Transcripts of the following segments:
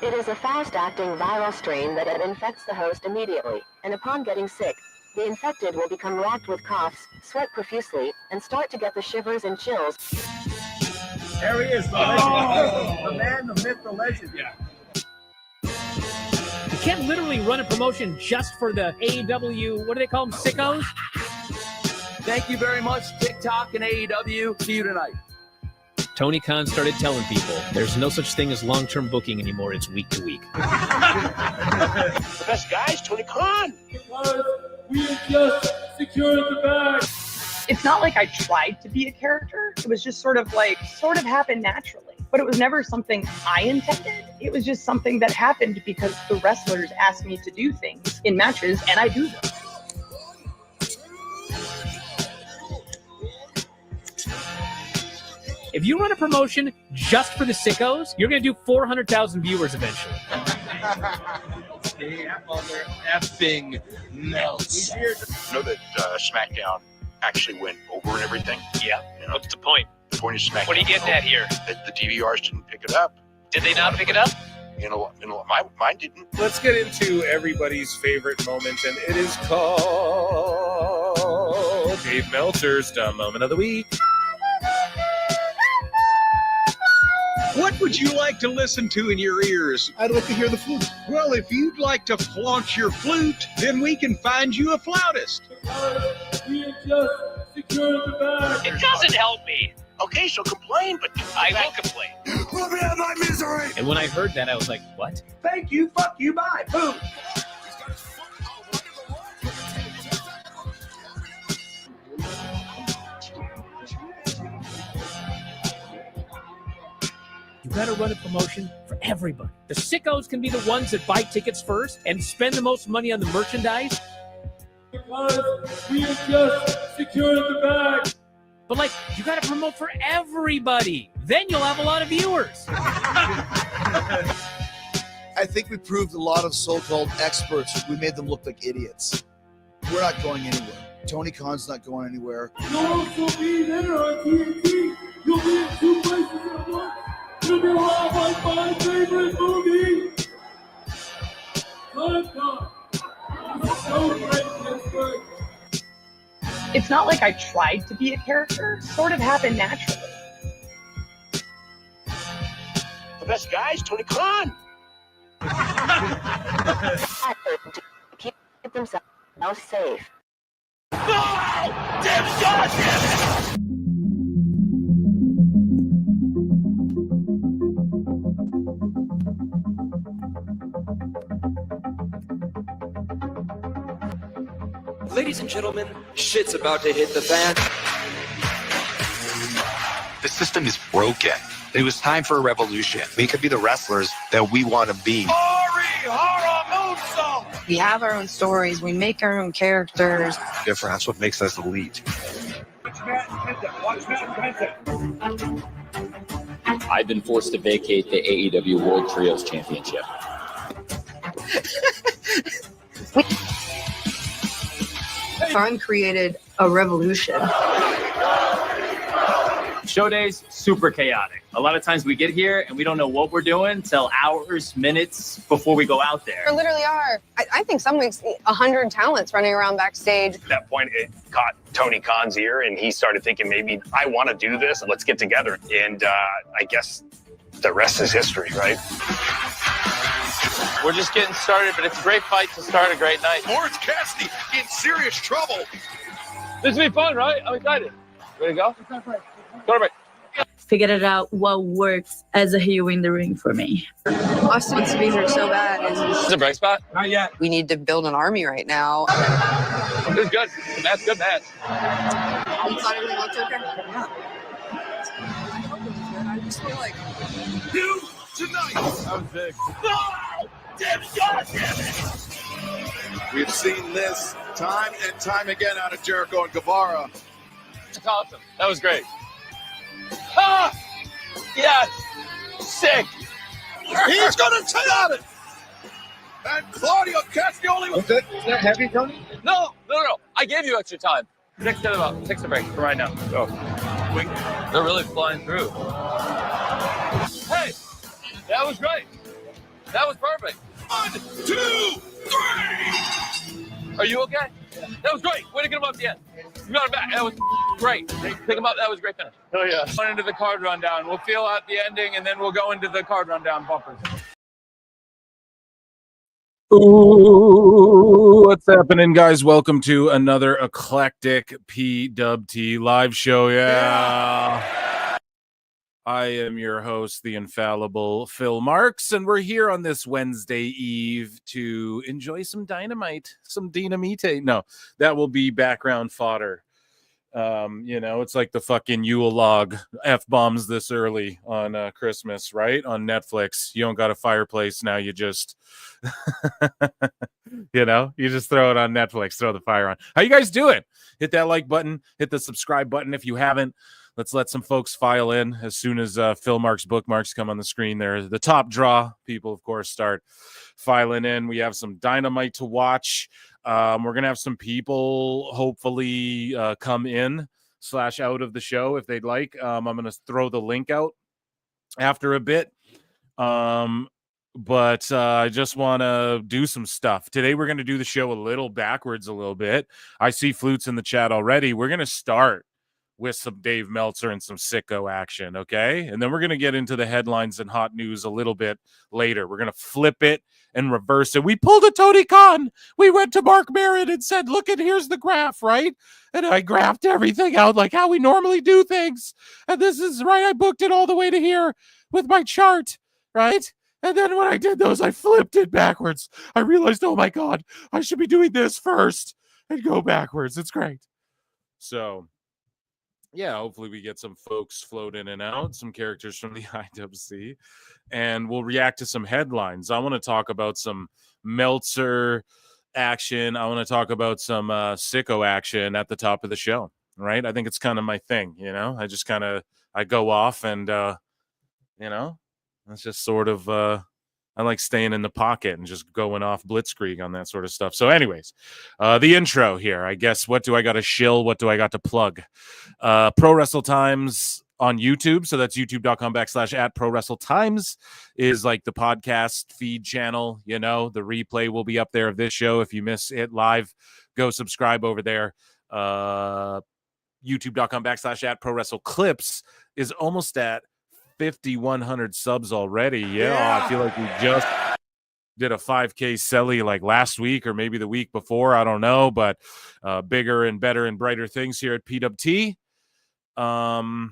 It is a fast-acting viral strain that infects the host immediately, and upon getting sick, the infected will become racked with coughs, sweat profusely, and start to get the shivers and chills. There he is, the legend. The man, the myth, the legend. Yeah. You can't literally run a promotion just for the AEW, what do they call them, sickos? Thank you very much, TikTok and AEW. See you tonight. Tony Khan started telling people there's no such thing as long-term booking anymore. It's week to week. The best guys, Tony Khan. We just secured the bag. It's not like I tried to be a character. It was just sort of happened naturally. But it was never something I intended. It was just something that happened because the wrestlers asked me to do things in matches, and I do them. If you run a promotion just for the sickos, you're going to do 400,000 viewers eventually. Yeah, mother effing Meltzer. You know that SmackDown actually went over and everything? Yeah. You know, What's the point? the point of SmackDown. What are you getting at here? That the DVRs didn't pick it up. Did they not pick it up? Mine didn't. Let's get into everybody's favorite moment, and it is called Dave Meltzer's Dumb Moment of the Week. What would you like to listen to in your ears? I'd like to hear the flute. Well, if you'd like to flaunt your flute, then we can find you a flautist. We just secured the bag. It doesn't help me. Okay, so complain, but I will complain. Let me have my misery. And when I heard that, I was like, what? Thank you, fuck you, bye, boom. You got to run a promotion for everybody. The sickos can be the ones that buy tickets first and spend the most money on the merchandise. Because we just secured the bag. But, like, you got to promote for everybody. Then you'll have a lot of viewers. I think we proved a lot of so-called experts. We made them look like idiots. We're not going anywhere. Tony Khan's not going anywhere. You'll also be there on TNT. You'll be in 2 places at once. You'll be live on my favorite movie. Time. So great, Pittsburgh. It's not like I tried to be a character. It sort of happened naturally. the best guys, Tony Khan. To keep themselves safe. No! Damn God, damn it! Ladies and gentlemen, shit's about to hit the fan. The system is broken. It was time for a revolution. We could be the wrestlers that we want to be. We have our own stories. We make our own characters. Different. That's what makes us elite. I've been forced to vacate the AEW World Trios Championship. Khan created a revolution. Show days, super chaotic. A lot of times we get here and we don't know what we're doing till hours, minutes before we go out there. There literally are, I think some weeks, 100 talents running around backstage. At that point, it caught Tony Khan's ear, and he started thinking, maybe I want to do this, and let's get together. And I guess the rest is history, right? We're just getting started, but it's a great fight to start a great night. Lawrence Cassidy in serious trouble. This will be fun, right? I'm excited. Ready to go? Go to break. Figured it out what works as a heel in the ring for me. Austin wants to be here so bad. Is this a break spot? Not yet. We need to build an army right now. This is good. That's a good match. You thought everything looked okay? Yeah. I hope it was good. I just feel like You tonight. That was big. No! Damn God, damn it! We've seen this time and time again out of Jericho and Guevara. That's awesome. That was great. Ah! Yes! Sick! He's going to take it! And Claudio Castagnoli was it? Is that heavy, Tony? No. I gave you extra time. Next to about 6 to break for right now. Go. Wink. They're really flying through. Hey! That was great. That was perfect. 1, 2, 3. Are you okay? That was great. Way to get him up at the end. You got him back. That was great. Pick him up. That was a great finish. Oh, yeah. Going into the card rundown. We'll feel out the ending, and then we'll go into the card rundown bumpers. Ooh, what's happening, guys? Welcome to another eclectic PWT live show. Yeah. I am your host, the infallible Phil Marks, and we're here on this Wednesday Eve to enjoy some dynamite, some dynamite. No, that will be background fodder. It's like the fucking Yule log F-bombs this early on Christmas, right? On Netflix. You don't got a fireplace now. You just, you just throw it on Netflix, throw the fire on. How you guys doing? Hit that like button, hit the subscribe button if you haven't. Let's let some folks file in as soon as Phil Marks bookmarks come on the screen there. The top draw people, of course, start filing in. We have some dynamite to watch. We're going to have some people hopefully come in / out of the show if they'd like. I'm going to throw the link out after a bit. But I just want to do some stuff. Today we're going to do the show a little backwards a little bit. I see flutes in the chat already. We're going to start with some Dave Meltzer and some sicko action, okay? And then we're going to get into the headlines and hot news a little bit later. We're going to flip it and reverse it. We pulled a Tony Khan. We went to Mark Merritt and said, look, here's the graph, right? And I graphed everything out like how we normally do things. And this is right. I booked it all the way to here with my chart, right? And then when I did those, I flipped it backwards. I realized, oh my God, I should be doing this first and go backwards. It's great. So yeah, hopefully we get some folks float in and out, some characters from the IWC, and we'll react to some headlines. I want to talk about some Meltzer action. I want to talk about some sicko action at the top of the show, right? I think it's kind of my thing, I just I go off and, that's just sort of, I like staying in the pocket and just going off blitzkrieg on that sort of stuff. So anyways, the intro here, I guess, what do I got to shill? What do I got to plug? Pro Wrestle Times on YouTube. So that's youtube.com/@ProWrestleTimes is like the podcast feed channel. The replay will be up there of this show. If you miss it live, go subscribe over there. youtube.com/@ProWrestleClips is almost at 5,100 subs already. Yeah, I feel like we just did a 5K selly like last week or maybe the week before. I don't know, but bigger and better and brighter things here at PWT. What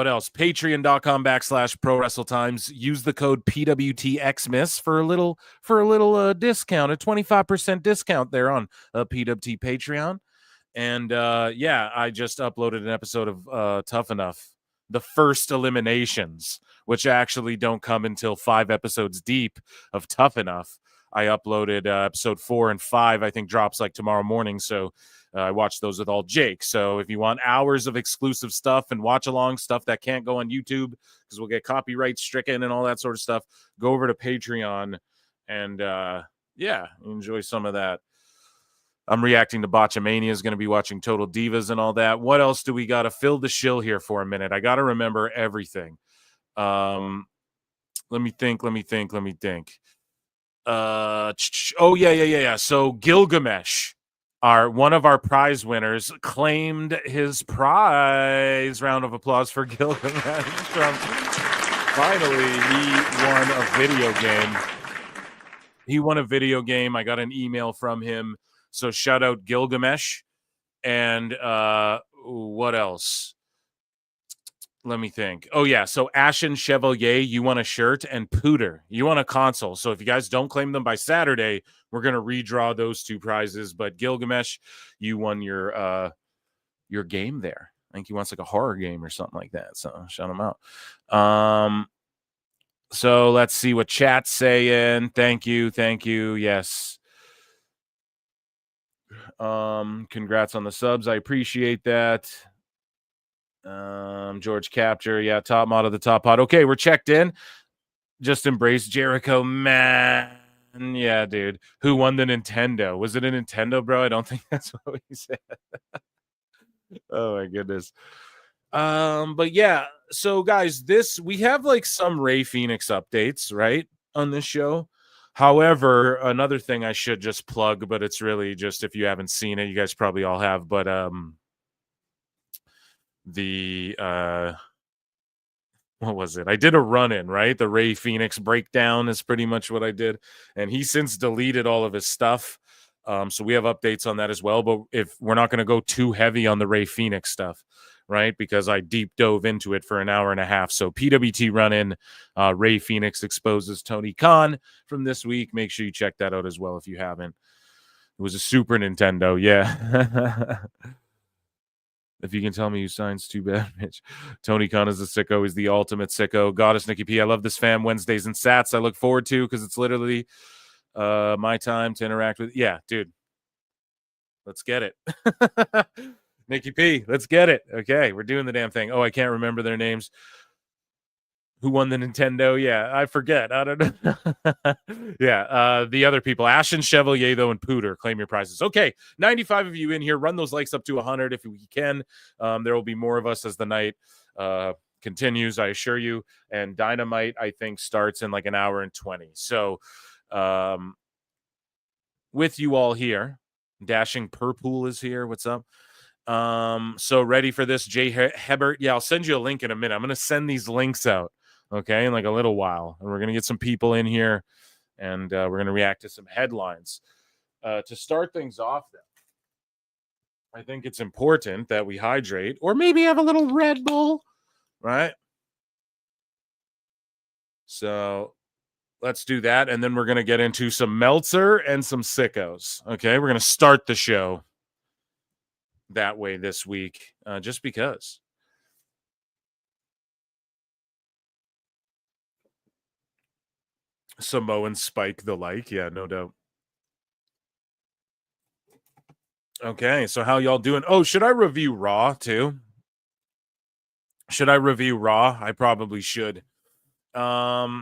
else? Patreon.com/ProWrestleTimes. Use the code PWTXMIS for a little discount, a 25% discount there on PWT Patreon. And I just uploaded an episode of Tough Enough. The first eliminations, which actually don't come until 5 episodes deep of Tough Enough. I uploaded episode 4 and 5, I think drops like tomorrow morning. So I watched those with all Jake. So if you want hours of exclusive stuff and watch along stuff that can't go on YouTube because we'll get copyright stricken and all that sort of stuff, go over to Patreon and enjoy some of that. I'm reacting to Botchamania, is going to be watching Total Divas and all that. What else do we got to fill the shill here for a minute? I got to remember everything. Let me think. So Gilgamesh, one of our prize winners, claimed his prize. Round of applause for Gilgamesh. Finally, he won a video game. I got an email from him. So shout out Gilgamesh. And what else? Let me think. Oh, yeah. So Ashen Chevalier, you want a shirt, and Pooter, you want a console. So if you guys don't claim them by Saturday, we're going to redraw those 2 prizes. But Gilgamesh, you won your game there. I think he wants like a horror game or something like that. So shout him out. So let's see what chat's saying. Thank you. Yes. Congrats on the subs. I appreciate that. George Capture. Yeah. Top mod of the top pod. Okay. We're checked in. Just embrace Jericho, man. Yeah, dude. Who won the Nintendo? Was it a Nintendo, bro? I don't think that's what we said. Oh my goodness. But yeah. So guys, we have like some Rey Fenix updates, right? on this show. However, another thing I should just plug, but it's really just if you haven't seen it, you guys probably all have, but what was it? I did a run-in, right? The Rey Fenix breakdown is pretty much what I did. And he since deleted all of his stuff. So we have updates on that as well. But if we're not going to go too heavy on the Rey Fenix stuff, right? Because I deep dove into it for an hour and a half. So PWT run-in, Rey Fenix exposes Tony Khan from this week. Make sure you check that out as well if you haven't. It was a Super Nintendo, yeah. If you can tell me who signs too bad, Mitch. Tony Khan is a sicko. He's the ultimate sicko. Goddess Nikki P. I love this fam. Wednesdays and Sats. I look forward to because it's literally my time to interact with. Yeah, dude. Let's get it. Nikki P. Let's get it. Okay, we're doing the damn thing. Oh, I can't remember their names. Who won the Nintendo? Yeah, I forget. I don't know. Yeah, the other people. Ashen, Chevalier, though, and Pooter. Claim your prizes. Okay, 95 of you in here. Run those likes up to 100 if we can. There will be more of us as the night continues, I assure you. And Dynamite, I think, starts in like an hour and 20. So with you all here, Dashing Purple is here. What's up? So ready for this, Jay Hebert? Yeah, I'll send you a link in a minute. I'm going to send these links out. Okay, in like a little while. And we're going to get some people in here, and we're going to react to some headlines. To start things off, then, I think it's important that we hydrate, or maybe have a little Red Bull, right? So let's do that, and then we're going to get into some Meltzer and some sickos. Okay, we're going to start the show that way this week, just because. Samoan Spike the like. Yeah, no doubt. Okay, so how y'all doing? Oh, should I review Raw too? Should I review Raw? I probably should. Okay,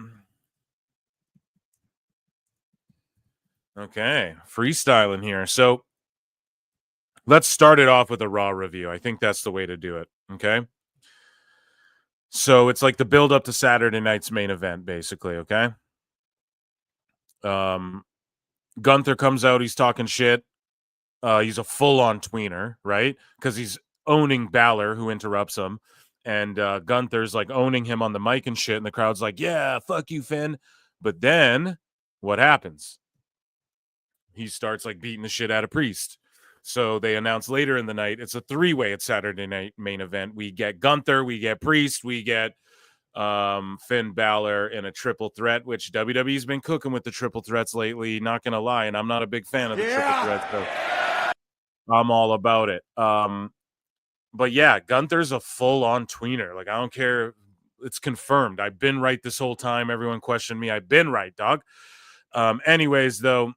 freestyling here. So let's start it off with a Raw review. I think that's the way to do it. Okay. So it's like the build up to Saturday night's main event, basically. Okay. Gunther comes out, he's talking shit. He's a full-on tweener, right? Because he's owning Balor, who interrupts him. And Gunther's like owning him on the mic and shit. And the crowd's like, yeah, fuck you, Finn. But then what happens? He starts like beating the shit out of Priest. So they announce later in the night, it's a 3-way at Saturday night main event. We get Gunther, we get Priest, we get Finn Balor in a triple threat, which WWE's been cooking with the triple threats lately, not gonna lie, and I'm not a big fan of the triple threats, so I'm all about it. But yeah, Gunther's a full-on tweener. Like, I don't care, it's confirmed. I've been right this whole time. Everyone questioned me. I've been right, dog. Anyways, though,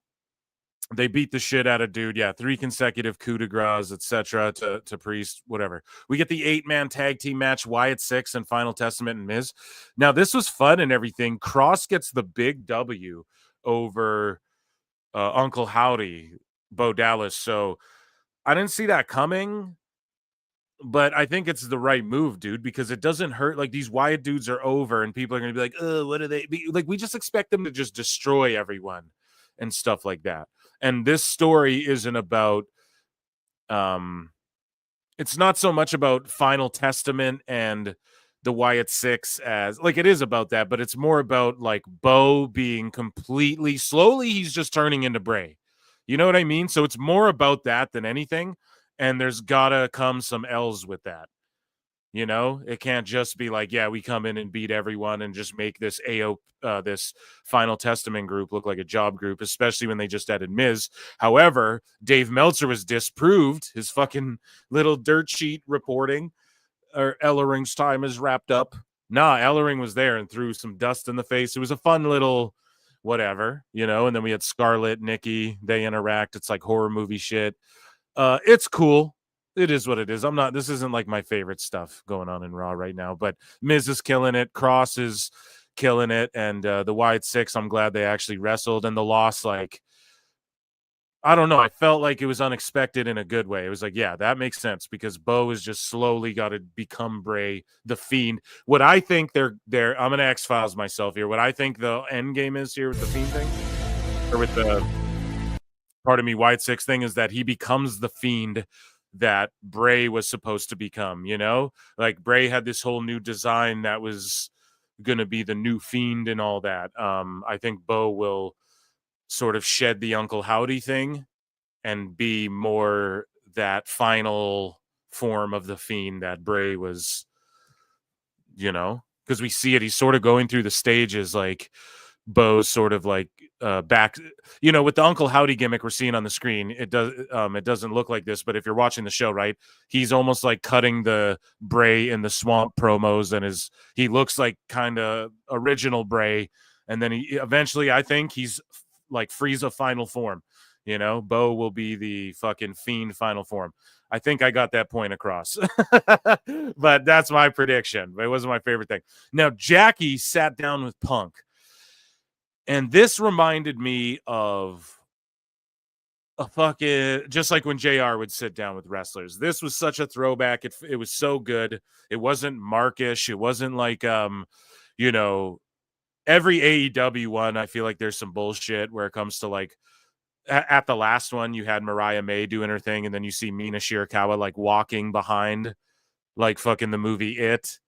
they beat the shit out of dude. Yeah, 3 consecutive coup de grace, etc. to Priest, whatever. We get the 8-man tag team match, Wyatt 6 and Final Testament and Miz. Now, this was fun and everything. Cross gets the big W over Uncle Howdy, Bo Dallas. So I didn't see that coming, but I think it's the right move, dude, because it doesn't hurt. Like, these Wyatt dudes are over and people are going to be like, oh, what are they? Like, we just expect them to just destroy everyone and stuff like that. And this story isn't about, it's not so much about Final Testament and the Wyatt 6 as, like, it is about that, but it's more about, like, Bo being completely, slowly he's just turning into Bray. You know what I mean? So it's more about that than anything, and there's gotta come some L's with that. You know, it can't just be like, yeah, we come in and beat everyone and just make this this Final Testament group look like a job group, especially when they just added Miz. However, Dave Meltzer was disproved. His fucking little dirt sheet reporting, or Ellering's time is wrapped up. Nah, Ellering was there and threw some dust in the face. It was a fun little whatever, you know, and then we had Scarlett, Nikki, they interact. It's like horror movie shit. It's cool. It is what it is. This isn't like my favorite stuff going on in Raw right now, but Miz is killing it. Cross is killing it. And the Wyatt 6, I'm glad they actually wrestled, and the loss, like, I don't know. I felt like it was unexpected in a good way. It was like, yeah, that makes sense because Bo has just slowly got to become Bray, the Fiend. What I think they're I'm gonna X-Files myself here. What I think the end game is here with the Fiend thing, or with the White Six thing, is that he becomes the Fiend that Bray was supposed to become. You know, like Bray had this whole new design that was gonna be the new Fiend and all that. I think Bo will sort of shed the Uncle Howdy thing and be more that final form of the Fiend that Bray was, you know, because we see it. He's sort of going through the stages, like Bo's sort of like back, you know, with the Uncle Howdy gimmick we're seeing on the screen. It doesn't look like this, but if you're watching the show, right, he's almost like cutting the Bray in the swamp promos, and he looks like kind of original Bray, and then he eventually, I think he's like Frieza final form, you know, Bo will be the fucking Fiend final form. I think I got that point across. But that's my prediction. It wasn't my favorite thing. Now, Jackie sat down with Punk, and this reminded me of a fucking, just like when JR would sit down with wrestlers. This was such a throwback. It was so good. It wasn't markish. It wasn't like, you know, every AEW one, I feel like there's some bullshit where it comes to like at the last one, you had Mariah May doing her thing, and then you see Mina Shirakawa like walking behind like fucking the movie It,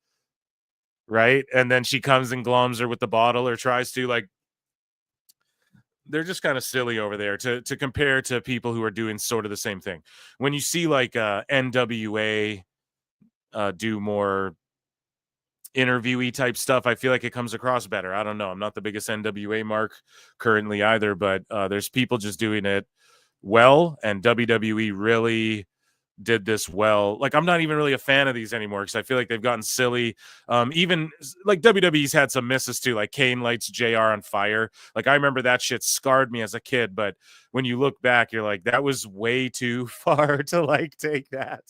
right? And then she comes and gloms her with the bottle or tries to, like, they're just kind of silly over there to compare to people who are doing sort of the same thing. When you see like NWA do more interviewee type stuff, I feel like it comes across better. I don't know. I'm not the biggest NWA mark currently either, but there's people just doing it well, and WWE really did this well. Like, I'm not even really a fan of these anymore because I feel like they've gotten silly. Even like WWE's had some misses too, like Kane lights JR on fire. Like, I remember that shit scarred me as a kid, but when you look back, you're like, that was way too far to like take that.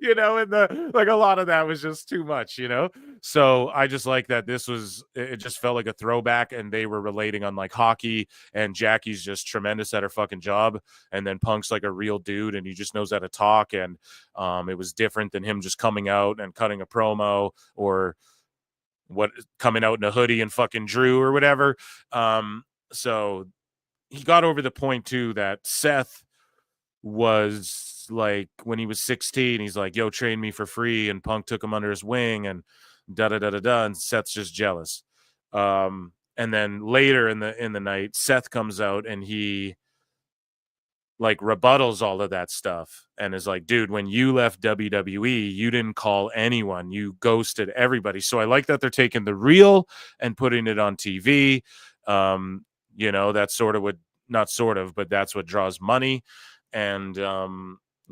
You know, and like a lot of that was just too much, you know? So I just like that it just felt like a throwback, and they were relating on like hockey, and Jackie's just tremendous at her fucking job. And then Punk's like a real dude, and he just knows how to talk. And it was different than him just coming out and cutting a promo or coming out in a hoodie and fucking Drew or whatever. So he got over the point too that Seth was like, when he was 16, he's like, yo, train me for free, and Punk took him under his wing, and and Seth's just jealous. And then later in the night, Seth comes out and he like rebuttals all of that stuff and is like, dude, when you left WWE, you didn't call anyone, you ghosted everybody. So I like that they're taking the real and putting it on TV. You know, that's sort of what, not sort of, but that's what draws money. And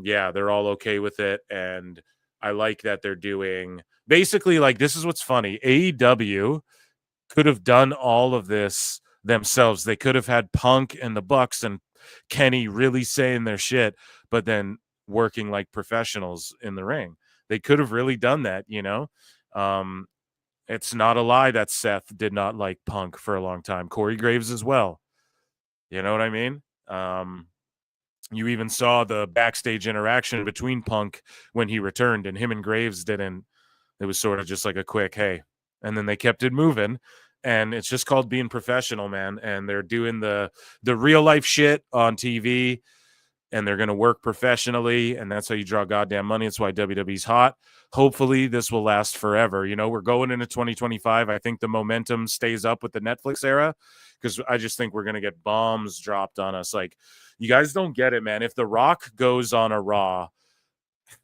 yeah, they're all okay with it. And I like that they're doing basically, like, this is what's funny. AEW could have done all of this themselves. They could have had Punk and the Bucks and Kenny really saying their shit, but then working like professionals in the ring. They could have really done that, you know? It's not a lie that Seth did not like Punk for a long time. Corey Graves as well. You know what I mean? You even saw the backstage interaction between Punk when he returned, and him and Graves didn't. It was sort of just like a quick, hey. And then they kept it moving. And it's just called being professional, man. And they're doing the real life shit on TV, and they're going to work professionally. And that's how you draw goddamn money. That's why WWE's hot. Hopefully this will last forever. You know, we're going into 2025. I think the momentum stays up with the Netflix era, because I just think we're going to get bombs dropped on us. Like, you guys don't get it, man. If The Rock goes on a Raw,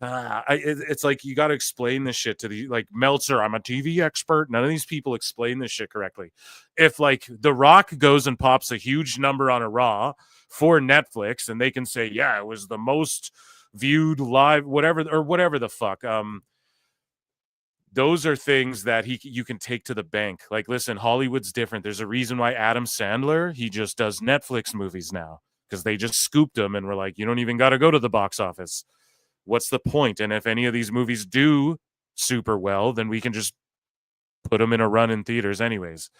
it's like, you got to explain this shit to the, like, Meltzer, I'm a TV expert. None of these people explain this shit correctly. If like The Rock goes and pops a huge number on a Raw for Netflix, and they can say, yeah, it was the most viewed live, whatever the fuck. Those are things that you can take to the bank. Like, listen, Hollywood's different. There's a reason why Adam Sandler, he just does Netflix movies now, because they just scooped him and were like, you don't even got to go to the box office. What's the point? And if any of these movies do super well, then we can just put them in a run in theaters anyways.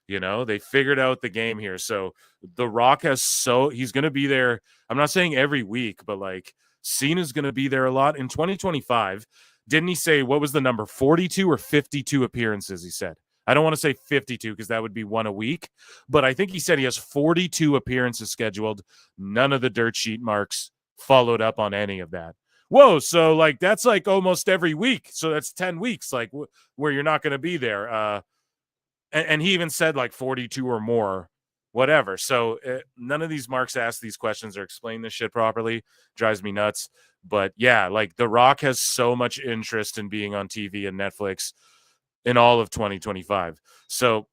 You know, they figured out the game here. So The Rock he's going to be there. I'm not saying every week, but like Cena's going to be there a lot in 2025. Didn't he say, what was the number, 42 or 52 appearances? He said, I don't want to say 52 because that would be one a week, but I think he said he has 42 appearances scheduled. None of the dirt sheet marks followed up on any of that. Whoa. So like, that's like almost every week. So that's 10 weeks, like where you're not going to be there. And he even said like 42 or more, whatever. So none of these marks ask these questions or explain this shit properly. Drives me nuts. But yeah, like The Rock has so much interest in being on TV and Netflix in all of 2025. So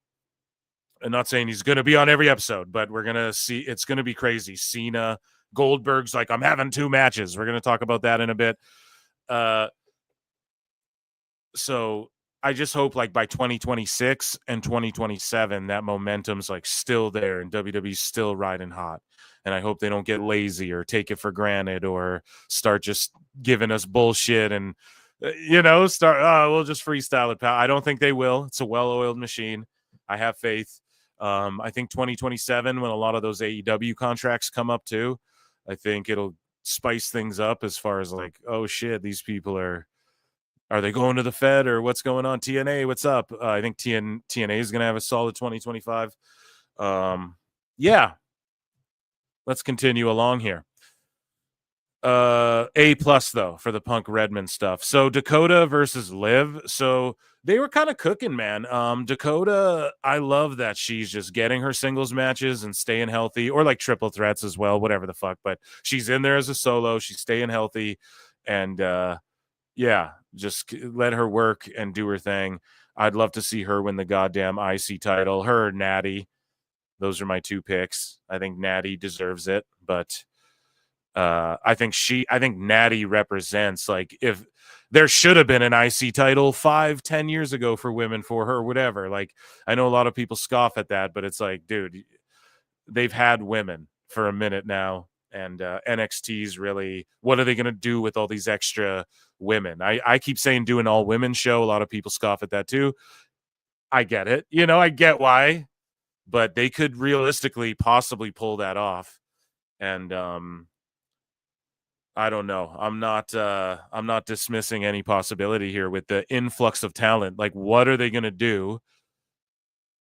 I'm not saying he's going to be on every episode, but we're going to see. It's going to be crazy. Cena, Goldberg's like, I'm having 2 matches. We're going to talk about that in a bit. So I just hope like by 2026 and 2027, that momentum's like still there and WWE's still riding hot. And I hope they don't get lazy or take it for granted or start just giving us bullshit and, we'll just freestyle it. I don't think they will. It's a well-oiled machine. I have faith. I think 2027, when a lot of those AEW contracts come up too, I think it'll spice things up as far as like, oh shit, these people are they going to the Fed or what's going on? TNA, what's up? I think TNA is going to have a solid 2025. Yeah. Let's continue along here. A+ though for the Punk Redmond stuff. So Dakota versus Liv. So they were kind of cooking, man. Dakota, I love that she's just getting her singles matches and staying healthy, or like triple threats as well, whatever the fuck. But she's in there as a solo. She's staying healthy, and yeah, just let her work and do her thing. I'd love to see her win the goddamn IC title. Her or Natty. Those are my 2 picks. I think Natty deserves it, but I think Natty represents, like, if there should have been an IC title 5-10 years ago for women for her, whatever. Like, I know a lot of people scoff at that, but it's like, dude, they've had women for a minute now, and NXT's really, what are they going to do with all these extra women? I keep saying do an all women show. A lot of people scoff at that too. I get it. I get why, but they could realistically possibly pull that off. And I don't know. I'm not dismissing any possibility here with the influx of talent. Like, what are they going to do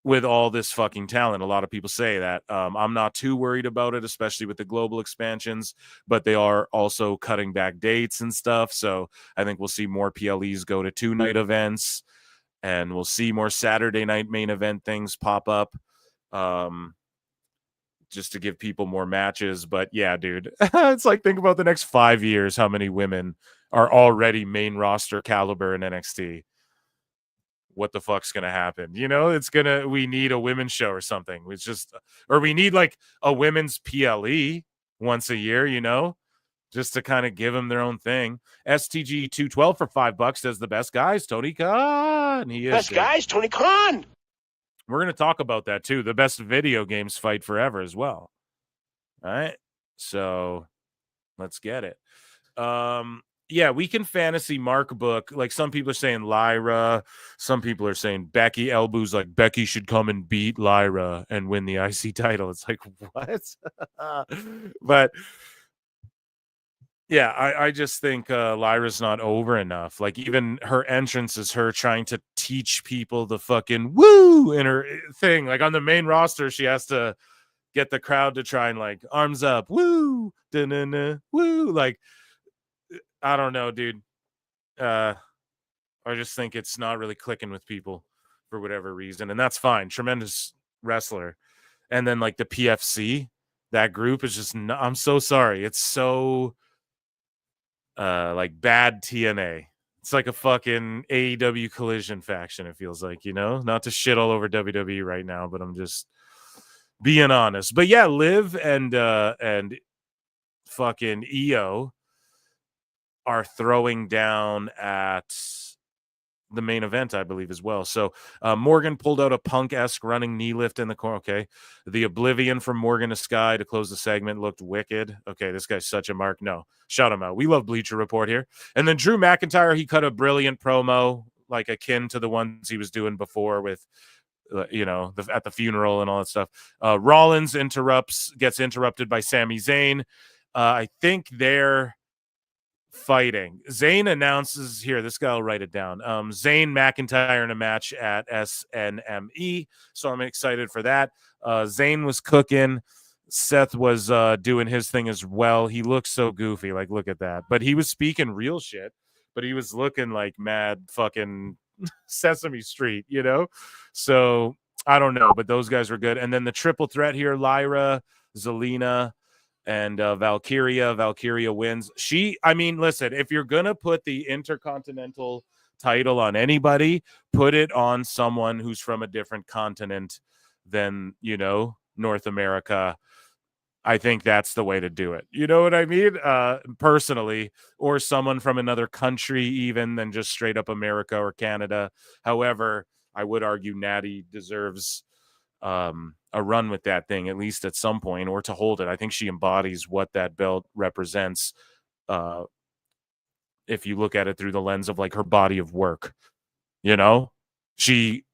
with all this fucking talent? A lot of people say that. I'm not too worried about it, especially with the global expansions, but they are also cutting back dates and stuff. So I think we'll see more PLEs go to 2-night events, and we'll see more Saturday night main event things pop up. Just to give people more matches. But yeah, dude, it's like, think about the next 5 years, how many women are already main roster caliber in NXT. What the fuck's gonna happen? We need a women's show or something. Or we need like a women's PLE once a year, just to kind of give them their own thing. STG 212 for $5 does the best guys, Tony Khan. He is best guys, Tony Khan. We're going to talk about that too. The best video games fight forever as well. All right. So let's get it. Yeah, Weekend Fantasy Mark book. Like, some people are saying Lyra. Some people are saying Becky. Elbow's like, Becky should come and beat Lyra and win the IC title. It's like, what? But yeah, I just think Lyra's not over enough. Like, even her entrance is her trying to teach people the fucking woo in her thing. Like, on the main roster, she has to get the crowd to try and like arms up, woo, da-na-na, woo. Like, I don't know, dude. I just think it's not really clicking with people for whatever reason, and that's fine. Tremendous wrestler. And then like the PFC, that group is just I'm so sorry. It's so like bad TNA. It's like a fucking AEW Collision faction, it feels like, not to shit all over WWE right now, but I'm just being honest. But yeah, Liv and fucking EO are throwing down at the main event, I believe, as well. So Morgan pulled out a Punk-esque running knee lift in the corner. Okay. The Oblivion from Morgan to Sky to close the segment looked wicked. Okay, this guy's such a mark. No, shout him out. We love Bleacher Report here. And then Drew McIntyre, he cut a brilliant promo, like akin to the ones he was doing before with at the funeral and all that stuff. Rollins gets interrupted by Sami Zayn. I think they're fighting. Zayn announces here, this guy will write it down. Zayn McIntyre in a match at SNME. So I'm excited for that. Zayn was cooking. Seth was doing his thing as well. He looks so goofy. Like, look at that. But he was speaking real shit. But he was looking like mad fucking Sesame Street, So I don't know. But those guys were good. And then the triple threat here, Lyra, Zelina, and Valkyria. Valkyria wins. Listen, if you're going to put the Intercontinental title on anybody, put it on someone who's from a different continent than, North America. I think that's the way to do it. You know what I mean? Personally, or someone from another country even than just straight up America or Canada. However, I would argue Natty deserves a run with that thing, at least at some point, or to hold it. I think she embodies what that belt represents. If you look at it through the lens of like her body of work, she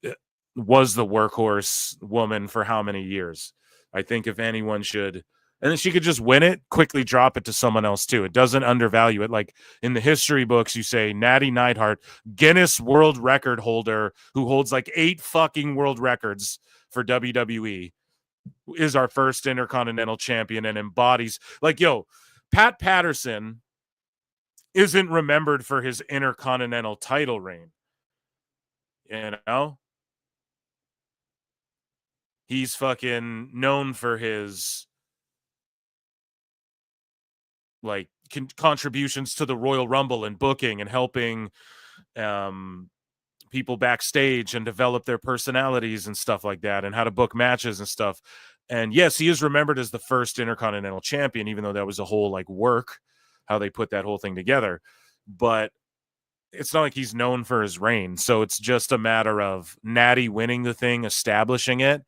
was the workhorse woman for how many years? I think if anyone should, and then she could just win it, quickly drop it to someone else too. It doesn't undervalue it. Like in the history books, you say Natty Neidhart, Guinness World Record holder who holds like 8 fucking world records for WWE, is our first Intercontinental Champion and embodies Pat Patterson isn't remembered for his Intercontinental title reign. He's fucking known for his contributions to the Royal Rumble and booking and helping people backstage and develop their personalities and stuff like that, and how to book matches and stuff. And yes, he is remembered as the first Intercontinental Champion, even though that was a whole work, how they put that whole thing together. But it's not like he's known for his reign. So it's just a matter of Natty winning the thing, establishing it,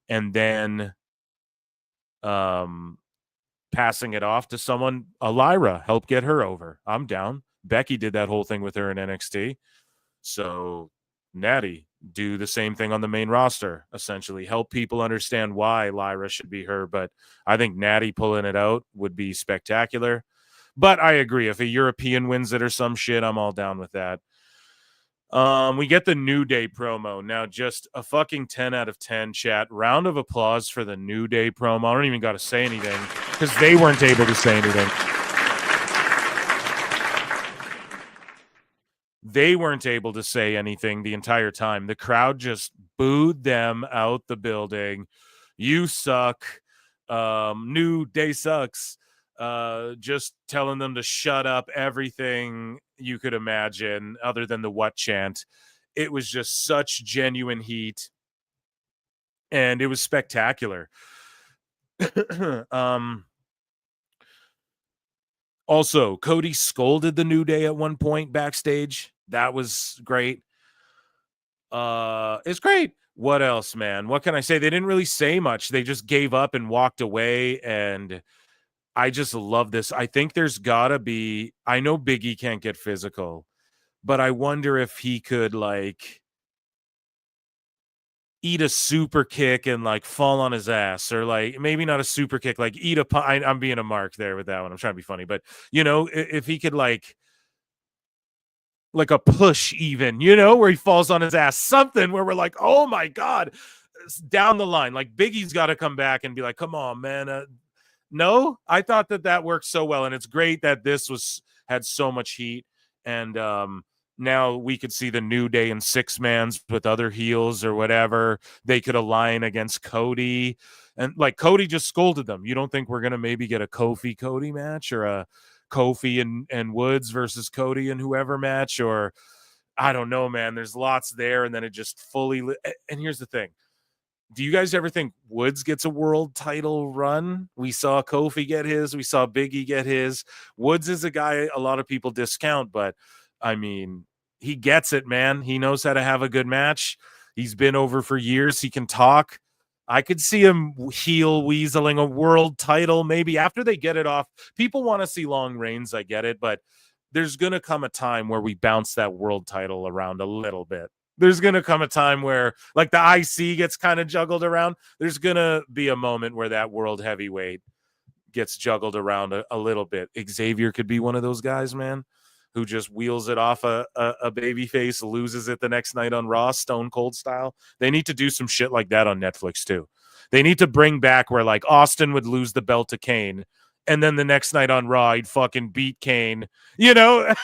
and then passing it off to someone. Lyra, help get her over. I'm down. Becky did that whole thing with her in NXT. So Natty, do the same thing on the main roster, essentially. Help people understand why Lyra should be her. But I think Natty pulling it out would be spectacular. But I agree. If a European wins it or some shit, I'm all down with that. We get the New Day promo. Now, just a fucking 10 out of 10, chat. Round of applause for the New Day promo. I don't even got to say anything because they weren't able to say anything. They weren't able to say anything the entire time. The crowd just booed them out the building. You suck. New Day sucks. Just telling them to shut up, everything you could imagine other than the what chant. It was just such genuine heat, and it was spectacular. Also, Cody scolded the New Day at one point backstage. That was great. It's great. What else, man? What can I say? They didn't really say much. They just gave up and walked away, and I just love this. I think there's gotta be, I know Big E can't get physical, but I wonder if he could eat a super kick and fall on his ass, or maybe not a super kick, eat a pie. I'm being a mark there with that one. I'm trying to be funny, but if he could a push even, where he falls on his ass, something where we're like, oh my God, down the line, Big E's got to come back and be like, come on, man. No, I thought that worked so well, and it's great that this had so much heat, and now we could see the New Day in 6-mans with other heels or whatever. They could align against Cody, and Cody just scolded them. You don't think we're gonna maybe get a Kofi Cody match, or a Kofi and Woods versus Cody and whoever match, or I don't know, man. There's lots there, and then it just fully. And here's the thing. Do you guys ever think Woods gets a world title run? We saw Kofi get his. We saw Big E get his. Woods is a guy a lot of people discount, but I mean, he gets it, man. He knows how to have a good match. He's been over for years. He can talk. I could see him heel weaseling a world title maybe after they get it off. People want to see long reigns. I get it, but there's going to come a time where we bounce that world title around a little bit. there's going to come a time where like the IC gets kind of juggled around. There's going to be a moment where that world heavyweight gets juggled around a little bit. Xavier could be one of those guys, man, who just wheels it off a baby face, loses it the next night on Raw, Stone Cold style. They need to do some shit like that on Netflix too. They need to bring back where like Austin would lose the belt to Kane, and then the next night on Raw, he'd fucking beat Kane. You know,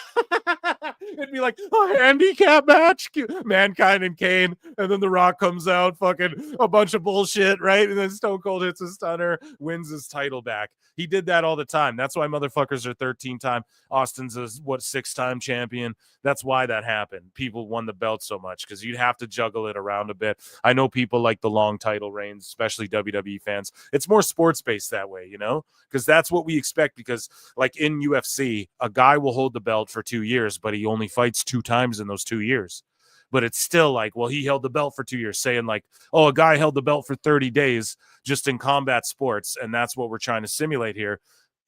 it'd be like a handicap match, Mankind and Kane, and then The Rock comes out, fucking a bunch of bullshit, right? And then Stone Cold hits a stunner, wins his title back. He did that all the time. That's why motherfuckers are 13-time. Austin's a 6-time champion. That's why that happened. People won the belt so much because you'd have to juggle it around a bit. I know people like the long title reigns, especially WWE fans. It's more sports-based that way, you know, because that's what we expect. Because like in UFC, a guy will hold the belt for 2 years, but he only fights 2 times in those 2 years. But it's still like, well, he held the belt for 2 years, saying like, oh, a guy held the belt for 30 days just in combat sports. And that's what we're trying to simulate here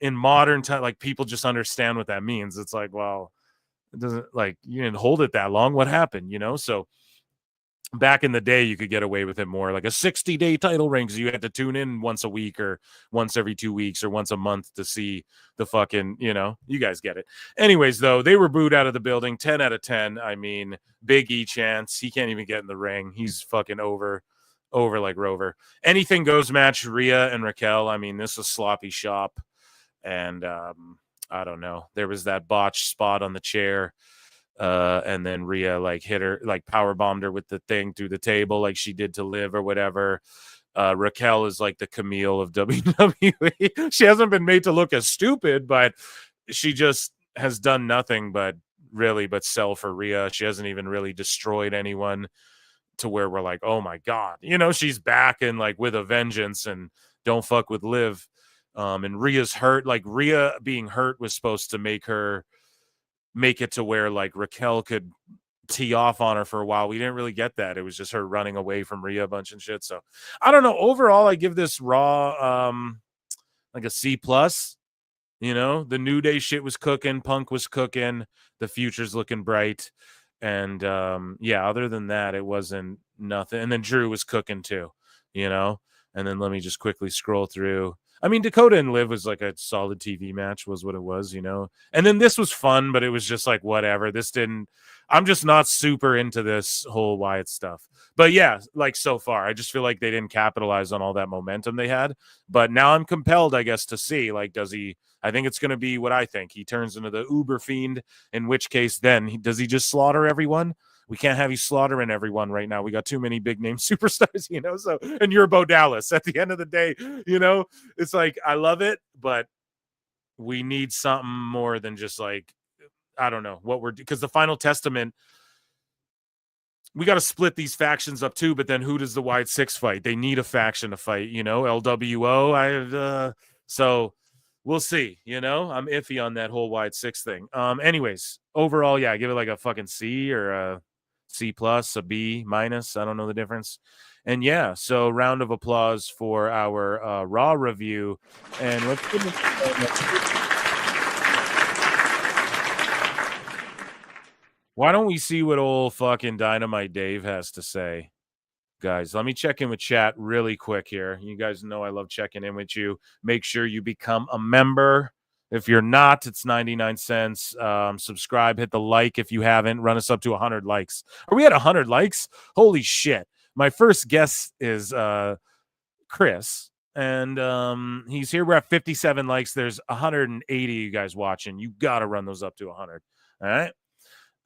in modern time. Like people just understand what that means. It's like, well, it doesn't, like, you didn't hold it that long. What happened? You know? So back in the day, you could get away with it more, like a 60-day title reign, because you had to tune in once a week or once every 2 weeks or once a month to see the fucking, you know, you guys get it. Anyways, though, they were booed out of the building. 10 out of 10. I mean, Big E chance. He can't even get in the ring. He's fucking over like Rover. Anything goes match, Rhea and Raquel. I mean, this is sloppy shop. And I don't know. There was that botched spot on the chair. And then Rhea like hit her, like power bombed her with the thing through the table, like she did to Liv or whatever. Raquel is like the Camille of WWE. She hasn't been made to look as stupid, but she just has done nothing but sell for Rhea. She hasn't even really destroyed anyone to where we're like, oh my God, you know, she's back and like with a vengeance and don't fuck with Liv. And Rhea's hurt. Like Rhea being hurt was supposed to make it to where like Raquel could tee off on her for a while. We didn't really get that. It was just her running away from Rhea a bunch and shit. So I don't know. Overall, I give this Raw like a C+. You know, the New Day shit was cooking, Punk was cooking, the future's looking bright. And yeah, other than that, it wasn't nothing. And then Drew was cooking too, you know. And then let me just quickly scroll through. I mean, Dakota and Liv was like a solid TV match, was what it was, you know. And then this was fun, but it was just like whatever. I'm just not super into this whole Wyatt stuff. But yeah, like so far, I just feel like they didn't capitalize on all that momentum they had. But now I'm compelled, I guess, to see, like, I think it's going to be what I think. He turns into the Uber fiend, in which case then does he just slaughter everyone? We can't have you slaughtering everyone right now. We got too many big name superstars, you know. So, and you're Bo Dallas at the end of the day, you know. It's like I love it, but we need something more than just like, I don't know what because the Final Testament, we got to split these factions up too. But then who does the Wyatt Six fight? They need a faction to fight, you know. LWO. So we'll see. You know, I'm iffy on that whole Wyatt Six thing. Anyways, overall, yeah, I give it like a fucking C or a C+, a B-. I don't know the difference. And yeah, so round of applause for our Raw review. And let's give it. Why don't we see what old fucking Dynamite Dave has to say? Guys, let me check in with chat really quick here. You guys know I love checking in with you. Make sure you become a member. If you're not, it's 99 cents. Subscribe, hit the like if you haven't. Run us up to 100 likes. Are we at 100 likes? Holy shit. My first guest is Chris, and he's here. We're at 57 likes. There's 180 of you guys watching. You got to run those up to 100. All right?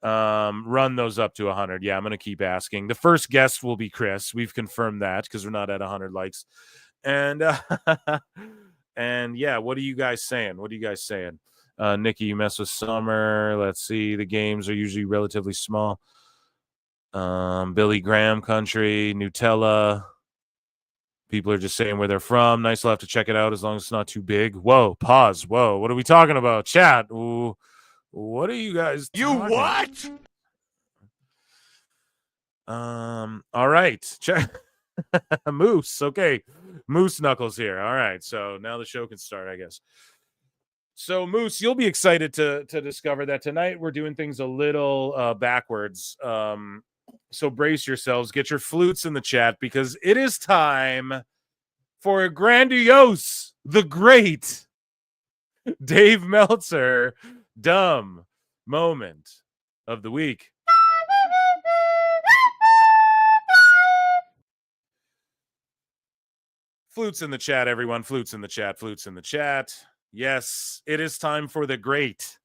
Run those up to 100. Yeah, I'm going to keep asking. The first guest will be Chris. We've confirmed that because we're not at 100 likes. And and yeah, what are you guys saying? Nikki, you mess with Summer. Let's see. The games are usually relatively small. Billy Graham country, Nutella. People are just saying where they're from. Nice, we'll have to check it out as long as it's not too big. Whoa, pause. Whoa, what are we talking about? Chat. Ooh, what are you guys what? All right. Check. Moose. Okay. Moose Knuckles here. All right. So now the show can start, I guess. So Moose, you'll be excited to discover that tonight we're doing things a little backwards. So brace yourselves, get your flutes in the chat, because it is time for a grandiose, the great Dave Meltzer dumb moment of the week. Flutes in the chat, everyone. Flutes in the chat. Flutes in the chat. Yes, it is time for the great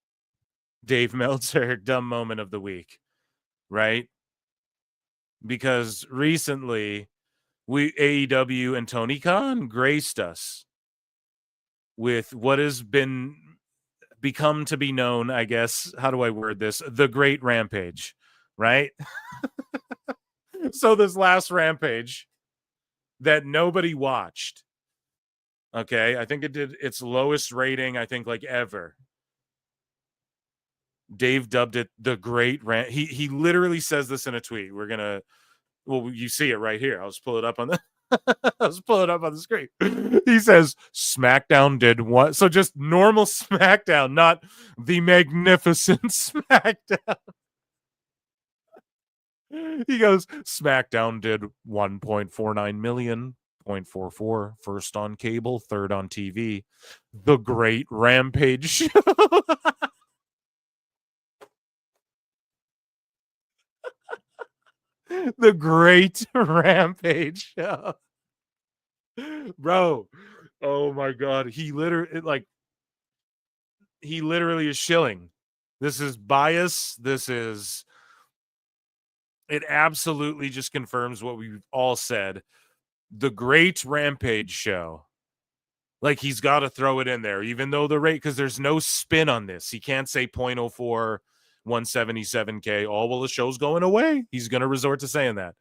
Dave Meltzer dumb moment of the week, right? Because recently, AEW and Tony Khan graced us with what has become to be known, I guess, how do I word this? The Great Rampage, right? So this last Rampage that nobody watched, okay, I think it did its lowest rating, I think, like ever. Dave dubbed it the Great He literally says this in a tweet. You see it right here. I'll just pull it up on the screen. He says SmackDown did what? So just normal SmackDown, not the magnificent SmackDown. He goes, SmackDown did 1.49 million, 0.44, first on cable, third on TV. The Great Rampage Show. The Great Rampage Show. Bro, oh my God. He literally is shilling. This is bias. It absolutely just confirms what we've all said. The Great Rampage Show. Like, he's got to throw it in there, even though the rate, because there's no spin on this. He can't say 0.04, 177K. Oh, well, the show's going away. He's going to resort to saying that.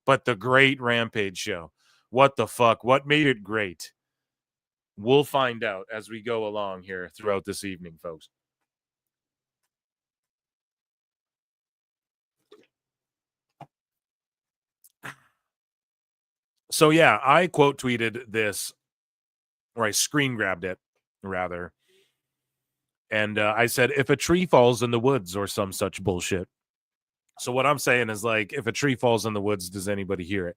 But the Great Rampage Show. What the fuck? What made it great? We'll find out as we go along here throughout this evening, folks. So, yeah, I quote tweeted this, or I screen grabbed it, rather. And I said, if a tree falls in the woods or some such bullshit. So what I'm saying is, like, if a tree falls in the woods, does anybody hear it?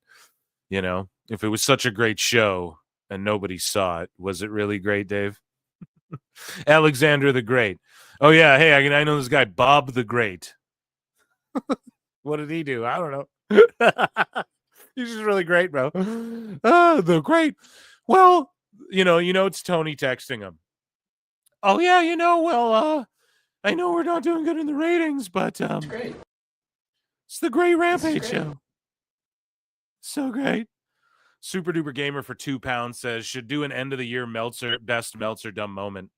You know, if it was such a great show and nobody saw it, was it really great, Dave? Alexander the Great. Oh, yeah. Hey, I know this guy, Bob the Great. What did he do? I don't know. He's just really great, bro. The Great. Well, it's Tony texting him. Oh, yeah, I know we're not doing good in the ratings, but it's great. It's the Great Rampage Show. So great. Super Duper Gamer for £2 says, should do an end of the year best Meltzer dumb moment.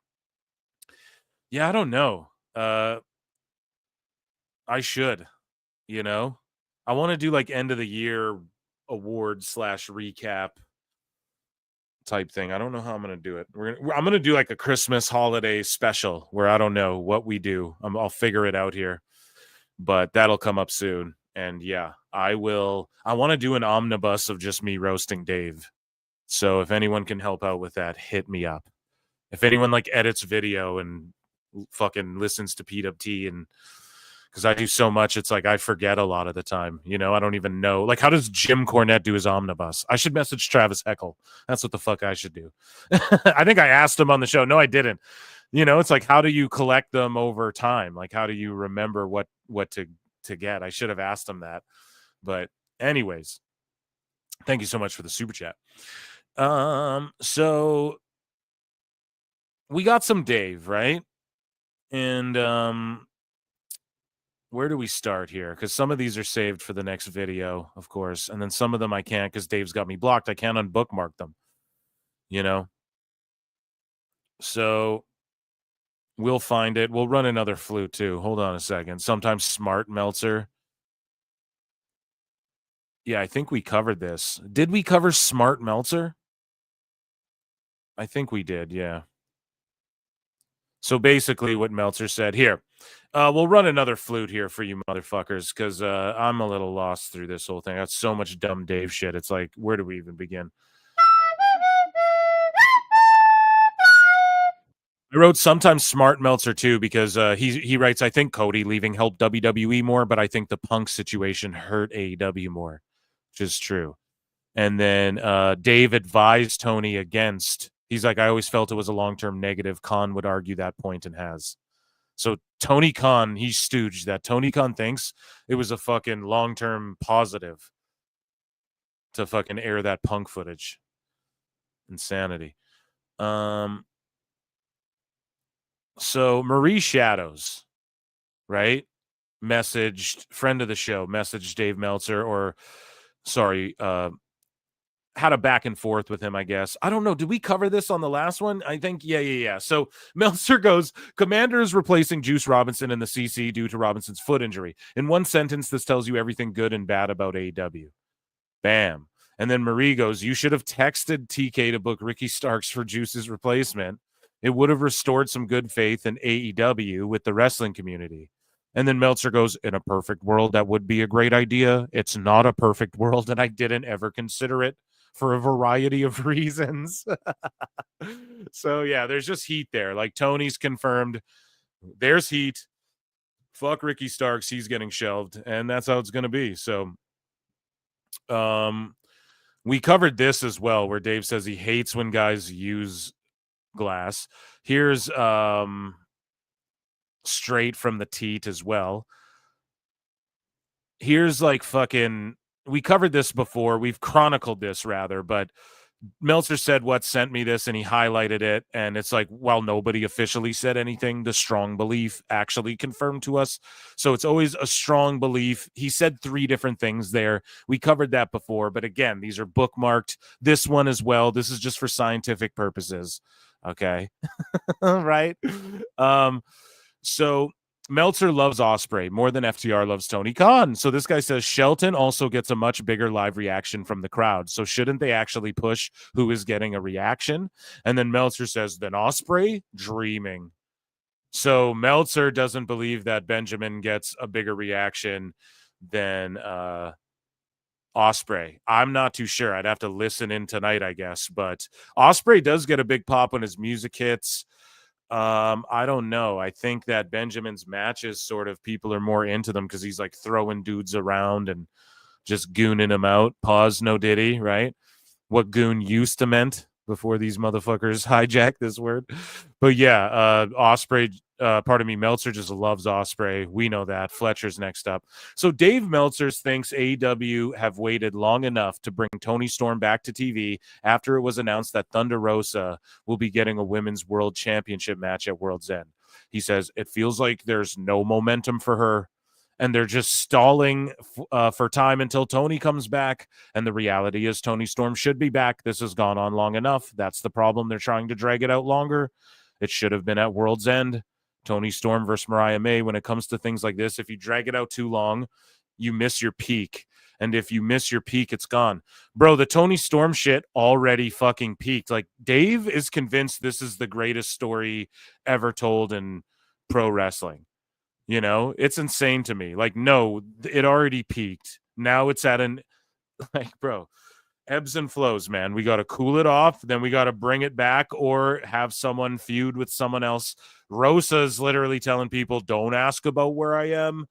Yeah, I don't know. I should, I want to do like end of the year awards / recap type thing. I don't know how I'm going to do it. I'm going to do like a Christmas holiday special where I don't know what we do. I'll figure it out here, but that'll come up soon. And yeah, I will. I want to do an omnibus of just me roasting Dave. So if anyone can help out with that, hit me up. If anyone like edits video and fucking listens to PWT, and because I do so much, it's like I forget a lot of the time. I don't even know. Like, how does Jim Cornette do his omnibus? I should message Travis Heckel. That's what the fuck I should do. I think I asked him on the show. No, I didn't. It's like, how do you collect them over time? Like, how do you remember what to get? I should have asked him that. But anyways, thank you so much for the super chat. So we got some Dave, right? And where do we start here? Because some of these are saved for the next video, of course, and then some of them I can't because Dave's got me blocked. I can't unbookmark them, So we'll find it. We'll run another flute too. Hold on a second. Sometimes smart Meltzer. Yeah, I think we covered this. Did we cover smart Meltzer? I think we did, yeah. So basically what Meltzer said here, we'll run another flute here for you motherfuckers because I'm a little lost through this whole thing. I got so much dumb Dave shit. It's like, where do we even begin? I wrote sometimes smart Meltzer too, because he writes, I think Cody leaving helped WWE more, but I think the Punk situation hurt AEW more, which is true. And then Dave advised Tony against. He's like, I always felt it was a long-term negative. Khan would argue that point and has. So Tony Khan, he stooged that. Tony Khan thinks it was a fucking long-term positive to fucking air that Punk footage. Insanity. So Marie Shadows, right? Messaged, friend of the show, messaged Dave Meltzer, or sorry, had a back and forth with him, I guess. I don't know. Did we cover this on the last one? I think, yeah. So Meltzer goes, Commander is replacing Juice Robinson in the CC due to Robinson's foot injury. In one sentence, this tells you everything good and bad about AEW. Bam. And then Marie goes, you should have texted TK to book Ricky Starks for Juice's replacement. It would have restored some good faith in AEW with the wrestling community. And then Meltzer goes, in a perfect world, that would be a great idea. It's not a perfect world, and I didn't ever consider it for a variety of reasons. So, yeah, there's just heat there. Like, Tony's confirmed there's heat. Fuck Ricky Starks. He's getting shelved, and that's how it's going to be. So, we covered this as well, where Dave says he hates when guys use glass. Here's straight from the teat as well. Here's like fucking, we covered this before. We've chronicled this rather, but Meltzer said what sent me this, and he highlighted it. And it's like, while nobody officially said anything, the strong belief actually confirmed to us. So it's always a strong belief. He said 3 different things there. We covered that before, but again, these are bookmarked. This one as well. This is just for scientific purposes. Okay. Right. So Meltzer loves Ospreay more than FTR loves Tony Khan. So this guy says Shelton also gets a much bigger live reaction from the crowd. So shouldn't they actually push who is getting a reaction? And then Meltzer says, then Ospreay? Dreaming. So Meltzer doesn't believe that Benjamin gets a bigger reaction than Ospreay. I'm not too sure. I'd have to listen in tonight, I guess. But Ospreay does get a big pop when his music hits. I don't know. I think that Benjamin's matches, sort of, people are more into them because he's like throwing dudes around and just gooning them out. Pause, no Diddy, right? What goon used to meant before these motherfuckers hijacked this word. But yeah, Ospreay, Meltzer just loves Ospreay. We know that. Fletcher's next up. So Dave Meltzer thinks AEW have waited long enough to bring Toni Storm back to TV after it was announced that Thunder Rosa will be getting a Women's World Championship match at World's End. He says, it feels like there's no momentum for her, and they're just stalling for time until Tony comes back. And the reality is Toni Storm should be back. This has gone on long enough. That's the problem. They're trying to drag it out longer. It should have been at World's End. Toni Storm versus Mariah May. When it comes to things like this, if you drag it out too long, you miss your peak. And if you miss your peak, it's gone. Bro, the Toni Storm shit already fucking peaked. Like, Dave is convinced this is the greatest story ever told in pro wrestling. You know, it's insane to me. Like, no, it already peaked. Now it's at an, like, bro, ebbs and flows, man. We got to cool it off. Then we got to bring it back or have someone feud with someone else. Rosa's literally telling people, don't ask about where I am.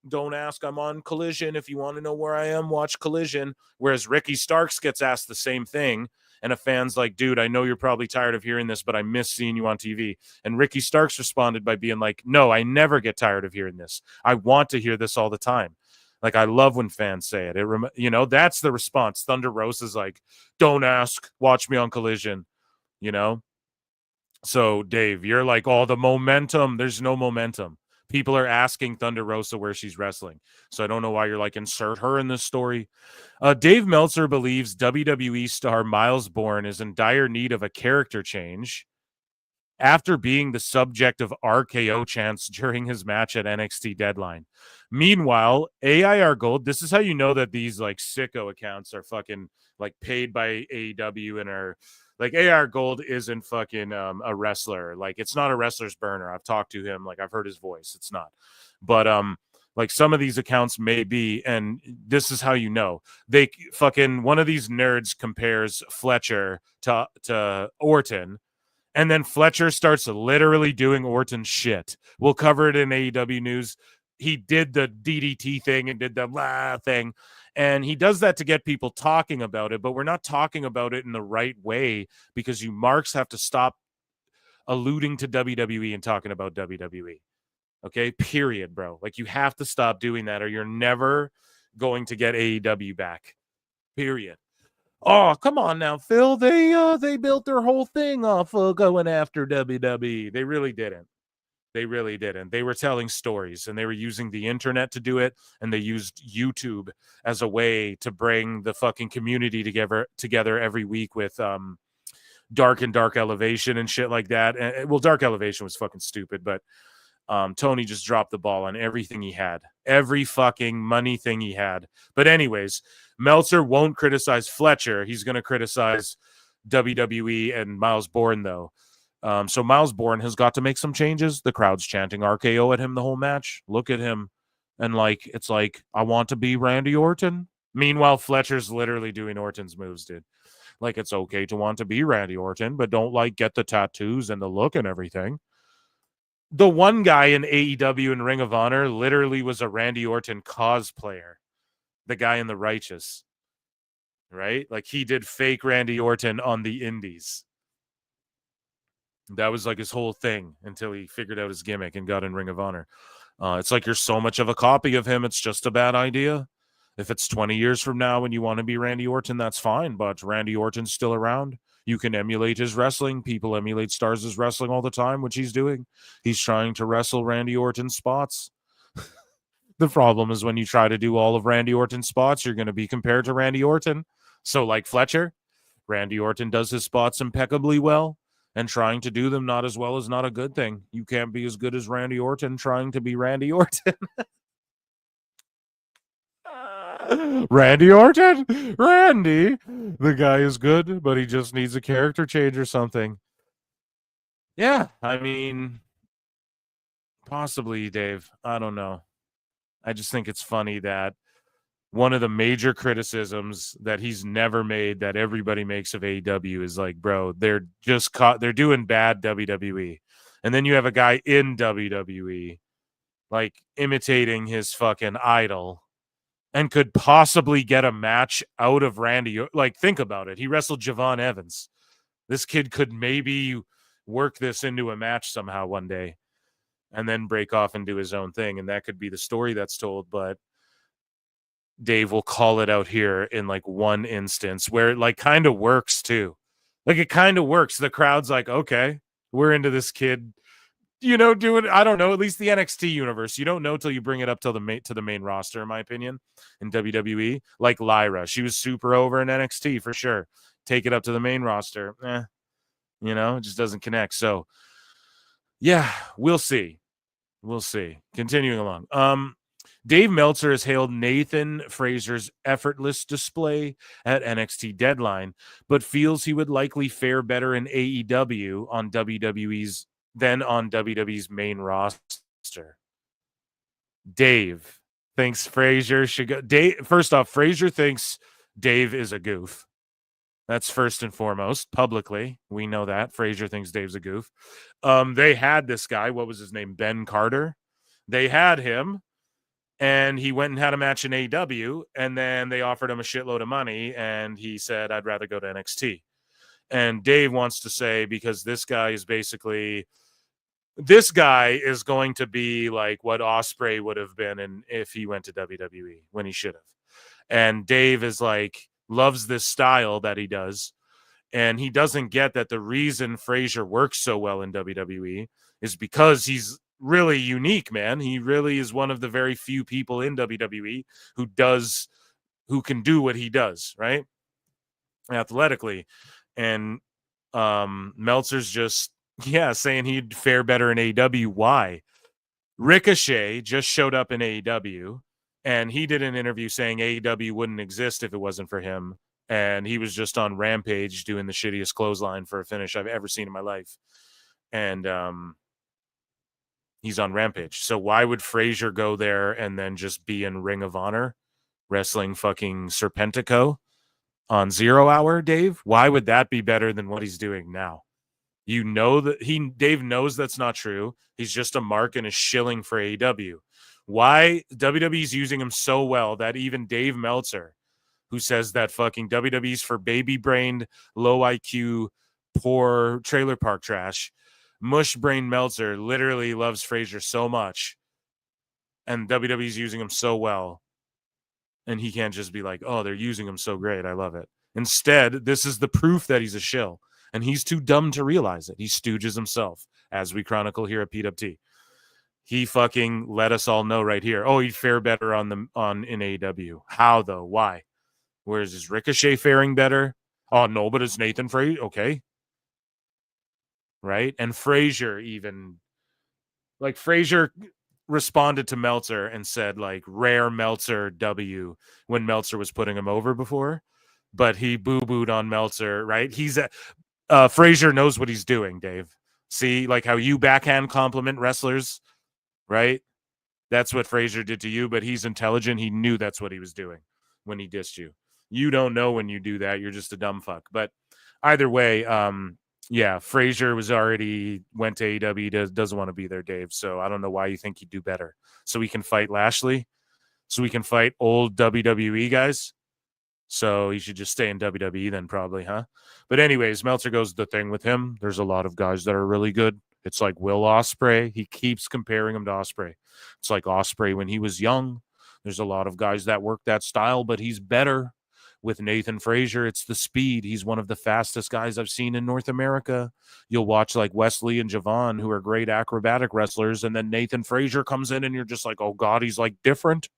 Don't ask. I'm on Collision. If you want to know where I am, watch Collision. Whereas Ricky Starks gets asked the same thing. And a fan's like, dude, I know you're probably tired of hearing this, but I miss seeing you on TV. And Ricky Starks responded by being like, no, I never get tired of hearing this. I want to hear this all the time. Like, I love when fans say it. You know, that's the response. Thunder Rosa's like, don't ask. Watch me on Collision. You know? So, Dave, you're like, oh, the momentum. There's no momentum. People are asking Thunder Rosa where she's wrestling. So I don't know why you're like, insert her in this story. Dave Meltzer believes WWE star Miles Bourne is in dire need of a character change after being the subject of RKO chants during his match at NXT Deadline. Meanwhile, AIR Gold, this is how you know that these like sicko accounts are fucking like paid by AEW and are like, AIR Gold isn't fucking a wrestler. Like, it's not a wrestler's burner. I've talked to him. Like, I've heard his voice. It's not. But like, some of these accounts may be, and this is how you know. They fucking, one of these nerds compares Fletcher to Orton, And then Fletcher starts literally doing Orton shit. We'll cover it in AEW News. He did the DDT thing and did the blah thing. And he does that to get people talking about it, but we're not talking about it in the right way because you marks have to stop alluding to WWE and talking about WWE. Okay, period, bro. Like, you have to stop doing that or you're never going to get AEW back. Period. Oh, come on now, Phil. They built their whole thing off of going after WWE. They really didn't. They really didn't. They were telling stories and they were using the internet to do it, and they used YouTube as a way to bring the fucking community together every week with Dark and Dark Elevation and shit like that. And, well, Dark Elevation was fucking stupid, but Tony just dropped the ball on everything he had, every fucking money thing he had. But anyways, Meltzer won't criticize Fletcher. He's going to criticize WWE and Miles Bourne, though. So Miles Bourne has got to make some changes. The crowd's chanting RKO at him the whole match. Look at him. And it's like, I want to be Randy Orton. Meanwhile, Fletcher's literally doing Orton's moves, dude. Like, it's okay to want to be Randy Orton, but don't get the tattoos and the look and everything. The one guy in AEW and Ring of Honor literally was a Randy Orton cosplayer. The guy in The Righteous. Right? Like, he did fake Randy Orton on the indies. That was like his whole thing until he figured out his gimmick and got in Ring of Honor. It's like you're so much of a copy of him, it's just a bad idea. If it's 20 years from now and you want to be Randy Orton, that's fine, but Randy Orton's still around. You can emulate his wrestling. People emulate Stars' wrestling all the time, which he's doing. He's trying to wrestle Randy Orton's spots. The problem is when you try to do all of Randy Orton's spots, you're going to be compared to Randy Orton. So like Fletcher, Randy Orton does his spots impeccably well, and trying to do them not as well is not a good thing. You can't be as good as Randy Orton trying to be Randy Orton. Randy Orton? Randy? The guy is good, but he just needs a character change or something. Yeah, I mean, possibly, Dave. I don't know. I just think it's funny that one of the major criticisms that he's never made that everybody makes of AEW is like, bro, they're doing bad WWE. And then you have a guy in WWE like imitating his fucking idol and could possibly get a match out of Randy. Like, think about it. He wrestled Javon Evans. This kid could maybe work this into a match somehow one day and then break off and do his own thing. And that could be the story that's told. But Dave will call it out here in like one instance where it like kind of works too. Like, it kind of works. The crowd's like, okay, we're into this kid, doing, I don't know, at least the NXT universe. You don't know till you bring it up to the main roster, in my opinion, in WWE. Like Lyra, she was super over in NXT for sure. Take it up to the main roster, it just doesn't connect. So, yeah, we'll see. We'll see. Continuing along. Dave Meltzer has hailed Nathan Frazer's effortless display at NXT Deadline, but feels he would likely fare better in AEW than on WWE's main roster. Dave thinks Frazier should go. First off, Frazier thinks Dave is a goof. That's first and foremost. Publicly, we know that. Frazier thinks Dave's a goof. They had this guy. What was his name? Ben Carter. They had him. And he went and had a match in AEW, and then they offered him a shitload of money, and he said, I'd rather go to NXT. And Dave wants to say, because this guy is going to be like what Ospreay would have been if he went to WWE when he should have. And Dave is like, loves this style that he does, and he doesn't get that the reason Frazier works so well in WWE is because he's really unique, man. He really is one of the very few people in WWE who can do what he does, right? Athletically. And Meltzer's just saying he'd fare better in AEW. Why? Ricochet just showed up in AEW, and he did an interview saying AEW wouldn't exist if it wasn't for him. And he was just on Rampage doing the shittiest clothesline for a finish I've ever seen in my life. And he's on Rampage. So why would Frazier go there and then just be in Ring of Honor wrestling fucking Serpentico on 0 Hour, Dave? Why would that be better than what he's doing now? You know that Dave knows that's not true. He's just a mark and a shilling for AEW. Why WWE's using him so well that even Dave Meltzer, who says that fucking WWE's for baby-brained, low IQ, poor trailer park trash, mush-brained Meltzer literally loves Frazier so much, and WWE's using him so well, and he can't just be like, oh, they're using him so great, I love it. Instead, this is the proof that he's a shill, and he's too dumb to realize it. He stooges himself, as we chronicle here at PWT. He fucking let us all know right here. Oh, he'd fare better in AEW. How though? Why? Whereas is Ricochet faring better? Oh no, but it's Nathan Frazier. Okay, right? And Frazier even, like, Frazier responded to Meltzer and said, like, rare Meltzer W when Meltzer was putting him over before, but he boo-booed on Meltzer, right? Frazier knows what he's doing, Dave. See, like how you backhand compliment wrestlers, right? That's what Frazier did to you, but he's intelligent. He knew that's what he was doing when he dissed you. You don't know when you do that. You're just a dumb fuck. But either way, yeah, Frazier went to AEW, doesn't want to be there, Dave. So I don't know why you think he'd do better. So we can fight Lashley? So we can fight old WWE guys? So he should just stay in WWE then probably, huh? But anyways, Meltzer goes, the thing with him, there's a lot of guys that are really good. It's like Will Ospreay. He keeps comparing him to Ospreay. It's like Ospreay when he was young. There's a lot of guys that work that style, but he's better. With Nathan Frazier, it's the speed. He's one of the fastest guys I've seen in North America. You'll watch like Wesley and Javon, who are great acrobatic wrestlers, and then Nathan Frazier comes in and you're just like, oh God, he's like different.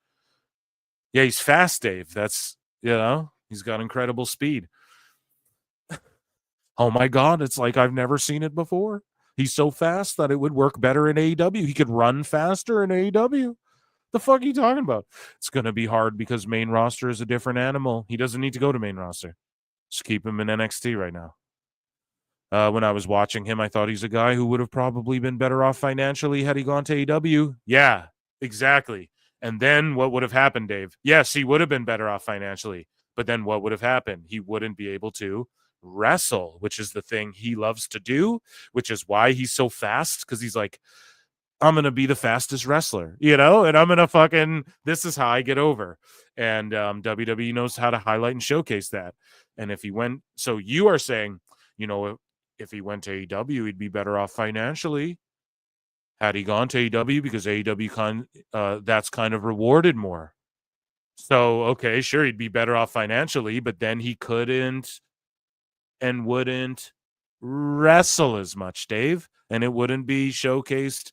Yeah, he's fast, Dave. That's, he's got incredible speed. Oh my God, it's like I've never seen it before. He's so fast that it would work better in AEW. He could run faster in AEW. The fuck are you talking about? It's going to be hard because main roster is a different animal. He doesn't need to go to main roster. Just keep him in NXT right now. When I was watching him, I thought he's a guy who would have probably been better off financially had he gone to AEW. Yeah, exactly. And then what would have happened, Dave? Yes, he would have been better off financially. But then what would have happened? He wouldn't be able to wrestle, which is the thing he loves to do, which is why he's so fast, because he's like, I'm going to be the fastest wrestler, and I'm going to this is how I get over. And WWE knows how to highlight and showcase that. And if he went, so you are saying, if he went to AEW, he'd be better off financially. Had he gone to AEW, because AEW that's kind of rewarded more. So, okay, sure, he'd be better off financially, but then he couldn't and wouldn't wrestle as much, Dave, and it wouldn't be showcased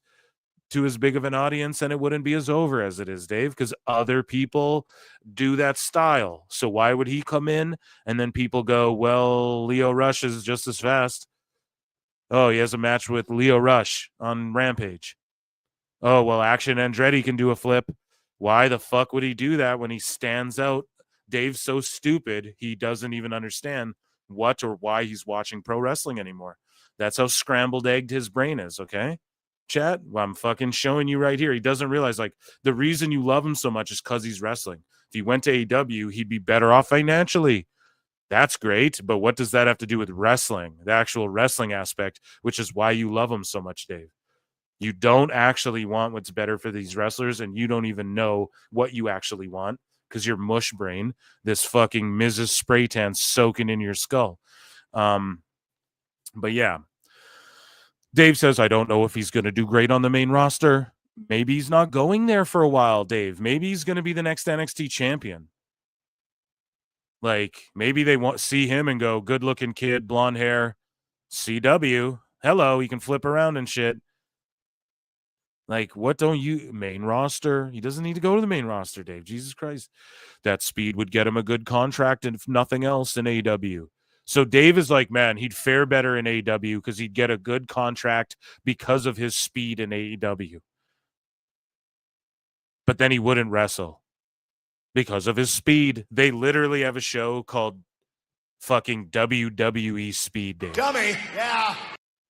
to as big of an audience, and it wouldn't be as over as it is, Dave, because other people do that style. So why would he come in and then people go, well, Lio Rush is just as fast. Oh, he has a match with Lio Rush on Rampage. Oh, well, Action Andretti can do a flip. Why the fuck would he do that when he stands out? Dave's so stupid, he doesn't even understand what or why he's watching pro wrestling anymore. That's how scrambled egged his brain is, okay? Chat, well, I'm fucking showing you right here. He doesn't realize, like, the reason you love him so much is because he's wrestling. If he went to AEW, he'd be better off financially. That's great, but what does that have to do with wrestling? The actual wrestling aspect, which is why you love him so much, Dave. You don't actually want what's better for these wrestlers, and you don't even know what you actually want because you're mush brain, this fucking Mrs. Spray Tan soaking in your skull. But yeah. Dave says, I don't know if he's going to do great on the main roster. Maybe he's not going there for a while, Dave. Maybe he's going to be the next NXT champion. Like, maybe they see him and go, good-looking kid, blonde hair, CW. Hello, he can flip around and shit. Like, what don't you... Main roster? He doesn't need to go to the main roster, Dave. Jesus Christ. That speed would get him a good contract and if nothing else in AEW. So Dave is like, man, he'd fare better in AEW because he'd get a good contract because of his speed in AEW. But then he wouldn't wrestle because of his speed. They literally have a show called fucking WWE Speed, Dave. Dummy, yeah.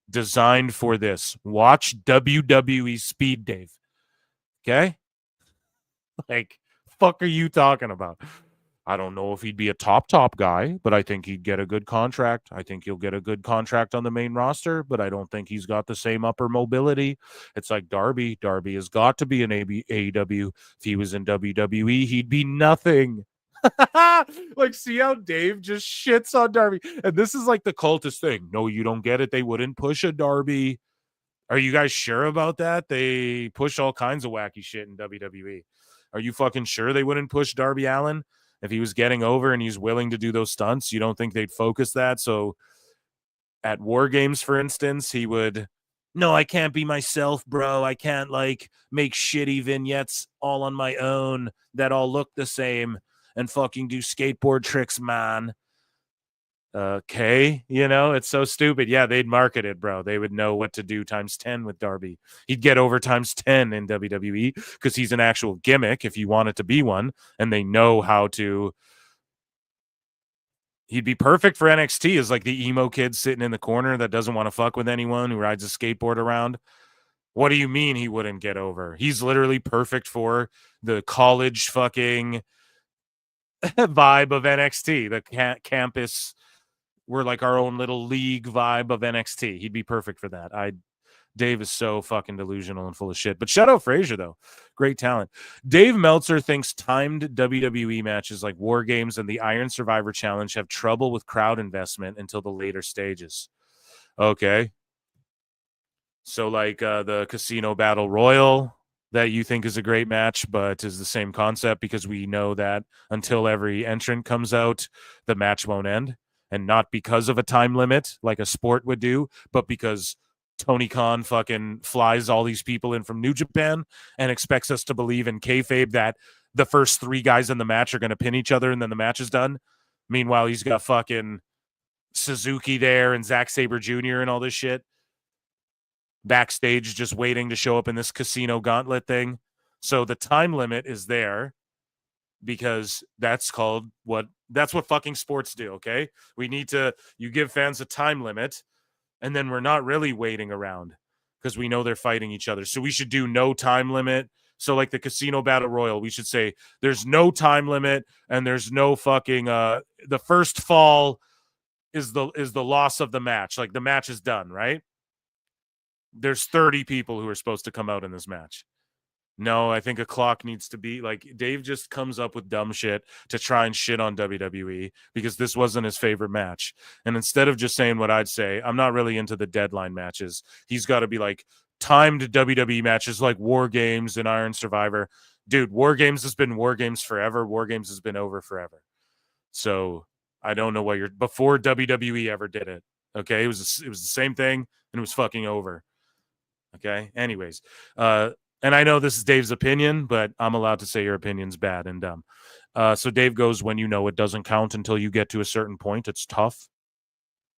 Designed for this. Watch WWE Speed, Dave. Okay? Like, fuck are you talking about? I don't know if he'd be a top guy, but I think he'd get a good contract. I think he'll get a good contract on the main roster, but I don't think he's got the same upper mobility. It's like Darby. Darby has got to be an AEW. If he was in WWE, he'd be nothing. Like, see how Dave just shits on Darby? And this is like the cultist thing. No, you don't get it. They wouldn't push a Darby. Are you guys sure about that? They push all kinds of wacky shit in WWE. Are you fucking sure they wouldn't push Darby Allin? If he was getting over and he's willing to do those stunts, you don't think they'd focus that? So at War Games, for instance, he would, no, I can't be myself, bro. I can't like make shitty vignettes all on my own that all look the same and fucking do skateboard tricks, man. Okay, you know, it's so stupid. Yeah, they'd market it, bro. They would know what to do times 10 with Darby. He'd get over times 10 in WWE because he's an actual gimmick if you want it to be one, and they know how to. He'd be perfect for NXT as like the emo kid sitting in the corner that doesn't want to fuck with anyone, who rides a skateboard around. What do you mean he wouldn't get over? He's literally perfect for the college fucking vibe of NXT, the campus. We're like our own little league vibe of NXT. He'd be perfect for that. Dave is so fucking delusional and full of shit. But shout out Frazier, though. Great talent. Dave Meltzer thinks timed WWE matches like War Games and the Iron Survivor Challenge have trouble with crowd investment until the later stages. Okay. So like the Casino Battle Royal that you think is a great match, but is the same concept because we know that until every entrant comes out, the match won't end. And not because of a time limit like a sport would do, but because Tony Khan fucking flies all these people in from New Japan and expects us to believe in kayfabe that the first 3 guys in the match are going to pin each other and then the match is done. Meanwhile, he's got fucking Suzuki there and Zack Sabre Jr. and all this shit backstage just waiting to show up in this casino gauntlet thing. So the time limit is there because that's what fucking sports do, okay? You give fans a time limit, and then we're not really waiting around because we know they're fighting each other. So we should do no time limit. So like the Casino Battle Royal, we should say there's no time limit and there's no fucking the first fall is the loss of the match. Like the match is done, right? There's 30 people who are supposed to come out in this match. No, I think a clock needs to be like Dave just comes up with dumb shit to try and shit on WWE because this wasn't his favorite match. And instead of just saying what I'd say, I'm not really into the deadline matches. He's got to be like timed WWE matches like War Games and Iron Survivor. Dude, War Games has been War Games forever. War Games has been over forever. So I don't know what before WWE ever did it. Okay. It was the same thing and it was fucking over. Okay. Anyways, and I know this is Dave's opinion, but I'm allowed to say your opinion's bad and dumb. So Dave goes, when you know it doesn't count until you get to a certain point, it's tough.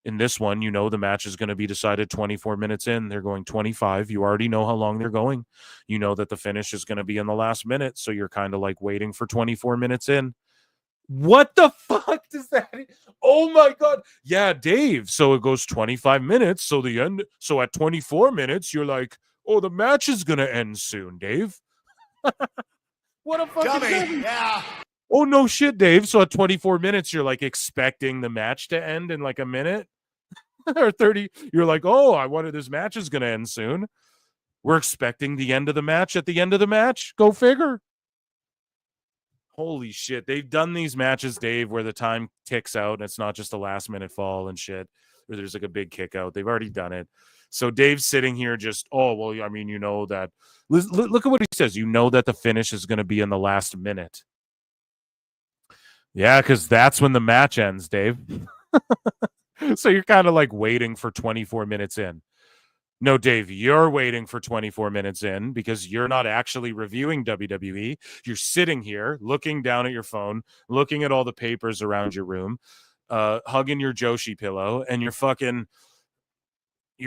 In this one, you know the match is going to be decided 24 minutes in. They're going 25. You already know how long they're going. You know that the finish is going to be in the last minute, so you're kind of like waiting for 24 minutes in. What the fuck does that mean? Oh my God. Yeah, Dave. So it goes 25 minutes. So at 24 minutes, you're like, oh, the match is going to end soon, Dave. What a fucking dummy. Yeah. Oh, no shit, Dave. So at 24 minutes, you're like expecting the match to end in like a minute or 30. You're like, oh, this match is going to end soon. We're expecting the end of the match at the end of the match. Go figure. Holy shit. They've done these matches, Dave, where the time ticks out and it's not just a last minute fall and shit, or there's like a big kick out. They've already done it. So Dave's sitting here just, I mean, you know that. Look at what he says. You know that the finish is going to be in the last minute. Yeah, because that's when the match ends, Dave. So you're kind of like waiting for 24 minutes in. No, Dave, you're waiting for 24 minutes in because you're not actually reviewing WWE. You're sitting here looking down at your phone, looking at all the papers around your room, hugging your Joshi pillow, and you're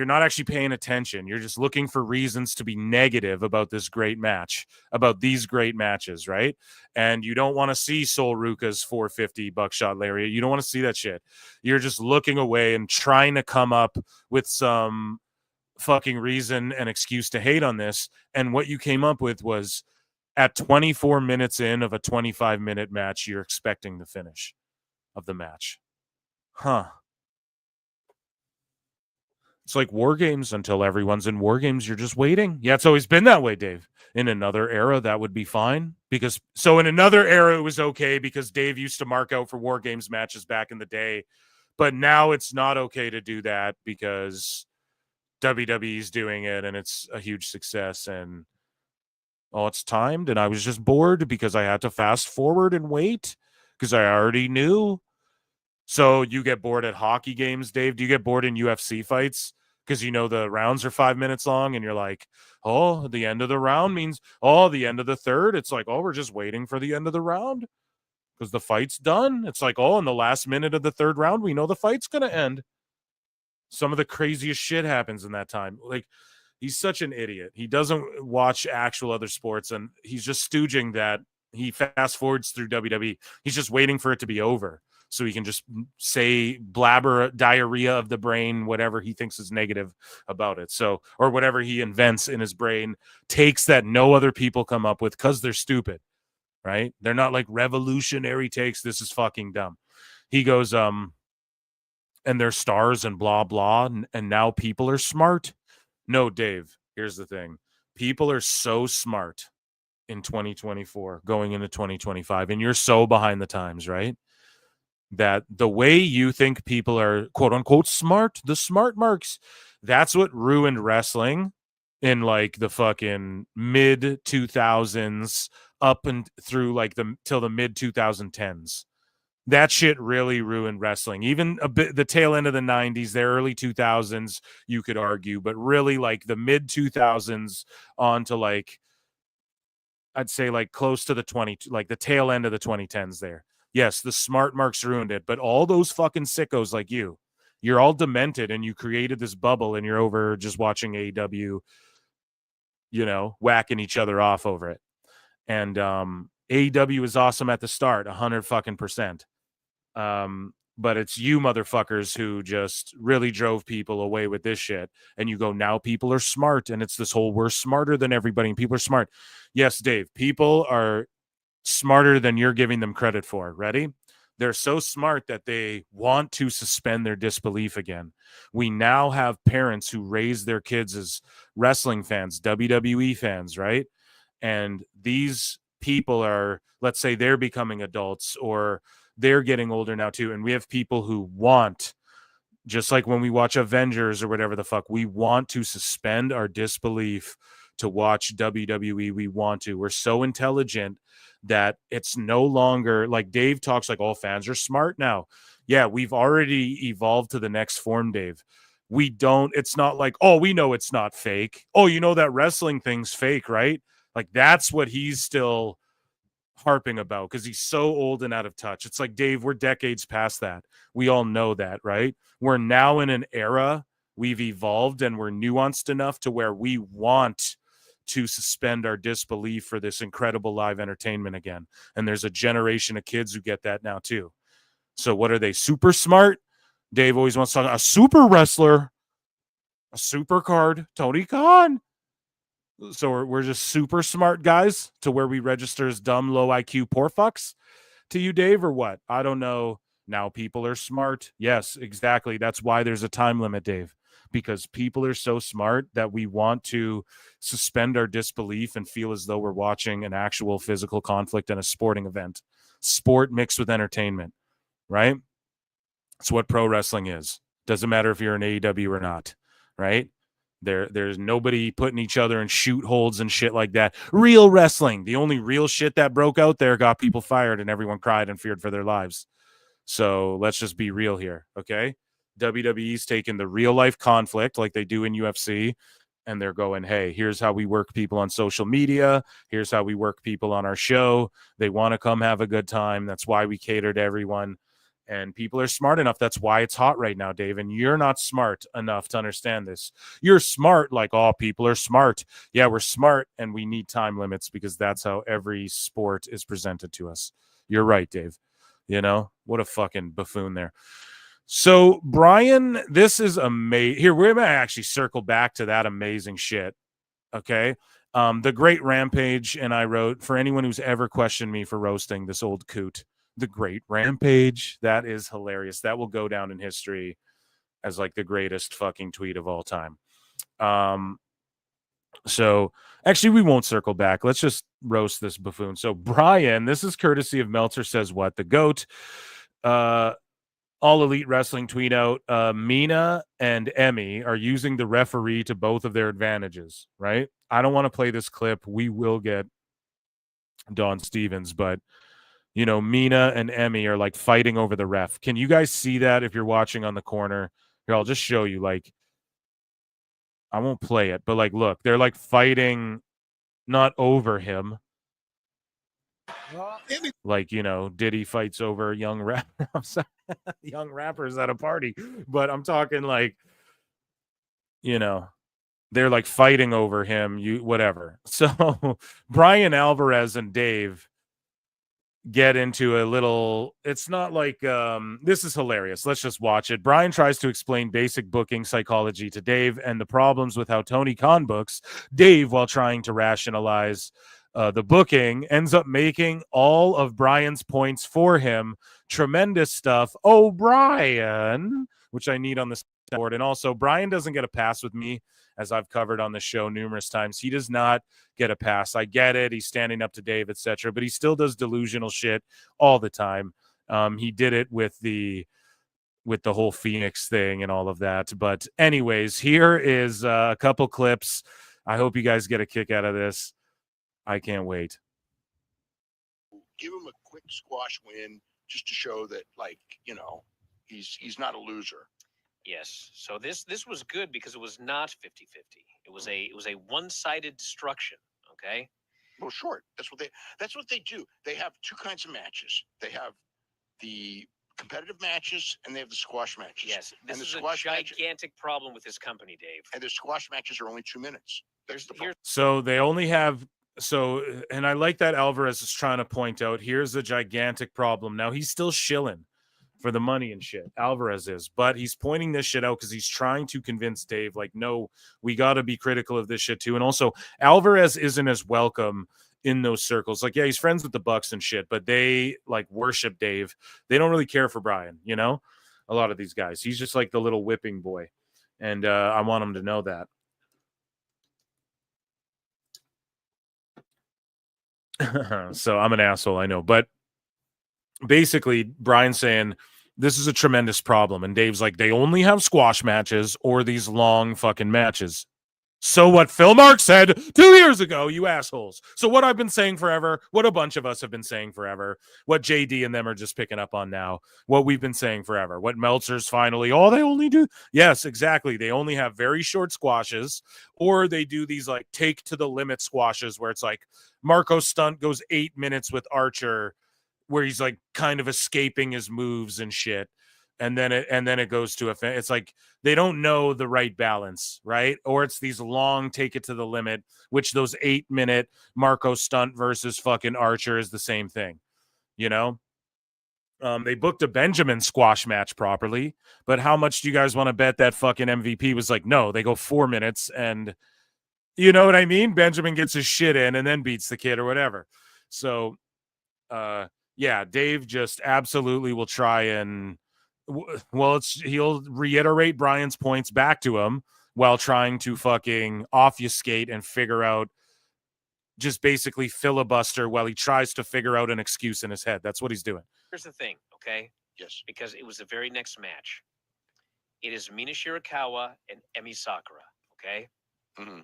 not actually paying attention. You're just looking for reasons to be negative about this great match, about these great matches, right? And you don't want to see Sol Ruka's 450 buckshot lariat. You don't want to see that shit. You're just looking away and trying to come up with some fucking reason and excuse to hate on this. And what you came up with was at 24 minutes in of a 25-minute match, you're expecting the finish of the match. Huh. It's like War Games. Until everyone's in War Games, you're just waiting. Yeah, it's always been that way, Dave. In another era, that would be fine. In another era, it was okay because Dave used to mark out for War Games matches back in the day. But now it's not okay to do that because WWE's doing it and it's a huge success. And, it's timed. And I was just bored because I had to fast forward and wait because I already knew. So you get bored at hockey games, Dave? Do you get bored in UFC fights? Because the rounds are 5 minutes long and you're like, the end of the round means, the end of the third. It's like, we're just waiting for the end of the round because the fight's done. It's like, in the last minute of the third round, we know the fight's going to end. Some of the craziest shit happens in that time. Like, he's such an idiot. He doesn't watch actual other sports and he's just stooging that he fast forwards through WWE. He's just waiting for it to be over so he can just say blabber diarrhea of the brain, whatever he thinks is negative about it. So, or whatever he invents in his brain, takes that no other people come up with because they're stupid, right? They're not like revolutionary takes. This is fucking dumb. He goes, and they're stars and blah, blah. And now people are smart. No, Dave, here's the thing. People are so smart in 2024 going into 2025. And you're so behind the times, right? That the way you think people are quote unquote smart, the smart marks, that's what ruined wrestling in like the fucking mid 2000s up and through like till the mid 2010s. That shit really ruined wrestling. Even a bit the tail end of the 90s, the early 2000s, you could argue, but really like the mid 2000s on to like, I'd say like close to the the tail end of the 2010s there. Yes, the smart marks ruined it, but all those fucking sickos like you're all demented and you created this bubble and you're over just watching AEW, whacking each other off over it. And AEW is awesome at the start, 100%. But it's you motherfuckers who just really drove people away with this shit. And you go, now people are smart. And it's this whole, we're smarter than everybody and people are smart. Yes, Dave, people are smarter than you're giving them credit for. Ready? They're so smart that they want to suspend their disbelief again. We now have parents who raise their kids as wrestling fans, WWE fans, right? And these people are, let's say they're becoming adults or they're getting older now too. And we have people who want, just like when we watch Avengers or whatever the fuck, we want to suspend our disbelief to watch WWE. We want to. We're so intelligent that it's no longer like Dave talks like all fans are smart now. Yeah, we've already evolved to the next form, Dave. It's not like, we know it's not fake. That wrestling thing's fake, right? Like that's what he's still harping about because he's so old and out of touch. It's like, Dave, we're decades past that. We all know that, right? We're now in an era, we've evolved and we're nuanced enough to where we want to suspend our disbelief for this incredible live entertainment again. And there's a generation of kids who get that now too. So what are they? Super smart? Dave always wants to talk a super wrestler, a super card, Tony Khan. So we're just super smart guys to where we register as dumb, low IQ poor fucks to you, Dave, or what? I don't know. Now people are smart. Yes, exactly. That's why there's a time limit, Dave, because people are so smart that we want to suspend our disbelief and feel as though we're watching an actual physical conflict and a sporting event. Sport mixed with entertainment, right? It's what pro wrestling is. Doesn't matter if you're an AEW or not, right? There's nobody putting each other in shoot holds and shit like that. Real wrestling. The only real shit that broke out there got people fired and everyone cried and feared for their lives. So let's just be real here, okay? WWE's taking the real life conflict like they do in UFC, and they're going, hey, here's how we work people on social media. Here's how we work people on our show. They want to come have a good time. That's why we cater to everyone. And people are smart enough. That's why it's hot right now, Dave. And you're not smart enough to understand this. You're smart like, people are smart. Yeah, we're smart, and we need time limits because that's how every sport is presented to us. You're right, Dave. What a fucking buffoon there. So, Brian, this is amazing. Here, we're going to actually circle back to that amazing shit, okay? The Great Rampage, and I wrote, for anyone who's ever questioned me for roasting this old coot, The Great Rampage. That is hilarious. That will go down in history as like the greatest fucking tweet of all time. So actually we won't circle back. Let's just roast this buffoon. So Brian, this is courtesy of Meltzer Says What, the GOAT. All Elite Wrestling tweet out, Mina and Emmy are using the referee to both of their advantages, right? I don't want to play this clip. We will get Dawn Stevens, but you know, Mina and Emmy are like fighting over the ref. Can you guys see that if you're watching on the corner? Here, I'll just show you. Like, I won't play it, but like, look, they're like fighting not over him. Like, you know, Diddy fights over a young rapper. Young rappers at a party. But I'm talking like, you know, they're like fighting over him, whatever. So Brian Alvarez and Dave get into a little, it's not like, this is hilarious. Let's just watch it. Brian tries to explain basic booking psychology to Dave and the problems with how Tony Khan books. Dave, while trying to rationalize the booking, ends up making all of Brian's points for him. Tremendous stuff. Oh, Brian, which I need on the board. And also, Brian doesn't get a pass with me, as I've covered on the show numerous times. He does not get a pass. I get it. He's standing up to Dave, etc., but he still does delusional shit all the time. He did it with the whole Phoenix thing and all of that. But anyways, here is a couple clips. I hope you guys get a kick out of this. I can't wait. Give him a quick squash win just to show that, like, you know, he's not a loser. Yes. So this was good because it was not 50-50. It was a one-sided destruction. Okay. Well, short. That's what they do. They have two kinds of matches. They have the competitive matches and they have the squash matches. Yes. This is a gigantic problem with this company, Dave. And the squash matches are only 2 minutes. There's the problem. So they only have. So, and I like that Alvarez is trying to point out, here's a gigantic problem. Now, he's still shilling for the money and shit. Alvarez is, but he's pointing this shit out because he's trying to convince Dave, like, no, we got to be critical of this shit too. And also, Alvarez isn't as welcome in those circles. Like, yeah, he's friends with the Bucks and shit, but they like worship Dave. They don't really care for Brian, you know, a lot of these guys. He's just like the little whipping boy. And I want him to know that. So I'm an asshole, I know. But basically, Brian's saying this is a tremendous problem. And Dave's like, they only have squash matches or these long fucking matches. So what Phil Mark said 2 years ago, you assholes. So what I've been saying forever, what a bunch of us have been saying forever, what JD and them are just picking up on now, what we've been saying forever, what Meltzer's finally, oh, they only do. Yes, exactly. They only have very short squashes, or they do these like take to the limit squashes where it's like Marco Stunt goes 8 minutes with Archer where he's like kind of escaping his moves and shit. And then it goes to it's like they don't know the right balance, right? Or it's these long take it to the limit, which those 8 minute Marco Stunt versus fucking Archer is the same thing, you know? They booked a Benjamin squash match properly, but how much do you guys want to bet that fucking MVP was like, no, they go 4 minutes and you know what I mean? Benjamin gets his shit in and then beats the kid or whatever. So, yeah, Dave just absolutely will try and he'll reiterate Brian's points back to him while trying to fucking obfuscate and figure out, just basically filibuster while he tries to figure out an excuse in his head. That's what he's doing. Here's the thing, okay? Yes. Because it was the very next match. It is Mina Shirakawa and Emi Sakura, okay? Mm-hmm.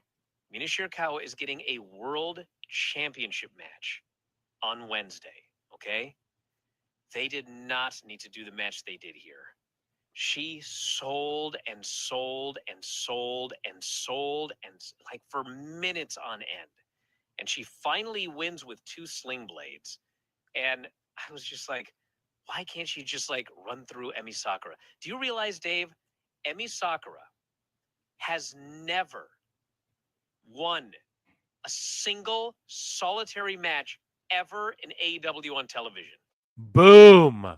Mina Shirakawa is getting a world championship match on Wednesday, okay? They did not need to do the match they did here. She sold and sold and sold and sold and like for minutes on end. And she finally wins with 2 sling blades. And I was just like, why can't she just like run through Emi Sakura? Do you realize, Dave, Emi Sakura has never won a single solitary match ever in AEW on television? Boom.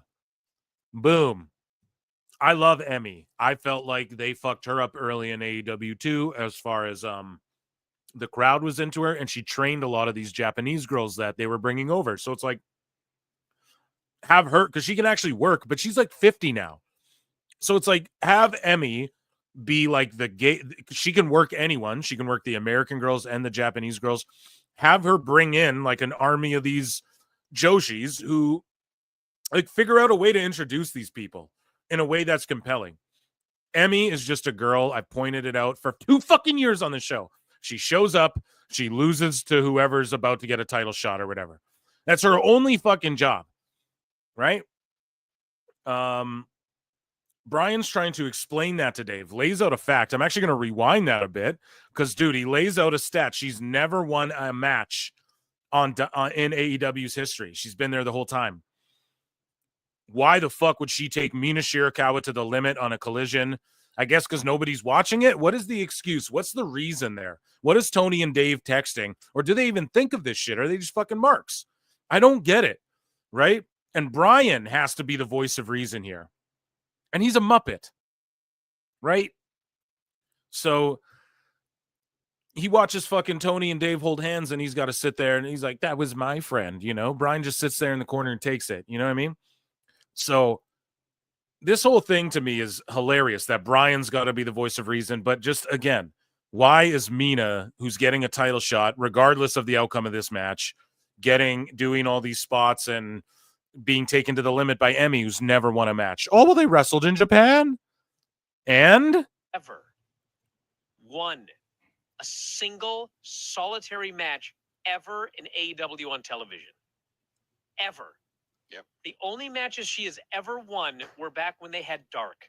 I love Emmy. I felt like they fucked her up early in AEW too, as far as The crowd was into her, and she trained a lot of these Japanese girls that they were bringing over. So it's like, have her, because she can actually work, but she's like 50 now. So it's like, have Emmy be like the gay. She can work anyone. She can work the American girls and the Japanese girls. Have her bring in like an army of these Joshis who like figure out a way to introduce these people in a way that's compelling. Emmy is just a girl. I pointed it out for 2 fucking years on the show. She shows up, she loses to whoever's about to get a title shot or whatever. That's her only fucking job, right? Brian's trying to explain that to Dave. Lays out a fact. I'm actually going to rewind that a bit because, dude, he lays out a stat. She's never won a match in AEW's history. She's been there the whole time. Why the fuck would she take Mina Shirakawa to the limit on a collision? I guess because nobody's watching it. What is the excuse? What's the reason there? What is Tony and Dave texting? Or do they even think of this shit? Are they just fucking marks? I don't get it, right? And Brian has to be the voice of reason here. And he's a Muppet, right? So he watches fucking Tony and Dave hold hands, and he's got to sit there, and he's like, that was my friend, you know? Brian just sits there in the corner and takes it. You know what I mean? So this whole thing to me is hilarious that Brian's got to be the voice of reason. But just, again, why is Mina, who's getting a title shot, regardless of the outcome of this match, doing all these spots and being taken to the limit by Emmy, who's never won a match? Oh, well, they wrestled in Japan. And? Ever won a single solitary match ever in AEW on television. Ever. Yep. The only matches she has ever won were back when they had Dark.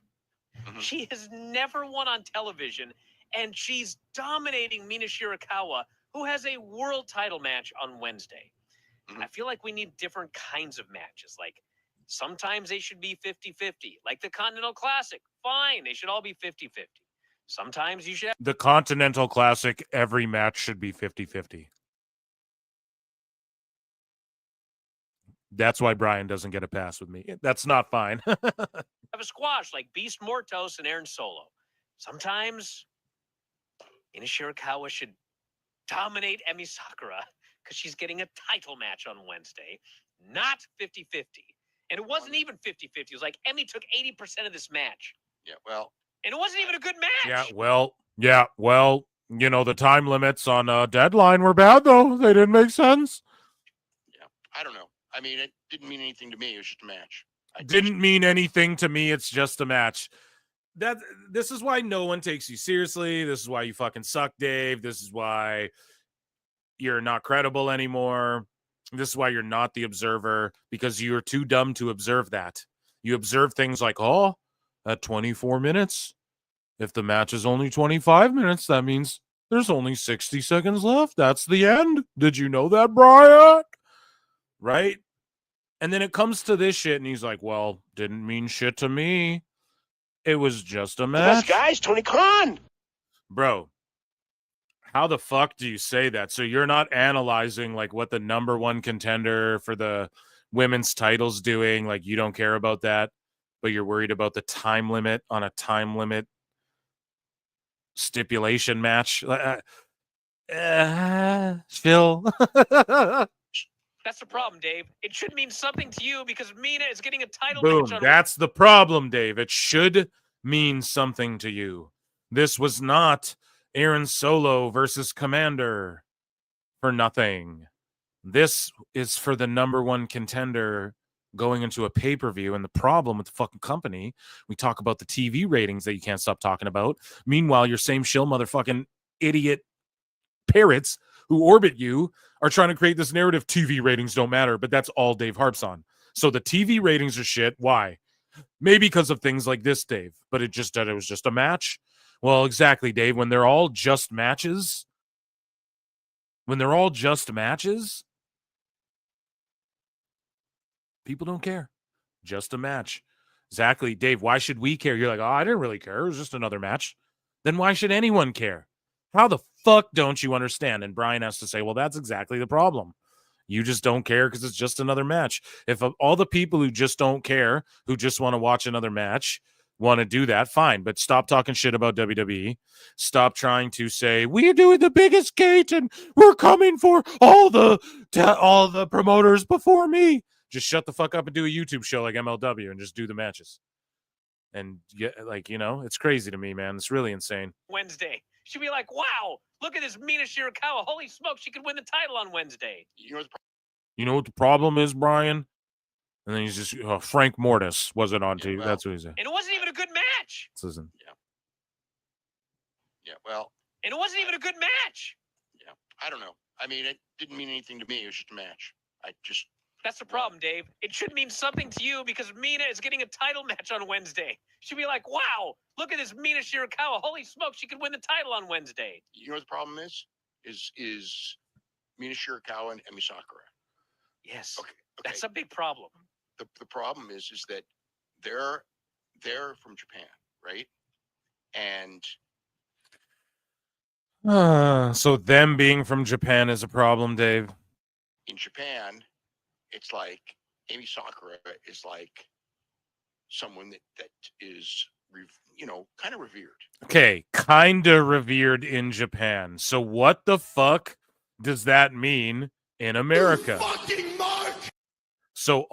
Mm-hmm. She has never won on television, and she's dominating Mina Shirakawa, who has a world title match on Wednesday. I feel like we need different kinds of matches. Like, sometimes they should be 50-50. Like the Continental Classic. Fine, they should all be 50-50. Sometimes you should have... The Continental Classic, every match should be 50-50. That's why Brian doesn't get a pass with me. That's not fine. have a squash like Beast Mortos and Aaron Solo. Sometimes Mina Shirakawa should dominate Emi Sakura because she's getting a title match on Wednesday, not 50-50. And it wasn't even 50-50. It was like Emi took 80% of this match. Yeah, well. And it wasn't even a good match. Yeah, well, you know, the time limits on Deadline were bad, though. They didn't make sense. Yeah, I don't know. I mean, it didn't mean anything to me. It was just a match. Didn't mean anything to me. It's just a match. This is why no one takes you seriously. This is why you fucking suck, Dave. This is why you're not credible anymore. This is why you're not the observer, because you're too dumb to observe that. You observe things like, oh, at 24 minutes, if the match is only 25 minutes, that means there's only 60 seconds left. That's the end. Did you know that, Brian? Right? And then it comes to this shit, and he's like, well, didn't mean shit to me. It was just a match. The best guys, Tony Khan. Bro, how the fuck do you say that? So you're not analyzing like what the number one contender for the women's title's doing. Like, you don't care about that, but you're worried about the time limit on a time limit stipulation match. Phil. That's the problem, Dave. It should mean something to you because Mina is getting a title Boom. match on... That's the problem, Dave. It should mean something to you. This was not Aaron Solo versus Commander for nothing. This is for the number one contender going into a pay-per-view. And the problem with the fucking company, we talk about the TV ratings that you can't stop talking about. Meanwhile, your same shill motherfucking idiot parrots who orbit you are trying to create this narrative TV ratings don't matter, but that's all Dave harps on. So the TV ratings are shit. Why? Maybe because of things like this, Dave, but it was just a match. Well, exactly, Dave. When they're all just matches, people don't care. Just a match. Exactly, Dave. Why should we care? You're like, oh, I didn't really care. It was just another match. Then why should anyone care? How the fuck don't you understand? And Brian has to say, well, that's exactly the problem. You just don't care because it's just another match. If all the people who just don't care, who just want to watch another match, want to do that, fine. But stop talking shit about WWE. Stop trying to say, we're doing the biggest gate and we're coming for all the promoters before me. Just shut the fuck up and do a YouTube show like MLW and just do the matches. And it's crazy to me, man. It's really insane. Wednesday. She'd be like, wow, look at this Mina Shirakawa. Holy smoke, she could win the title on Wednesday. You know You know what the problem is, Brian? And then he's just Frank Mortis wasn't on TV. well, That's what he said. And it wasn't even a good match. Listen. Yeah, well. And it wasn't even a good match. Yeah, I don't know. I mean, it didn't mean anything to me. It was just a match. That's the problem, Dave. It should mean something to you because Mina is getting a title match on Wednesday. She'd be like, wow, look at this Mina Shirakawa. Holy smoke, she could win the title on Wednesday. You know what the problem is Mina Shirakawa and Emi Sakura. Yes. Okay. That's a big problem. The problem is that they're from Japan, right? And So them being from Japan is a problem, Dave. in Japan, it's like Emi Sakura is like someone that is, kind of revered. Okay, kind of revered in Japan. So what the fuck does that mean in America? So,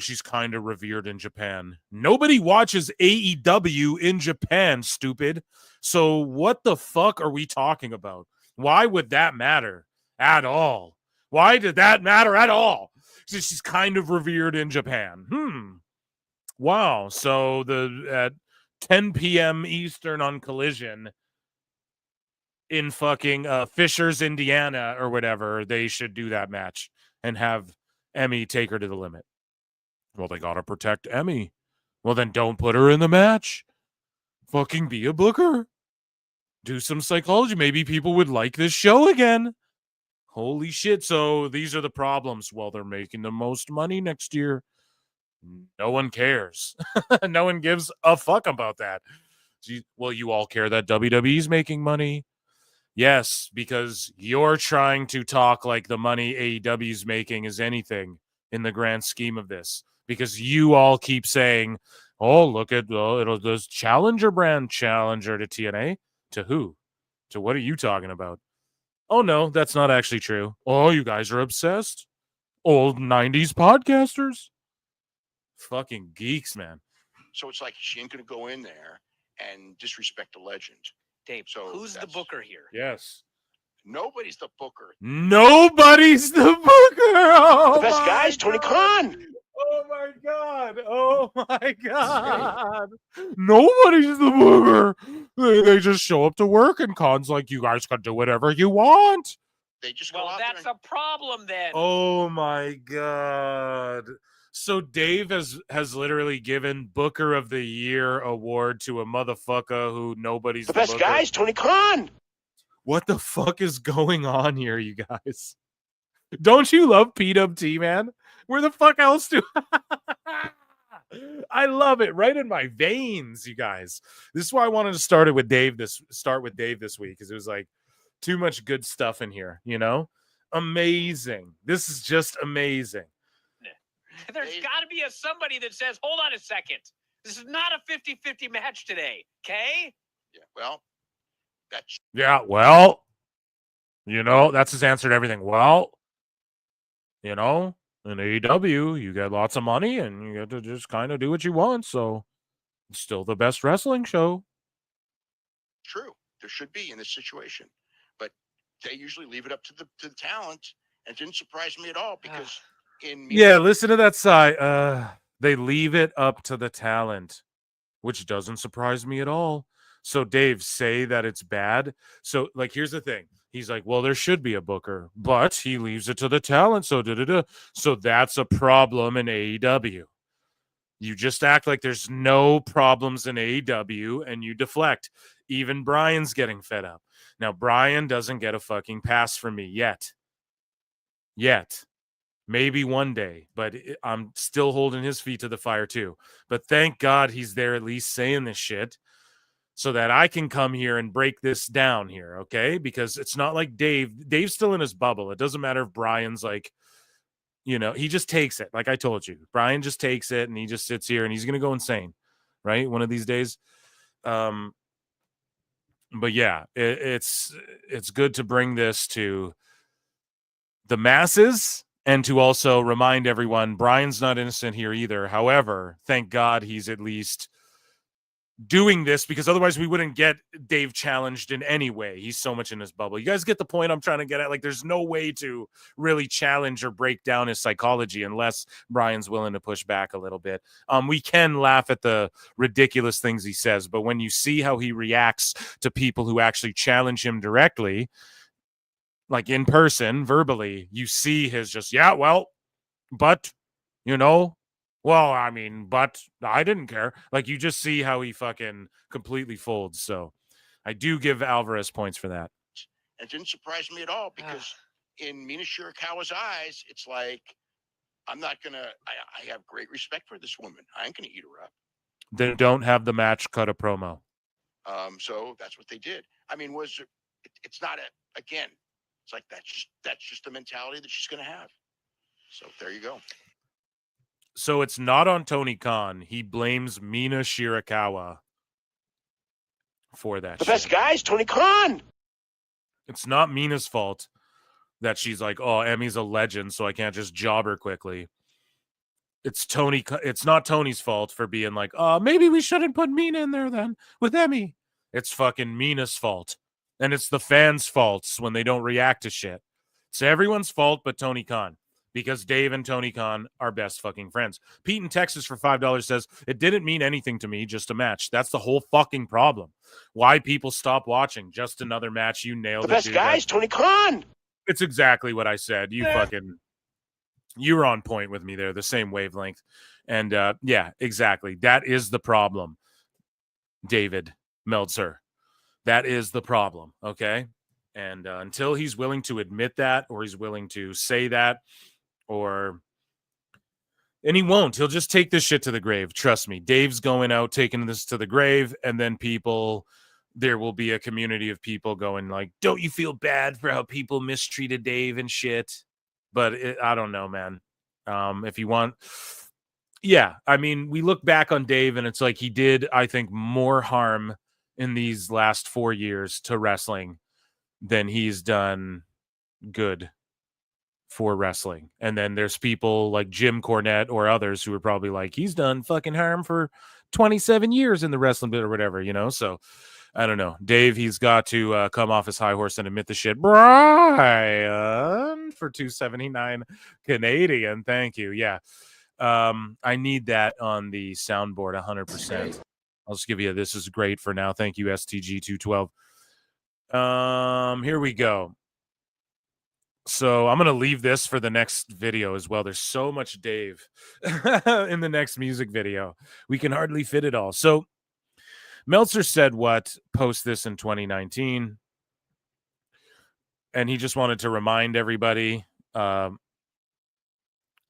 she's kind of revered in Japan. Nobody watches AEW in Japan, stupid. So what the fuck are we talking about? Why would that matter at all? Why did that matter at all? She's kind of revered in Japan. Wow. So at 10 p.m. Eastern on Collision in fucking Fishers, Indiana or whatever, they should do that match and have Emi take her to the limit. Well, they gotta protect Emi. Well, then don't put her in the match. Fucking be a booker. Do some psychology. Maybe people would like this show again. Holy shit. So these are the problems. Well, they're making the most money next year. No one cares. No one gives a fuck about that. Well, you all care that WWE's making money. Yes, because you're trying to talk like the money AEW's making is anything in the grand scheme of this. Because you all keep saying, oh, look at this Challenger brand. Challenger to TNA? To who? To what are you talking about? Oh, no, that's not actually true. Oh, you guys are obsessed? Old 90s podcasters? Fucking geeks, man. So it's like she ain't going to go in there and disrespect a legend. Dave, so who's the booker here? Yes. Nobody's the booker. Nobody's the booker. Oh, the best guy's Tony Khan. Oh my god. Oh my god. Nobody's the booker. They just show up to work and Khan's like, you guys can do whatever you want. They just go out that's a problem then. Oh my god. So Dave has literally given Booker of the Year award to a motherfucker who nobody's the best booker. guy's Tony Khan. What the fuck is going on here, you guys? Don't you love PWT, man? Where the fuck else do I love it right in my veins, you guys. This is why I wanted to start with Dave this week, because it was like too much good stuff in here, Amazing. This is just amazing. There's got to be somebody that says, hold on a second. This is not a 50-50 match today, okay? Yeah, well, that's... Yeah, well, that's his answer to everything. Well, in AEW, you get lots of money and you get to just kind of do what you want, so it's still the best wrestling show. True. There should be in this situation. But they usually leave it up to the talent, and it didn't surprise me at all because... listen to that sigh. They leave it up to the talent, which doesn't surprise me at all. So Dave, say that it's bad. So here's the thing. He's like, well, there should be a booker, but he leaves it to the talent. So So that's a problem in AEW. You just act like there's no problems in AEW and you deflect. Even Brian's getting fed up. Now, Brian doesn't get a fucking pass from me yet. Maybe one day, but I'm still holding his feet to the fire too. But thank God he's there at least saying this shit so that I can come here and break this down here, okay? Because it's not like Dave's still in his bubble. It doesn't matter if Brian's like, he just takes it. Like I told you, Brian just takes it and he just sits here and he's going to go insane. right? One of these days. But yeah, it's good to bring this to the masses and to also remind everyone Brian's not innocent here either. However, thank God he's at least doing this, because otherwise we wouldn't get Dave challenged in any way. He's so much in his bubble. You guys get the point I'm trying to get at? Like, there's no way to really challenge or break down his psychology unless Brian's willing to push back a little bit. We can laugh at the ridiculous things he says, but when you see how he reacts to people who actually challenge him directly, like in person, verbally, you see his just, yeah, well, but, you know, well, I mean, but I didn't care. Like, you just see how he fucking completely folds. So I do give Alvarez points for that. It didn't surprise me at all, because in Mina Shirakawa's eyes, it's like, I'm not going to, I have great respect for this woman. I ain't going to eat her up. Then don't have the match cut a promo. So that's what they did. I mean, it's not again, it's like, that's just the mentality that she's going to have. So there you go. So it's not on Tony Khan. He blames Mina Shirakawa for that. The best guy is Tony Khan. It's not Mina's fault that she's like, oh, Emmy's a legend, so I can't just job her quickly. It's not Tony's fault for being like, oh, maybe we shouldn't put Mina in there then with Emmy. It's fucking Mina's fault. And it's the fans' faults when they don't react to shit. It's everyone's fault but Tony Khan. Because Dave and Tony Khan are best fucking friends. Pete in Texas for $5 says, it didn't mean anything to me, just a match. That's the whole fucking problem. Why people stop watching. Just another match. You nailed it. The best guy is Tony Khan. It's exactly what I said. You were on point with me there. The same wavelength. And yeah, exactly. That is the problem, David Meltzer. That is the problem. Okay. And until he's willing to admit that, or he's willing to say that, and he won't. He'll just take this shit to the grave. Trust me. Dave's going out, taking this to the grave, and then there will be a community of people going like, don't you feel bad for how people mistreated Dave and shit? But I don't know, man. If you want, yeah. I mean, we look back on Dave, and it's like he did, I think, more harm in these last 4 years to wrestling than he's done good for wrestling. And then there's people like Jim Cornette or others who are probably like, he's done fucking harm for 27 years in the wrestling bit or whatever, you know? So I don't know. Dave, he's got to come off his high horse and admit the shit. Brian for $2.79 Canadian. Thank you. Yeah. I need that on the soundboard 100%. I'll just give you this is great for now. Thank you, STG212. Here we go. So I'm going to leave this for the next video as well. There's so much Dave in the next music video. We can hardly fit it all. So Meltzer said what post this in 2019. And he just wanted to remind everybody.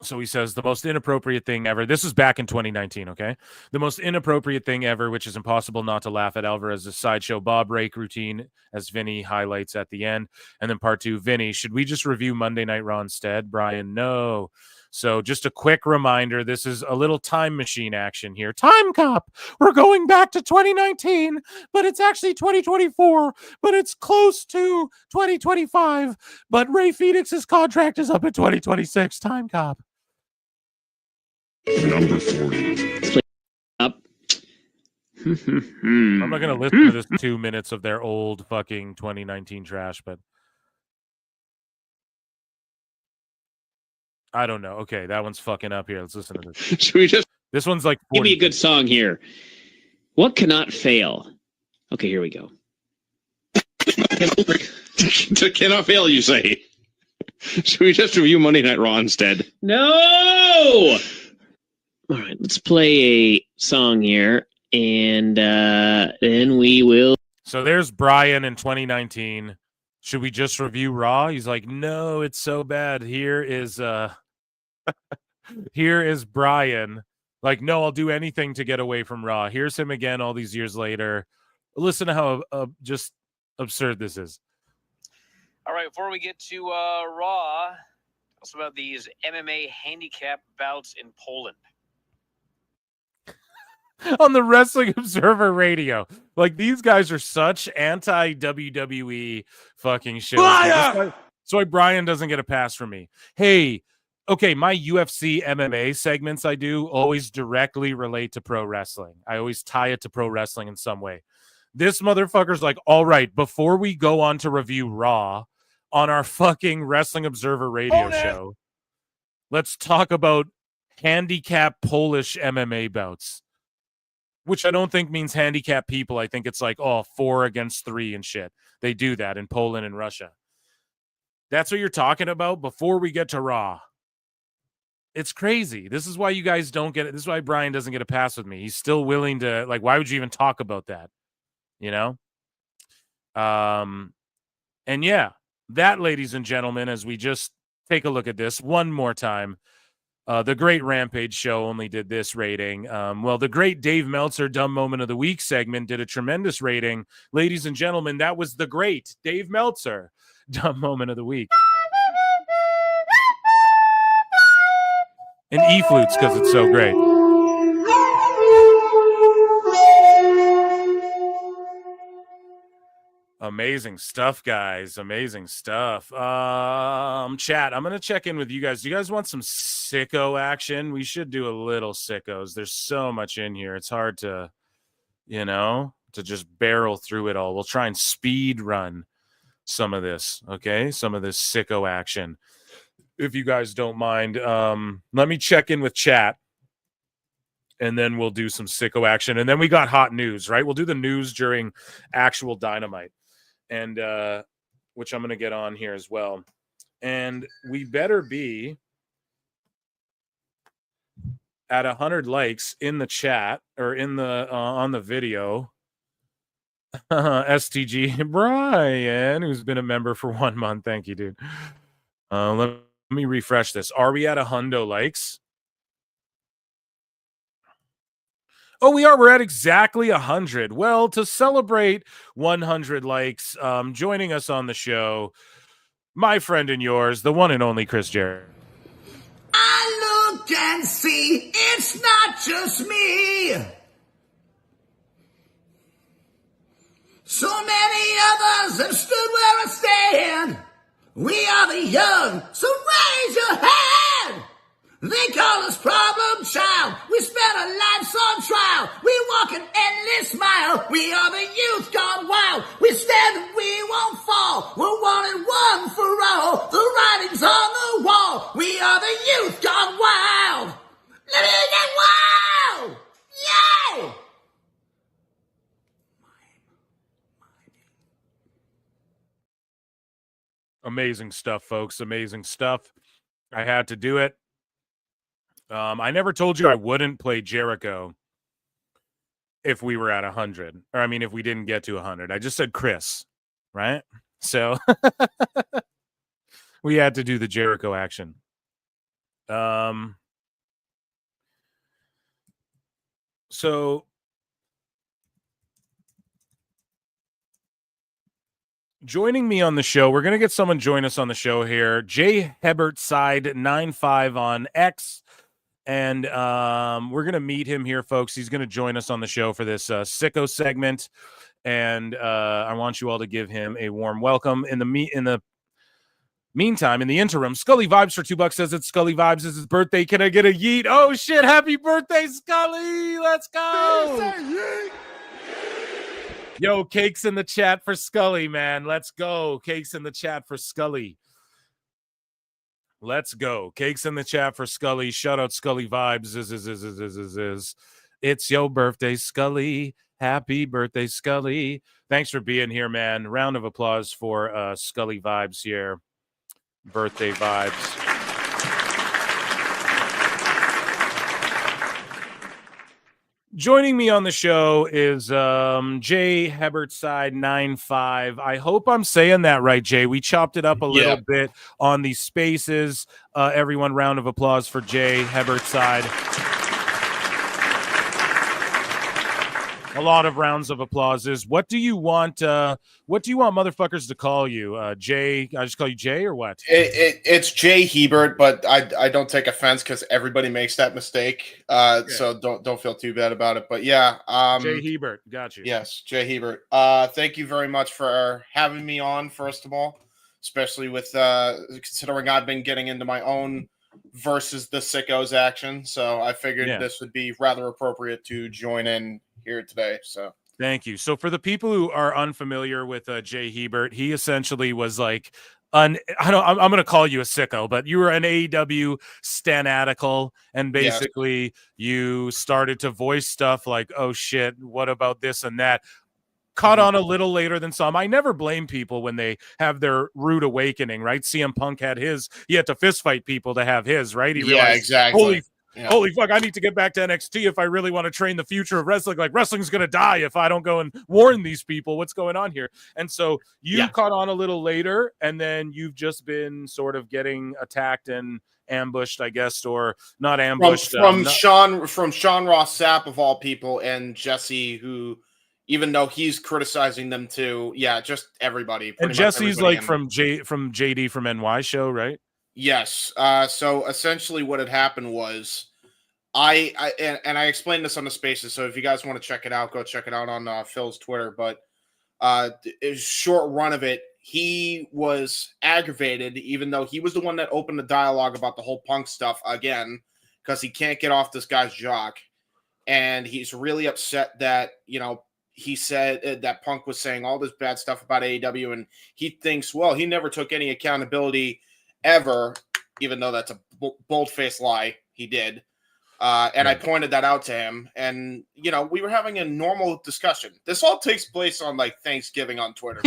So he says the most inappropriate thing ever. This is back in 2019, okay? The most inappropriate thing ever, which is impossible not to laugh at Alvarez's sideshow Bob rake routine, as Vinny highlights at the end. And then part 2, Vinny, should we just review Monday Night Raw instead? Brian, no. So just a quick reminder, this is a little time machine action here. Time Cop. We're going back to 2019, but it's actually 2024, but it's close to 2025. But Rey Fenix's contract is up in 2026. Time Cop. Number 40. Up. I'm not going to listen to this 2 minutes of their old fucking 2019 trash, but I don't know. Okay, that one's fucking up here. Let's listen to this. Should we just... This one's like... Give me a good song here. What cannot fail? Okay, here we go. Cannot fail, you say? Should we just review Monday Night Raw instead? No! All right, let's play a song here, and then we will... So there's Brian in 2019. Should we just review Raw? He's like, no, it's so bad. Here is Brian. Like, no, I'll do anything to get away from Raw. Here's him again all these years later. Listen to how just absurd this is. All right, before we get to Raw, also about these MMA handicap bouts in Poland. on the Wrestling Observer Radio. Like, these guys are such anti-WWE fucking shows. That's why Brian doesn't get a pass from me. Hey, okay, my UFC MMA segments I do always directly relate to pro wrestling. I always tie it to pro wrestling in some way. This motherfucker's like, all right, before we go on to review Raw on our fucking Wrestling Observer Radio show, let's talk about handicap Polish MMA bouts, which I don't think means handicap people. I think it's like, 4 against 3 and shit. They do that in Poland and Russia. That's what you're talking about before we get to Raw. It's crazy. This is why you guys don't get it. This is why Brian doesn't get a pass with me. He's still willing to, like, why would you even talk about that? You know? And yeah, that, ladies and gentlemen, as we just take a look at this one more time, the Great Rampage show only did this rating. Well, the Great Dave Meltzer Dumb Moment of the Week segment did a tremendous rating. Ladies and gentlemen, that was the Great Dave Meltzer Dumb Moment of the Week. And E-flutes because it's so great. Amazing stuff, guys. Amazing stuff. Chat, I'm going to check in with you guys. Do you guys want some sicko action? We should do a little sickos. There's so much in here. It's hard to, to just barrel through it all. We'll try and speed run some of this, okay? Some of this sicko action. If you guys don't mind, let me check in with chat, and then we'll do some sicko action. And then we got hot news, right? We'll do the news during actual Dynamite, and which I'm going to get on here as well. And we better be at 100 likes in the chat or in the on the video. STG Brian, who's been a member for 1 month. Thank you, dude. Let me refresh this. Are we at 100 likes? Oh, we are. We're at exactly 100. Well, to celebrate 100 likes, joining us on the show, my friend and yours, the one and only Chris Jarrett. I look and see it's not just me. So many others have stood where I stand. We are the young, so raise your hand. They call us problem child. We spent our lives on trial. We walk an endless mile. We are the youth gone wild. We stand and we won't fall. We're one and one for all. The writing's on the wall. We are the youth gone wild. Let it get wild. Yay! Amazing stuff, folks. Amazing stuff. I had to do it. I never told you I wouldn't play Jericho if we were at 100. Or, I mean, if we didn't get to 100. I just said Chris, right? So we had to do the Jericho action. So joining me on the show, we're going to get someone join us on the show here. Jay Hebertside 95 on X. And we're going to meet him here, folks. He's going to join us on the show for this sicko segment. And I want you all to give him a warm welcome. In the meantime, in the interim, Scully Vibes for $2 says it's Scully Vibes. It's his birthday. Can I get a yeet? Oh, shit. Happy birthday, Scully. Let's go. Yo, cakes in the chat for Scully, man. Let's go. Cakes in the chat for Scully. Let's go. Cakes in the chat for Scully. Shout out Scully Vibes. It's your birthday, Scully. Happy birthday, Scully. Thanks for being here, man. Round of applause for Scully Vibes here. Birthday vibes. Joining me on the show is Jay Hebertside 95. I hope I'm saying that right, Jay. We chopped it up a little bit on the spaces. Everyone, round of applause for Jay Hebertside. a lot of rounds of applauses. What do you want motherfuckers to call you? Jay, I just call you Jay or what? It's Jay Hebert, but I don't take offense because everybody makes that mistake. So don't feel too bad about it. But yeah, Jay Hebert, got you. Yes, Jay Hebert. Thank you very much for having me on, first of all, especially with considering I've been getting into my own versus the sickos action. So I figured this would be rather appropriate to join in here today. So thank you. So for the people who are unfamiliar with Jay Hebert, he essentially was like I'm going to call you a sicko, but you were an AEW stanatical, and basically you started to voice stuff like, oh shit, what about this and that? Caught on a little later than some. I never blame people when they have their rude awakening, right? CM Punk had his. He had to fist fight people to have his, right? He realized, exactly. Holy fuck, I need to get back to NXT if I really want to train the future of wrestling. Like, wrestling's going to die if I don't go and warn these people what's going on here. And so you caught on a little later, and then you've just been sort of getting attacked and ambushed, I guess, or not ambushed. From Sean Ross Sapp, of all people, and Jesse, who... even though he's criticizing them too, just everybody. And Jesse's like from JD from NY show, right? Yes. So essentially, what had happened was, I explained this on the Spaces. So if you guys want to check it out, go check it out on Phil's Twitter. But short run of it, he was aggravated, even though he was the one that opened the dialogue about the whole Punk stuff again, because he can't get off this guy's jock, and he's really upset that he said that Punk was saying all this bad stuff about AEW, and he thinks, well, he never took any accountability ever, even though that's a bold-faced lie. He did. And I pointed that out to him, and, we were having a normal discussion. This all takes place on, like, Thanksgiving on Twitter.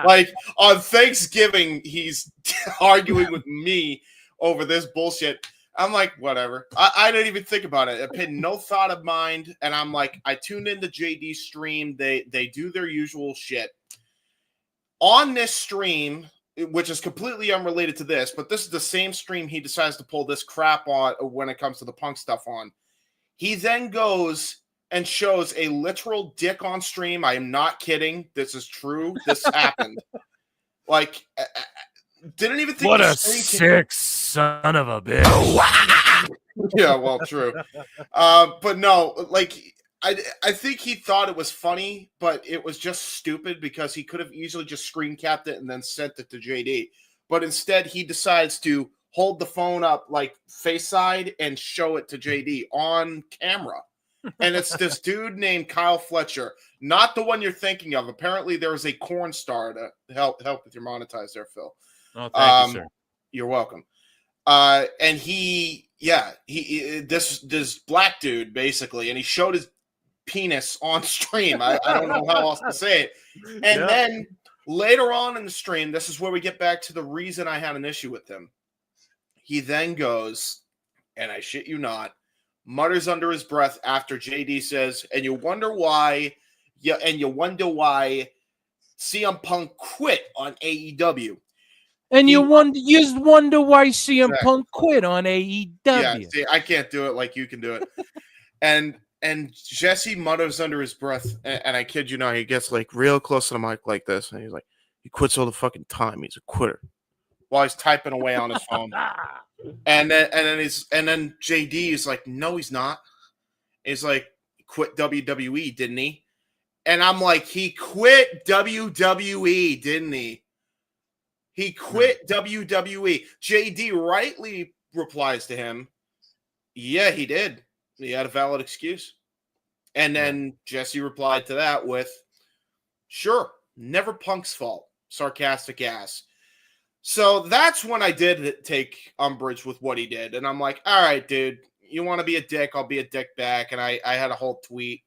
Like, on Thanksgiving, he's arguing with me over this bullshit. I'm like, whatever. I didn't even think about it. I paid no thought of mind. And I'm like, I tuned into JD's stream. They do their usual shit. On this stream, which is completely unrelated to this, but this is the same stream he decides to pull this crap on when it comes to the Punk stuff on. He then goes and shows a literal dick on stream. I am not kidding. This is true. This happened. Like... didn't even think what a sick son of a bitch. Yeah, well, true. But no, like I think he thought it was funny, but it was just stupid because he could have easily just screen capped it and then sent it to JD. But instead, he decides to hold the phone up like face side and show it to JD on camera. And it's this dude named Kyle Fletcher, not the one you're thinking of. Apparently, there is a corn star to help with your monetize there, Phil. Oh, thank you, sir. You're welcome. And this black dude basically, and he showed his penis on stream. I don't know how else to say it. And then later on in the stream, this is where we get back to the reason I had an issue with him. He then goes, and I shit you not, mutters under his breath after JD says, and you wonder why CM Punk quit on AEW. And you wonder why CM Punk quit on AEW. Yeah, see, I can't do it like you can do it. and Jesse mutters under his breath, and I kid you not, he gets like real close to the mic like this, and he's like, he quits all the fucking time. He's a quitter. While he's typing away on his phone. and then JD is like, no, he's not. He's like, quit WWE, didn't he? And I'm like, he quit WWE, didn't he? He quit WWE. JD rightly replies to him, yeah, he did. He had a valid excuse. And then Jesse replied to that with, sure, never Punk's fault. Sarcastic ass. So that's when I did take umbrage with what he did. And I'm like, all right, dude, you want to be a dick, I'll be a dick back. And I had a whole tweet.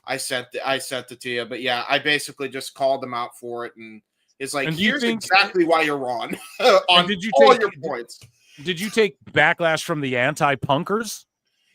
I sent it to you. But yeah, I basically just called him out for it. And it's like, here's exactly why you're wrong on all your points. Did you take backlash from the anti-punkers?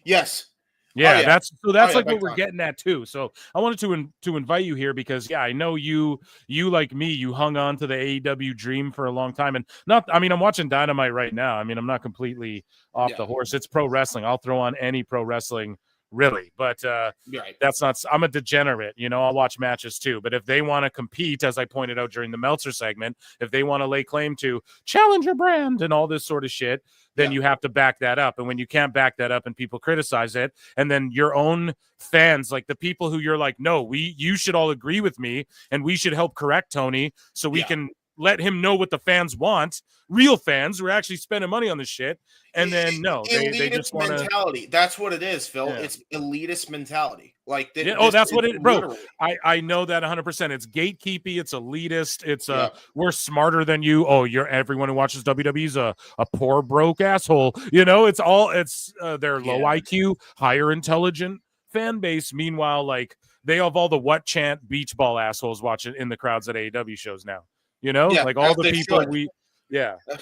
Yes. Yeah, that's like what we're getting at too. So I wanted to invite you here because I know you like me, you hung on to the AEW dream for a long time, and I'm watching Dynamite right now. I mean, I'm not completely off the horse. It's pro wrestling. I'll throw on any pro wrestling really. But Right. that's not. I'm a degenerate, you know. I'll watch matches too. But if they want to compete, as I pointed out during the Meltzer segment, if they want to lay claim to challenger brand and all this sort of shit, then you have to back that up. And when you can't back that up and people criticize it, and then your own fans, like the people who you're like, no, you should all agree with me, and we should help correct Tony so we can let him know what the fans want. Real fans who are actually spending money on this shit. And then they just want mentality. That's what it is, Phil. It's elitist mentality. Like that's what it, bro. Literally. I know that 100%. It's gatekeepy. It's elitist. It's we're smarter than you. Oh, everyone who watches WWE's a poor broke asshole. You know, it's their low IQ, higher intelligent fan base. Meanwhile, like they have all the what chant beach ball assholes watching in the crowds at AEW shows now. You know, like all the people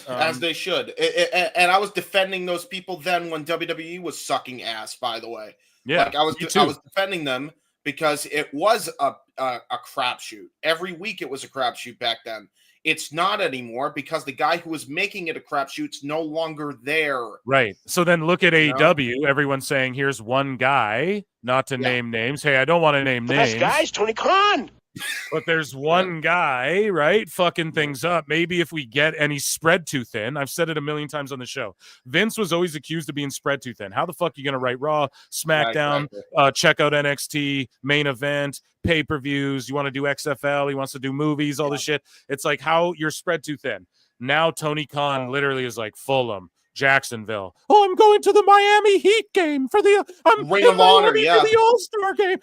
as they should. And I was defending those people then when WWE was sucking ass, by the way. Yeah, like I was defending them because it was a crapshoot. Every week it was a crapshoot back then. It's not anymore because the guy who was making it a crapshoot's no longer there. Right. So then look at AEW. Everyone's saying here's one guy, not to name names. Hey, I don't want to name names. Best guy's Tony Khan. But there's one guy, right, fucking things up. Maybe if we get, and he's spread too thin. I've said it a million times on the show. Vince was always accused of being spread too thin. How the fuck are you going to write Raw, SmackDown, check out NXT, main event, pay-per-views? You want to do XFL? He wants to do movies, all this shit. It's like how you're spread too thin. Now Tony Khan literally is like Fulham, Jacksonville. Oh, I'm going to the Miami Heat game for the Ring of Honor, for the All-Star game.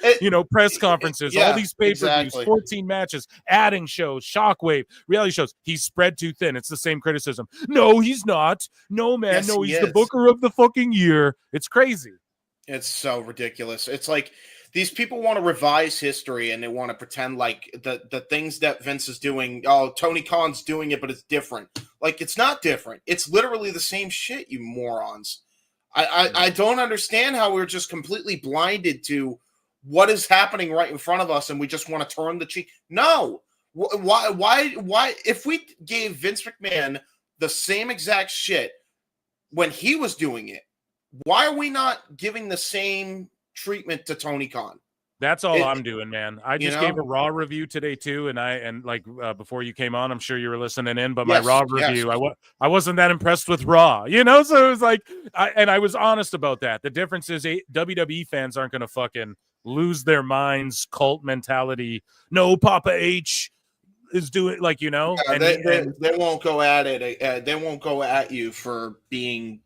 Press conferences, all these pay-per-views, 14 matches, adding shows, Shockwave, reality shows. He's spread too thin. It's the same criticism. No, he's not. No, man. Yes, he's the booker of the fucking year. It's crazy. It's so ridiculous. It's like these people want to revise history and they want to pretend like the things that Vince is doing, Tony Khan's doing it, but it's different. Like, it's not different. It's literally the same shit, you morons. I don't understand how we're just completely blinded to what is happening right in front of us and we just want to turn the cheek. No. Why? If we gave Vince McMahon the same exact shit when he was doing it, why are we not giving the same treatment to Tony Khan? That's all I'm doing, man. I just gave a Raw review today too, and before you came on, I'm sure you were listening in, but my Raw review, I wasn't that impressed with Raw, so it was like, I was honest about that. The difference is WWE fans aren't going to fucking lose their minds, cult mentality. No, Papa H is doing they won't go at it. They won't go at you for being,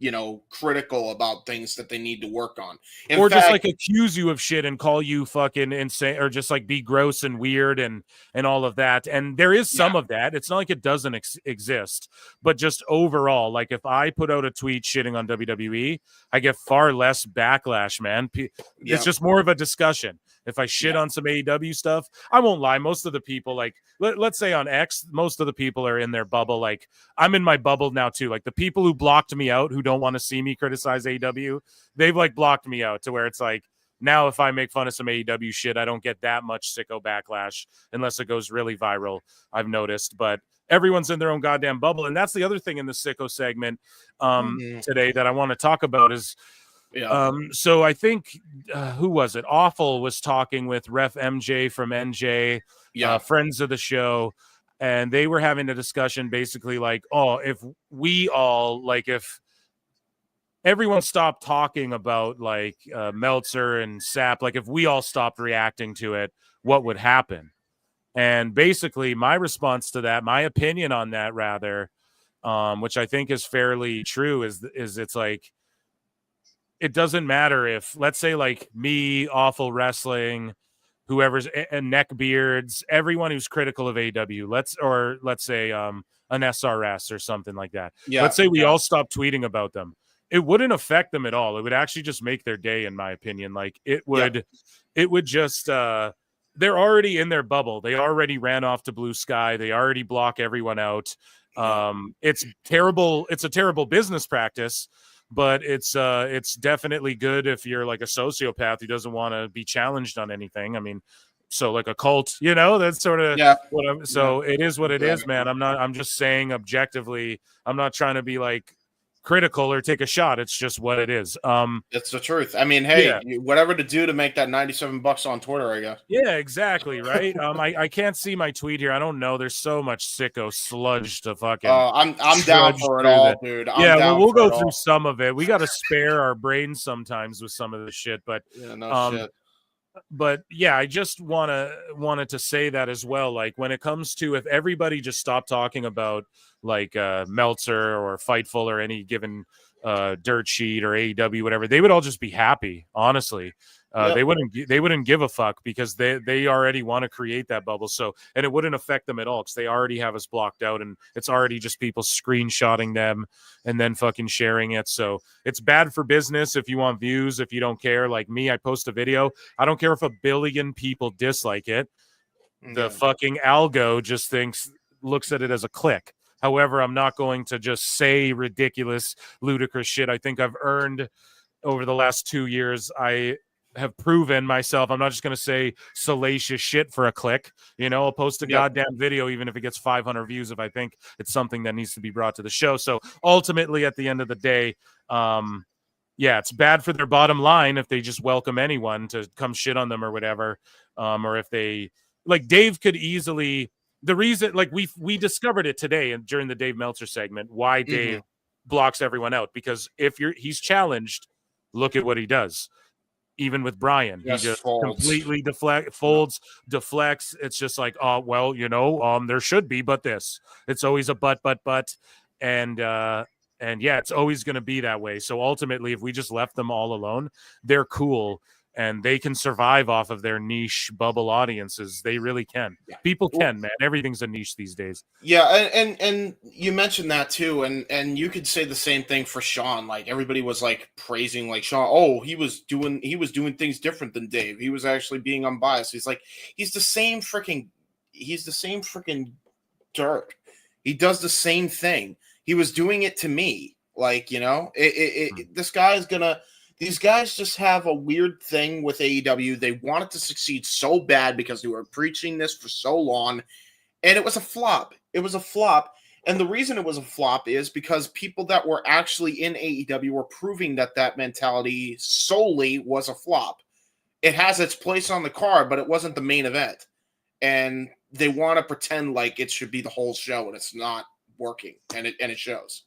critical about things that they need to work on. Or just like accuse you of shit and call you fucking insane, or just like be gross and weird and all of that. And there is some of that. It's not like it doesn't exist, but just overall, like if I put out a tweet shitting on WWE, I get far less backlash, man. It's just more of a discussion. If I shit on some AEW stuff, I won't lie. Most of the people, like, let's say on X, most of the people are in their bubble. Like, I'm in my bubble now, too. Like, the people who blocked me out, who don't want to see me criticize AEW, they've, like, blocked me out to where it's like, now if I make fun of some AEW shit, I don't get that much sicko backlash unless it goes really viral, I've noticed. But everyone's in their own goddamn bubble. And that's the other thing in the sicko segment today that I want to talk about is, so I think who was it? Awful was talking with Ref MJ from NJ, friends of the show, and they were having a discussion basically like, if everyone stopped talking about like Meltzer and Sapp, like if we all stopped reacting to it, what would happen? And basically my response to that, my opinion on that rather, which I think is fairly true, is it's like, it doesn't matter if, let's say, like me, Awful Wrestling, whoever's and Neckbeards, everyone who's critical of AEW, let's say an SRS or something like that. Let's say we all stop tweeting about them. It wouldn't affect them at all. It would actually just make their day, in my opinion. Like it would just they're already in their bubble. They already ran off to Blue Sky. They already block everyone out. It's terrible. It's a terrible business practice. But it's definitely good if you're like a sociopath who doesn't want to be challenged on anything. I mean, so like a cult, that's sort of what it is what it is, man. I'm just saying objectively, I'm not trying to be like critical or take a shot. It's just what it is. It's the truth. I mean, hey, Yeah. whatever to do to make that $97 on Twitter, I guess. Yeah, exactly, right? I can't see my tweet here. I don't know. There's so much sicko sludge to fucking. I'm down trudge for it through all, that. dude. Yeah, we'll go it through all. some of it. We got to spare our brains sometimes with some of the shit, but Yeah, no shit. But yeah, I just wanted to say that as well. Like when it comes to if everybody just stopped talking about like Meltzer or Fightful or any given dirt sheet or AEW, whatever, they would all just be happy, honestly. Yep. They wouldn't give a fuck because they already want to create that bubble. So, and it wouldn't affect them at all because they already have us blocked out, and it's already just people screenshotting them and then fucking sharing it. So it's bad for business if you want views, if you don't care. Like me, I post a video. I don't care if 1 billion people dislike it. The fucking algo just looks at it as a click. However, I'm not going to just say ridiculous, ludicrous shit. I think I've earned over the last 2 years. I have proven myself. I'm not just going to say salacious shit for a click. I'll post a goddamn video, even if it gets 500 views, if I think it's something that needs to be brought to the show. So ultimately, at the end of the day, it's bad for their bottom line if they just welcome anyone to come shit on them or whatever. Or if they, like Dave could easily, the reason, like we discovered it today and during the Dave Meltzer segment, why Dave blocks everyone out, because if he's challenged, look at what he does. Even with Brian, he just completely deflects. It's just like, there should be, but this. It's always a but, and yeah, it's always going to be that way. So ultimately, if we just left them all alone, they're cool and they can survive off of their niche bubble audiences. They really can. People can, man. Everything's a niche these days. Yeah, and you mentioned that too, and you could say the same thing for Sean. Like everybody was like praising like Sean. Oh, he was doing things different than Dave. He was actually being unbiased. He's the same freaking dirt. He does the same thing. He was doing it to me. Like, this guy's gonna. These guys just have a weird thing with AEW. They wanted to succeed so bad because they were preaching this for so long, and it was a flop. It was a flop, and the reason it was a flop is because people that were actually in AEW were proving that mentality solely was a flop. It has its place on the card, but it wasn't the main event, and they want to pretend like it should be the whole show, and it's not working, and it shows.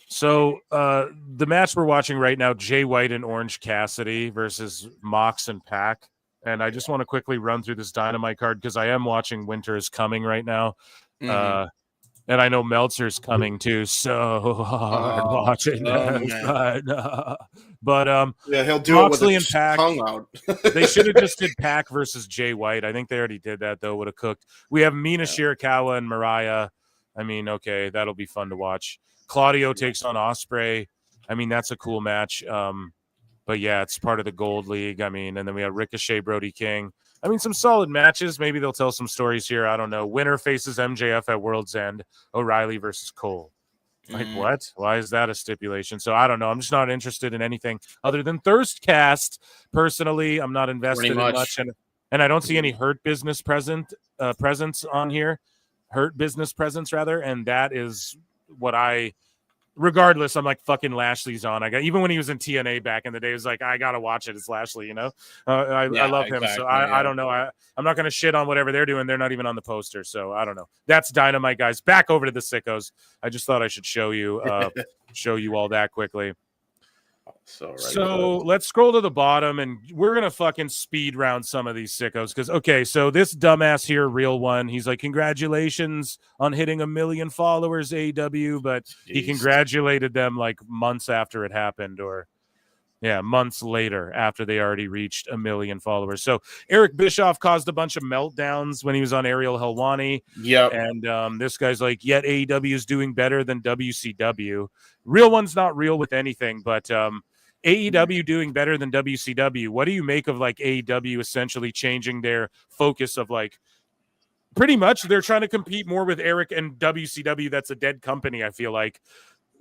So the match we're watching right now, Jay White and Orange Cassidy versus Mox and Pac. And I just want to quickly run through this Dynamite card because I am watching Winter is Coming right now. And I know Meltzer's coming too. So hard watching that. But he'll do Moxley it with and Pac. Tongue out. They should have just did Pac versus Jay White. I think they already did that, though. Would have cooked. We have Mina Shirakawa and Mariah. I mean, okay, that'll be fun to watch. Claudio takes on Ospreay. I mean, that's a cool match. But yeah, it's part of the Gold League. I mean, and then we have Ricochet, Brody King. I mean, some solid matches. Maybe they'll tell some stories here. I don't know. Winner faces MJF at World's End. O'Reilly versus Cole. Like, what? Why is that a stipulation? So I don't know. I'm just not interested in anything other than Thirstcast. Personally, I'm not invested in much. And I don't see any Hurt Business presence on here. Hurt Business presence, rather. And that is what regardless, I'm like, fucking Lashley's on. Even when he was in TNA back in the day, it was like, I gotta watch it. It's Lashley, I love him. So I don't know. I'm not gonna shit on whatever they're doing. They're not even on the poster, so I don't know. That's Dynamite, guys. Back over to the sickos. I just thought I should show you all that quickly. So let's scroll to the bottom, and we're gonna fucking speed round some of these sickos because so this dumbass here, Real One, he's like, congratulations on hitting 1 million followers, AEW, but he congratulated them like months after it happened, or months later after they already reached 1 million followers. So Eric Bischoff caused a bunch of meltdowns when he was on Ariel Helwani. Yep. And this guy's like, yet AEW is doing better than WCW. Real One's not real with anything, but AEW doing better than WCW. What do you make of like AEW essentially changing their focus of like, pretty much they're trying to compete more with Eric and WCW, that's a dead company, I feel like,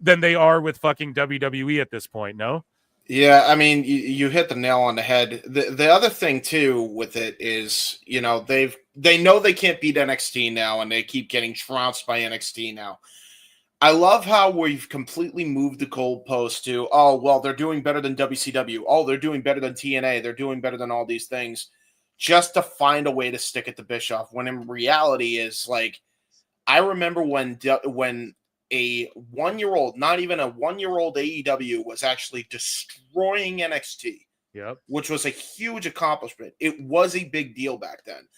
than they are with fucking WWE at this point, no? Yeah, I mean, you hit the nail on the head. The other thing too with it is, they know they can't beat NXT now, and they keep getting trounced by NXT now. I love how we've completely moved the goalpost to, oh, well, they're doing better than WCW. Oh, they're doing better than TNA. They're doing better than all these things, just to find a way to stick it to Bischoff. When in reality is like, I remember when a 1-year-old, not even a 1-year-old AEW was actually destroying NXT. Yep. Which was a huge accomplishment. It was a big deal back then.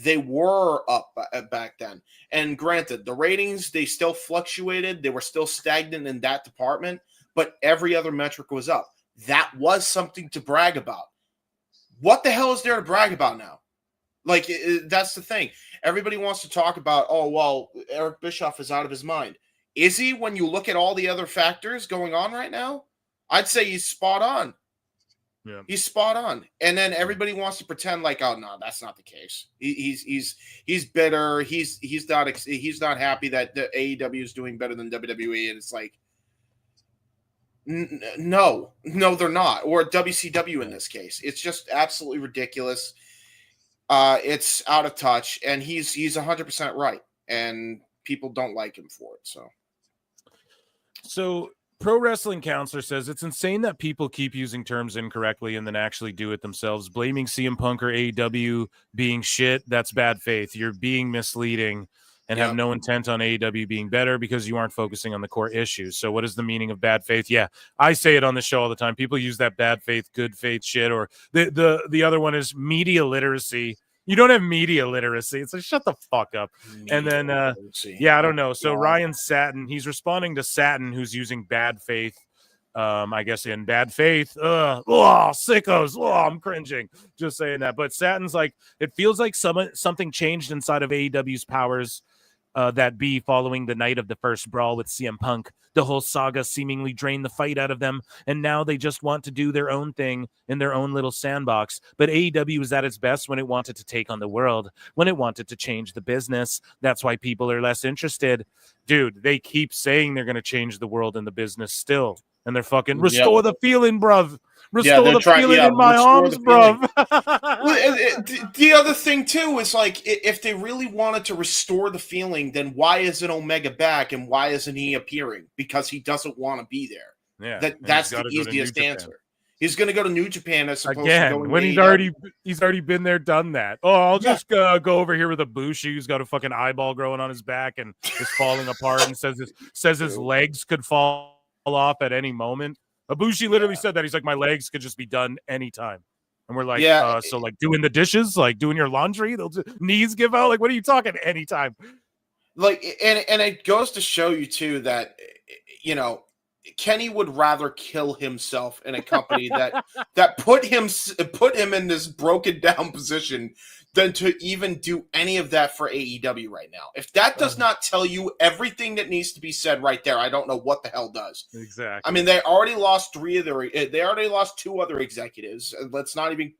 They were up back then. And granted, the ratings, they still fluctuated. They were still stagnant in that department, but every other metric was up. That was something to brag about. What the hell is there to brag about now? Like, that's the thing. Everybody wants to talk about, oh, well, Eric Bischoff is out of his mind. Is he when you look at all the other factors going on right now? I'd say he's spot on. Yeah. He's spot on. And then everybody wants to pretend like, oh no, that's not the case. He's bitter. He's not happy that the AEW is doing better than WWE. And it's like, no, they're not. Or WCW in this case. It's just absolutely ridiculous. It's out of touch, and he's 100% right. And people don't like him for it. So Pro Wrestling Counselor says it's insane that people keep using terms incorrectly and then actually do it themselves. Blaming CM Punk or AEW being shit, that's bad faith. You're being misleading and have no intent on AEW being better because you aren't focusing on the core issues. So what is the meaning of bad faith? Yeah, I say it on the show all the time. People use that bad faith, good faith shit, or the other one is media literacy. You don't have media literacy. It's like, shut the fuck up. And then, yeah, I don't know. So Ryan Satin, he's responding to Satin, who's using bad faith, I guess in bad faith. Sickos. I'm cringing just saying that. But Satin's like, it feels like something changed inside of AEW's powers that be following the night of the first brawl with CM Punk. The whole saga seemingly drained the fight out of them, and now they just want to do their own thing in their own little sandbox. But AEW was at its best when it wanted to take on the world, when it wanted to change the business. That's why people are less interested. Dude, they keep saying they're going to change the world and the business still, and they're fucking restore the feeling, bruv. Restore the feeling in my arms, bruv. The other thing, too, is like, if they really wanted to restore the feeling, then why isn't Omega back and why isn't he appearing? Because he doesn't want to be there. Yeah, that's the easiest answer. He's going to go to New Japan as opposed to going when to he's already been there, done that. Oh, I'll just go over here with Ibushi, who's got a fucking eyeball growing on his back and is falling apart, and says his legs could fall off at any moment. Ibushi literally said that. He's like, my legs could just be done anytime. And we're like, so like doing the dishes, like doing your laundry, knees give out. Like, what are you talking? Anytime. Like, and it goes to show you too that, you know, Kenny would rather kill himself in a company that put him in this broken down position than to even do any of that for AEW right now. If that does not tell you everything that needs to be said right there, I don't know what the hell does. Exactly. I mean, they already lost they already lost 2 other executives. Let's not even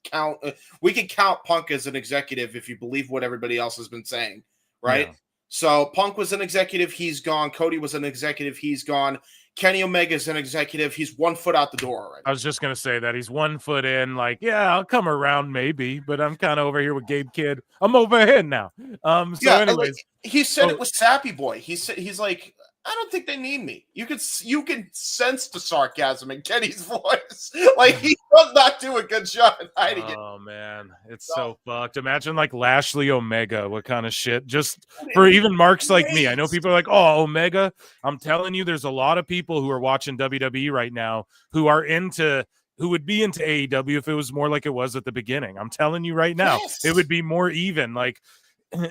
count. We can count Punk as an executive if you believe what everybody else has been saying, right? Yeah. So Punk was an executive, he's gone. Cody was an executive, he's gone. Kenny Omega's an executive, he's 1 foot out the door already. I was just going to say that he's 1 foot in, like, yeah, I'll come around maybe, but I'm kind of over here with Gabe Kidd. I'm over here now. Anyways. Like, he said it was Sappy Boy. He's like, I don't think they need me. You can sense the sarcasm in Kenny's voice. Like, he does not do a good job at hiding it. Oh, man. It's so fucked. Imagine, like, Lashley Omega. What kind of shit? Just for even marks like me. I know people are like, oh, Omega. I'm telling you, there's a lot of people who are watching WWE right now who would be into AEW if it was more like it was at the beginning. I'm telling you right now. Yes. It would be more even. Like,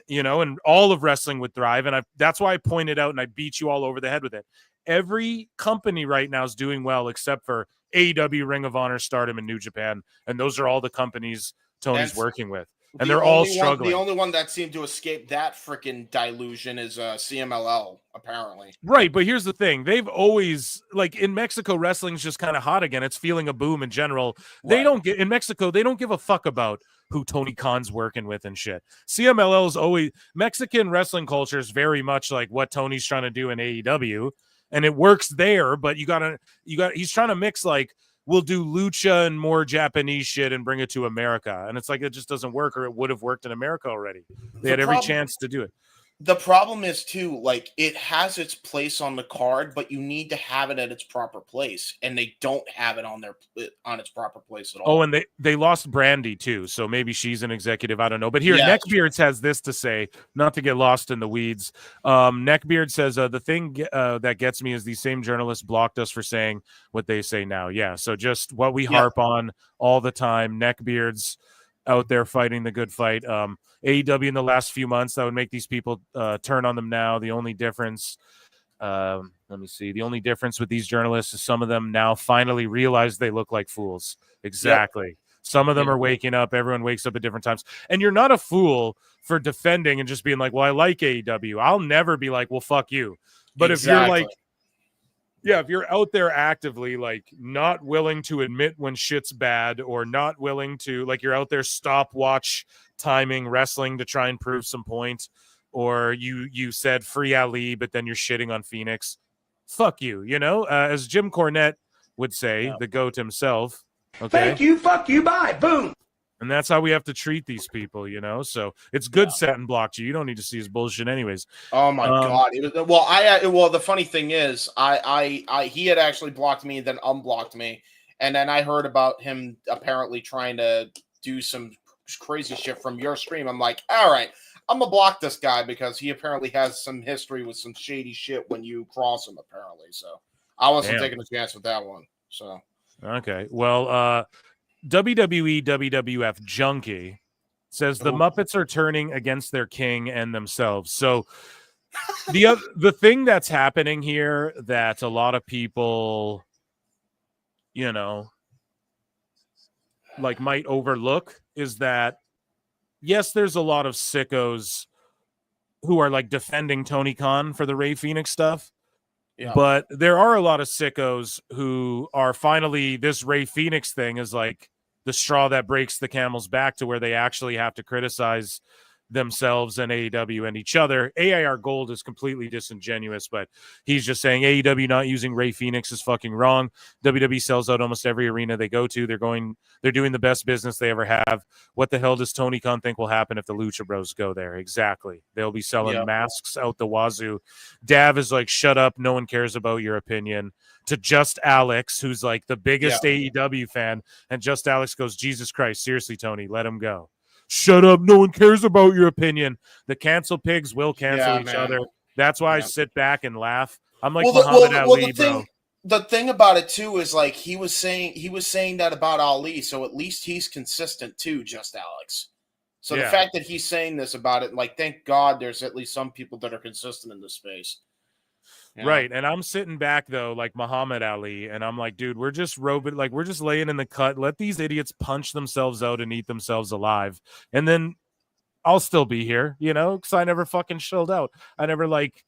you know, and all of wrestling would thrive. And that's why I pointed out and I beat you all over the head with it. Every company right now is doing well except for AEW, Ring of Honor, Stardom, and New Japan. And those are all the companies Tony's working with. And they're all struggling. The only one that seemed to escape that freaking delusion is CMLL, apparently. Right, but here's the thing. They've always, like, in Mexico, wrestling's just kind of hot again. It's feeling a boom in general. Right. In Mexico, they don't give a fuck about who Tony Khan's working with and shit. CMLL is always, Mexican wrestling culture is very much like what Tony's trying to do in AEW, and it works there, but he's trying to mix, like, we'll do lucha and more Japanese shit and bring it to America. And it's like, it just doesn't work, or it would have worked in America already. They had every chance to do it. The problem is too, like, it has its place on the card, but you need to have it at its proper place, and they don't have it on its proper place at all. Oh, and they lost Brandy too, so maybe she's an executive. I don't know. But here, Yeah. Neckbeards has this to say, not to get lost in the weeds. Neckbeard says the thing that gets me is these same journalists blocked us for saying what they say now. Yeah, so just what we harp on all the time. Neckbeards out there fighting the good fight. AEW in the last few months, that would make these people turn on them now. The only difference, let me see, the only difference with these journalists is some of them now finally realize they look like fools. Exactly. Yep. Some of them are waking up. Everyone wakes up at different times. And you're not a fool for defending and just being like, well, I like AEW. I'll never be like, well, fuck you. But if you're like, yeah, if you're out there actively, like, not willing to admit when shit's bad, or not willing to, like, you're out there stopwatch timing wrestling to try and prove some point, or you said free Ali, but then you're shitting on Phoenix, fuck you, you know? As Jim Cornette would say, the GOAT himself. Okay? Thank you, fuck you, bye, boom. And that's how we have to treat these people, you know? So it's good Satin blocked you. You don't need to see his bullshit anyways. Oh my God. Well, the funny thing is, he had actually blocked me, then unblocked me. And then I heard about him apparently trying to do some crazy shit from your stream. I'm like, all right, I'm gonna block this guy because he apparently has some history with some shady shit when you cross him, apparently. So I wasn't taking a chance with that one. So okay. Well, WWE WWF Junkie says the Muppets are turning against their king and themselves. So the thing that's happening here that a lot of people, you know, like, might overlook is that, yes, there's a lot of sickos who are like defending Tony Khan for the Rey Fenix stuff. Yeah. But there are a lot of sickos who are finally, this Rey Fenix thing is like the straw that breaks the camel's back, to where they actually have to criticize themselves and AEW and each other. AIR Gold is completely disingenuous, but he's just saying AEW not using Rey Fenix is fucking wrong. WWE sells out almost every arena they go to. They're doing the best business they ever have. What the hell does Tony Khan think will happen if the Lucha Bros go there? Exactly. They'll be selling masks out the wazoo. Dav is like, shut up, no one cares about your opinion. To Just Alex, who's like the biggest AEW fan, and Just Alex goes, Jesus Christ, seriously, Tony, let him go. Shut up, no one cares about your opinion. The cancel pigs will cancel each other. That's why I sit back and laugh. I'm like Muhammad Ali, bro. The thing about it too is, like, he was saying that about Ali, so at least he's consistent too, Just Alex. So the fact that he's saying this about it, like, thank God there's at least some people that are consistent in this space. Yeah. Right. And I'm sitting back, though, like Muhammad Ali, and I'm like, dude, we're just we're just laying in the cut. Let these idiots punch themselves out and eat themselves alive. And then I'll still be here, you know, because I never fucking chilled out. I never, like,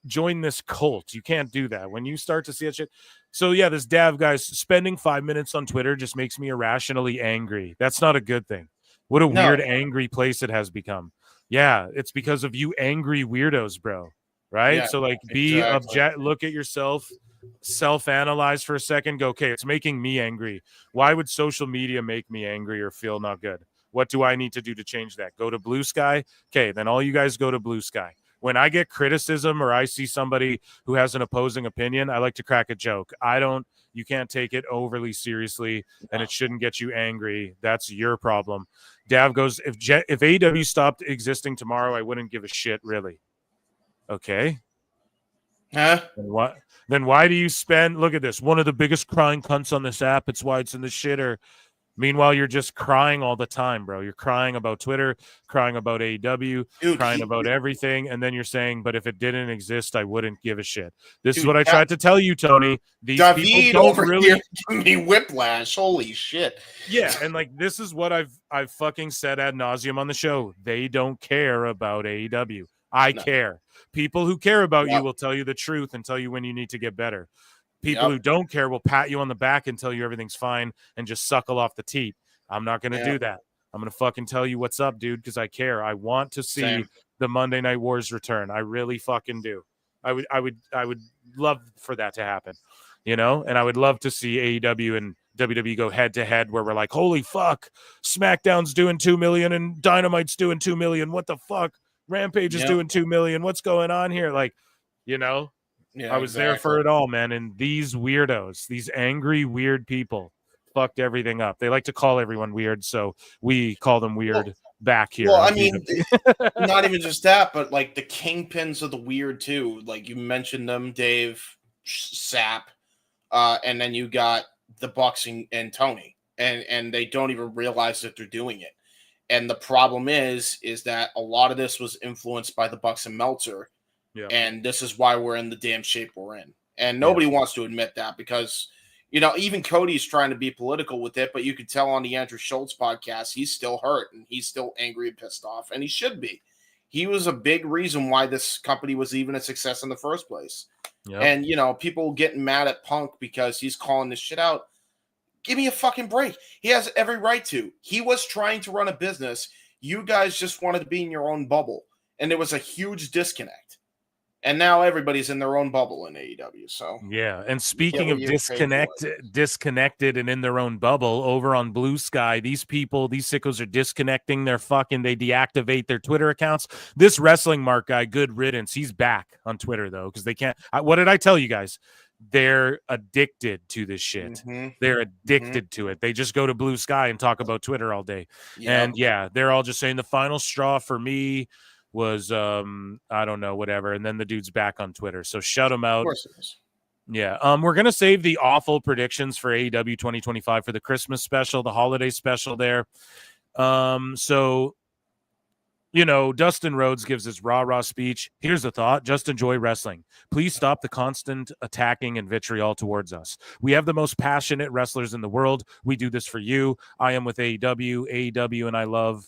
joined this cult. You can't do that. When you start to see that shit. So, yeah, this Dav guy's spending 5 minutes on Twitter just makes me irrationally angry. That's not a good thing. What a weird, angry place it has become. Yeah, it's because of you angry weirdos, bro. Right? Yeah, so, like, be look at yourself, self-analyze for a second, go, okay, it's making me angry. Why would social media make me angry or feel not good? What do I need to do to change that? Go to Blue Sky? Okay, then all you guys go to Blue Sky. When I get criticism or I see somebody who has an opposing opinion, I like to crack a joke. You can't take it overly seriously, and it shouldn't get you angry. That's your problem. Dav goes, if AEW stopped existing tomorrow, I wouldn't give a shit, really. Okay. Huh? Then why do you spend, look at this, one of the biggest crying cunts on this app, it's why it's in the shitter. Meanwhile, you're just crying all the time, bro. You're crying about Twitter, crying about AEW, crying about everything, and then you're saying, but if it didn't exist, I wouldn't give a shit. This is what I tried to tell you, Tony. These people don't really give me whiplash. Holy shit. Yeah, and like, this is what I've fucking said ad nauseum on the show. They don't care about AEW. I care. People who care about you will tell you the truth and tell you when you need to get better. People who don't care will pat you on the back and tell you everything's fine and just suckle off the teat. I'm not going to do that. I'm going to fucking tell you what's up, dude, because I care. I want to see the Monday Night Wars return. I really fucking do. I would love for that to happen, you know? And I would love to see AEW and WWE go head to head where we're like, holy fuck, SmackDown's doing 2 million and Dynamite's doing 2 million. What the fuck? Rampage is doing 2 million. What's going on here? Like, you know, I was there for it all, man. And these weirdos, these angry, weird people fucked everything up. They like to call everyone weird, so we call them weird back here. Well, I mean, not even just that, but like the kingpins of the weird too. Like you mentioned them, Dave, Sap, and then you got the Bucks and Tony, and they don't even realize that they're doing it. And the problem is that a lot of this was influenced by the Bucks and Meltzer, and this is why we're in the damn shape we're in. And nobody wants to admit that because, you know, even Cody's trying to be political with it, but you could tell on the Andrew Schultz podcast, he's still hurt and he's still angry and pissed off, and he should be. He was a big reason why this company was even a success in the first place. Yep. And, you know, people getting mad at Punk because he's calling this shit out. Give me a fucking break. He has every right to. He was trying to run a business. You guys just wanted to be in your own bubble, and there was a huge disconnect. And now everybody's in their own bubble in AEW. So yeah. And speaking of disconnected and in their own bubble, over on Blue Sky, these people, these sickos are disconnecting their they deactivate their Twitter accounts. This Wrestling Mark guy, good riddance. He's back on Twitter though, because they can't. What did I tell you guys? They're addicted to this shit. Mm-hmm. They're addicted to it. They just go to Blue Sky and talk about Twitter all day. Yeah. And yeah, they're all just saying the final straw for me was I don't know, whatever. And then the dude's back on Twitter. So shut him out. Of course it is. Yeah. We're gonna save the awful predictions for AEW 2025 for the Christmas special, the holiday special there. So you know, Dustin Rhodes gives his rah-rah speech. Here's the thought. Just enjoy wrestling. Please stop the constant attacking and vitriol towards us. We have the most passionate wrestlers in the world. We do this for you. I am with AEW, and I love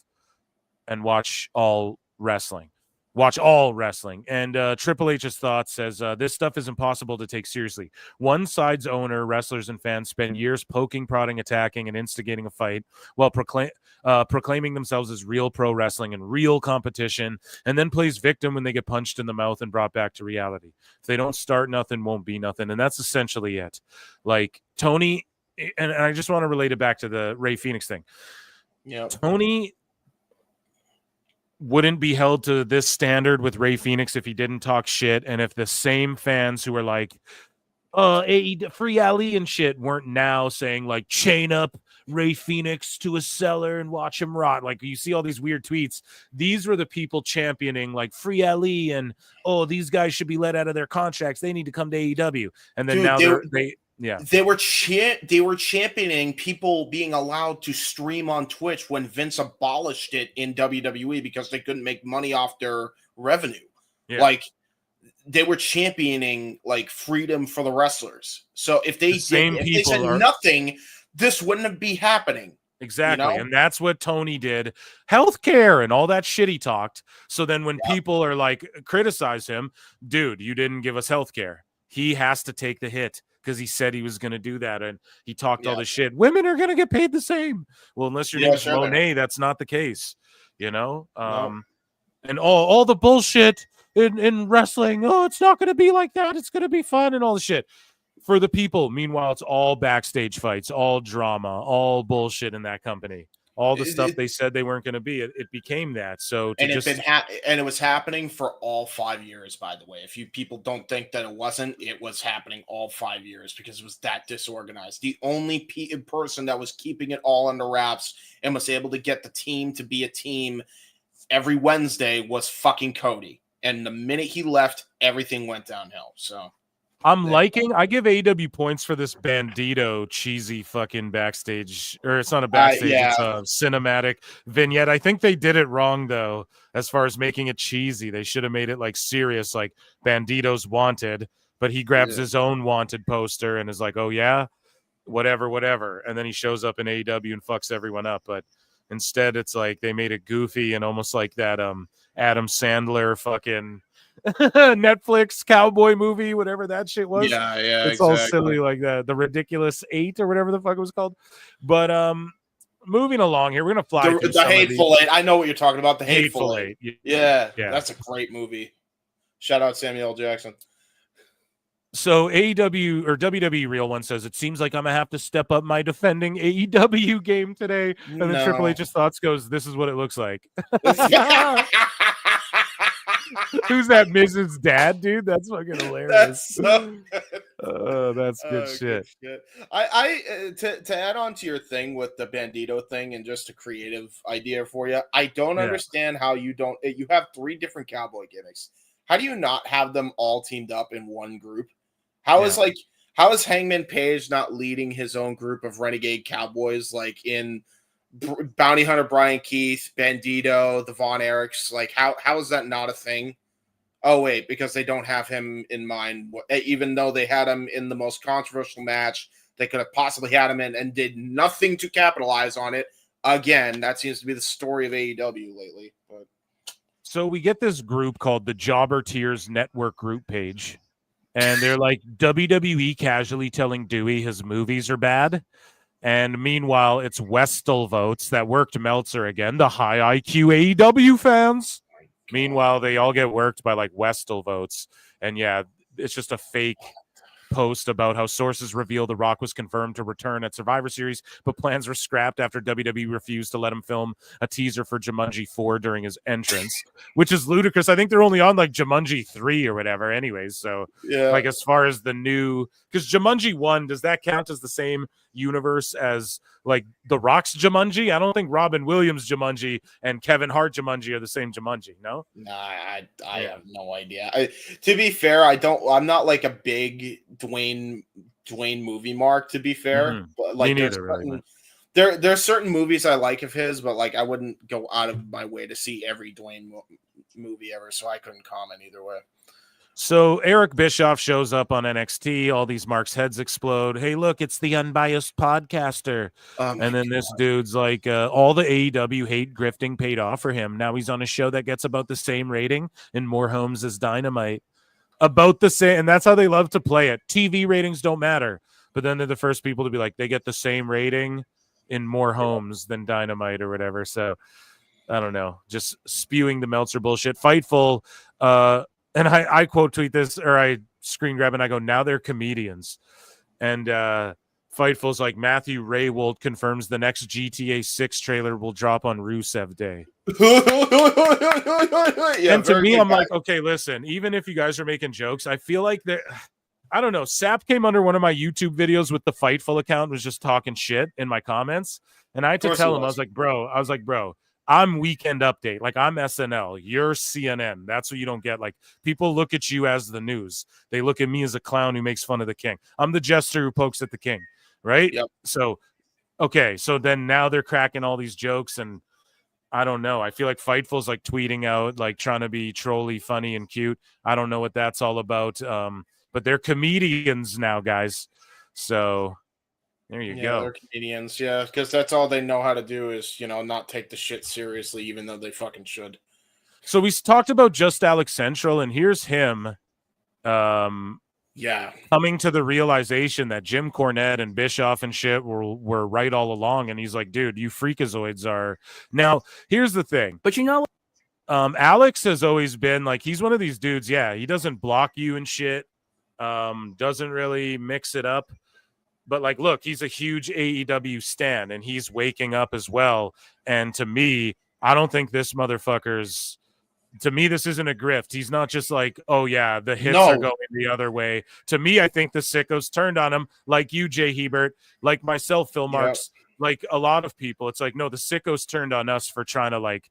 and watch all wrestling. Watch all wrestling. And Triple H's thoughts says, this stuff is impossible to take seriously. One side's owner, wrestlers, and fans spend years poking, prodding, attacking, and instigating a fight while proclaiming themselves as real pro wrestling and real competition, and then plays victim when they get punched in the mouth and brought back to reality. If they don't start, nothing won't be nothing. And that's essentially it. Like Tony, and I just want to relate it back to the Rey Fenix thing. Yeah, Tony wouldn't be held to this standard with Rey Fenix if he didn't talk shit, and if the same fans who are like, free Ali and shit weren't now saying like, chain up Rey Fenix to a cellar and watch him rot. Like you see all these weird tweets. These were the people championing like free Ali and these guys should be let out of their contracts. They need to come to AEW. And then now they were championing people being allowed to stream on Twitch when Vince abolished it in WWE because they couldn't make money off their revenue. Yeah. Like they were championing like freedom for the wrestlers. So if they said nothing, this wouldn't be happening. Exactly. You know? And that's what Tony did. Healthcare and all that shit he talked. So then when people are like criticize him, dude, you didn't give us healthcare. He has to take the hit because he said he was going to do that. And he talked all this shit. Women are going to get paid the same. Well, unless your name is Mone, that's not the case, you know? No. And all the bullshit in wrestling. Oh, it's not going to be like that. It's going to be fun and all the shit. For the people, meanwhile, it's all backstage fights, all drama, all bullshit in that company. All the stuff they said they weren't going to be, it became that. So and it was happening for all 5 years, by the way. If you people don't think that it was happening all 5 years because it was that disorganized. The only person that was keeping it all under wraps and was able to get the team to be a team every Wednesday was fucking Cody. And the minute he left, everything went downhill. So I give AEW points for this Bandito cheesy fucking backstage, or it's not a backstage, it's a cinematic vignette. I think they did it wrong though, as far as making it cheesy. They should have made it like serious, like Bandito's wanted, but he grabs his own wanted poster and is like, oh yeah, whatever. And then he shows up in AEW and fucks everyone up. But instead it's like they made it goofy and almost like that Adam Sandler fucking Netflix cowboy movie, whatever that shit was. It's all silly like that. The Ridiculous 8 or whatever the fuck it was called. But moving along here, we're gonna fly through the Hateful Eight. I know what you're talking about. The Hateful Eight. Yeah, that's a great movie. Shout out Samuel L. Jackson. So AEW or WWE Real One says, it seems like I'm going to have to step up my defending AEW game today. And then Triple H's thoughts goes, this is what it looks like. Who's that, Mrs. Dad, dude? That's fucking hilarious. That's so good. Oh, that's good shit. To add on to your thing with the Bandito thing and just a creative idea for you, I don't understand how you have 3 different cowboy gimmicks. How do you not have them all teamed up in one group? How is Hangman Page not leading his own group of renegade cowboys like in Bounty Hunter Brian Keith, Bandito, the Von Erichs? Like how is that not a thing? Oh, wait, because they don't have him in mind. Even though they had him in the most controversial match they could have possibly had him in and did nothing to capitalize on it. Again, that seems to be the story of AEW lately. But so we get this group called the Jobber Tears Network group page, and they're like WWE casually telling Dewey his movies are bad. And meanwhile, it's Westel votes that worked Meltzer again, the high IQ AEW fans. Meanwhile, they all get worked by like Westel votes. And yeah, it's just a fake post about how sources reveal The Rock was confirmed to return at Survivor Series, but plans were scrapped after WWE refused to let him film a teaser for Jumanji 4 during his entrance, which is ludicrous. I think they're only on like Jumanji 3 or whatever anyways. So like as far as the new, because Jumanji 1, does that count as the same universe as like The Rock's Jumanji? I don't think Robin Williams Jumanji and Kevin Hart Jumanji are the same Jumanji. No, I have no idea. To be fair, I'm not like a big Dwayne movie mark. To be fair, but like me neither, really. There's certain movies I like of his, but like I wouldn't go out of my way to see every Dwayne movie ever, so I couldn't comment either way. So Eric Bischoff shows up on NXT. All these marks' heads explode. Hey, look, it's the unbiased podcaster. And then this dude's like, all the AEW hate grifting paid off for him. Now he's on a show that gets about the same rating in more homes as Dynamite. About the same. And that's how they love to play it. TV ratings don't matter. But then they're the first people to be like, they get the same rating in more homes than Dynamite or whatever. So I don't know. Just spewing the Meltzer bullshit. Fightful. And I quote tweet this, or I screen grab and I go, now they're comedians. And Fightful's like, Matthew Raywold confirms the next GTA 6 trailer will drop on Rusev Day. And to me, I'm like, okay, listen, even if you guys are making jokes, I feel like I don't know. Sap came under one of my YouTube videos with the Fightful account, was just talking shit in my comments. And I had to tell him, I was like, bro, I'm Weekend Update. Like, I'm SNL. You're CNN. That's what you don't get. Like, people look at you as the news. They look at me as a clown who makes fun of the king. I'm the jester who pokes at the king, right? Yep. So, okay. So then now they're cracking all these jokes, and I don't know. I feel like Fightful's like tweeting out, like trying to be trolly, funny, and cute. I don't know what that's all about. But they're comedians now, guys. So there you go. They're comedians, because that's all they know how to do is, not take the shit seriously, even though they fucking should. So we talked about Just Alex Central, and here's him coming to the realization that Jim Cornette and Bischoff and shit were right all along. And he's like, dude, you freakazoids are. Now, here's the thing. But Alex has always been like, he's one of these dudes. Yeah, he doesn't block you and shit. Doesn't really mix it up. But, like, look, he's a huge AEW stan, and he's waking up as well. And to me, I don't think this motherfucker's – to me, this isn't a grift. He's not just like, oh, yeah, the hits are going the other way. To me, I think the sickos turned on him, like you, Jay Hebert, like myself, Phil Marks, like a lot of people. It's like, no, the sickos turned on us for trying to, like,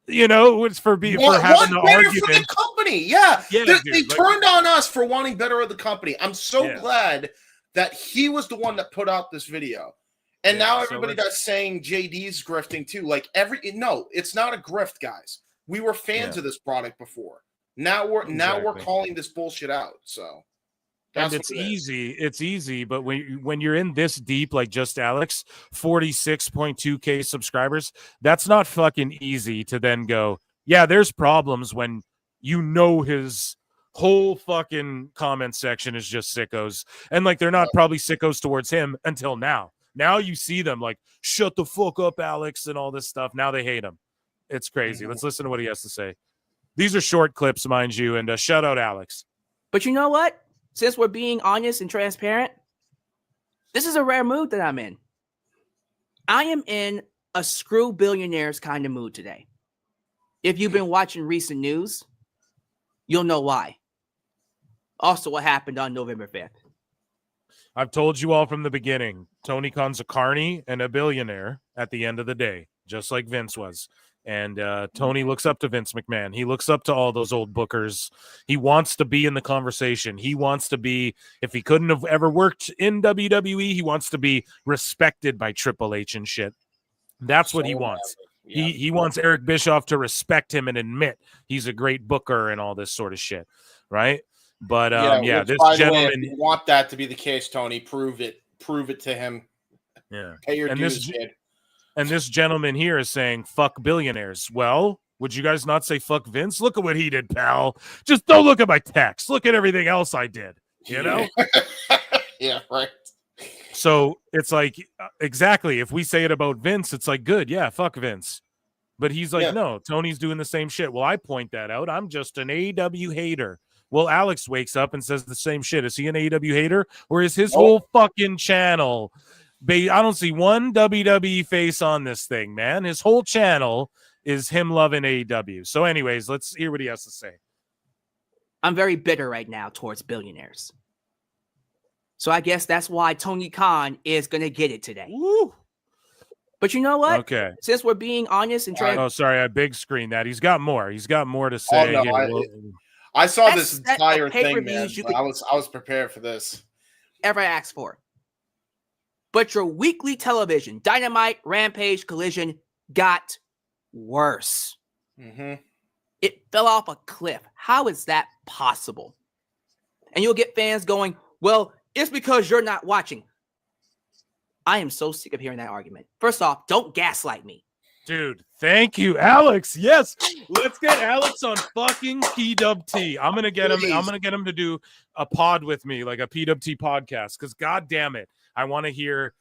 it's for having the argument for the company. Yeah they dude, turned on us for wanting better of the company. I'm so glad that he was the one that put out this video. And now everybody that's saying JD's grifting too. Like no, it's not a grift, guys. We were fans of this product before. Now we're calling this bullshit out. So and it's easy, but when you're in this deep, like Just Alex, 46.2K subscribers, that's not fucking easy to then go, yeah, there's problems when his whole fucking comment section is just sickos. And like, they're not probably sickos towards him until now. Now you see them like, shut the fuck up, Alex, and all this stuff. Now they hate him. It's crazy. Let's listen to what he has to say. These are short clips, mind you, and shout out Alex. But you know what? Since we're being honest and transparent, this is a rare mood that I'm in. I am in a screw billionaires kind of mood today. If you've been watching recent news, you'll know why. Also, what happened on November 5th. I've told you all from the beginning, Tony Khan's a carny and a billionaire at the end of the day, just like Vince was. And Tony looks up to Vince McMahon. He looks up to all those old bookers. He wants to be in the conversation. He wants to be, if he couldn't have ever worked in WWE, he wants to be respected by Triple H and shit. That's what he wants. Yeah. He wants Eric Bischoff to respect him and admit he's a great booker and all this sort of shit, right? But which, this by the way, gentleman, if you want that to be the case, Tony, prove it to him. Yeah, pay your and dues, kid. And this gentleman here is saying, fuck billionaires. Well, would you guys not say fuck Vince? Look at what he did, pal. Just don't look at my text. Look at everything else I did, you know? Yeah, right. So it's like, exactly. If we say it about Vince, it's like, good. Yeah, fuck Vince. But he's like, no, Tony's doing the same shit. Well, I point that out. I'm just an AEW hater. Well, Alex wakes up and says the same shit. Is he an AEW hater? Or is his whole fucking channel... I don't see one WWE face on this thing, man. His whole channel is him loving AEW. So anyways, let's hear what he has to say. I'm very bitter right now towards billionaires. So I guess that's why Tony Khan is going to get it today. Woo. But you know what? Okay. Since we're being honest and trying... Oh, sorry. I big screen that. He's got more. He's got more to say. Oh, no, I saw this entire thing, man. I was prepared for this. Ever asked for. But your weekly television, Dynamite, Rampage, Collision, got worse. Mm-hmm. It fell off a cliff. How is that possible? And you'll get fans going, well, it's because you're not watching. I am so sick of hearing that argument. First off, don't gaslight me. Dude, thank you, Alex. Yes, let's get Alex on fucking PWT. I'm gonna get him. I'm gonna get him to do a pod with me, like a PWT podcast. Because god damn it, I want to hear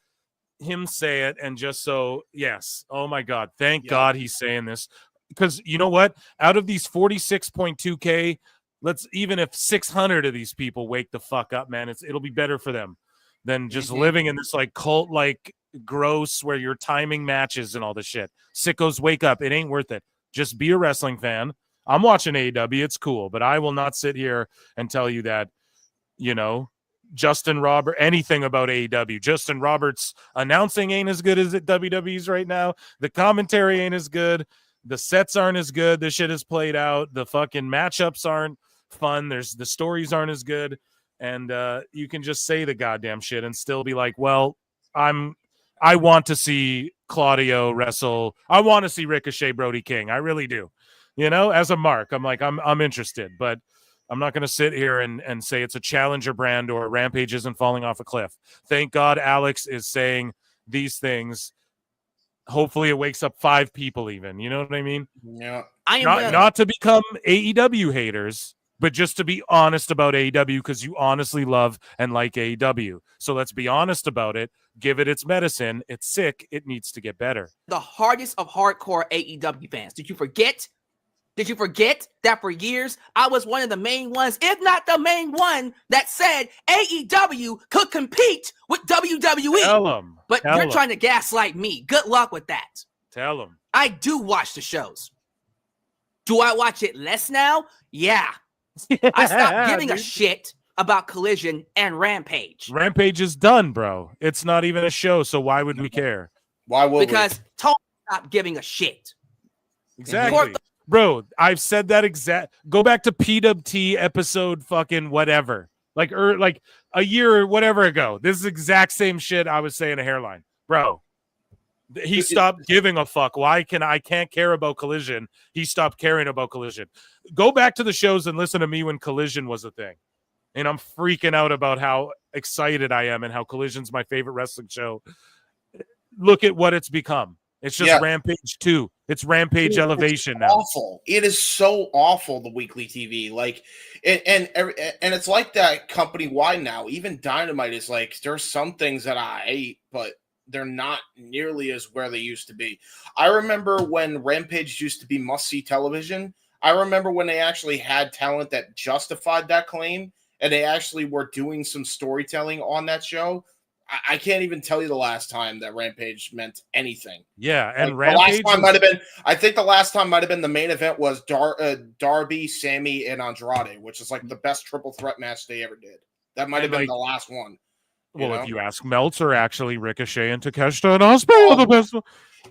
him say it. And just so, yes. Oh my god, thank God he's saying this. Because you know what? Out of these 46.2K, let's even if 600 of these people wake the fuck up, man, it'll be better for them than just living in this like cult like gross where you're timing matches and all this shit. Sickos, wake up. It ain't worth it. Just be a wrestling fan. I'm watching AEW. It's cool, but I will not sit here and tell you that, you know, anything about AEW. Justin Roberts announcing ain't as good as it WWE's right now. The commentary ain't as good. The sets aren't as good. The shit is played out. The fucking matchups aren't fun. The stories aren't as good. And you can just say the goddamn shit and still be like, well, I want to see Claudio wrestle. I want to see Ricochet, Brody King. I really do. You know, as a mark, I'm like, I'm interested, but I'm not going to sit here and say it's a challenger brand or Rampage isn't falling off a cliff. Thank God Alex is saying these things. Hopefully it wakes up 5 people even. You know what I mean? Yeah. Not to become AEW haters, but just to be honest about AEW because you honestly love and like AEW. So let's be honest about it. Give it its medicine. It's sick. It needs to get better. The hardest of hardcore AEW fans. Did you forget? Did you forget that for years I was one of the main ones, if not the main one, that said AEW could compete with WWE? Tell them. But you're trying to gaslight me. Good luck with that. Tell them. I do watch the shows. Do I watch it less now? Yeah. I stopped giving a shit about Collision and Rampage. Rampage is done, bro. It's not even a show, so why would we care? Why would Because Tony stopped giving a shit. Exactly. Bro, I've said that go back to PWT episode fucking whatever. Like a year or whatever ago. This is the exact same shit I was saying a hairline. Bro. He stopped giving a fuck. I can't care about Collision. He stopped caring about Collision. Go back to the shows and listen to me when Collision was a thing. And I'm freaking out about how excited I am and how Collision's my favorite wrestling show. Look at what it's become. It's just Rampage 2. It's Rampage Elevation now. Awful. It is so awful, the weekly TV. Like, and it's like that company wide now. Even Dynamite is like, there's some things that I hate, but they're not nearly as where they used to be. I remember when Rampage used to be must-see television. I remember when they actually had talent that justified that claim, and they actually were doing some storytelling on that show. I can't even tell you the last time that Rampage meant anything. Yeah, and like, Rampage the last time might have been. I think the last time might have been the main event was Darby, Sammy, and Andrade, which is like the best triple threat match they ever did. That might have been the last one. Well, if you ask Meltzer, actually, Ricochet and Takeshita and Ospreay are the best one.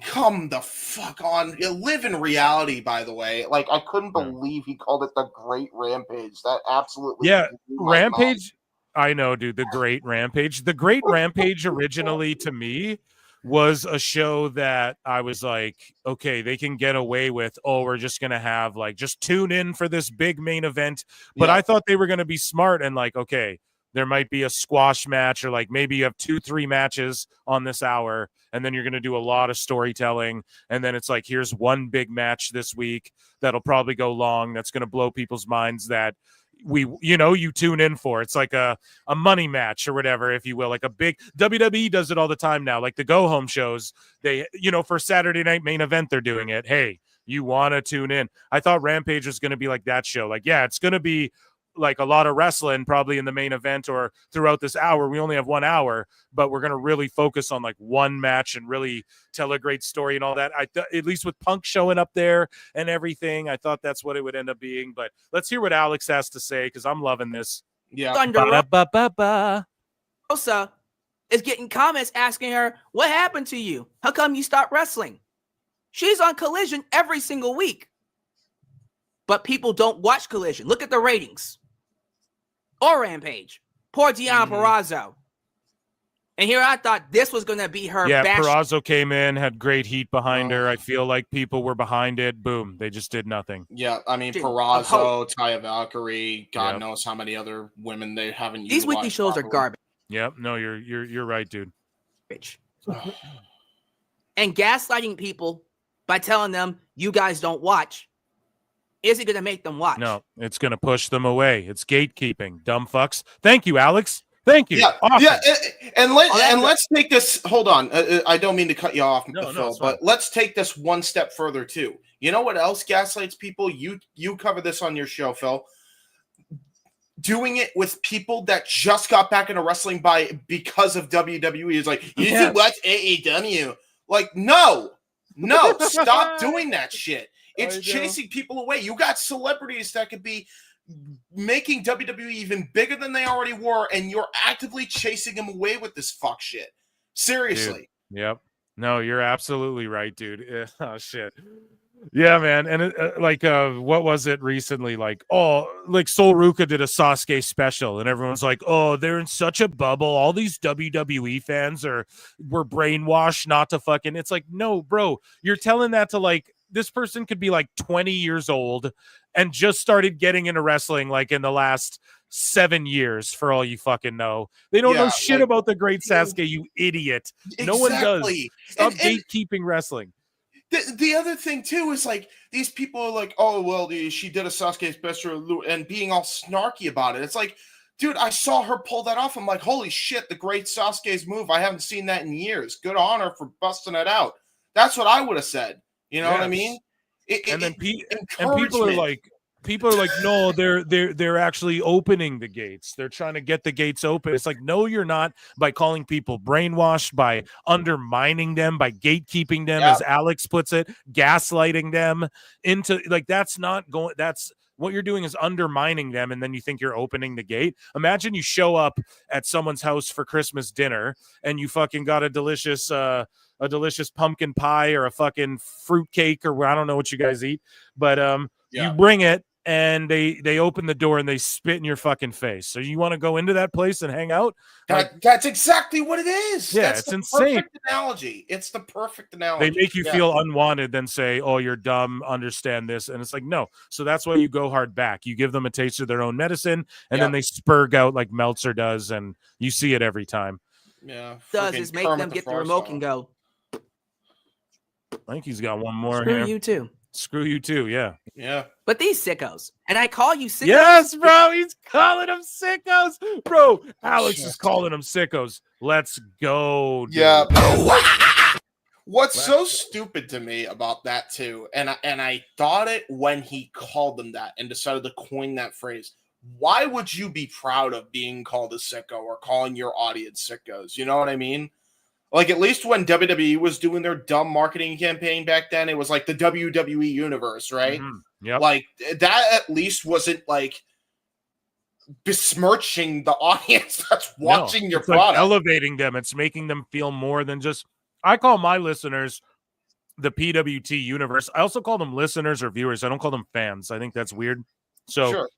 Come the fuck on. You live in reality, by the way. Like, I couldn't believe he called it the Great Rampage. That absolutely blew my Rampage. I know, dude. The Great Rampage. The Great Rampage originally, to me, was a show that I was like, okay, they can get away with, we're just going to have, like, just tune in for this big main event. But I thought they were going to be smart and like, okay, there might be a squash match or like maybe you have 2-3 matches on this hour and then you're going to do a lot of storytelling. And then it's like, here's one big match this week that'll probably go long. That's going to blow people's minds that you tune in for. It's like a money match or whatever, if you will, like a big WWE does it all the time now. Like the go home shows, they, for Saturday night main event, they're doing it. Hey, you want to tune in. I thought Rampage was going to be like that show. Like, yeah, it's going to be like a lot of wrestling probably in the main event or throughout this hour. We only have 1 hour, but we're going to really focus on like one match and really tell a great story and all that. At least with Punk showing up there and everything, I thought that's what it would end up being. But let's hear what Alex has to say because I'm loving this. Yeah. Thunder Rosa is getting comments asking her, what happened to you? How come you stopped wrestling? She's on Collision every single week. But people don't watch Collision. Look at the ratings. Or Rampage. Poor Deonna Purrazzo. And here I thought this was going to be her bash. Purrazzo came in, had great heat behind her. I feel like people were behind it. Boom. They just did nothing. Yeah, I mean, Purrazzo, Taya Valkyrie, God knows how many other women they haven't used. These weekly shows are garbage. Yep. No, you're right, dude. And gaslighting people by telling them you guys don't watch. Is it going to make them watch? No, it's going to push them away. It's gatekeeping. Dumb fucks. Thank you, Alex. Thank you. Yeah, awesome. yeah. And let's take this. Hold on. I don't mean to cut you off, Phil, but let's take this one step further too. You know what else gaslights people? You cover this on your show, Phil. Doing it with people that just got back into wrestling because of WWE is like, you should watch AEW. Like, no, stop doing that shit. It's chasing people away. You got celebrities that could be making WWE even bigger than they already were, and you're actively chasing them away with this fuck shit. Seriously. Dude. Yep. No, you're absolutely right, dude. Oh, shit. Yeah, man. And what was it recently? Like Sol Ruka did a Sasuke special, and everyone's like, oh, they're in such a bubble. All these WWE fans were brainwashed not to fucking. It's like, no, bro, you're telling that to like, this person could be like 20 years old and just started getting into wrestling like in the last 7 years, for all you fucking know. They don't know shit about the great Sasuke, you idiot. Exactly. No one does. Stop gatekeeping wrestling. The other thing too is like these people are like, oh well, she did a Sasuke special and being all snarky about it. It's like, dude, I saw her pull that off. I'm like, holy shit, the great Sasuke's move. I haven't seen that in years. Good on her for busting it out. That's what I would have said. You know what I mean? People are like, no, they're actually opening the gates. They're trying to get the gates open. It's like, no, you're not, by calling people brainwashed, by undermining them, by gatekeeping them, as Alex puts it, gaslighting them into like, that's what you're doing is undermining them, and then you think you're opening the gate. Imagine you show up at someone's house for Christmas dinner and you fucking got a delicious pumpkin pie or a fucking fruit cake, or I don't know what you guys eat, but you bring it and they open the door and they spit in your fucking face. So you want to go into that place and hang out? That's exactly what it is. Yeah, that's it's the insane. Perfect analogy. It's the perfect analogy. They make you feel unwanted, then say, oh, you're dumb, understand this. And it's like, no. So that's why you go hard back. You give them a taste of their own medicine, and then they spurg out like Meltzer does, and you see it every time. Yeah. Does is make them get the remote and go. I think he's got one more Screw here. you too. Screw you too, yeah. Yeah. But these sickos, and I call you sickos. Yes, bro, he's calling them sickos. Bro, Alex is calling them sickos. Let's go, dude. Yeah. What's so stupid to me about that too, and I thought it when he called them that and decided to coin that phrase. why would you be proud of being called a sicko or calling your audience sickos? You know what I mean? Like, at least when WWE was doing their dumb marketing campaign back then, it was like the WWE universe, right? Yep. Like, that at least wasn't like besmirching the audience that's watching your it's product. like elevating them. It's making them feel more than just. I call my listeners the PWT universe. I also call them listeners or viewers. I don't call them fans. I think that's weird. So, Sure.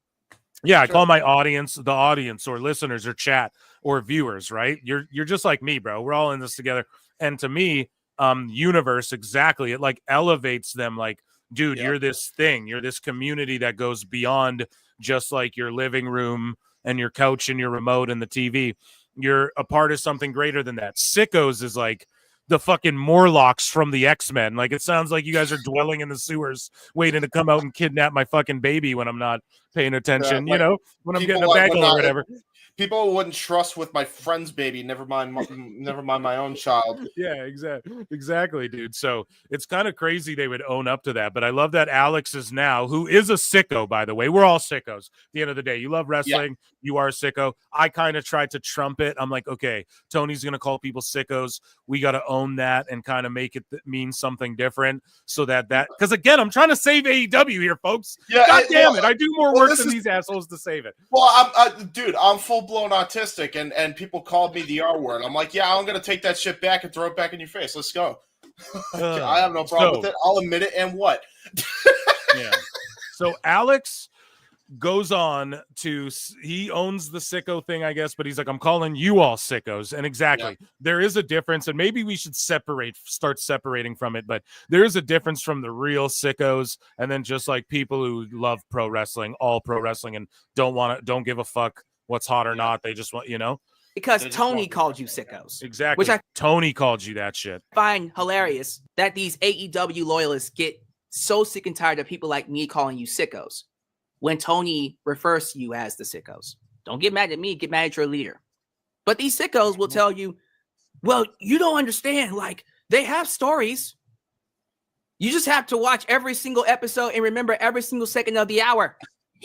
yeah, I call my audience the audience or listeners or chat or viewers, right? You're just like me, bro. We're all in this together. And to me, universe, exactly. It like elevates them like, dude, you're this thing. You're this community that goes beyond just like your living room and your couch and your remote and the TV. You're a part of something greater than that. Sickos is like the fucking Morlocks from the X-Men. Like, it sounds like you guys are dwelling in the sewers waiting to come out and kidnap my fucking baby when I'm not paying attention, like, you know, when I'm getting a people bagel or whatever. People wouldn't trust with my friend's baby, never mind my own child. Yeah, exactly, dude. So it's kind of crazy they would own up to that. But I love that Alex is now, who is a sicko, by the way. We're all sickos at the end of the day. You love wrestling. You are a sicko. I kind of tried to trump it. I'm like, okay, Tony's going to call people sickos. We got to own that and kind of make it mean something different so that because again, I'm trying to save AEW here, folks. Yeah, God damn it. I do more work than these assholes to save it. Well, I'm full-blown autistic, and people called me the R word. I'm like, yeah, I'm going to take that shit back and throw it back in your face. Let's go. I have no problem with it. I'll admit it, and what? Yeah. So Alex goes on to, he owns the sicko thing, I guess, but he's like, I'm calling you all sickos. And exactly, there is a difference, and maybe we should start separating from it, but there is a difference from the real sickos and then just like people who love pro wrestling, all pro wrestling, and don't give a fuck what's hot or not. They just want, you know, because Tony called you sickos. Exactly. Which Tony called you that shit. Find hilarious that these AEW loyalists get so sick and tired of people like me calling you sickos when Tony refers to you as the sickos. Don't get mad at me, get mad at your leader. But these sickos will tell you, well, you don't understand. Like, they have stories. You just have to watch every single episode and remember every single second of the hour.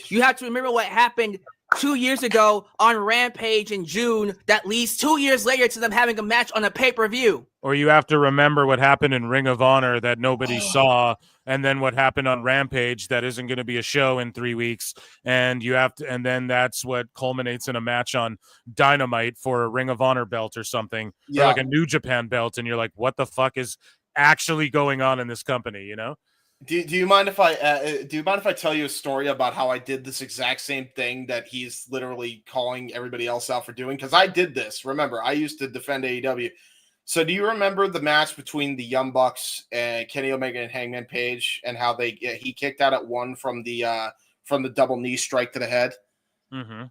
You have to remember what happened 2 years ago on Rampage in June that leads 2 years later to them having a match on a pay-per-view. Or you have to remember what happened in Ring of Honor that nobody saw, and then what happened on Rampage that isn't going to be a show in 3 weeks, and then that's what culminates in a match on Dynamite for a Ring of Honor belt or something, or like a New Japan belt, and you're like, what the fuck is actually going on in this company, you know? Do you mind if I tell you a story about how I did this exact same thing that he's literally calling everybody else out for doing? Because I did this. Remember, I used to defend AEW. So do you remember the match between the Young Bucks and Kenny Omega and Hangman Page, and how he kicked out at one from the double knee strike to the head? Mm-hmm.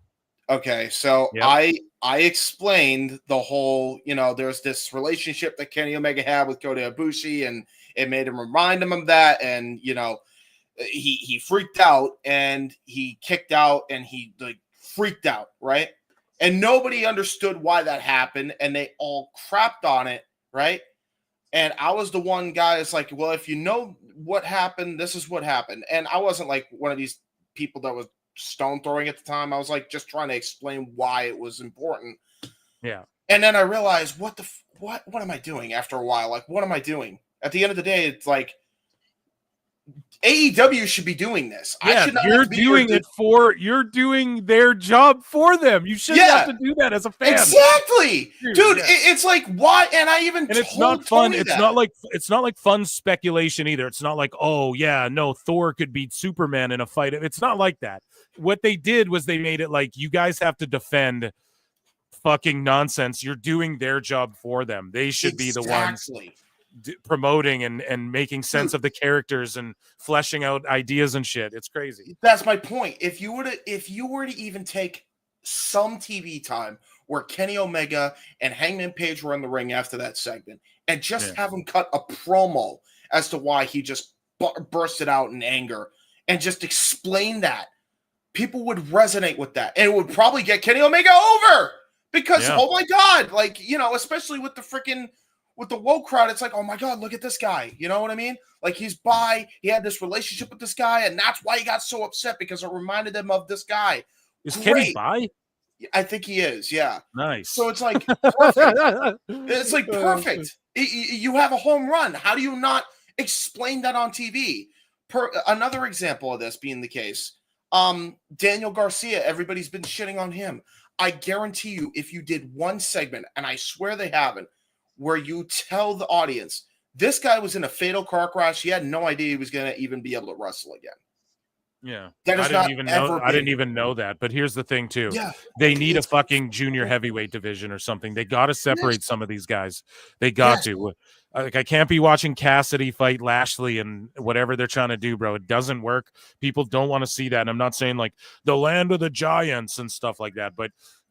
Okay, so I explained the whole, there's this relationship that Kenny Omega had with Kota Ibushi, and it made him remind him of that, and he freaked out and he kicked out and he like freaked out, right? And nobody understood why that happened, and they all crapped on it, right? And I was the one guy that's like, well, if you know what happened, this is what happened. And I wasn't like one of these people that was stone throwing at the time. I was like just trying to explain why it was important. Yeah. And then I realized, what am I doing after a while? Like, what am I doing? At the end of the day, it's like AEW should be doing this. Yeah, you're doing their job for them. You shouldn't have to do that as a fan. Exactly. Dude, it's like, why? And I even told it's not fun. Tony It's that. not like fun speculation either. It's not like, oh yeah, no, Thor could beat Superman in a fight. It's not like that. What they did was they made it like, you guys have to defend fucking nonsense. You're doing their job for them. They should be the ones promoting and making sense of the characters and fleshing out ideas and shit. It's crazy. That's my point. If you were to even take some TV time where Kenny Omega and Hangman Page were in the ring after that segment, and just have him cut a promo as to why he just bursted out in anger, and just explain that, people would resonate with that, and it would probably get Kenny Omega over, because oh my god, like, especially with the woke crowd, it's like, oh my god, look at this guy. You know what I mean? Like, he had this relationship with this guy, and that's why he got so upset, because it reminded him of this guy. Is Kenny Great. by? I think he is. Yeah. Nice. So it's like perfect. It's like perfect. You have a home run. How do you not explain that on TV? Another example of this being the case, Daniel Garcia, everybody's been shitting on him. I guarantee you, if you did one segment, and I swear they haven't, where you tell the audience, this guy was in a fatal car crash. He had no idea he was going to even be able to wrestle again. Yeah, That I didn't even know that. But here's the thing, too. Yeah, they need a fucking junior heavyweight division or something. They got to separate some of these guys. They got to. Like, I can't be watching Cassidy fight Lashley and whatever they're trying to do, bro. It doesn't work. People don't want to see that. And I'm not saying like the land of the giants and stuff like that, but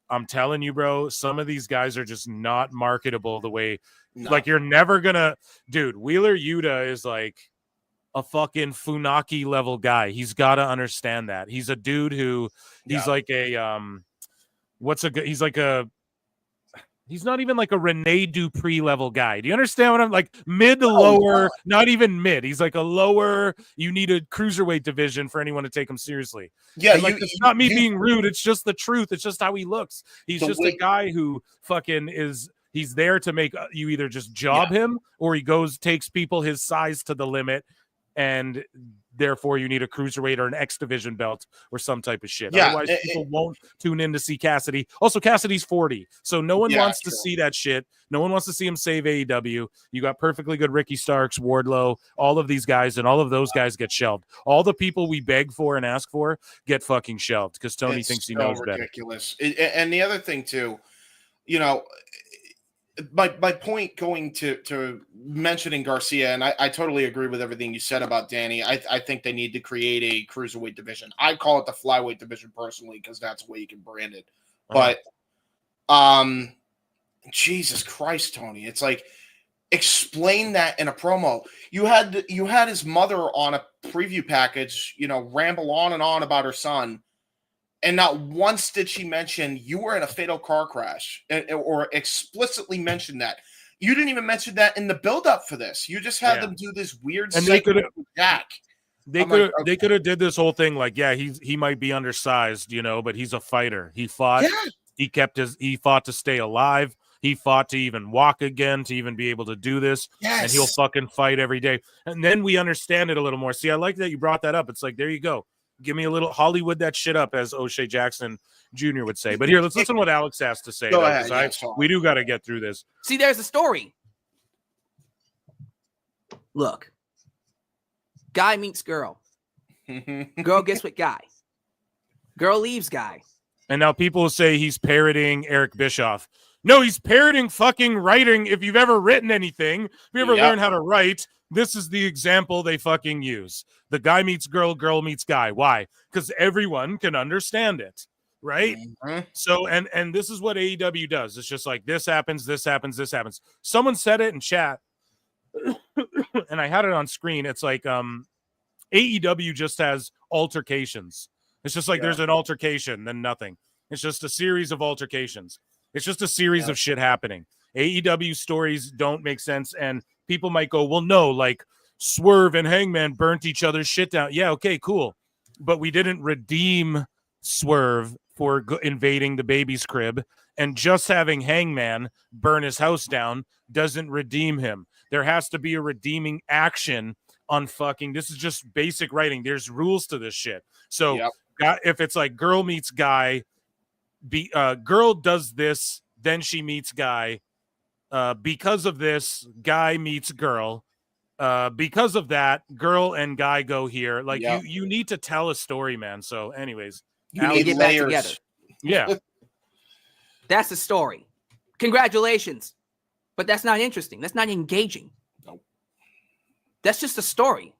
I'm telling you, bro, some of these guys are just not marketable the way. Like, you're never gonna, dude. Wheeler Yuta is like a fucking Funaki level guy. He's got to understand that. He's a dude who he's like a he's not even like a Rene Dupree level guy. Do you understand what I'm like? Mid to lower, not even mid. He's like a lower. You need a cruiserweight division for anyone to take him seriously. Yeah, like it's not me being rude. It's just the truth. It's just how he looks. He's just a guy who fucking is. He's there to make you either just job him or he takes people his size to the limit, and therefore you need a cruiserweight or an X division belt or some type of shit. Yeah, otherwise people won't tune in to see Cassidy. Also, Cassidy's 40, so no one wants to see that shit. No one wants to see him save AEW. You got perfectly good Ricky Starks, Wardlow, all of these guys, and all of those guys get shelved. All the people we beg for and ask for get fucking shelved because Tony thinks he knows ridiculous. And the other thing too, you know, my point going to mentioning Garcia, and I totally agree with everything you said about Danny. I think they need to create a cruiserweight division. I call it the flyweight division personally because that's the way you can brand it. But Jesus Christ, Tony, it's like, explain that in a promo. You had his mother on a preview package, you know, ramble on and on about her son. And not once did she mention you were in a fatal car crash or explicitly mention that. You didn't even mention that in the build-up for this. You just had them do this weird and they could have Jack. They could have did this whole thing like, yeah, he might be undersized, you know, but he's a fighter. He fought. Yeah. He fought to stay alive. He fought to even walk again, to even be able to do this. Yes. And he'll fucking fight every day. And then we understand it a little more. See, I like that you brought that up. It's like, there you go. Give me a little Hollywood that shit up, as O'Shea Jackson Jr. would say. But here, let's listen to what Alex has to say. Go ahead. We do got to get through this. See, there's a story. Look. Guy meets girl. Girl gets with guy. Girl leaves guy. And now people will say he's parroting Eric Bischoff. No, he's parroting fucking writing. If you've ever written anything, if you ever learned how to write, this is the example they fucking use. The guy meets girl, girl meets guy. Why? Because everyone can understand it, right? Mm-hmm. So, and this is what AEW does. It's just like, this happens, this happens, this happens. Someone said it in chat, and I had it on screen. It's like AEW just has altercations. It's just like there's an altercation, then nothing. It's just a series of altercations. It's just a series of shit happening. AEW stories don't make sense, and people might go, well, no, like Swerve and Hangman burnt each other's shit down. Yeah, okay, cool. But we didn't redeem Swerve for invading the baby's crib, and just having Hangman burn his house down doesn't redeem him. There has to be a redeeming action on fucking, this is just basic writing. There's rules to this shit. So if it's like girl meets guy, girl does this, then she meets guy. Because of this, guy meets girl. Because of that, girl and guy go here. Like you need to tell a story, man. So, anyways, you need to get back together. Yeah, that's the story. Congratulations, but that's not interesting. That's not engaging. Nope. That's just a story.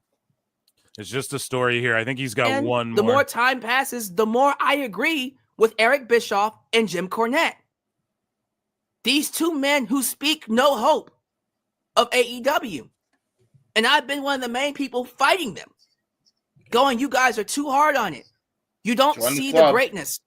It's just a story here. I think he's got one more. The more time passes, the more I agree with Eric Bischoff and Jim Cornette. These two men who speak no hope of AEW. And I've been one of the main people fighting them. Going, you guys are too hard on it. You don't see the greatness.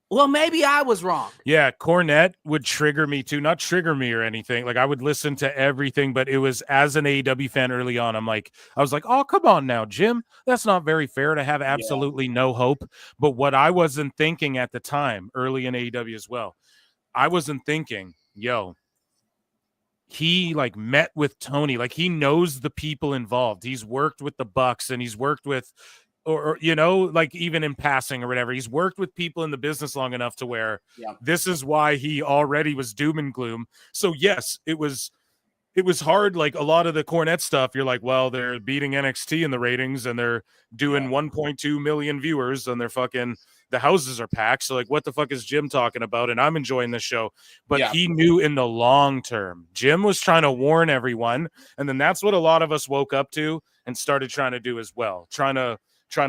Well, maybe I was wrong. Yeah, Cornette would trigger me too. Not trigger me or anything. Like I would listen to everything, but it was as an AEW fan early on. I was like, oh, come on now, Jim. That's not very fair to have absolutely no hope. But what I wasn't thinking at the time, early in AEW as well, I wasn't thinking, he like met with Tony, like he knows the people involved. He's worked with the Bucks and he's worked with, or like even in passing or whatever, he's worked with people in the business long enough to where this is why he already was doom and gloom. So yes, it was hard. Like a lot of the Cornette stuff, you're like, well, they're beating NXT in the ratings and they're doing 1.2 million viewers and they're fucking, the houses are packed. So like, what the fuck is Jim talking about? And I'm enjoying this show, but he knew in the long term, Jim was trying to warn everyone. And then that's what a lot of us woke up to and started trying to do as well. Trying to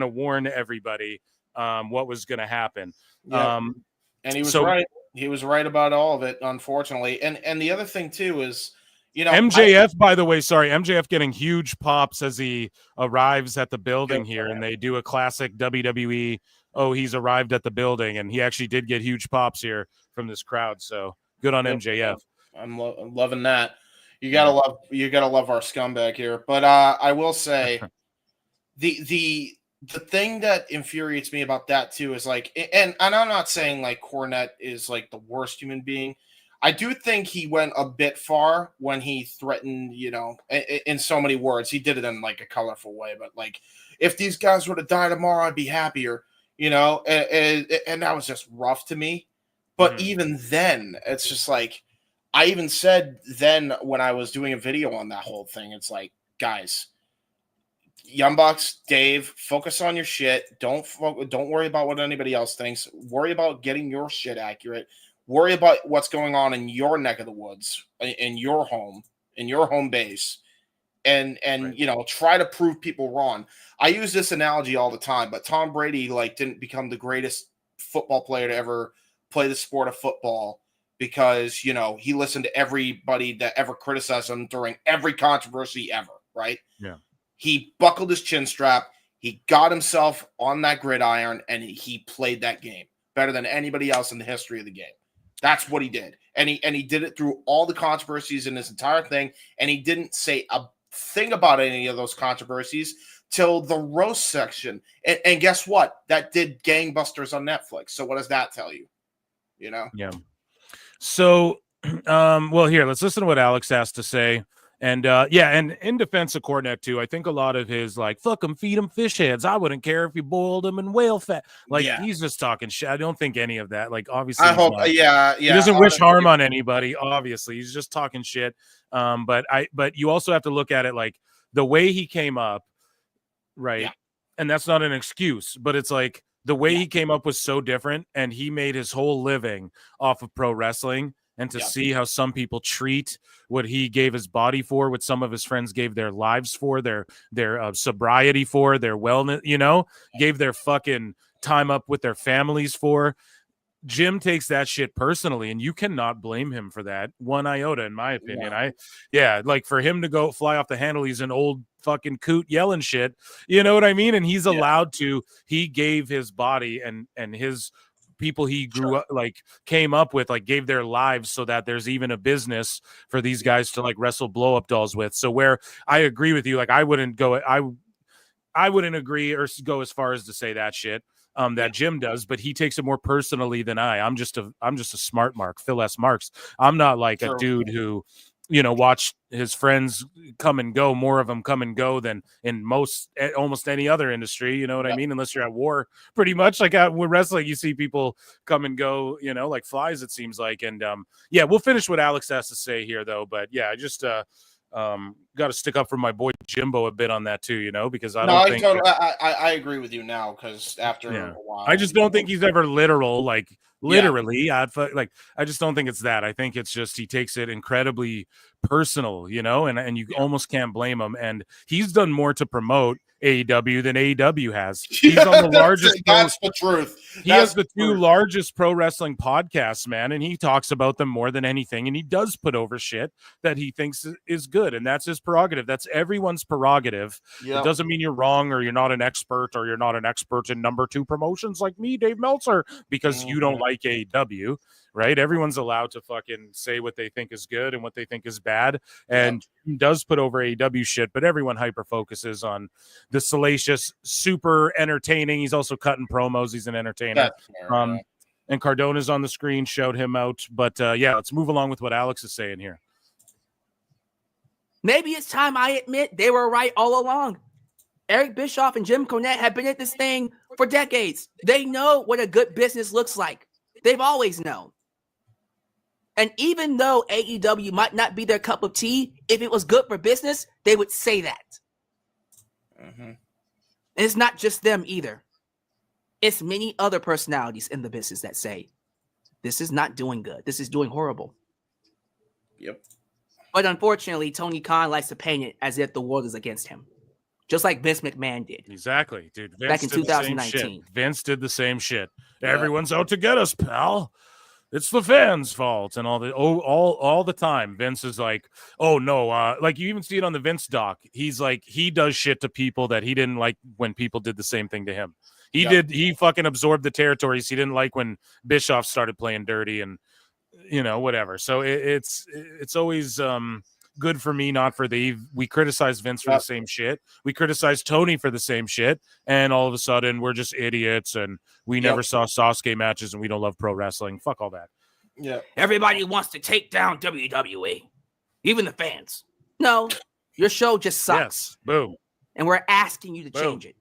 warn everybody what was going to happen. And he was right. He was right about all of it, unfortunately. And the other thing too is, MJF, by the way, MJF getting huge pops as he arrives at the building here, and they do a classic WWE, oh, he's arrived at the building, and he actually did get huge pops here from this crowd. So good on MJF. I'm loving that. You gotta love our scumbag here. But I will say the thing that infuriates me about that too is like, and I'm not saying like Cornette is like the worst human being. I do think he went a bit far when he threatened, in so many words. He did it in like a colorful way, but like, if these guys were to die tomorrow, I'd be happier, and that was just rough to me. But even then, it's just like, I even said then when I was doing a video on that whole thing, it's like, guys, Young Bucks, Dave, focus on your shit. Don't worry about what anybody else thinks. Worry about getting your shit accurate. Worry about what's going on in your neck of the woods, in your home base, and try to prove people wrong. I use this analogy all the time, but Tom Brady didn't become the greatest football player to ever play the sport of football because he listened to everybody that ever criticized him during every controversy ever, right? Yeah. He buckled his chin strap, he got himself on that gridiron, and he played that game better than anybody else in the history of the game. That's what he did. And he did it through all the controversies in his entire thing. And he didn't say a thing about any of those controversies till the roast section. And guess what? That did gangbusters on Netflix. So what does that tell you? Yeah. So, well, here, let's listen to what Alex has to say. And and in defense of Cornette too, I think a lot of his like, fuck him, feed him fish heads. I wouldn't care if you boiled him in whale fat. He's just talking shit. I don't think any of that. Like, obviously, I hope, he doesn't wish harm on anybody. Obviously, he's just talking shit. But you also have to look at it like the way he came up, right? Yeah. And that's not an excuse, but it's like the way he came up was so different, and he made his whole living off of pro wrestling. And to see how some people treat what he gave his body for, what some of his friends gave their lives for, their sobriety for, their wellness, gave their fucking time up with their families for. Jim takes that shit personally, and you cannot blame him for that one iota, in my opinion. Like for him to go fly off the handle, he's an old fucking coot yelling shit. You know what I mean? And he's allowed to. He gave his body and his people he grew up came up with gave their lives so that there's even a business for these guys to wrestle blow up dolls with. So where I agree with you, I wouldn't agree or go as far as to say that shit that Jim does, but he takes it more personally than I'm just a smart mark, Phil S. Marks. I'm not like a dude who watch his friends come and go, more of them come and go than in almost any other industry. You know what I mean? Unless you're at war, pretty much with wrestling, you see people come and go, like flies, it seems like. And we'll finish what Alex has to say here though. But I just got to stick up for my boy Jimbo a bit on that too, because I agree with you now. Cause after a while, I just don't think he's ever literal, literally. I just don't think it's that. I think it's just he takes it incredibly personal, and you almost can't blame him. And he's done more to promote AEW than AEW has. He's on the largest. That's the truth. He has the two largest pro wrestling podcasts, man, and he talks about them more than anything. And he does put over shit that he thinks is good, and that's his prerogative. That's everyone's prerogative. Yep. It doesn't mean you're wrong or you're not an expert or you're not an expert in number 2 promotions like me, Dave Meltzer, because you don't like AEW. Right? Everyone's allowed to fucking say what they think is good and what they think is bad. And he does put over AEW shit, but everyone hyper focuses on the salacious, super entertaining. He's also cutting promos. He's an entertainer. And Cardona's on the screen, showed him out. But yeah, let's move along with what Alex is saying here. Maybe it's time I admit they were right all along. Eric Bischoff and Jim Cornette have been at this thing for decades. They know what a good business looks like. They've always known. And even though AEW might not be their cup of tea, if it was good for business, they would say that. And it's not just them either. It's many other personalities in the business that say, this is not doing good. This is doing horrible. Yep. But unfortunately, Tony Khan likes to paint it as if the world is against him. Just like Vince McMahon did. Exactly, dude. Vince back in did 2019. Vince did the same shit. Yeah. Everyone's out to get us, pal. It's the fans' fault and all the time. Vince is like, oh no, like you even see it on the Vince doc. He's like, he does shit to people that he didn't like when people did the same thing to him. He fucking absorbed the territories. He didn't like when Bischoff started playing dirty and whatever. So it's always good for me, not for thee. We criticize Vince for the same shit. We criticize Tony for the same shit. And all of a sudden, we're just idiots and we never saw Sasuke matches and we don't love pro wrestling. Fuck all that. Yeah. Everybody wants to take down WWE. Even the fans. No, your show just sucks. Yes. Boom. And we're asking you to change it.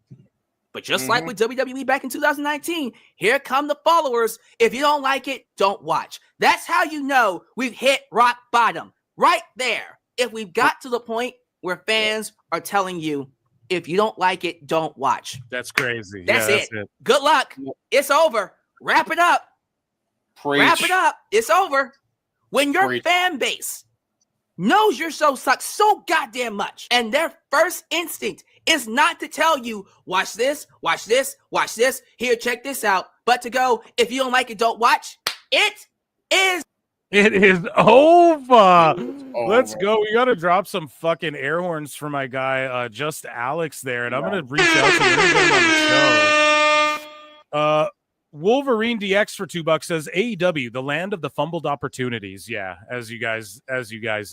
But just like with WWE back in 2019, here come the followers. If you don't like it, don't watch. That's how you know we've hit rock bottom. Right there. If we've got to the point where fans are telling you, if you don't like it, don't watch. That's crazy. That's it. Good luck. It's over. Wrap it up. Wrap it up. It's over. When your fan base knows your show sucks so goddamn much, and their first instinct is not to tell you, watch this, watch this, watch this, here, check this out, but to go, if you don't like it, don't watch. It is over. Let's go. We got to drop some fucking air horns for my guy, just Alex there. And I'm going to reach out to him on the show. Wolverine DX for $2 says AEW, the land of the fumbled opportunities. Yeah. As you guys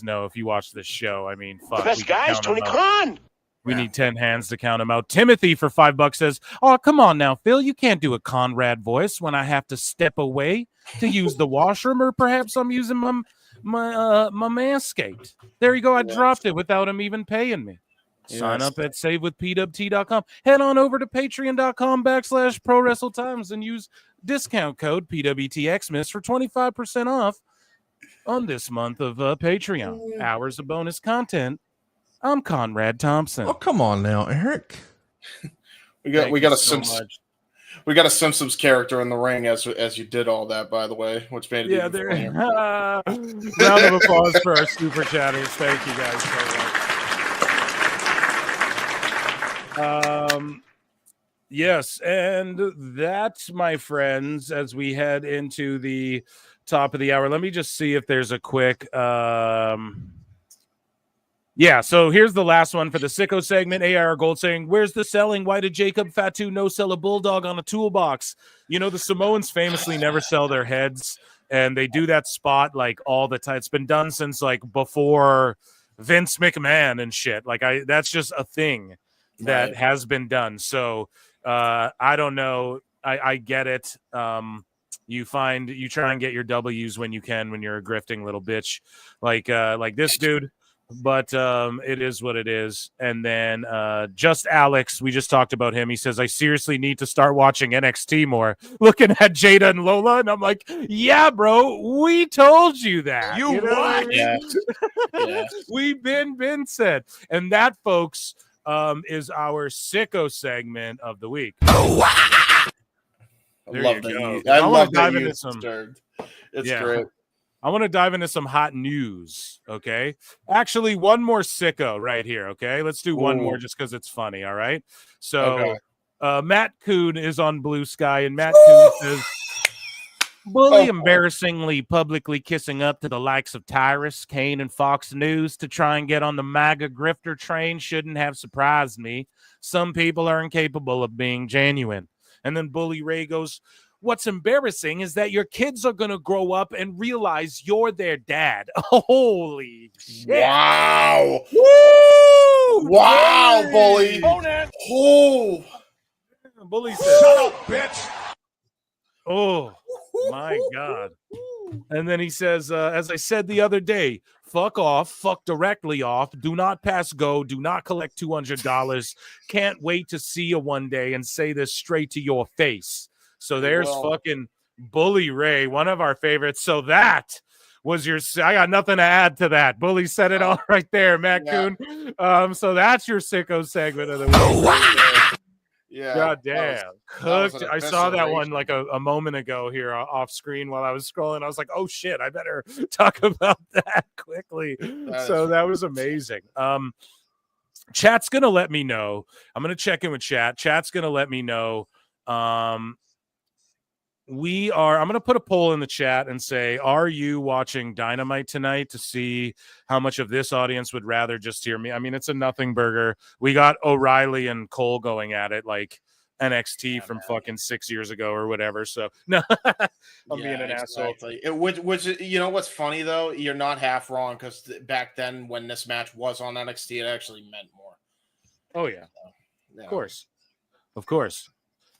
know, if you watch this show, I mean, fuck. The best guy is Tony Khan. We need 10 hands to count him out. Timothy for $5 says, oh, come on now, Phil. You can't do a Conrad voice when I have to step away to use the washroom, or perhaps I'm using my Manscaped. There you go. I dropped it without him even paying me. Sign up at savewithpwt.com. Head on over to patreon.com/prowrestletimes and use discount code PWTXmas for 25% off on this month of Patreon. Hours of bonus content. I'm Conrad Thompson. Oh, come on now, Eric. we got a Simpsons character in the ring as you did all that, by the way, which made it there. Round of applause for our super chatters. Thank you guys so much. Yes, and that's, my friends, as we head into the top of the hour. Let me just see if there's a quick yeah, so here's the last one for the sicko segment. AR Gold saying, where's the selling? Why did Jacob Fatu no sell a bulldog on a toolbox? You know, the Samoans famously never sell their heads, and they do that spot like all the time. It's been done since like before Vince McMahon and shit. Like that's just a thing that has been done. So I don't know. I get it. You try and get your W's when you can, when you're a grifting little bitch like this dude. But it is what it is. And then just Alex, we just talked about him. He says, I seriously need to start watching NXT more. Looking at Jada and Lola, and I'm like, yeah, bro, we told you that. You know what I mean? Yeah. We've been said. And that, folks, is our sicko segment of the week. I love that you dive into some. It's great. I want to dive into some hot news, okay? Actually, one more sicko right here, okay? Let's do one more just because it's funny, all right? So, Matt Kuhn is on Blue Sky, and Matt Kuhn says, Bully embarrassingly publicly kissing up to the likes of Tyrus, Kane, and Fox News to try and get on the MAGA grifter train shouldn't have surprised me. Some people are incapable of being genuine. And then Bully Ray goes, what's embarrassing is that your kids are going to grow up and realize you're their dad. Holy shit. Wow. Woo! Wow, Bully. Oh. Bully says, shut up, bitch. Oh, my God. And then he says, as I said the other day, fuck off, fuck directly off, do not pass go, do not collect $200. Can't wait to see you one day and say this straight to your face. So there's fucking Bully Ray, one of our favorites. So that was your, I got nothing to add to that. Bully said it all right there, Matt Kuhn. So that's your sicko segment of the week. Wow. Yeah. God damn. Cooked. I saw that one like a moment ago here off screen while I was scrolling. I was like, oh shit, I better talk about that quickly. That was amazing. Chat's gonna let me know. I'm gonna check in with chat. Chat's gonna let me know. I'm going to put a poll in the chat and say, are you watching Dynamite tonight to see how much of this audience would rather just hear me? I mean, it's a nothing burger. We got O'Reilly and Cole going at it like NXT from fucking 6 years ago or whatever. So no, I'm being an asshole. Which, you know, what's funny though? You're not half wrong, because back then when this match was on NXT, it actually meant more. Oh yeah. Of course.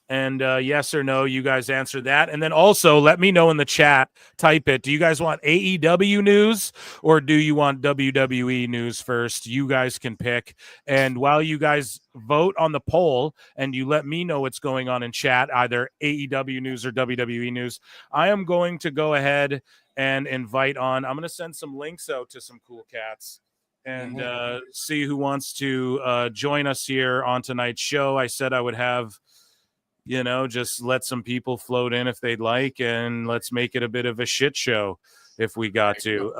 And yes or no, you guys answer that. And then also let me know in the chat, type it. Do you guys want AEW news or do you want WWE news first? You guys can pick. And while you guys vote on the poll and you let me know what's going on in chat, either AEW news or WWE news, I am going to go ahead and invite on. I'm going to send some links out to some cool cats and see who wants to join us here on tonight's show. I said I would have, you know, just let some people float in if they'd like, and let's make it a bit of a shit show if we got to.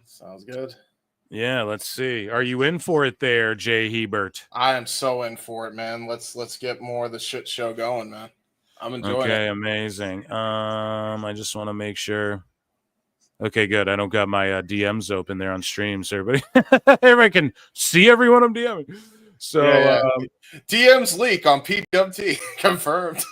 Sounds good. Yeah, let's see. Are you in for it there, Jay Hebert? I am so in for it, man. Let's get more of the shit show going, man. I'm enjoying it. Okay, amazing. I just want to make sure. Okay, good. I don't got my DMs open there on stream, so everybody can see everyone I'm DMing. So DMs leak on PWT confirmed.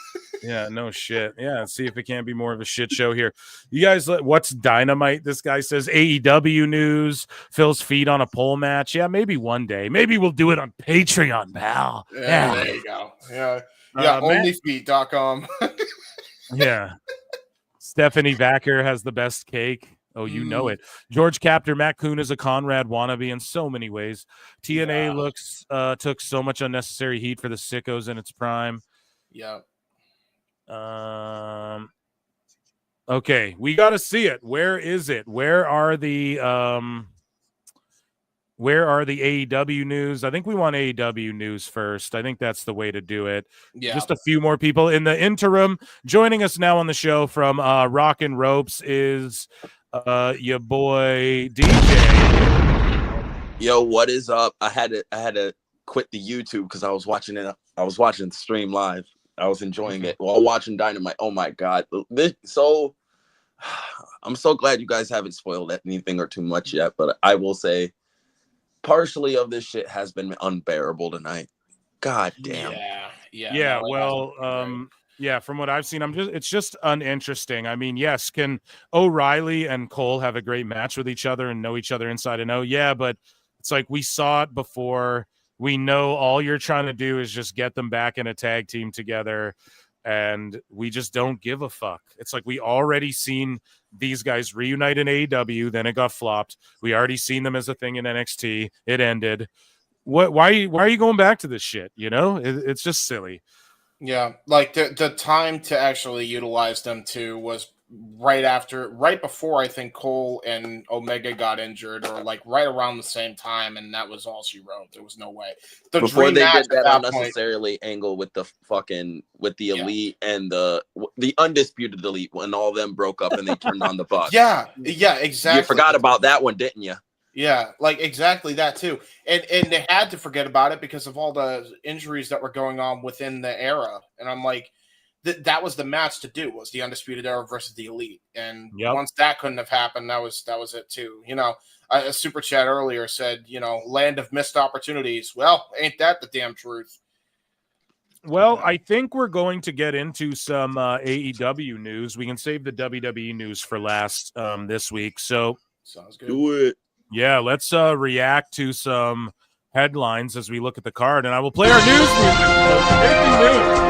Yeah, no shit. Yeah, let's see if it can't be more of a shit show here. You guys, what's Dynamite? This guy says AEW news. Phil's feet on a pole match. Yeah, maybe one day. Maybe we'll do it on Patreon, pal. Yeah, there you go. Yeah, onlyfeet.com. Yeah. Stephanie Vacker has the best cake. Oh, you know it. George Captor, Matt Kuhn is a Conrad wannabe in so many ways. TNA took so much unnecessary heat for the sickos in its prime. Yeah. Okay, we got to see it. Where is it? Where are the AEW news? I think we want AEW news first. I think that's the way to do it. Yeah. Just a few more people in the interim. Joining us now on the show from Rockin' Ropes is your boy DJ. Yo, what is up? I had to quit the YouTube because I was watching it. I was watching the stream live. I was enjoying it while watching Dynamite. Oh my god! I'm so glad you guys haven't spoiled anything or too much yet. But I will say, partially of this shit has been unbearable tonight. God damn. Yeah. Well, yeah. From what I've seen, it's just uninteresting. I mean, yes, can O'Reilly and Cole have a great match with each other and know each other inside and out? Yeah, but it's like we saw it before. We know all you're trying to do is just get them back in a tag team together, and we just don't give a fuck. It's like we already seen these guys reunite in AEW, then it got flopped. We already seen them as a thing in NXT. It ended. Why are you going back to this shit? You know, it's just silly. Yeah, like the time to actually utilize them too was right before I think Cole and Omega got injured, or like right around the same time, and that was all she wrote. There was no way. The Before dream they match did that at point, unnecessarily angle with the elite and the undisputed elite when all of them broke up and they turned on the Bucks. yeah, exactly. You forgot about that one, didn't you? Yeah, like exactly that too. And they had to forget about it because of all the injuries that were going on within the era. And I'm like, that was the match to do, was the Undisputed Era versus the Elite. And once that couldn't have happened, that was it too. You know, a super chat earlier said, you know, land of missed opportunities. Well, ain't that the damn truth? Well, I think we're going to get into some AEW news. We can save the WWE news for last this week. So sounds good. Do it. Yeah, let's react to some headlines as we look at the card, and I will play our news music. Breaking news.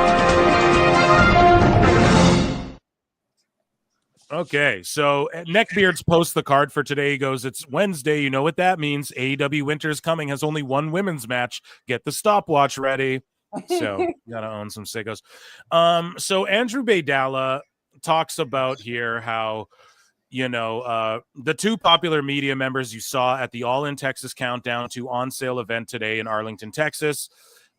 Okay, so Neckbeards posts the card for today. He goes, it's Wednesday. You know what that means. AEW Winter's Coming has only one women's match. Get the stopwatch ready. So you gotta own some sickos. So Andrew Baydala talks about here how, you know, the two popular media members you saw at the All in Texas Countdown to on sale event today in Arlington, Texas.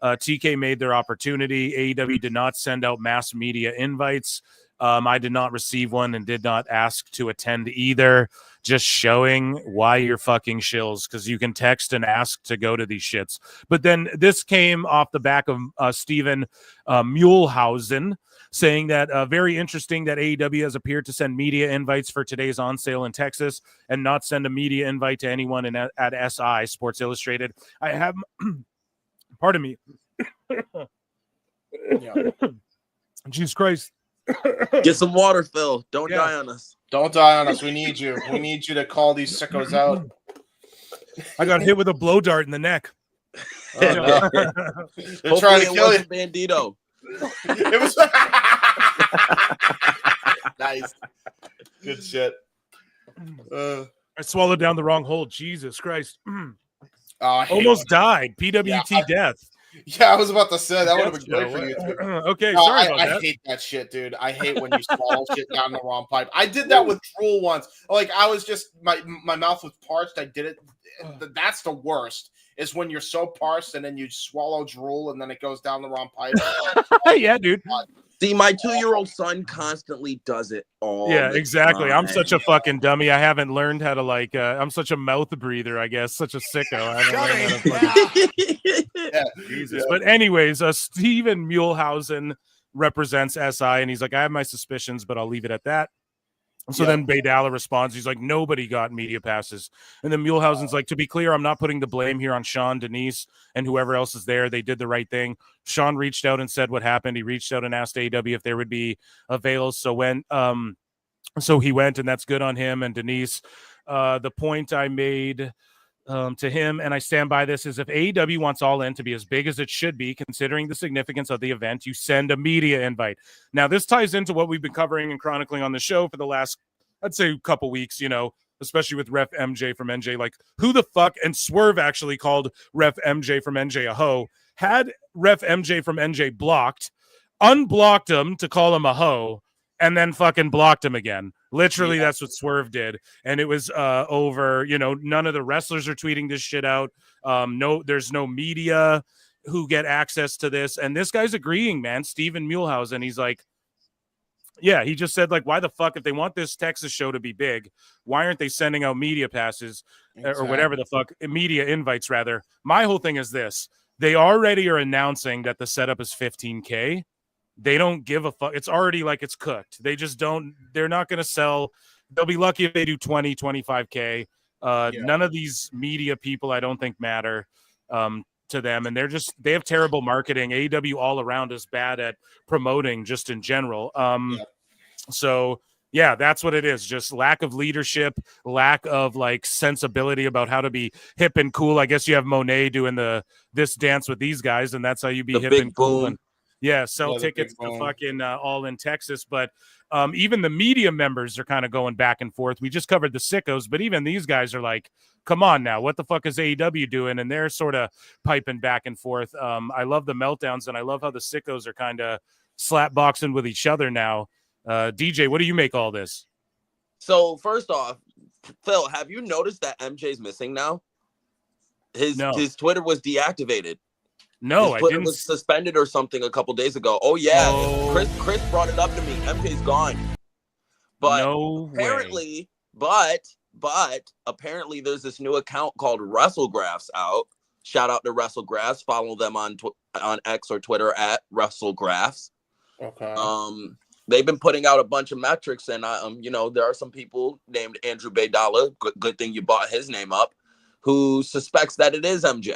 TK made their opportunity. AEW did not send out mass media invites. I did not receive one and did not ask to attend either. Just showing why you're fucking shills, because you can text and ask to go to these shits. But then this came off the back of Steven Muehlhausen saying that very interesting that AEW has appeared to send media invites for today's on sale in Texas and not send a media invite to anyone at SI, Sports Illustrated. I have, pardon me. Jesus Christ. Get some water, Phil. Don't die on us. Don't die on us. We need you. We need you to call these sickos out. I got hit with a blow dart in the neck. Oh, no. They're trying to kill you. Bandito. It was nice. Good shit. I swallowed down the wrong hole. Jesus Christ. I almost died. PWT death. Yeah, I was about to say that would have been great for you. Okay, sorry about I that. hate that shit, dude. I hate when you swallow shit down the wrong pipe. I did that with drool once. Like I was just my mouth was parched. I did it. That's the worst. Is when you're so parched and then you swallow drool and then it goes down the wrong pipe. Yeah, dude. See, my 2-year-old son constantly does it all. Yeah, the exactly. time. I'm such a fucking dummy. I haven't learned how to like. I'm such a mouth breather, I guess. Such a sicko. I haven't learned how to Jesus. But anyways, Steven Muehlhausen represents SI, and he's like, I have my suspicions, but I'll leave it at that. So then Baydala responds. He's like, nobody got media passes. And then Muehlhausen's like, to be clear, I'm not putting the blame here on Sean, Denise, and whoever else is there. They did the right thing. Sean reached out and said what happened. He reached out and asked AEW if there would be avails. So he went, and that's good on him. And Denise, the point I made to him, and I stand by this, is if AEW wants All In to be as big as it should be, considering the significance of the event, you send a media invite. Now, this ties into what we've been covering and chronicling on the show for the last, I'd say, couple weeks, you know, especially with Ref MJ from NJ. Like, who the fuck, and Swerve actually called Ref MJ from NJ a hoe, had Ref MJ from NJ blocked, unblocked him to call him a hoe, and then fucking blocked him again. Literally, that's what Swerve did. And it was over, you know, none of the wrestlers are tweeting this shit out. There's no media who get access to this. And this guy's agreeing, man. Steven Muehlhausen, he's like, yeah, he just said, like, why the fuck, if they want this Texas show to be big, why aren't they sending out media passes or whatever the fuck, media invites, rather? My whole thing is this. They already are announcing that the setup is $15K. They don't give a fuck. It's already like it's cooked. They just don't. They're not going to sell. They'll be lucky if they do 20, 25K. None of these media people, I don't think, matter to them. And they have terrible marketing. AEW all around is bad at promoting just in general. So, yeah, that's what it is. Just lack of leadership, lack of like sensibility about how to be hip and cool. I guess you have Mone doing this dance with these guys, and that's how you be hip and cool. And sell tickets to fucking All in Texas. But even the media members are kind of going back and forth. We just covered the sickos, but even these guys are like, come on now, what the fuck is AEW doing? And they're sort of piping back and forth. I love the meltdowns, and I love how the sickos are kind of slap boxing with each other now. DJ, what do you make all this? So first off, Phil, have you noticed that MJ's missing now? His Twitter was deactivated. No, his Twitter was suspended or something a couple days ago. Oh yeah, Chris brought it up to me. MJ's gone. But apparently, but apparently there's this new account called WrestleGraphs out. Shout out to WrestleGraphs. Follow them on X or Twitter at WrestleGraphs. Okay. They've been putting out a bunch of metrics, and there are some people named Andrew Baydala. Good thing you brought his name up, who suspects that it is MJ.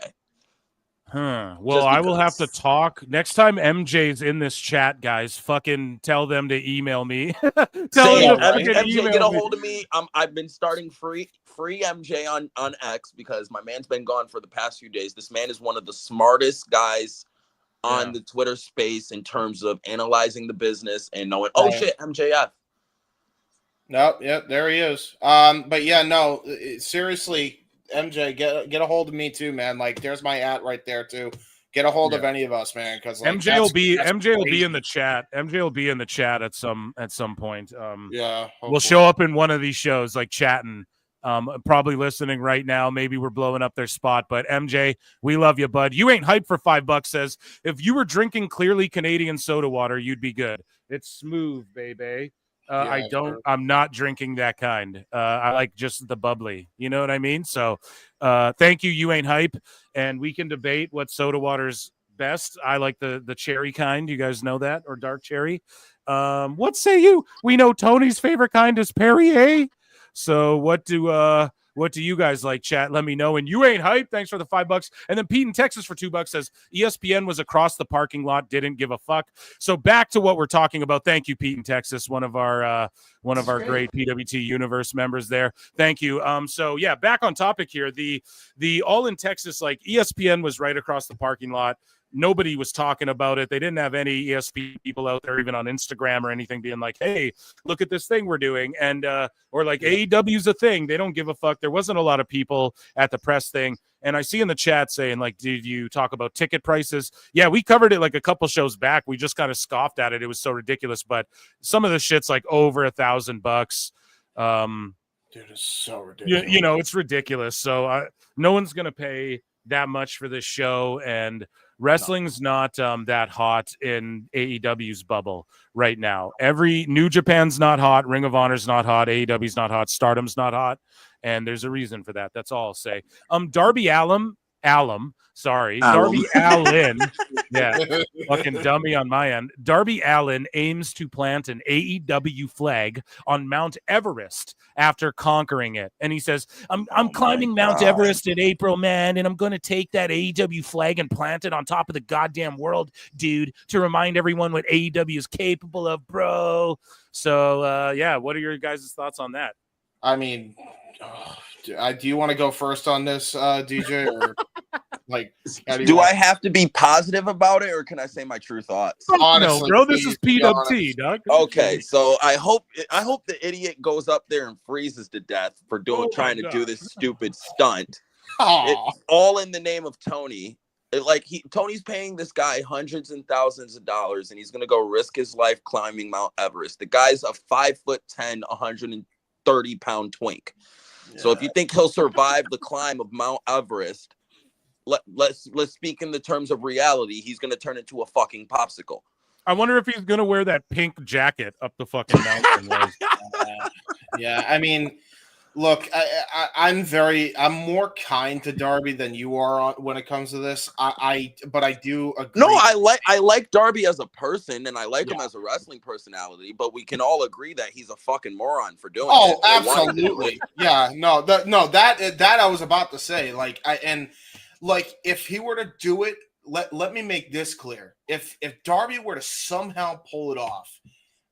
Well, I will have to talk next time MJ's in this chat, guys. Fucking tell them to email me. Tell them to MJ email get a me. hold of me. I've been starting free MJ on X because my man's been gone for the past few days. This man is one of the smartest guys on the Twitter space in terms of analyzing the business and knowing, shit, MJF. Nope, yep, there he is. But yeah, no, seriously, MJ, get a hold of me too, man. Like, there's my @, right there too. Get a hold of any of us, man. Because like, MJ will be in the chat. MJ will be in the chat at some point. We'll show up in one of these shows, like chatting. Probably listening right now. Maybe we're blowing up their spot, but MJ, we love you, bud. You ain't hyped for $5. Says if you were drinking clearly Canadian soda water, you'd be good. It's smooth, baby. I'm not drinking that kind. I like just the bubbly. You know what I mean? So thank you. You ain't hype. And we can debate what soda water's best. I like the cherry kind. You guys know that? Or dark cherry. What say you? We know Tony's favorite kind is Perrier. So what do you guys like, chat? Let me know. And you ain't hype. Thanks for the $5. And then Pete in Texas for $2 says ESPN was across the parking lot, didn't give a fuck. So back to what we're talking about. Thank you, Pete in Texas, one of our great PWT universe members there. Thank you. So yeah, back on topic here. The All in Texas, like ESPN was right across the parking lot. Nobody was talking about it. They didn't have any ESP people out there, even on Instagram or anything, being like, hey, look at this thing we're doing. And, or like AEW's a thing. They don't give a fuck. There wasn't a lot of people at the press thing. And I see in the chat saying, like, did you talk about ticket prices? Yeah, we covered it like a couple shows back. We just kind of scoffed at it. It was so ridiculous. But some of the shit's like over $1,000. Dude, it's so ridiculous. You know, it's ridiculous. So no one's going to pay that much for this show. And wrestling's not that hot in AEW's bubble right now. New Japan's not hot. Ring of Honor's not hot. AEW's not hot. Stardom's not hot. And there's a reason for that. That's all I'll say. Darby Allin. Darby Allin. Yeah, fucking dummy on my end. Darby Allin aims to plant an AEW flag on Mount Everest after conquering it. And he says, I'm climbing Mount Everest in April, man, and I'm going to take that AEW flag and plant it on top of the goddamn world, dude, to remind everyone what AEW is capable of, bro. So, yeah, what are your guys' thoughts on that? I mean, do you want to go first on this, DJ? Or like, I have to be positive about it, or can I say my true thoughts? Honestly, no, bro, this is PWT, Doug. Okay, so I hope the idiot goes up there and freezes to death for trying to do this stupid stunt. It's all in the name of Tony. Tony's paying this guy hundreds and thousands of dollars, and he's gonna go risk his life climbing Mount Everest. The guy's a 5'10", 130-pound twink. Yeah. So if you think he'll survive the climb of Mount Everest, let's speak in the terms of reality. He's going to turn into a fucking popsicle. I wonder if he's going to wear that pink jacket up the fucking mountain. Yeah, I mean, look, I'm more kind to Darby than you are when it comes to this. But I do agree. No, I like Darby as a person, and I like him as a wrestling personality. But we can all agree that he's a fucking moron for doing it. Oh, absolutely. Yeah, that I was about to say. If he were to do it, let me make this clear. If Darby were to somehow pull it off,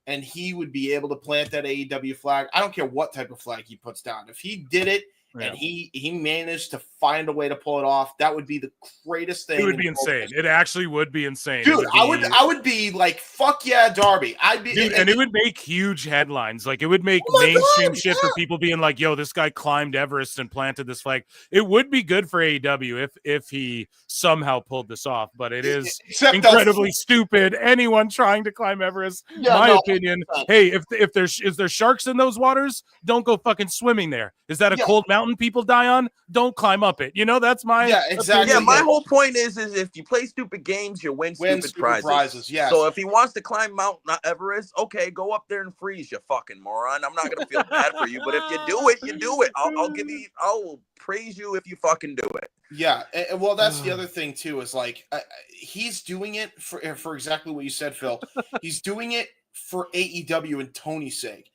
and he would be able to plant that AEW flag, I don't care what type of flag he puts down. If he did it and he managed to find a way to pull it off. That would be the greatest thing. It would be insane. It actually would be insane. Dude, I would be like, fuck yeah, Darby. I'd be, dude, and it would make huge headlines. Like, it would make mainstream shit for people being like, yo, this guy climbed Everest and planted this flag. It would be good for AEW if he somehow pulled this off, but it is incredibly stupid. Anyone trying to climb Everest, opinion. Hey, if there's sharks in those waters, don't go fucking swimming there. Is that a cold mountain people die on? Don't climb up it. You know, that's my exactly. Yeah, my whole point is if you play stupid games, you win stupid prizes. Yes. So if he wants to climb Mount Everest, okay, go up there and freeze, you fucking moron. I'm not gonna feel bad for you, but if you do it, you do it. I'll praise you if you fucking do it. Yeah, and well, that's the other thing too. Is like he's doing it for exactly what you said, Phil. He's doing it for AEW and Tony's sake,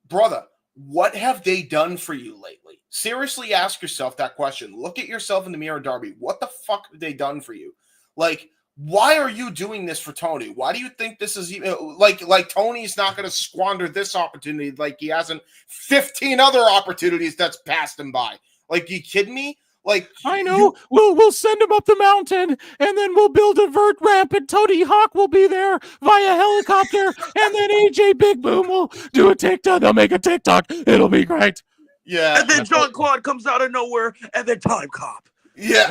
brother. What have they done for you lately? Seriously, ask yourself that question. Look at yourself in the mirror, Darby. What the fuck have they done for you? Like, why are you doing this for Tony? Why do you think this is even like Tony's not going to squander this opportunity like he hasn't 15 other opportunities that's passed him by? Like, you kidding me? Like, I know. We'll send him up the mountain, and then we'll build a vert ramp, and Tony Hawk will be there via helicopter, and then AJ Big Boom will do a TikTok. They'll make a TikTok. It'll be great. Yeah. And then John Claude comes out of nowhere, and then Time Cop. Yeah.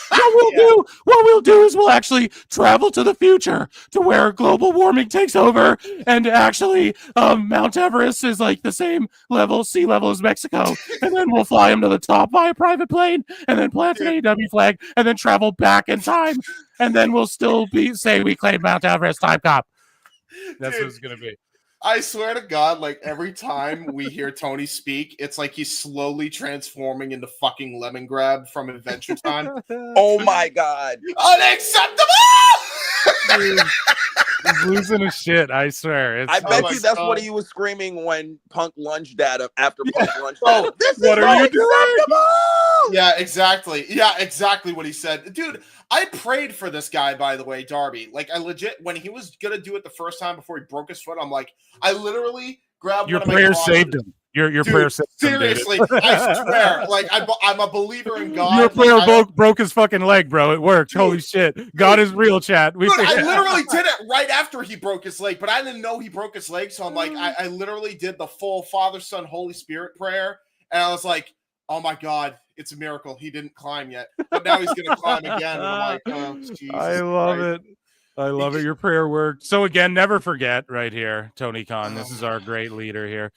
What we'll do is we'll actually travel to the future to where global warming takes over, and actually Mount Everest is like the same sea level as Mexico, and then we'll fly him to the top by a private plane, and then plant an AEW flag, and then travel back in time, and then we'll still say we claimed Mount Everest. Time Cop. That's what it's gonna be. I swear to God, like every time we hear Tony speak, it's like he's slowly transforming into fucking Lemon Grab from Adventure Time. Oh my God. Unacceptable! Dude, he's losing his shit, I swear. I bet you that's what he was screaming when Punk lunged at him after Punk lunged at him. This What is are you unacceptable! Yeah, exactly. Yeah, exactly what he said. Dude, I prayed for this guy, by the way, Darby. Like, I legit, when he was going to do it the first time before he broke his foot, I'm like, I literally grabbed Your one of my prayer glasses. saved him. Your prayer saved him. Seriously, I swear. Like, I'm a believer in God. Your prayer Like, broke his fucking leg, bro. It worked. Holy shit. God is real, chat. Dude, I literally did it right after he broke his leg, but I didn't know he broke his leg. So I'm like, I literally did the full Father, Son, Holy Spirit prayer. And I was like, oh my God, it's a miracle. He didn't climb yet, but now he's going to climb again. And I'm like, oh, Jesus I love Christ. it. I love it. Your prayer worked. So again, never forget right here, Tony Khan. This is our great leader here.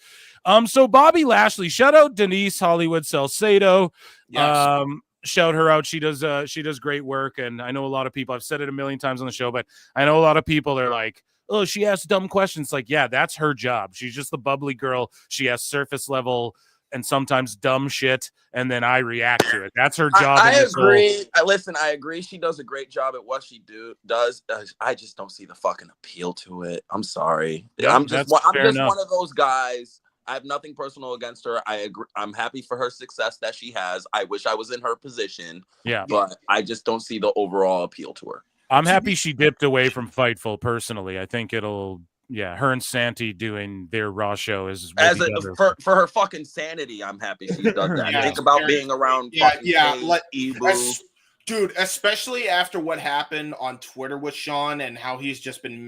So Bobby Lashley, shout out Denise Hollywood Salcedo. Yes. Shout her out. She does great work. And I know a lot of people, I've said it a million times on the show, but I know a lot of people are like, oh, she asks dumb questions. Like, yeah, that's her job. She's just the bubbly girl. She has surface level and sometimes dumb shit, and then I react to it. That's her job. I agree. Listen, I agree. She does a great job at what she does. I just don't see the fucking appeal to it. I'm sorry. Yeah, I'm just enough. one of those guys. I have nothing personal against her. I agree. I'm happy for her success that she has. I wish I was in her position. Yeah, but I just don't see the overall appeal to her. I'm happy she dipped away from Fightful personally. I think it'll. Yeah, her and Santi doing their Raw show is for her fucking sanity. I'm happy she does that. Yeah, Think about being around. Dude, especially after what happened on Twitter with Sean and how he's just been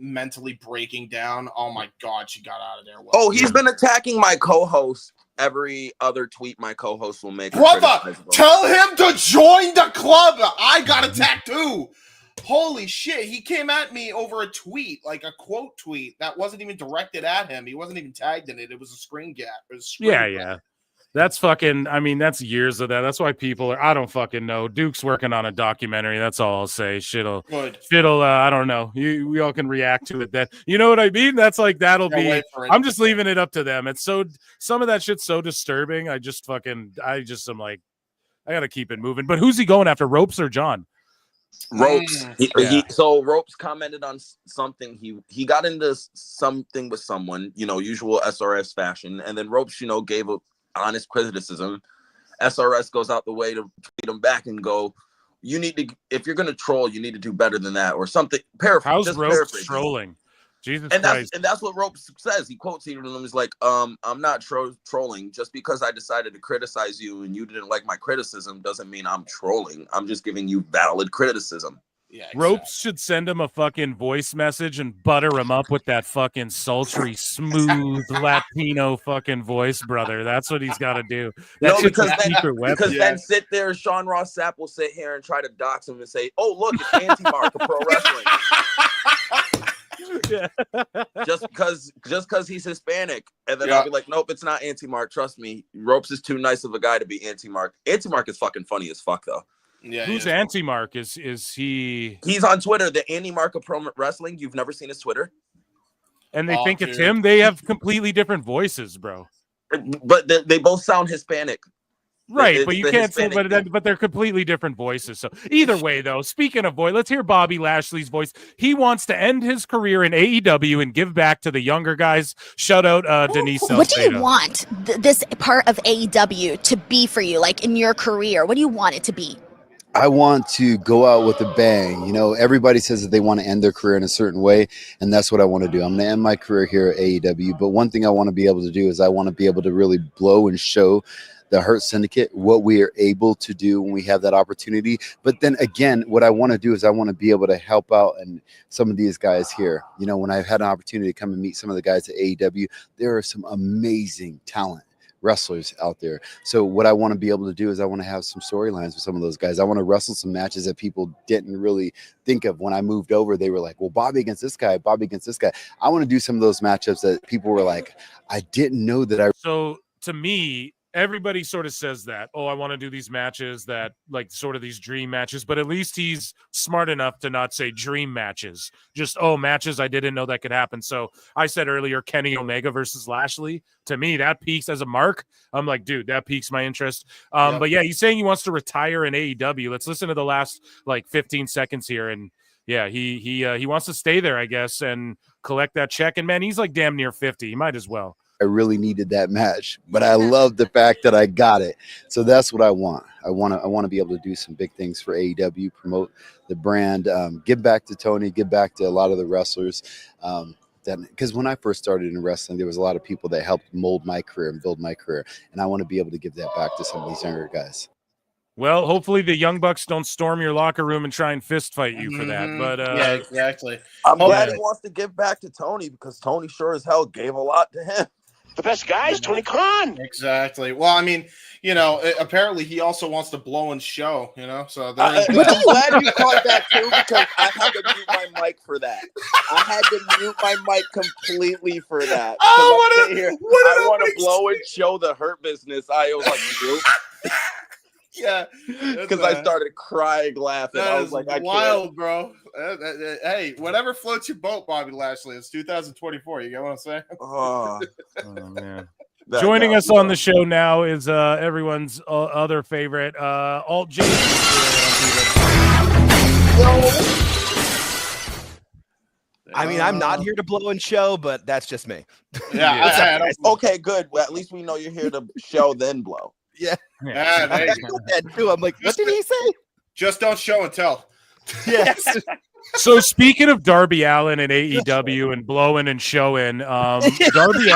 mentally breaking down. Oh my God, she got out of there. Oh, he's been attacking my co-host. Every other tweet my co-host will make. Brother, tell him to join the club. I got attacked too. Holy shit, he came at me over a tweet, like a quote tweet that wasn't even directed at him. He wasn't even tagged in it. It was a screen gap. Yeah. That's fucking, I mean, that's years of that. That's why people are, I don't fucking know. Duke's working on a documentary. That's all I'll say. Shit'll, I don't know. We all can react to it then. You know what I mean? That's like, I'm just leaving it up to them. It's some of that shit's so disturbing. I'm like, I got to keep it moving. But who's he going after, Ropes or John? Ropes. So Ropes commented on something. He got into something with someone, usual SRS fashion, and then Ropes, gave a honest criticism. SRS goes out the way to tweet him back and go, "You need to, if you're gonna troll, you need to do better than that," or something. How's Ropes trolling? Jesus and Christ. that's what Ropes says. He quotes either of them. He's like, I'm not trolling. Just because I decided to criticize you and you didn't like my criticism doesn't mean I'm trolling. I'm just giving you valid criticism. Yeah, Ropes should send him a fucking voice message and butter him up with that fucking sultry, smooth Latino fucking voice, brother. That's what he's got to do. That's because then sit there, Sean Ross Sapp will sit here and try to dox him and say, "Oh, look, it's Anti-Mark of Pro Wrestling." just because he's Hispanic, and then I'll be like, "Nope, it's not Anti-Mark. Trust me, Ropes is too nice of a guy to be Anti-Mark." Anti-Mark is fucking funny as fuck, though. Yeah, who's Anti-Mark? Is he? He's on Twitter, the Anti-Mark of Pro Wrestling. You've never seen his Twitter, and they think it's him. They have completely different voices, bro. But they both sound Hispanic. Right, but you can't say, but they're completely different voices. So either way, though, speaking of voice, let's hear Bobby Lashley's voice. He wants to end his career in AEW and give back to the younger guys. Shout out Denise. What do you want this part of AEW to be for you, like in your career? What do you want it to be? I want to go out with a bang. You know, everybody says that they want to end their career in a certain way, and that's what I want to do. I'm going to end my career here at AEW, but one thing I want to be able to do is I want to be able to really blow and show the Hurt Syndicate what we are able to do when we have that opportunity. But then again, what I want to do is I want to be able to help out and some of these guys here. You know, when I've had an opportunity to come and meet some of the guys at AEW, there are some amazing talent wrestlers out there. So what I want to be able to do is I want to have some storylines with some of those guys. I want to wrestle some matches that people didn't really think of. When I moved over, they were like, well, Bobby against this guy, Bobby against this guy. I want to do some of those matchups that people were like, I didn't know that I. So to me, everybody sort of says that, oh, I want to do these matches that like sort of these dream matches, but at least he's smart enough to not say dream matches, just, oh, matches I didn't know that could happen. So I said earlier, Kenny Omega versus Lashley, to me, that peaks as a mark. I'm like, dude, that piques my interest. But yeah, he's saying he wants to retire in AEW. Let's listen to the last like 15 seconds here. And yeah, he wants to stay there, I guess, and collect that check. And man, he's like damn near 50. He might as well. I really needed that match, but I love the fact that I got it. So that's what I want. I want to be able to do some big things for AEW, promote the brand, give back to Tony, give back to a lot of the wrestlers. Because when I first started in wrestling, there was a lot of people that helped mold my career and build my career, and I want to be able to give that back to some of these younger guys. Well, hopefully the Young Bucks don't storm your locker room and try and fist fight you for that. But yeah, exactly. I'm glad he wants to give back to Tony because Tony sure as hell gave a lot to him. The best guy is Tony Khan. Exactly. Well, I mean, you know, apparently he also wants to blow and show, you know, so I'm glad you caught that too because I had to mute my mic for that. I had to mute my mic completely for that. Oh, I want to blow and show the Hurt Business. I was like, nope. Yeah, because I started crying, laughing. I was like, I wild, bro. Hey, whatever floats your boat, Bobby Lashley. It's 2024. You get what I'm saying? Oh man. Joining us on the show now is everyone's other favorite, Alt J. I mean, I'm not here to blow and show, but that's just me. Yeah. Okay, good. Well, at least we know you're here to show, then blow. Yeah. I'm like, what did he say? Just don't show and tell. Yes. So speaking of Darby Allin and AEW and blowing and showing, Darby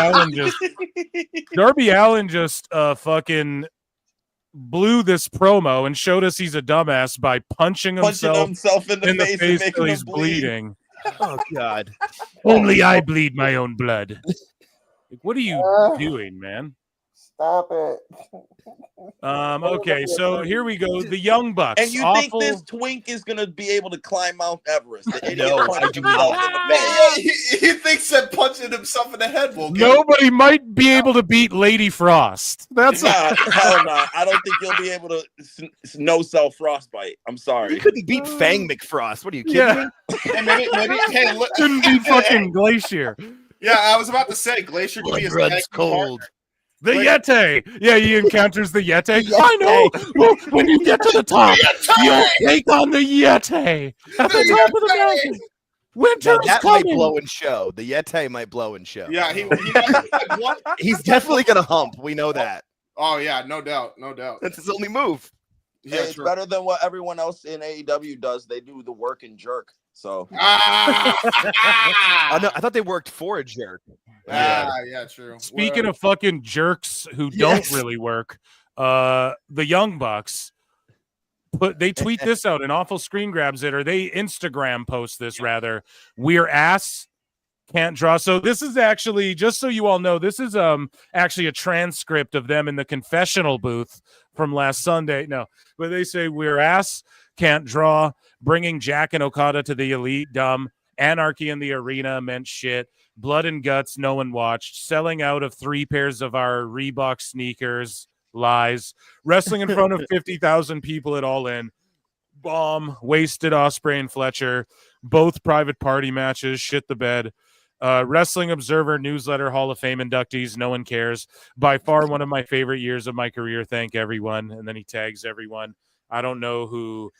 Allin just fucking blew this promo and showed us he's a dumbass by punching himself in the face till he's bleeding. Oh God! Only I bleed my own blood. Like, what are you doing, man? Stop it. Okay, so here we go. The Young Bucks. And you think this twink is going to be able to climb Mount Everest? No, I do not. He thinks that punching himself in the head will get Nobody might be able to beat Lady Frost. That's hell no. I don't think you'll be able to no-sell Frostbite. I'm sorry. You couldn't beat Fang McFrost. What are you kidding me? Hey, maybe hey, look. Couldn't beat fucking Glacier. Yeah, I was about to say Glacier could be his tag team cold. partner. The Yeti. Yeah, he encounters the Yeti. I know. Well, when you get to the top, you'll take on the Yeti at the top of the mountain. Winter is coming. Might blow and show. The Yeti might blow and show. Yeah, he's definitely gonna hump. We know that. Oh yeah, no doubt. That's his only move. Yeah, it's better than what everyone else in AEW does. They do the work and jerk. So Oh no, I thought they worked for a jerk. Yeah, true. Speaking of fucking jerks who don't really work, the Young Bucks they tweet this out, and Awful Screen grabs it, or they Instagram post this rather. We're ass can't draw. So this is actually, just so you all know, this is actually a transcript of them in the confessional booth from last Sunday. No, but they say we're ass can't draw, bringing Jack and Okada to the Elite dumb, anarchy in the arena meant shit, blood and guts no one watched, selling out of 3 pairs of our Reebok sneakers, lies, wrestling in front of 50,000 people at All In, bomb, wasted Ospreay and Fletcher, both private party matches, shit the bed, Wrestling Observer Newsletter Hall of Fame inductees, no one cares, by far one of my favorite years of my career, thank everyone. And then he tags everyone. I don't know who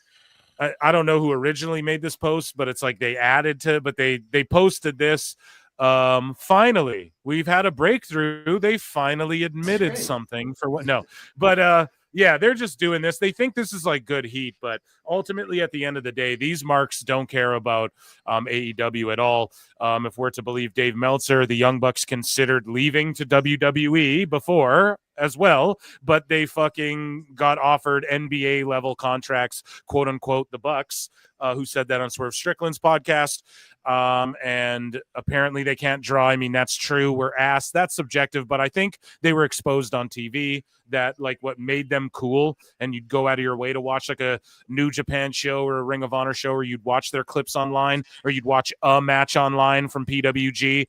originally made this post, but it's like they posted this. Finally, we've had a breakthrough. They finally admitted something for what? No, but yeah, they're just doing this. They think this is like good heat, but ultimately, at the end of the day, these marks don't care about AEW at all. If we're to believe Dave Meltzer, the Young Bucks considered leaving to WWE before as well, but they fucking got offered NBA level contracts, quote unquote, the Bucks, who said that on Swerve Strickland's podcast. And apparently they can't draw. I mean, that's true. We're asked. That's subjective, but I think they were exposed on TV that like what made them cool. And you'd go out of your way to watch like a New Japan show or a Ring of Honor show, or you'd watch their clips online, or you'd watch a match online from PWG.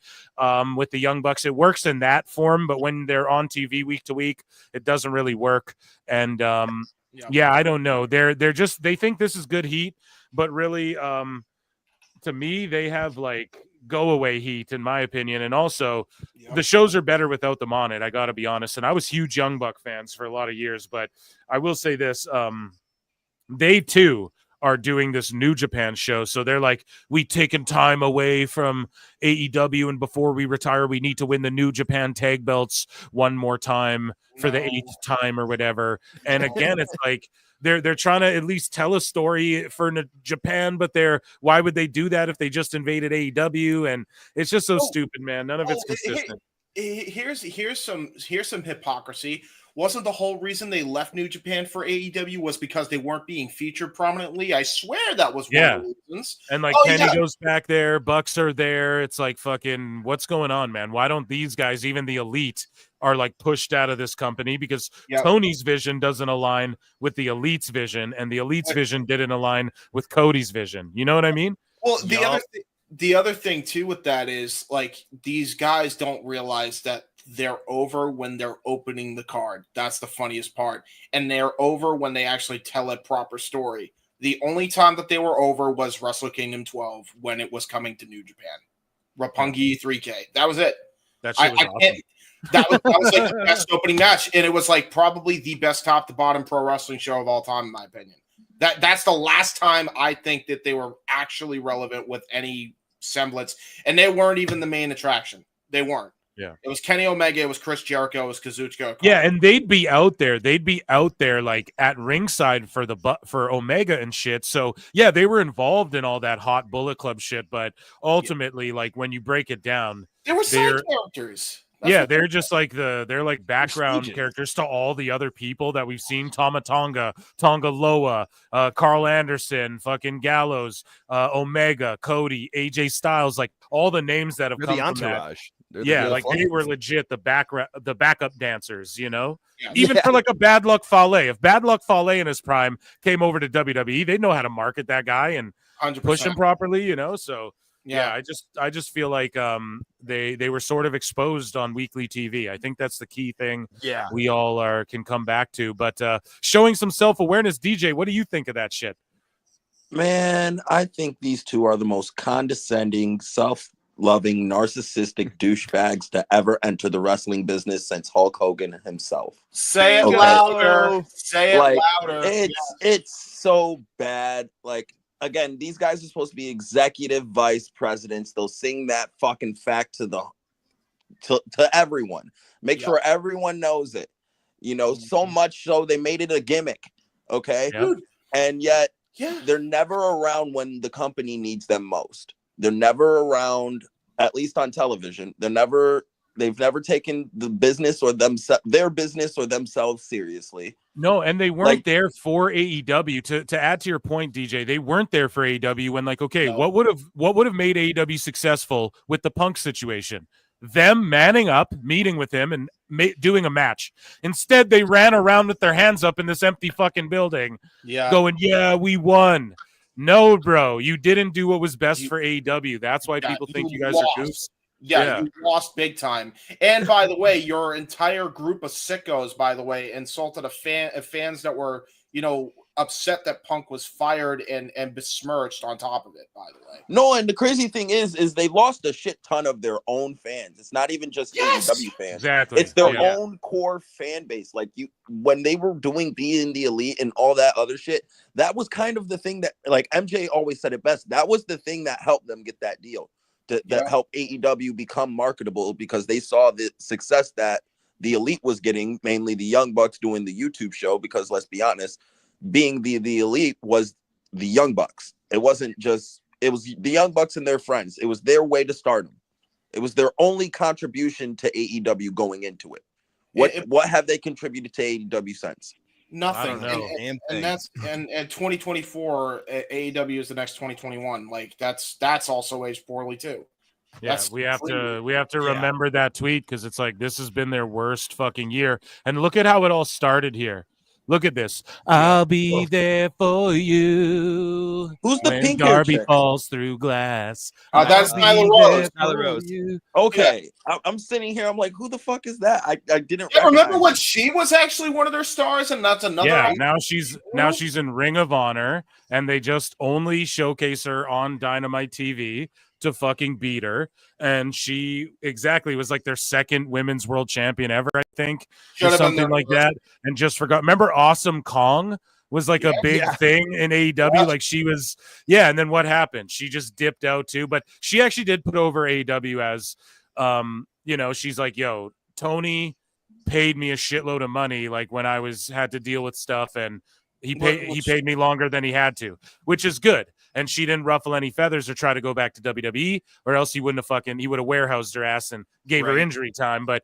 With the Young Bucks, it works in that form, but when they're on TV week to week, it doesn't really work. And yeah, I don't know. They think this is good heat, but really, to me, they have like go away heat, in my opinion. And also, the shows are better without them on it. I got to be honest. And I was huge Young Buck fans for a lot of years, but I will say this: they too are doing this New Japan show. So they're like, we taken time away from AEW, and before we retire, we need to win the New Japan tag belts one more time for the 8th time or whatever. And again, it's like they're trying to at least tell a story for Japan, but why would they do that if they just invaded AEW? And it's just so stupid, man. None of it's consistent. Here's some hypocrisy. Wasn't the whole reason they left New Japan for AEW was because they weren't being featured prominently? I swear that was one of the reasons. And like Kenny goes back there, Bucks are there. It's like fucking what's going on, man? Why don't these guys, even the Elite, are like pushed out of this company? Because Tony's vision doesn't align with the Elite's vision, and the Elite's vision didn't align with Cody's vision. You know what I mean? Well, the other thing too with that is like these guys don't realize that they're over when they're opening the card. That's the funniest part. And they're over when they actually tell a proper story. The only time that they were over was Wrestle Kingdom 12 when it was coming to New Japan. Roppongi 3K. That was it. That shit was awesome. That was like the best opening match. And it was like probably the best top to bottom pro wrestling show of all time, in my opinion. That's the last time I think that they were actually relevant with any semblance. And they weren't even the main attraction. They weren't. Yeah, it was Kenny Omega, it was Chris Jericho, it was Kazuchika. Yeah, and they'd be out there like at ringside for Omega and shit. So yeah, they were involved in all that hot Bullet Club shit, but ultimately, like when you break it down, they were side characters. They're just like they're like background characters to all the other people that we've seen: Tama Tonga, Tonga Loa, Carl Anderson, fucking Gallows, Omega, Cody, AJ Styles, like all the names that have come from that. Like they were legit the backup dancers, you know. Even for like a Bad Luck Fale, if Bad Luck Fale in his prime came over to WWE, they'd know how to market that guy and 100%. Push him properly, you know. So yeah, I just feel like they were sort of exposed on weekly TV. I think that's the key thing. Yeah, we all can come back to. But showing some self-awareness, DJ, what do you think of that shit? Man, I think these two are the most condescending, self-loving, narcissistic douchebags to ever enter the wrestling business since Hulk Hogan himself. Say it louder. Say it louder. It's so bad. Like, again, these guys are supposed to be executive vice presidents. They'll sing that fucking fact to everyone. Make sure everyone knows it. You know, so much so they made it a gimmick. Okay. Dude. And yet Yeah. They're never around when the company needs them most. They're never around, at least on television. They've never taken the business or their business or themselves seriously. No, and they weren't there for AEW. To add to your point, DJ, they weren't there for AEW when, like, okay, what would have made AEW successful with the Punk situation? Them manning up, meeting with him, and doing a match. Instead, they ran around with their hands up in this empty fucking building, going, "Yeah, we won." No, bro, you didn't do what was best for AEW. That's why people think you guys are goofs. Yeah, you lost big time. And by the way, your entire group of sickos, by the way, insulted fans that were, upset that Punk was fired and besmirched on top of it, by the way. No, and the crazy thing is they lost a shit ton of their own fans. It's not even just AEW fans. Exactly. It's their own core fan base. Like, when they were doing Being the Elite and all that other shit, that was kind of the thing that, like, MJ always said it best. That was the thing that helped them get that deal. That helped AEW become marketable, because they saw the success that the Elite was getting, mainly the Young Bucks doing the YouTube show, because let's be honest, Being the Elite was the Young Bucks. It was the Young Bucks and their friends. It was their way to stardom. It was their only contribution to AEW going into it. What have they contributed to AEW since? Nothing. And that's 2024 AEW is the next 2021. Like, that's also aged poorly too. Yeah, we have to remember that tweet, because it's like, this has been their worst fucking year. And look at how it all started here. Look at this. I'll be there for you. Who's the when pink Darby chick? falls through glass. That's Nyla Rose. Nyla Rose. Okay, I'm sitting here. I'm like, who the fuck is that? I didn't. Yeah, remember when she was actually one of their stars, and that's another. Yeah, now she's in Ring of Honor, and they just only showcase her on Dynamite TV to fucking beat her. And she was like their second women's world champion ever, I think, or something like that. And just forgot. Remember, Awesome Kong was like a big thing in AEW. Yeah. Like, she was, and then what happened? She just dipped out too. But she actually did put over AEW as, she's like, yo, Tony paid me a shitload of money, like, when I had to deal with stuff, and he paid me longer than he had to, which is good. And she didn't ruffle any feathers or try to go back to WWE, or else he would have warehoused her ass and gave her injury time. But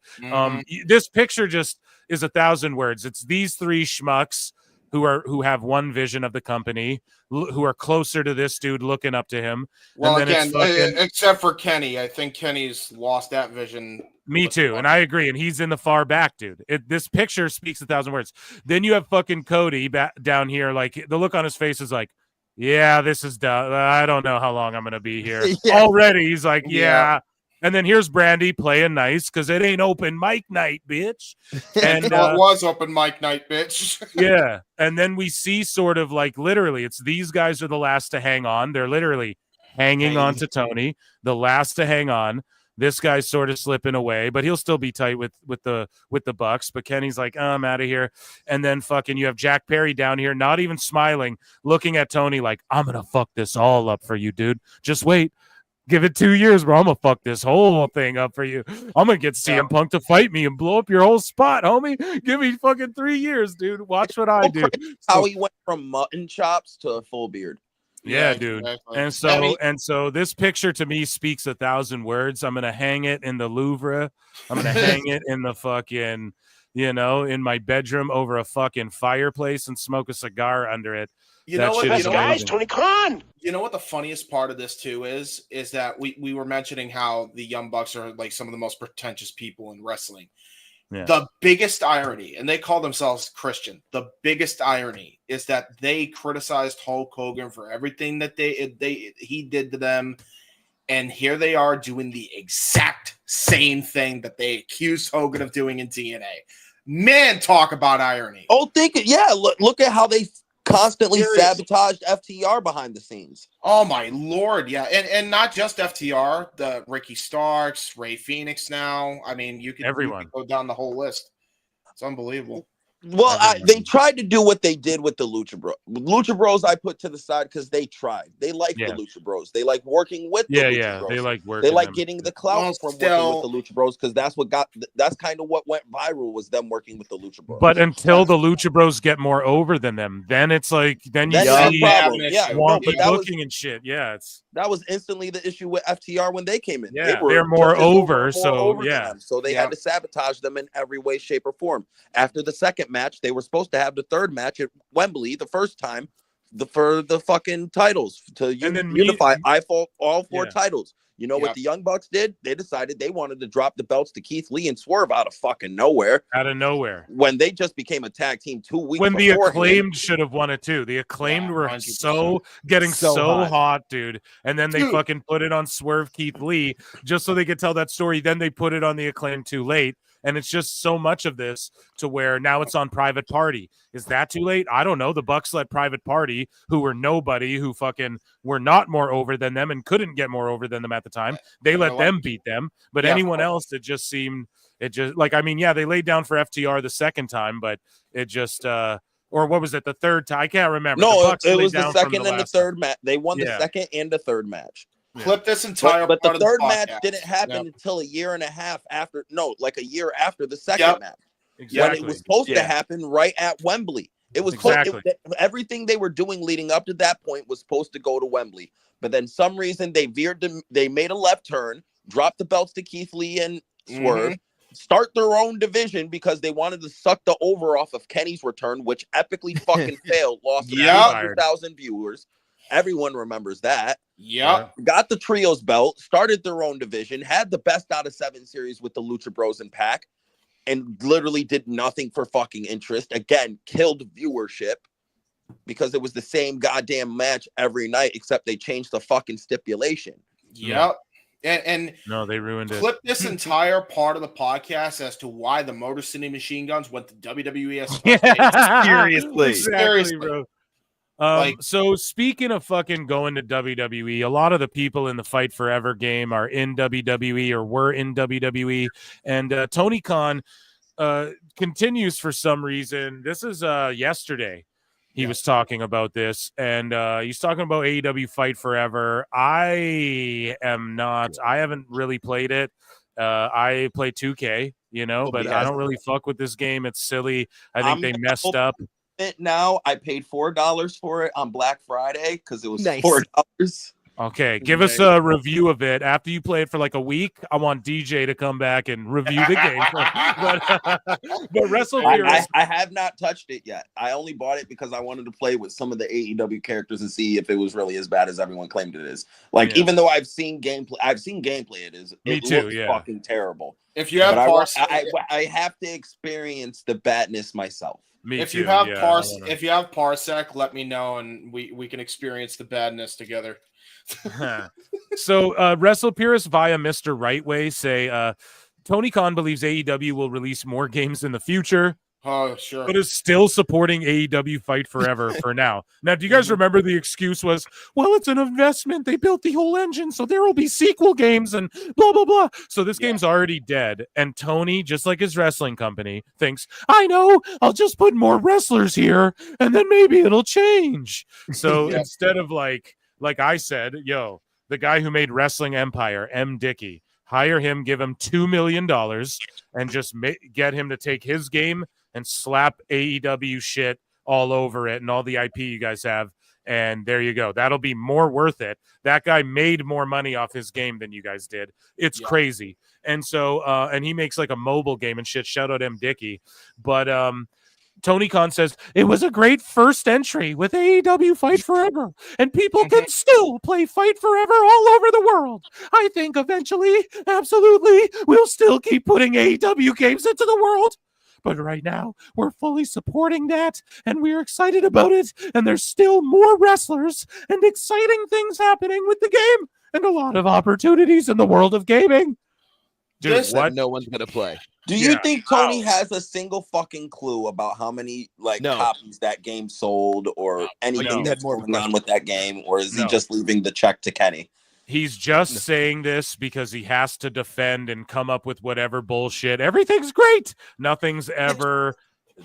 this picture just is 1,000 words. It's these three schmucks who have one vision of the company, who are closer to this dude, looking up to him. Well, and then again, except for Kenny, I think Kenny's lost that vision. Me too, and I agree. And he's in the far back, dude. This picture speaks 1,000 words. Then you have fucking Cody down here, like, the look on his face is like, yeah, this is dumb. I don't know how long I'm gonna be here. Already, he's like, yeah. And then here's Brandy playing nice, because it ain't open mic night, bitch. And it was open mic night, bitch. Yeah. And then we see sort of like, literally, it's these guys are the last to hang on. They're literally hanging on to Tony, the last to hang on. This guy's sort of slipping away, but he'll still be tight with the Bucks. But Kenny's like, I'm out of here. And then fucking you have Jack Perry down here, not even smiling, looking at Tony like, I'm gonna fuck this all up for you, dude. Just wait. Give it 2 years, bro. I'm gonna fuck this whole thing up for you. I'm gonna get CM Punk to fight me and blow up your whole spot, homie. Give me fucking 3 years, dude. Watch what I do. How he went from mutton chops to a full beard. Yeah, dude. Exactly. And so this picture to me speaks 1,000 words. I'm gonna hang it in the Louvre. I'm gonna hang it in the fucking, in my bedroom over a fucking fireplace and smoke a cigar under it. You know what, guys, Tony Khan. You know what the funniest part of this too is that we were mentioning how the Young Bucks are like some of the most pretentious people in wrestling. Yeah. The biggest irony, and they call themselves Christian, the biggest irony is that they criticized Hulk Hogan for everything that he did to them, and here they are doing the exact same thing that they accused Hogan of doing in TNA. Man, talk about irony. Oh, look at how they constantly sabotaged FTR behind the scenes. Oh my lord, yeah, and not just FTR, the Ricky Starks, Rey Fenix. Now, I mean, you can go down the whole list. It's unbelievable. Well, they tried to do what they did with the Lucha Bros. Lucha Bros, I put to the side because they tried. They like the Lucha Bros. They like working with the Lucha Bros. They like working. They like them. getting the clout from working with the Lucha Bros because that's kind of what went viral was them working with the Lucha Bros. But until the Lucha Bros get more over than them, then it's like then you see wonky booking and shit. Yeah, that was instantly the issue with FTR when they came in. Yeah, they're more over, so they had to sabotage them in every way, shape, or form. After the second match, they were supposed to have the third match at Wembley the first time for the fucking titles to unify all four titles. You know what the Young Bucks did? They decided they wanted to drop the belts to Keith Lee and Swerve out of fucking nowhere. When they just became a tag team 2 weeks when the beforehand. Acclaimed should have won it too. The Acclaimed were 100%. getting so hot, dude. And then they fucking put it on Swerve Keith Lee just so they could tell that story. Then they put it on the Acclaimed too late. And it's just so much of this to where now it's on Private Party. Is that too late? I don't know. The Bucks let Private Party, who were nobody, who fucking were not more over than them and couldn't get more over than them at the time. They let them beat them. But anyone else, it just seemed, they laid down for FTR the second time, but it just, or what was it, the third time? I can't remember. No, it was the second and the third match. They won the second and the third match. Clip this entire but the part third of the match didn't happen until a year after the second match. When it was supposed to happen right at Wembley. It was everything they were doing leading up to that point was supposed to go to Wembley. But then some reason they made a left turn, dropped the belts to Keith Lee and Swerve, start their own division because they wanted to suck the over off of Kenny's return, which epically fucking failed, lost 200,000 viewers. Everyone remembers that. Got the trios belt, started their own division, had the best out of 7 series with the Lucha Bros and Pac, and literally did nothing for fucking interest. Again, killed viewership because it was the same goddamn match every night, except they changed the fucking stipulation. And no, they ruined it. Clip this entire part of the podcast as to why the Motor City Machine Guns went to WWE. Seriously, bro. So speaking of fucking going to WWE, a lot of the people in the Fight Forever game are in WWE or were in WWE, and Tony Khan continues for some reason. This is yesterday. He was talking about this, and he's talking about AEW Fight Forever. I haven't really played it. I play 2K, but I don't really fuck with this game. It's silly. I think they messed up. It now. I paid $4 for it on Black Friday because it was Nice. $4. Okay, give us a review of it after you play it for like a week. I want DJ to come back and review the game. but Wrestle I have not touched it yet. I only bought it because I wanted to play with some of the AEW characters and see if it was really as bad as everyone claimed it is. Even though I've seen gameplay, it is. It looks fucking terrible. If you have I have to experience the badness myself. If you have Parsec, let me know and we can experience the badness together. So Wrestle Purist via Mr. Rightway say Tony Khan believes AEW will release more games in the future. Oh, sure. But is still supporting AEW Fight Forever for now. Now, do you guys remember the excuse was, well, it's an investment. They built the whole engine, so there will be sequel games and blah, blah, blah. So this game's already dead. And Tony, just like his wrestling company, thinks, I know, I'll just put more wrestlers here, and then maybe it'll change. So instead of like I said, the guy who made Wrestling Empire, M. Dickey, hire him, give him $2 million, and just get him to take his game and slap AEW shit all over it and all the IP you guys have. And there you go. That'll be more worth it. That guy made more money off his game than you guys did. It's crazy. And so, and he makes like a mobile game and shit. Shout out M. Dickey. But Tony Khan says, it was a great first entry with AEW Fight Forever, and people can still play Fight Forever all over the world. I think eventually, absolutely, we'll still keep putting AEW games into the world. But right now, we're fully supporting that, and we're excited about it, and there's still more wrestlers and exciting things happening with the game, and a lot of opportunities in the world of gaming. Dude, what? No one's going to play. Do you think Tony has a single fucking clue about how many copies that game sold or anything that's going on with that game? Or is he just leaving the check to Kenny? He's just saying this because he has to defend and come up with whatever bullshit. Everything's great. Nothing's ever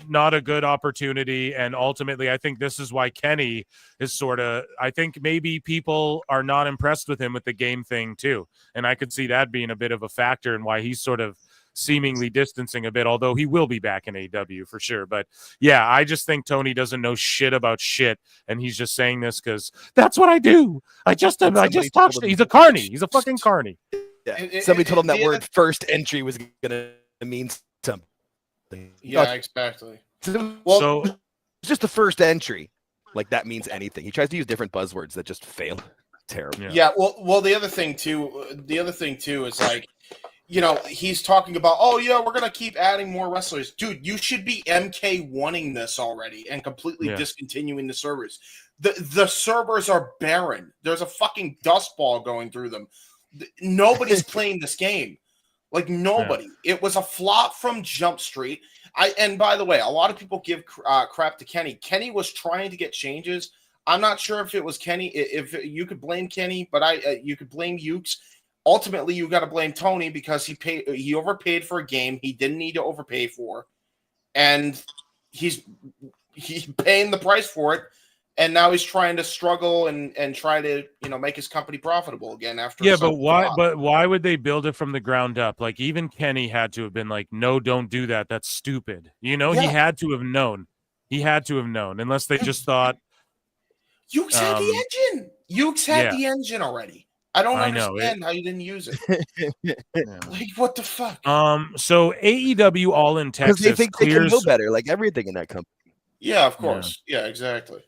not a good opportunity. And ultimately, I think this is why Kenny is sort of, I think maybe people are not impressed with him with the game thing too. And I could see that being a bit of a factor in why he's sort of seemingly distancing a bit, although he will be back in AEW for sure. But yeah, I just think Tony doesn't know shit about shit. And he's just saying this because that's what I do. I just talk shit. He's a carny. He's a fucking carny. Yeah. Somebody told him that word first entry was going to mean something. Yeah, exactly. So it's just the first entry. Like that means anything. He tries to use different buzzwords that just fail. Terrible. Yeah. Well, the other thing too is like, you know, he's talking about, oh yeah, we're gonna keep adding more wrestlers. Dude, you should be MK1ing this already and completely discontinuing the servers. The servers are barren. There's a fucking dust ball going through them. Nobody's playing this game. Like nobody. Yeah. It was a flop from Jump Street. And by the way, a lot of people give crap to Kenny. Kenny was trying to get changes. I'm not sure if it was Kenny. If you could blame Kenny, but you could blame Ukes. Ultimately, you got to blame Tony because he overpaid for a game he didn't need to overpay for, and he's paying the price for it. And now he's trying to struggle and try to, you know, make his company profitable again after. Yeah, but why? But why would they build it from the ground up? Like even Kenny had to have been like, "No, don't do that. That's stupid." You know, he had to have known. He had to have known, unless they just thought. Ukes had the engine. Ukes had the engine already. I don't understand how you didn't use it. Like what the fuck? So AEW All in Texas they think clears... they can know better, like everything in that company. Yeah, of course. Yeah, exactly.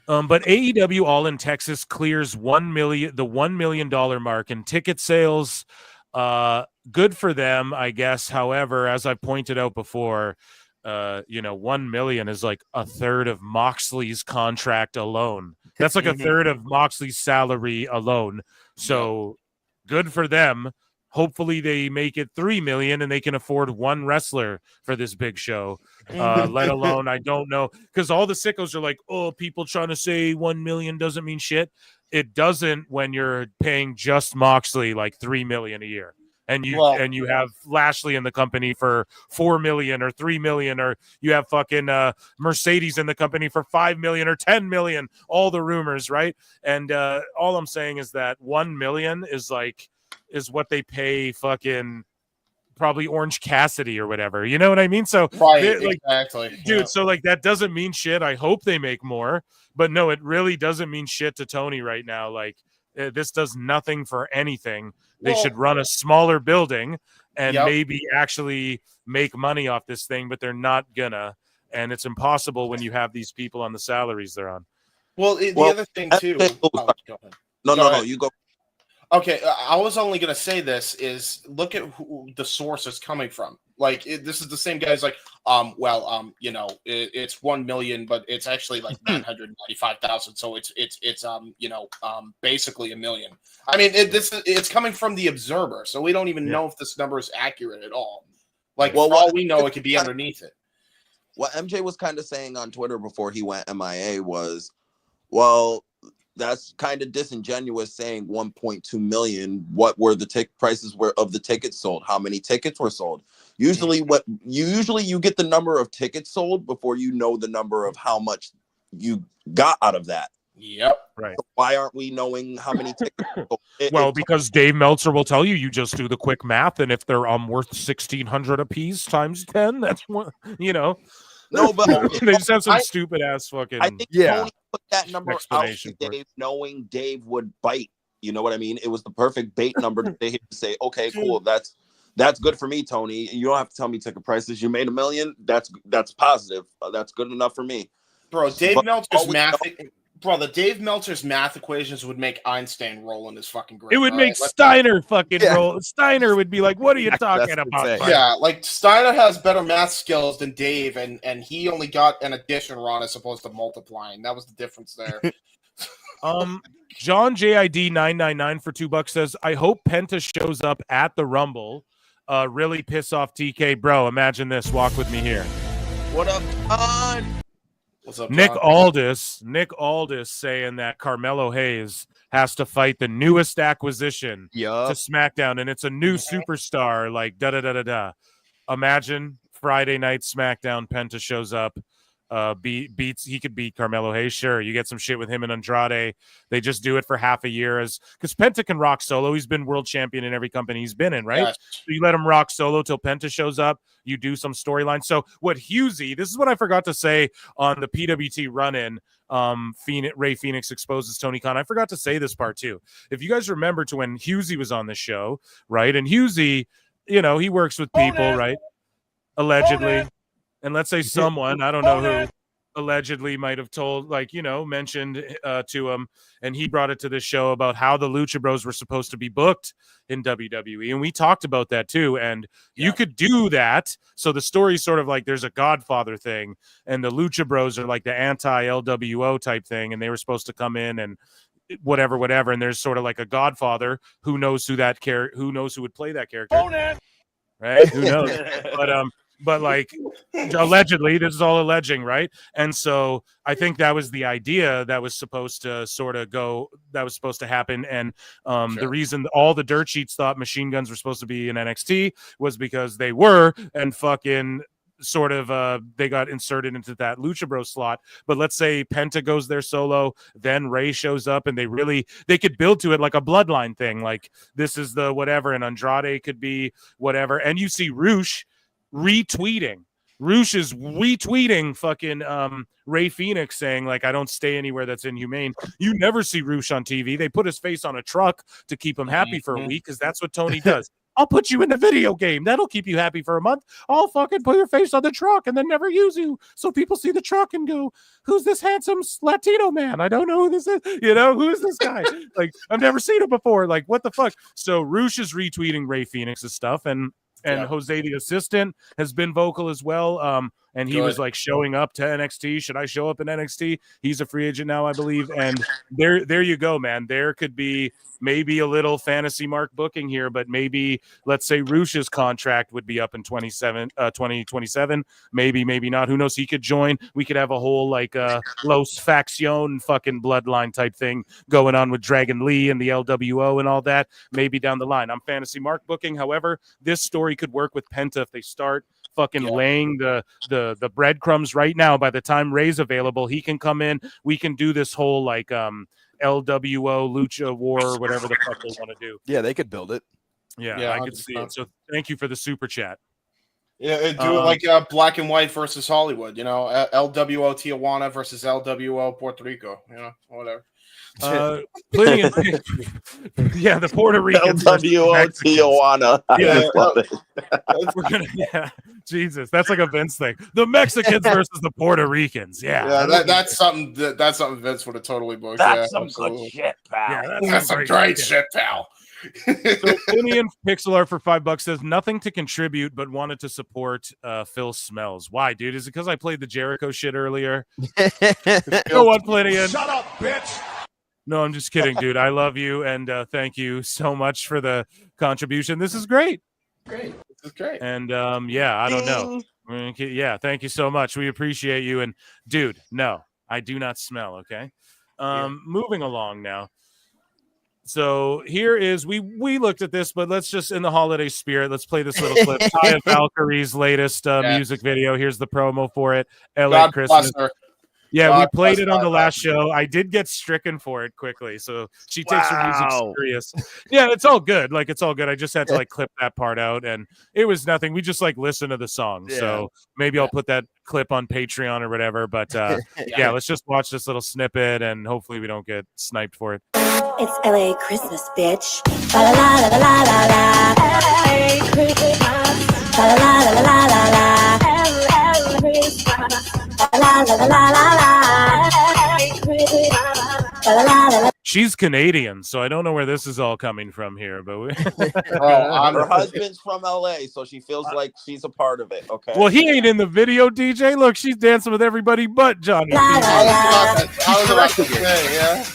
But AEW All in Texas clears the $1 million mark in ticket sales. Good for them, I guess. However, as I pointed out before, 1 million is like a third of Moxley's contract alone. That's like a third of Moxley's salary alone. So good for them. Hopefully they make it 3 million and they can afford one wrestler for this big show. Let alone, I don't know, because all the sickos are like, oh, people trying to say 1 million doesn't mean shit. It doesn't when you're paying just Moxley like 3 million a year. And you have Lashley in the company for 4 million or 3 million, or you have fucking Mercedes in the company for 5 million or 10 million. All the rumors, right? And all I'm saying is that 1 million is what they pay fucking probably Orange Cassidy or whatever. You know what I mean? So exactly, dude. So like that doesn't mean shit. I hope they make more, but no, it really doesn't mean shit to Tony right now. Like this does nothing for anything. They should run a smaller building and maybe actually make money off this thing, but they're not gonna. And it's impossible when you have these people on the salaries they're on. Well, the other thing too. No, you go. Okay, I was only going to say this is look at who the source is coming from. Like this is the same guy's like, it's 1 million, but it's actually like 995,000. So it's basically a million. I mean, it's coming from the Observer, so we don't even know if this number is accurate at all. Like, for all we know, it could be underneath it. What MJ was kind of saying on Twitter before he went MIA was, well, that's kind of disingenuous saying 1.2 million. What were the prices of the tickets sold? How many tickets were sold? Usually you get the number of tickets sold before you know the number of how much you got out of that. Yep. Right. So why aren't we knowing how many tickets? Because Dave Meltzer will tell you just do the quick math, and if they're worth 1,600 a piece times 10, that's what No, but they just have some stupid ass fucking. I think Tony put that number out to Dave, knowing Dave would bite. You know what I mean? It was the perfect bait number to say, okay, cool, that's good for me, Tony. You don't have to tell me ticket prices. You made $1 million. That's positive. That's good enough for me, bro. The Dave Meltzer's math equations would make Einstein roll in his fucking grave. It would make Steiner fucking roll. Steiner would be like, "What are you talking about?" Yeah, like Steiner has better math skills than Dave, and he only got an addition wrong as opposed to multiplying. That was the difference there. John JID 999 for $2 says, "I hope Penta shows up at the Rumble. Really piss off TK, bro. Imagine this. Walk with me here." What up, John? What's up, Nick Aldis saying that Carmelo Hayes has to fight the newest acquisition to SmackDown, and it's a new superstar. Like Imagine Friday night SmackDown, Penta shows up. He could beat Carmelo Hayes. Sure, you get some shit with him and Andrade. They just do it for half a year because Penta can rock solo. He's been world champion in every company he's been in, right? Yes. So you let him rock solo till Penta shows up. You do some storyline. So what Husey, this is what I forgot to say on the PWT run-in. Rey Fenix exposes Tony Khan. I forgot to say this part too. If you guys remember to when Husey was on the show, right? And Husey, he works with people, right? Allegedly. And let's say someone, I don't know who, allegedly might have told, mentioned to him, and he brought it to this show about how the Lucha Bros were supposed to be booked in WWE. And we talked about that too. And you could do that. So the story's sort of like there's a Godfather thing, and the Lucha Bros are like the anti-LWO type thing, and they were supposed to come in and whatever. And there's sort of like a Godfather who knows who would play that character. Right? Who knows? But like allegedly, this is all alleging, right? And so I think that was the idea that was supposed to happen. And the reason all the dirt sheets thought Machine Guns were supposed to be in NXT was because they were, and fucking sort of they got inserted into that Lucha Bros slot. But let's say Penta goes there solo, then Rey shows up, and they could build to it like a bloodline thing. Like this is the whatever, and Andrade could be whatever. And you see Roosh retweeting. Roosh is retweeting fucking Rey Fenix saying, like, I don't stay anywhere that's inhumane. You never see Roosh on TV. They put his face on a truck to keep him happy for a week because that's what Tony does. I'll put you in the video game. That'll keep you happy for a month. I'll fucking put your face on the truck and then never use you. So people see the truck and go, who's this handsome Latino man? I don't know who this is. Who is this guy? Like, I've never seen him before. Like, what the fuck? So Roosh is retweeting Rey Fenix's stuff, and Jose, the assistant, has been vocal as well. And he was like showing up to NXT. Should I show up in NXT? He's a free agent now, I believe. And there you go, man. There could be maybe a little fantasy mark booking here, but maybe let's say Roosh's contract would be up in 2027. Maybe not. Who knows? He could join. We could have a whole like Los Faction fucking bloodline type thing going on with Dragon Lee and the LWO and all that. Maybe down the line. I'm fantasy mark booking. However, this story could work with Penta if they start fucking laying the breadcrumbs right now. By the time Rey's available, he can come in. We can do this whole like LWO Lucha War or whatever the fuck they want to do. Yeah, they could build it. Yeah, I could see it. So thank you for the super chat. Yeah, do it like Black and White versus Hollywood. LWO Tijuana versus LWO Puerto Rico. Whatever. Plenty of the Puerto Ricans. LWO Tijuana. Jesus, that's like a Vince thing. The Mexicans versus the Puerto Ricans. That's something Vince would have totally booked. That's some good shit, pal. Yeah, that's some great shit, pal. So Finian Pixel Art for $5 says nothing to contribute, but wanted to support Phil Smells. Why, dude? Is it because I played the Jericho shit earlier? Go on, Plinian. Shut up, bitch. No, I'm just kidding, dude. I love you, and thank you so much for the contribution. This is great. This is great. And I don't know. Yeah, thank you so much. We appreciate you. And dude, no, I do not smell. Okay. Moving along now. So here is we looked at this, but let's just in the holiday spirit, let's play this little clip. Taya Valkyrie's latest music video. Here's the promo for it. LA God Christmas. bless her. Yeah, God we played it on the bless last show. I did get stricken for it quickly, so she takes her music serious. Yeah, it's all good. Like, it's all good. I just had to like clip that part out, and it was nothing. We just like listen to the song. Yeah. So maybe I'll put that clip on Patreon or whatever. But yeah, let's just watch this little snippet, and hopefully we don't get sniped for it. It's LA Christmas, bitch. La la la la la la la. LA Christmas. La la la la la la la. LA Christmas. La la la la la la. She's Canadian, so I don't know where this is all coming from here, but her husband's from LA, so she feels like she's a part of it. Okay. Well, he ain't in the video, DJ. Look, she's dancing with everybody but Johnny. I was about to say, yeah.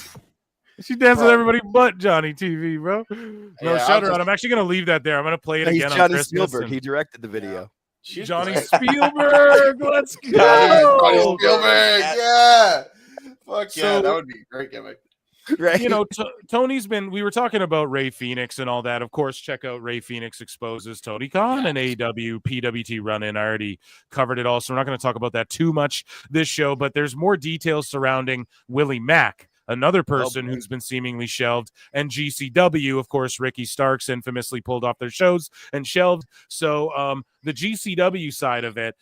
She dancing with everybody but Johnny TV, bro. No, Yeah, shut her out. I'm actually gonna leave that there. I'm gonna play it He's again on Johnny Christmas. Spielberg. He directed the video. Johnny Spielberg. Let's go. Johnny Spielberg. Yeah. Fuck yeah, So- that would be a great gimmick. Right. You know, Tony's been, we were talking about Rey Fenix and all that. Of course, check out Rey Fenix Exposes Tony Khan and AEW PWT run-in. I already covered it all, so we're not going to talk about that too much this show, but there's more details surrounding Willie Mack, another person who's been seemingly shelved, and GCW, of course, Ricky Starks infamously pulled off their shows and shelved. So the GCW side of it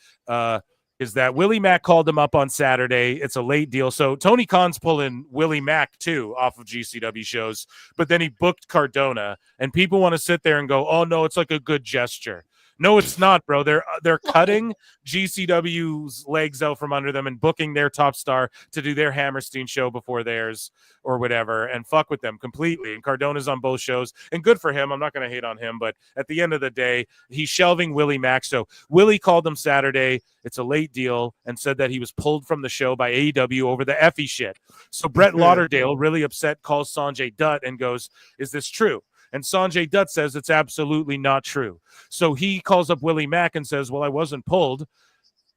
is that Willie Mack called him up on Saturday. It's a late deal. So Tony Khan's pulling Willie Mack, too, off of GCW shows, but then he booked Cardona, and people want to sit there and go, oh, no, it's like a good gesture. No, it's not, bro. They're cutting GCW's legs out from under them and booking their top star to do their Hammerstein show before theirs or whatever, and fuck with them completely. And Cardona's on both shows, and good for him. I'm not going to hate on him, but at the end of the day, he's shelving Willie Mack. So Willie called him Saturday. It's a late deal, and said that he was pulled from the show by AEW over the Effie shit. So Brett Lauderdale, really upset, calls Sanjay Dutt and goes, is this true? And Sanjay Dutt says it's absolutely not true. So he calls up Willie Mack and says, well, I wasn't pulled.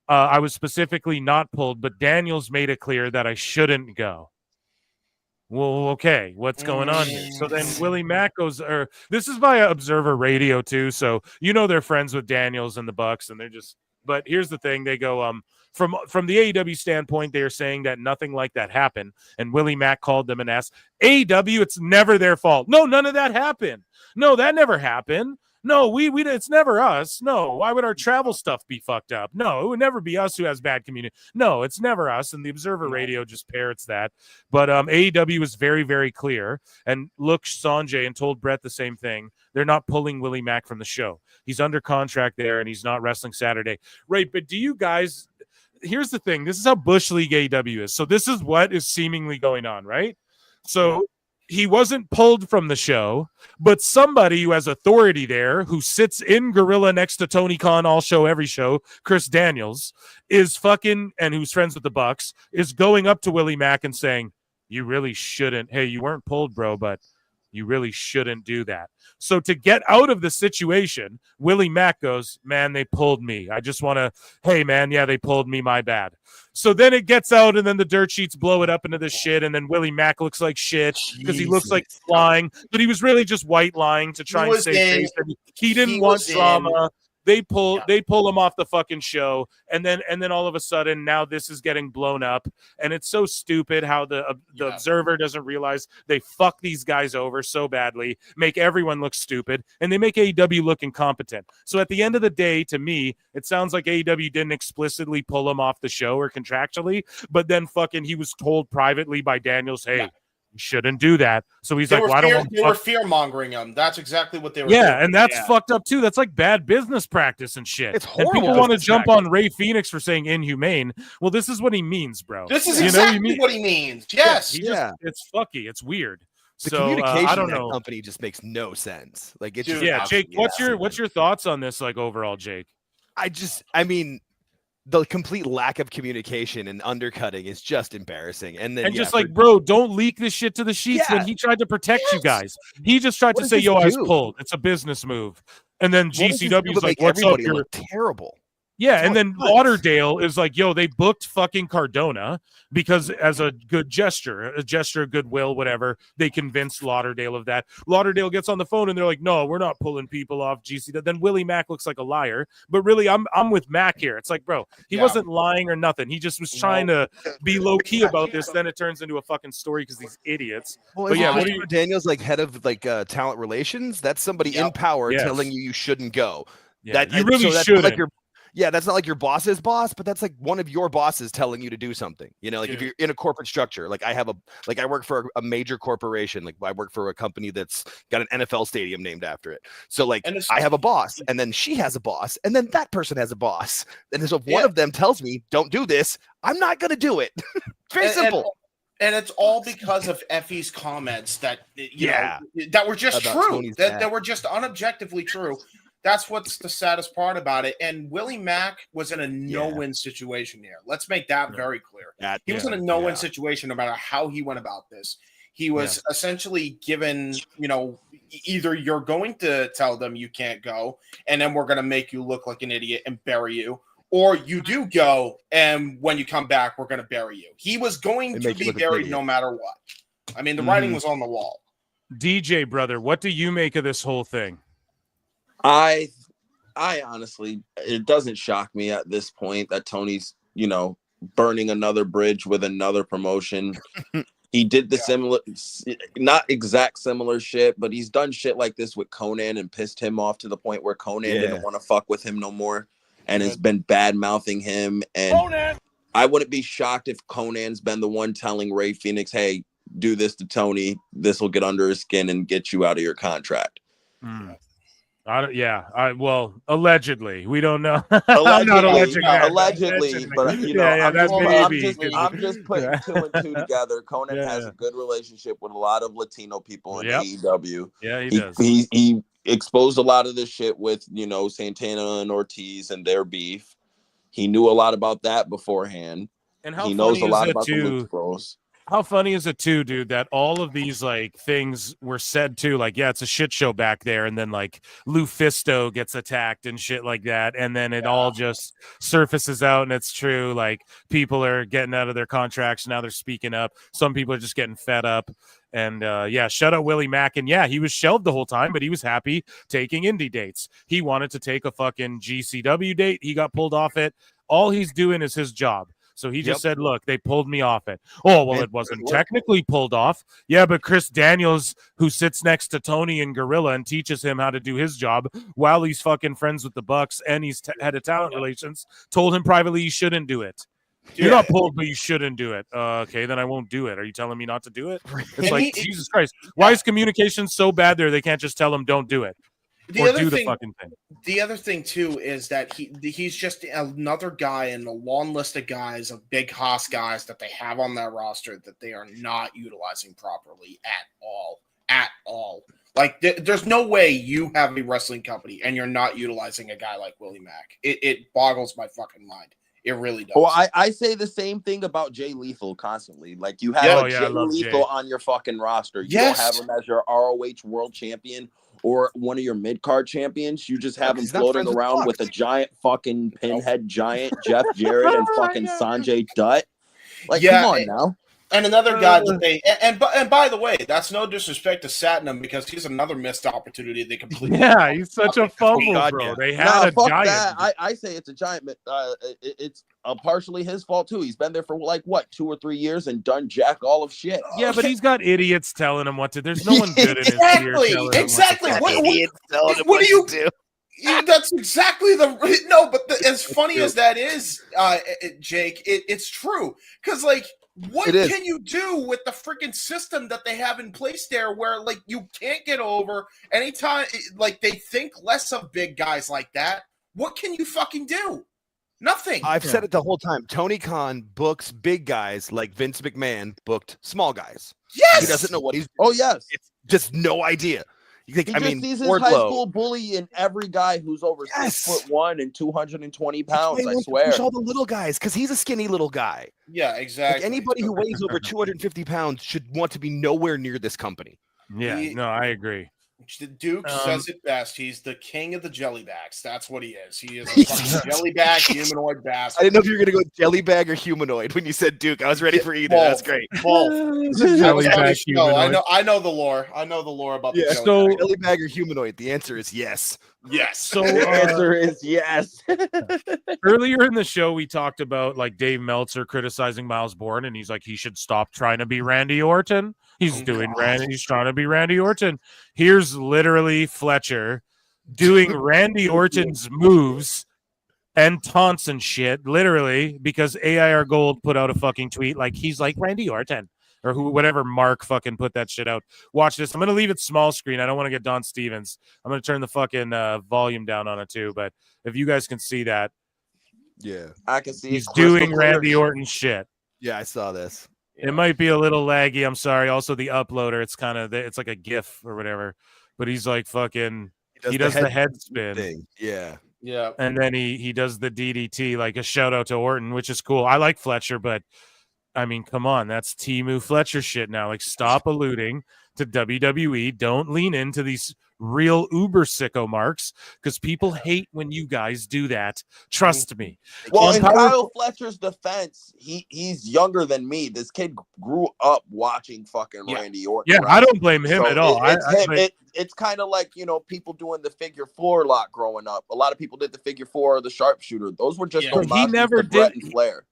I was specifically not pulled, but Daniels made it clear that I shouldn't go. Well, okay, what's going on here? So then Willie Mack goes, or this is via Observer Radio too, so you know they're friends with Daniels and the Bucks, and they're just, but here's the thing, they go, from the AEW standpoint, they are saying that nothing like that happened, and Willie Mack called them and asked, AEW, it's never their fault. No, none of that happened. No, that never happened. No, we it's never us. No, why would our travel stuff be fucked up? No, it would never be us who has bad community. No, it's never us. And the Observer Radio just parrots that. But AEW was very, very clear and looked Sanjay and told Brett the same thing. They're not pulling Willie Mack from the show. He's under contract there and he's not wrestling Saturday. Right, but do you guys, here's the thing. This is how Bush League AEW is. So this is what is seemingly going on, right? So he wasn't pulled from the show, but somebody who has authority there, who sits in Gorilla next to Tony Khan all show, every show, Chris Daniels, is fucking, and who's friends with the Bucks, is going up to Willie Mack and saying, you really shouldn't. Hey, you weren't pulled, bro, but you really shouldn't do that. So to get out of the situation, Willie Mack goes, man, they pulled me. I just want to, hey, man, yeah, they pulled me, my bad. So then it gets out, and then the dirt sheets blow it up into this shit, and then Willie Mack looks like shit because he looks like lying, but he was really just white lying to try and save face. He didn't want drama. They pull him off the fucking show, and then all of a sudden now this is getting blown up, and it's so stupid how the Observer doesn't realize they fuck these guys over so badly, make everyone look stupid, and they make AEW look incompetent. So at the end of the day, to me, it sounds like AEW didn't explicitly pull him off the show or contractually, but then fucking he was told privately by Daniels, hey, you shouldn't do that. So he's like, well, I don't want they were fear mongering him. That's exactly what they were doing. doing. And that's fucked up too. That's like bad business practice and shit. It's horrible. And people want to jump on Rey Fenix for saying inhumane. Well, this is what he means, bro. This is exactly what he means. Yes. It's fucky. It's weird. The so communication I don't in that know. company just makes no sense. Like it's Dude, just Jake, what's your thoughts on this, like overall, Jake? I mean, the complete lack of communication and undercutting is just embarrassing. And then just like, bro, don't leak this shit to the sheets. When he tried to protect you guys, he just tried to say, yo, I was pulled. It's a business move. And then GCW's like, what's up? You're terrible. Yeah, and then Lauderdale is like, yo, they booked fucking Cardona because as a good gesture, a gesture of goodwill, whatever, they convinced Lauderdale of that. Lauderdale gets on the phone and they're like, no, we're not pulling people off GCW. Then Willie Mack looks like a liar. But really, I'm with Mack here. It's like, bro, he wasn't lying or nothing. He just was trying to be low-key about this. Then it turns into a fucking story because these idiots. Well, but yeah, what are you, Daniel's like head of like talent relations? That's somebody in power telling you shouldn't go. Yeah, That you really shouldn't. Like that's not like your boss's boss, but that's like one of your bosses telling you to do something. You know, like if you're in a corporate structure, like I work for a major corporation, like I work for a company that's got an NFL stadium named after it. So like I have a boss, and then she has a boss, and then that person has a boss. And so if one of them tells me don't do this, I'm not gonna do it. Very simple. And it's all because of Effie's comments that that were just about true. Tony's That were just unobjectively true. That's what's the saddest part about it. And Willie Mack was in a no-win situation here. Let's make that very clear. He was in a no-win situation no matter how he went about this. He was essentially given, either you're going to tell them you can't go, and then we're going to make you look like an idiot and bury you, or you do go, and when you come back, we're going to bury you. He was going to be buried no matter what. I mean, the writing was on the wall. DJ brother, what do you make of this whole thing? I honestly, it doesn't shock me at this point that Tony's, burning another bridge with another promotion. He did the similar, not exact similar shit, but he's done shit like this with Conan and pissed him off to the point where Conan didn't want to fuck with him no more and has been bad mouthing him. And I wouldn't be shocked if Conan's been the one telling Rey Fenix, hey, do this to Tony. This will get under his skin and get you out of your contract. Well, allegedly, we don't know. Allegedly, allegedly, but I'm just putting two and two together. Conan has a good relationship with a lot of Latino people in AEW. Yeah, he does. He exposed a lot of this shit with Santana and Ortiz and their beef. He knew a lot about that beforehand. And how he knows funny a lot is it about the too? Lucha Bros. How funny is it too, dude, that all of these things were said too, it's a shit show back there, and then Lufisto gets attacked and shit like that, and then it all just surfaces out and it's true. People are getting out of their contracts now, they're speaking up. Some people are just getting fed up. And shout out Willie Mack. And he was shelved the whole time, but he was happy taking indie dates. He wanted to take a fucking GCW date. He got pulled off it. All he's doing is his job. So he just said, look, they pulled me off it. Oh, well, it wasn't technically pulled off. Yeah, but Chris Daniels, who sits next to Tony and Gorilla and teaches him how to do his job while he's fucking friends with the Bucks and he's head of talent relations, told him privately he shouldn't do it. You're not pulled, but you shouldn't do it. Okay, then I won't do it. Are you telling me not to do it? It's Jesus Christ. Why is communication so bad there they can't just tell him don't do it? The other thing too is that he's just another guy in the long list of guys, of big Haas guys that they have on that roster that they are not utilizing properly at all. There's no way you have a wrestling company and you're not utilizing a guy like Willie Mack. It boggles my fucking mind. It really does. Well, I say the same thing about Jay Lethal constantly. You have Jay Lethal on your fucking roster. You don't have him as your ROH world champion or one of your mid-card champions. You just have him floating around with a giant fucking pinhead giant, Jeff Jarrett, and fucking Sanjay Dutt. Come on now. And another guy that they and by the way, that's no disrespect to Satnam because he's another missed opportunity they completely. Yeah, he's such a fumble, bro. They had a giant. That. I say it's a giant. It's partially his fault too. He's been there for 2 or 3 years and done jack all of shit. Yeah, but he's got idiots telling him what to. There's no one good in his ear telling him what do you do? That's exactly as funny as that is, Jake. It's true because what can you do with the freaking system that they have in place there where you can't get over anytime they think less of big guys like that? What can you fucking do? Nothing. I've said it the whole time. Tony Khan books big guys like Vince McMahon booked small guys. Yes. He doesn't know what he's doing. Oh, yes. It's just no idea. He sees his high school bully in every guy who's over 6'1" and 220 pounds. I swear. Push all the little guys because he's a skinny little guy. Yeah, exactly. Anybody who weighs over 250 pounds should want to be nowhere near this company. Yeah, no, I agree. The Duke says it best. He's the king of the jellybacks. That's what he is. He is a fucking jellyback humanoid bastard. I didn't know if you were going to go jellybag or humanoid when you said Duke. I was ready for either. That's great. Both. Jellybag humanoid. I know the lore. I know the lore about the jellybag. So jellybag or humanoid? The answer is yes. Yes. So the answer is yes. Earlier in the show, we talked about Dave Meltzer criticizing Miles Bourne, and he's like, he should stop trying to be Randy Orton. He's he's trying to be Randy Orton. Here's literally Fletcher doing Randy Orton's moves and taunts and shit, literally, because AIR Gold put out a fucking tweet he's like Randy Orton. Or whatever Mark fucking put that shit out. Watch this. I'm going to leave it small screen. I don't want to get Don Stevens. I'm going to turn the fucking volume down on it too. But if you guys can see that. Yeah. I can see he's doing Randy Orton shit. Yeah, I saw this. It might be a little laggy. I'm sorry. Also, the uploader, it's like a GIF or whatever. But he's fucking, he does the head spin thing. Yeah. Yeah. And then he does the DDT, a shout out to Orton, which is cool. I like Fletcher, but I mean, come on, that's Temu Fletcher shit now. Stop alluding to WWE. Don't lean into these real uber sicko marks, because people hate when you guys do that. Trust me. Well, in Kyle Fletcher's defense, he's younger than me. This kid grew up watching fucking Randy Orton. Yeah, I wrestle. don't blame him So at all. It's kind of like, you know, people doing the figure four a lot growing up. A lot of people did the figure four or the sharpshooter. Those were just he never Brett did. and Flair.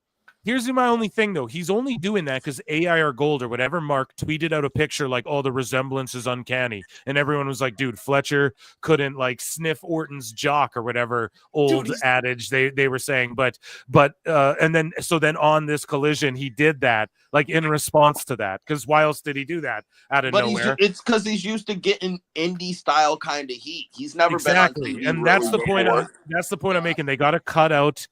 Here's my only thing, though. He's only doing that because AIR Gold or whatever Mark tweeted out a picture like, oh, the resemblance is uncanny. And everyone was like, dude, Fletcher couldn't like sniff Orton's jock or whatever old adage they were saying. But and then on this collision, he did that like in response to that. Because why else did he do that out of nowhere? It's because he's used to getting indie style kind of heat. He's never been on TV and really that's the point. before. That's the point I'm making. They got to cut out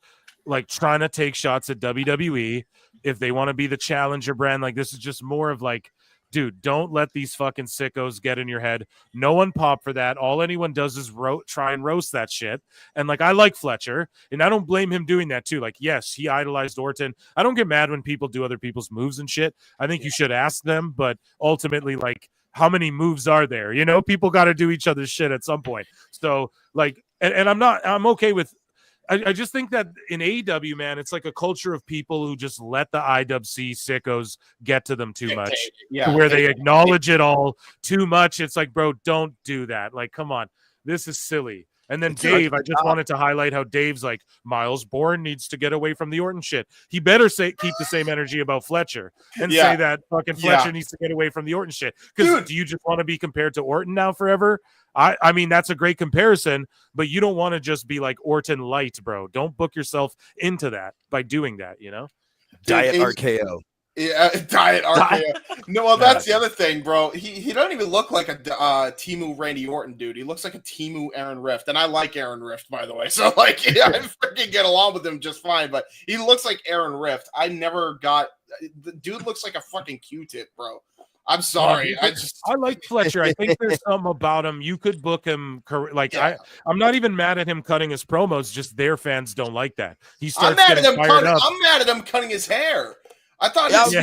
like trying to take shots at WWE if they want to be the challenger brand. Like, this is just more of like, dude, don't let these fucking sickos get in your head. No one pop for that. All anyone does is try and roast that shit. And like, I like Fletcher, and I don't blame him doing that too. Like, yes, he idolized Orton. I don't get mad when people do other people's moves and shit. I think you should ask them, but ultimately, like, how many moves are there? You know, people got to do each other's shit at some point. So like, and I'm okay with, I just think that in AEW, man, it's like a culture of people who just let the IWC sickos get to them too much, to where they acknowledge it all too much. It's like, bro, don't do that. Like, come on, this is silly. And then Dave, I just wanted to highlight how Dave's like, Miles Bourne needs to get away from the Orton shit. He better keep the same energy about Fletcher and say that fucking Fletcher needs to get away from the Orton shit. Because do you just want to be compared to Orton now forever? I mean, that's a great comparison, but you don't want to just be like Orton light, bro. Don't book yourself into that by doing that, you know? Diet RKO. Yeah, Diet RKO. No, well, that's the other thing, bro. He don't even look like a Timu Randy Orton dude. He looks like a Timu Aaron Rift, and I like Aaron Rift, by the way. So, like, I freaking get along with him just fine. But he looks like Aaron Rift. I never got the dude looks like a fucking Q-tip, bro. I'm sorry. I like Fletcher. I think there's something about him. You could book him. Like, I'm not even mad at him cutting his promos. Just their fans don't like that. He starts getting fired up. I'm mad at him cutting his hair. I thought his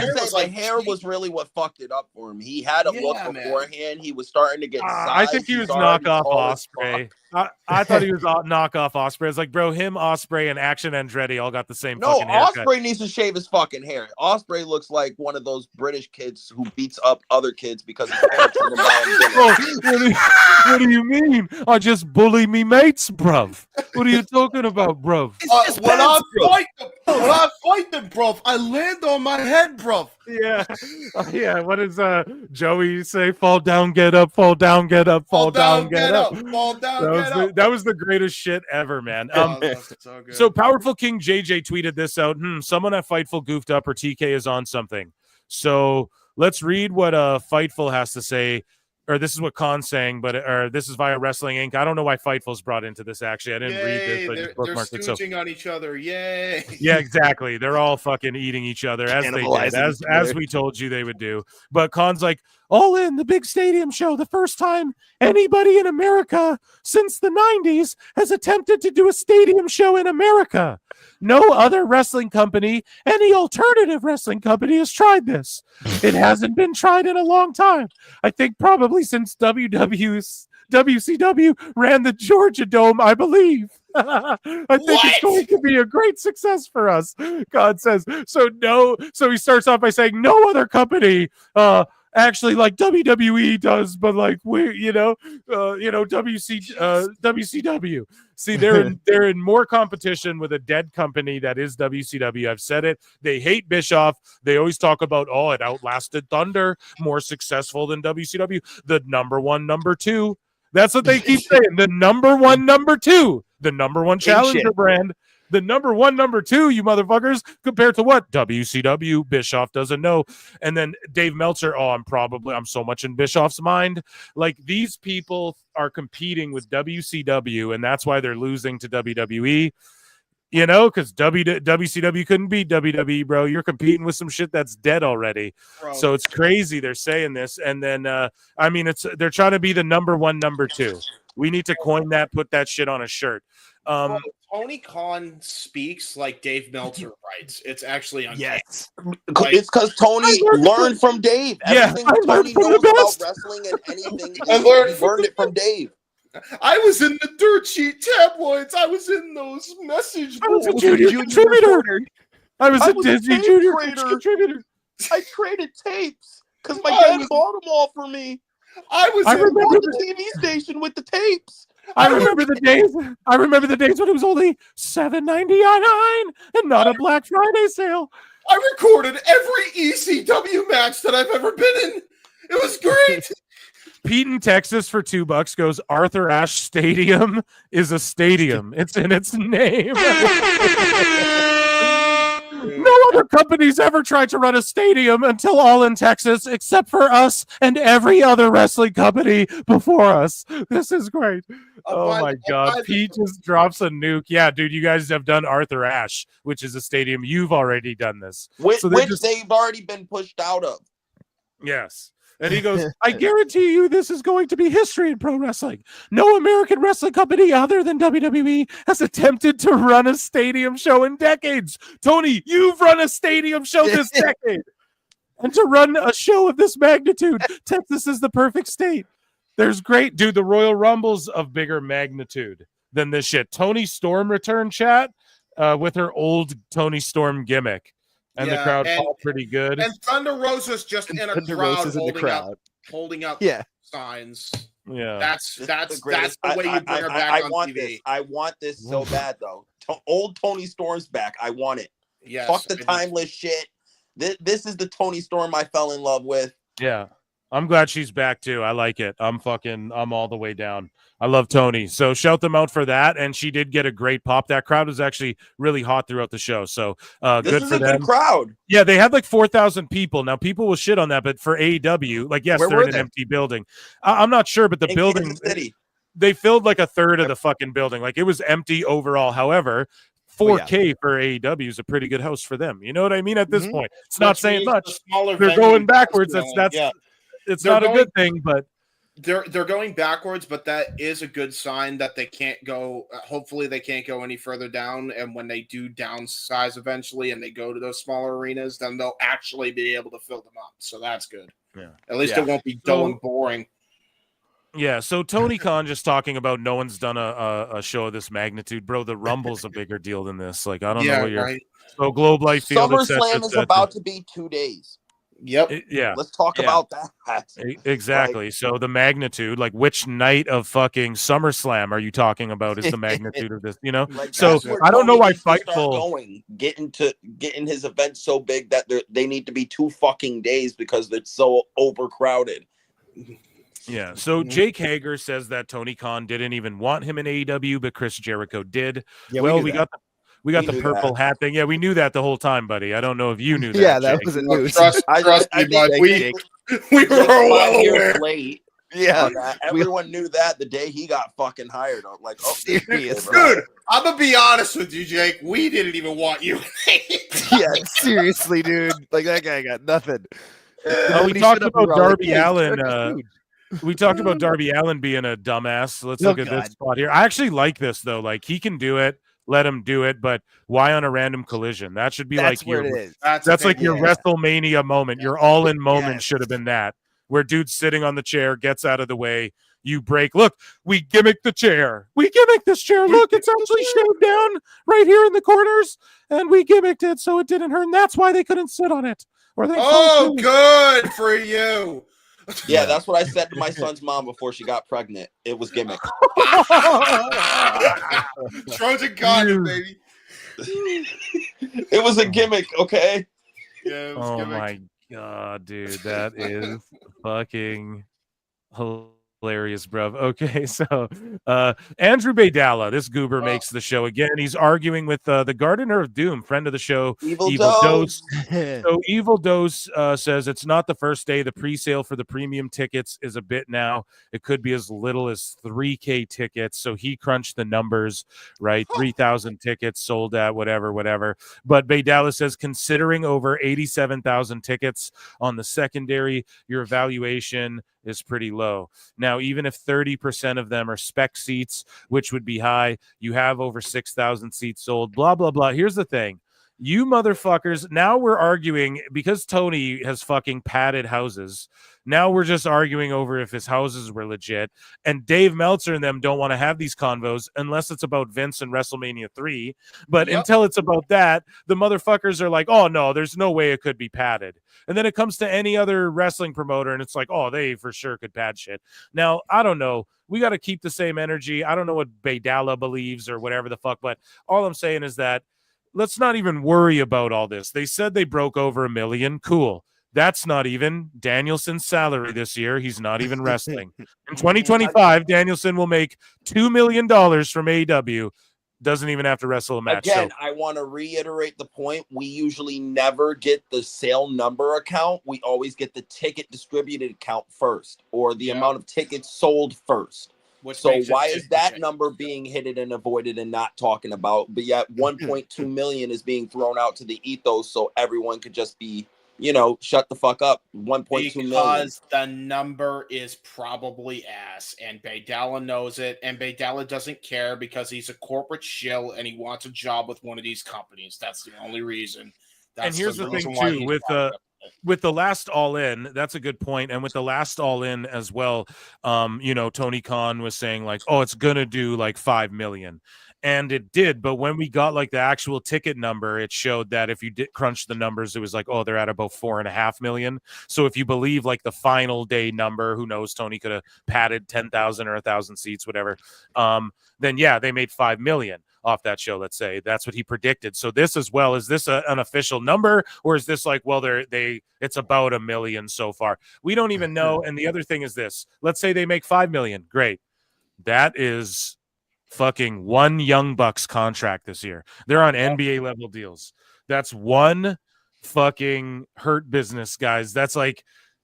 hair was really what fucked it up for him. He had a look beforehand. He was starting to get I think he was knockoff Osprey. I thought he was knockoff Osprey. It's like, bro, him, Osprey, and Action Andretti all got the same fucking haircut. Osprey needs to shave his fucking hair. Osprey looks like one of those British kids who beats up other kids because his parents let him buy him dinner. What do you mean? I just bully me mates, bruv. What are you talking about, bruv? When I fight them, bruv, I land on my head, bruv. Yeah. Yeah. What does Joey say? Fall down, get up, fall down, get up, fall down, get up. Fall down, get up. That was the greatest shit ever, man. So good. So Powerful King JJ tweeted this out. Someone at Fightful goofed up, or TK is on something. So let's read what Fightful has to say. Or this is what Khan's saying, or this is via Wrestling Inc. I don't know why Fightful's brought into this, actually. I didn't read this, but just bookmarked it. They're stooging on each other. Yay. Yeah, exactly. They're all fucking eating each other as they did, as we told you they would do. But Khan's like, All In, the big stadium show, the first time anybody in America since the 90s has attempted to do a stadium show in America. No other wrestling company, any alternative wrestling company has tried this. It hasn't been tried in a long time. I think probably since WCW ran the Georgia Dome, I believe. I think it's going to be a great success for us, God says. So he starts off by saying no other company actually like WWE does, but like WCW. See, they're in more competition with a dead company that is WCW. I've said it. They hate Bischoff. They always talk about, it outlasted Thunder, more successful than WCW. The number one, number two. That's what they keep saying. The number one, number two. The number one challenger brand. The number one, number two, you motherfuckers, compared to what? WCW. Bischoff doesn't know. And then Dave Meltzer, I'm so much in Bischoff's mind. Like, these people are competing with WCW, and that's why they're losing to WWE. You know, because WCW couldn't beat WWE, bro. You're competing with some shit that's dead already. Bro. So it's crazy they're saying this. And then, they're trying to be the number one, number two. We need to coin that, put that shit on a shirt. Bro, Tony Khan speaks like Dave Meltzer writes. It's actually uncanny. It's because Tony learned from Dave. Everything Tony knows about wrestling and anything, he learned it from Dave. I was in the dirt sheet tabloids. I was in those message boards. I was a junior contributor. I was a Disney junior contributor. I traded tapes because my dad bought them all for me. I remember the TV station with the tapes. I remember the days. I remember the days when it was only $7.99 and not a Black Friday sale. I recorded every ECW match that I've ever been in. It was great. Pete in Texas for $2 goes, Arthur Ashe Stadium is a stadium. It's in its name. No other companies ever tried to run a stadium until All in Texas, except for us and every other wrestling company before us. This is great. Oh my God. Pete just drops a nuke. Yeah, dude, you guys have done Arthur Ashe, which is a stadium. You've already done this. Which they've already been pushed out of. Yes. And he goes, I guarantee you this is going to be history in pro wrestling. No American wrestling company other than WWE has attempted to run a stadium show in decades. Tony, you've run a stadium show this decade. And to run a show of this magnitude, Texas is the perfect state. There's great, dude, the Royal Rumbles of bigger magnitude than this shit. Tony Storm return chat with her old Tony Storm gimmick. And the crowd all pretty good. And Thunder Rosa's just in a crowd holding up signs. Yeah. That's the way you bring her back on TV. I want this so bad though. Old Tony Storm's back. I want it. Yes, fuck the timeless shit. This is the Tony Storm I fell in love with. Yeah. I'm glad she's back too. I like it. I'm all the way down. I love Tony. So shout them out for that. And she did get a great pop. That crowd was actually really hot throughout the show. So good for them. Good crowd. Yeah, they had like 4,000 people. Now people will shit on that, but for AEW, like yes, they're in an empty building. I'm not sure, but the building they filled like a third of the fucking building. Like it was empty overall. However, 4K for AEW is a pretty good house for them. You know what I mean? At this point, it's not saying much. They're going backwards. It's not a good thing, but they're going backwards, but that is a good sign that they can't go. Hopefully, they can't go any further down. And when they do downsize eventually, and they go to those smaller arenas, then they'll actually be able to fill them up. So that's good. Yeah, at least it won't be dull and boring. Yeah. So Tony Khan just talking about no one's done a show of this magnitude, bro. The Rumble's a bigger deal than this. Like I don't know what you're. So Globe Life Field. SummerSlam is about to be 2 days. Yep. Yeah. Let's talk about that. Exactly. So the magnitude, like which night of fucking SummerSlam are you talking about is the magnitude of this, you know? So I don't know why Fightful getting his event so big that they need to be 2 fucking days because it's so overcrowded. Yeah. So Jake Hager says that Tony Khan didn't even want him in AEW, but Chris Jericho did. Yeah, well, we got the purple hat thing. Yeah, we knew that the whole time, buddy. I don't know if you knew that. Yeah, that Jake. wasn't news. Trust me, bud. We were well aware. Late. Yeah, everyone knew that the day he got fucking hired. I'm like, oh, serious, dude. I'm gonna be honest with you, Jake. We didn't even want you. Yeah, seriously, dude. Like that guy got nothing. We talked about Darby Allin. We talked about Darby Allin being a dumbass. Let's look at this spot here. I actually like this though. Like he can do it. Let him do it, but why on a random collision? That should be that's like your. It is. That's like your WrestleMania moment. Your all-in moment should have been that, where dude's sitting on the chair, gets out of the way, you break. Look, we gimmick the chair. We gimmick this chair. Look, it's actually shaved down right here in the corners, and we gimmicked it so it didn't hurt. And that's why they couldn't sit on it. Or they good for you. Yeah, that's what I said to my son's mom before she got pregnant. It was gimmick. Trojan condom, baby. It was a gimmick, okay? Yeah, it was oh gimmick. My god, dude, that is fucking hilarious, bruv. Okay, so Andrew Baydala, this goober makes the show again. He's arguing with the Gardener of Doom, friend of the show, Evil Dose. So Evil Dose says it's not the first day. The pre-sale for the premium tickets is a bit now. It could be as little as 3K tickets. So he crunched the numbers, right? 3,000 tickets sold at whatever. But Baydala says considering over 87,000 tickets on the secondary, your evaluation is pretty low. Now, even if 30% of them are spec seats, which would be high, you have over 6,000 seats sold, blah, blah, blah. Here's the thing. You motherfuckers, now we're arguing because Tony has fucking padded houses. Now we're just arguing over if his houses were legit. And Dave Meltzer and them don't want to have these convos unless it's about Vince and WrestleMania 3. But until it's about that, the motherfuckers are like, oh, no, there's no way it could be padded. And then it comes to any other wrestling promoter, and it's like, oh, they for sure could pad shit. Now, I don't know. We got to keep the same energy. I don't know what Baydala believes or whatever the fuck, but all I'm saying is that let's not even worry about all this. They said they broke over $1 million. Cool. That's not even Danielson's salary this year. He's not even wrestling. In 2025, Danielson will make $2 million from AEW. Doesn't even have to wrestle a match. Again, I want to reiterate the point. We usually never get the sale number account. We always get the ticket distributed account first, or the amount of tickets sold first. So why is that number being hidden and avoided and not talking about? But yet 1.2 million is being thrown out to the ethos so everyone could just be, shut the fuck up. 1.2 million. Because the number is probably ass, and Baydala knows it, and Baydala doesn't care because he's a corporate shill and he wants a job with one of these companies. That's the only reason. And here's the thing too, with the last All In, that's a good point. And with the last All In as well, Tony Khan was saying like, oh, it's gonna do like 5 million. And it did, but when we got like the actual ticket number, it showed that if you did crunch the numbers, it was like, oh, they're at about 4.5 million. So if you believe like the final day number, who knows, Tony could have padded 10,000 or 1,000 seats, whatever. Then yeah, they made 5 million off that show. Let's say that's what he predicted. So this as well, is this an official number, or is this like, well, it's about 1 million so far? We don't even know. And the other thing is this: let's say they make 5 million. Great, that is fucking one Young Bucks contract this year. They're on NBA level deals. That's one fucking Hurt Business, guys. That's like,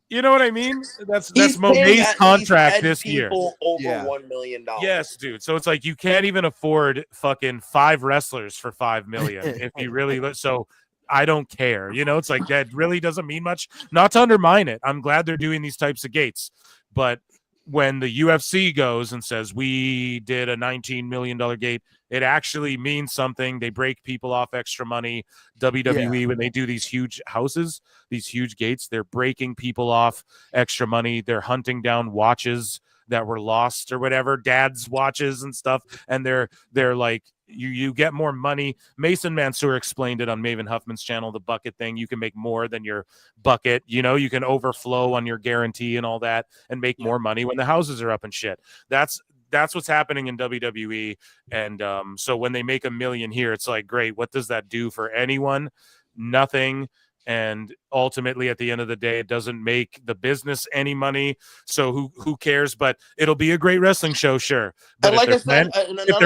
you know what I mean? That's Mone's contract this year. Over $1 million. Yes, dude. So it's like you can't even afford fucking 5 wrestlers for 5 million if you really. So I don't care. It's like that really doesn't mean much. Not to undermine it. I'm glad they're doing these types of gates, but when the UFC goes and says we did a $19 million gate, it actually means something. They break people off extra money. WWE, when they do these huge houses, these huge gates, they're breaking people off extra money. They're hunting down watches that were lost or whatever, dad's watches and stuff. And they're like, you get more money. Mason Mansour explained it on Maven Huffman's channel, the bucket thing. You can make more than your bucket. You can overflow on your guarantee and all that and make more money when the houses are up and shit. That's what's happening in WWE. And so when they make $1 million here, it's like, great. What does that do for anyone? Nothing. And ultimately, at the end of the day, it doesn't make the business any money. So who cares? But it'll be a great wrestling show, sure. But if they're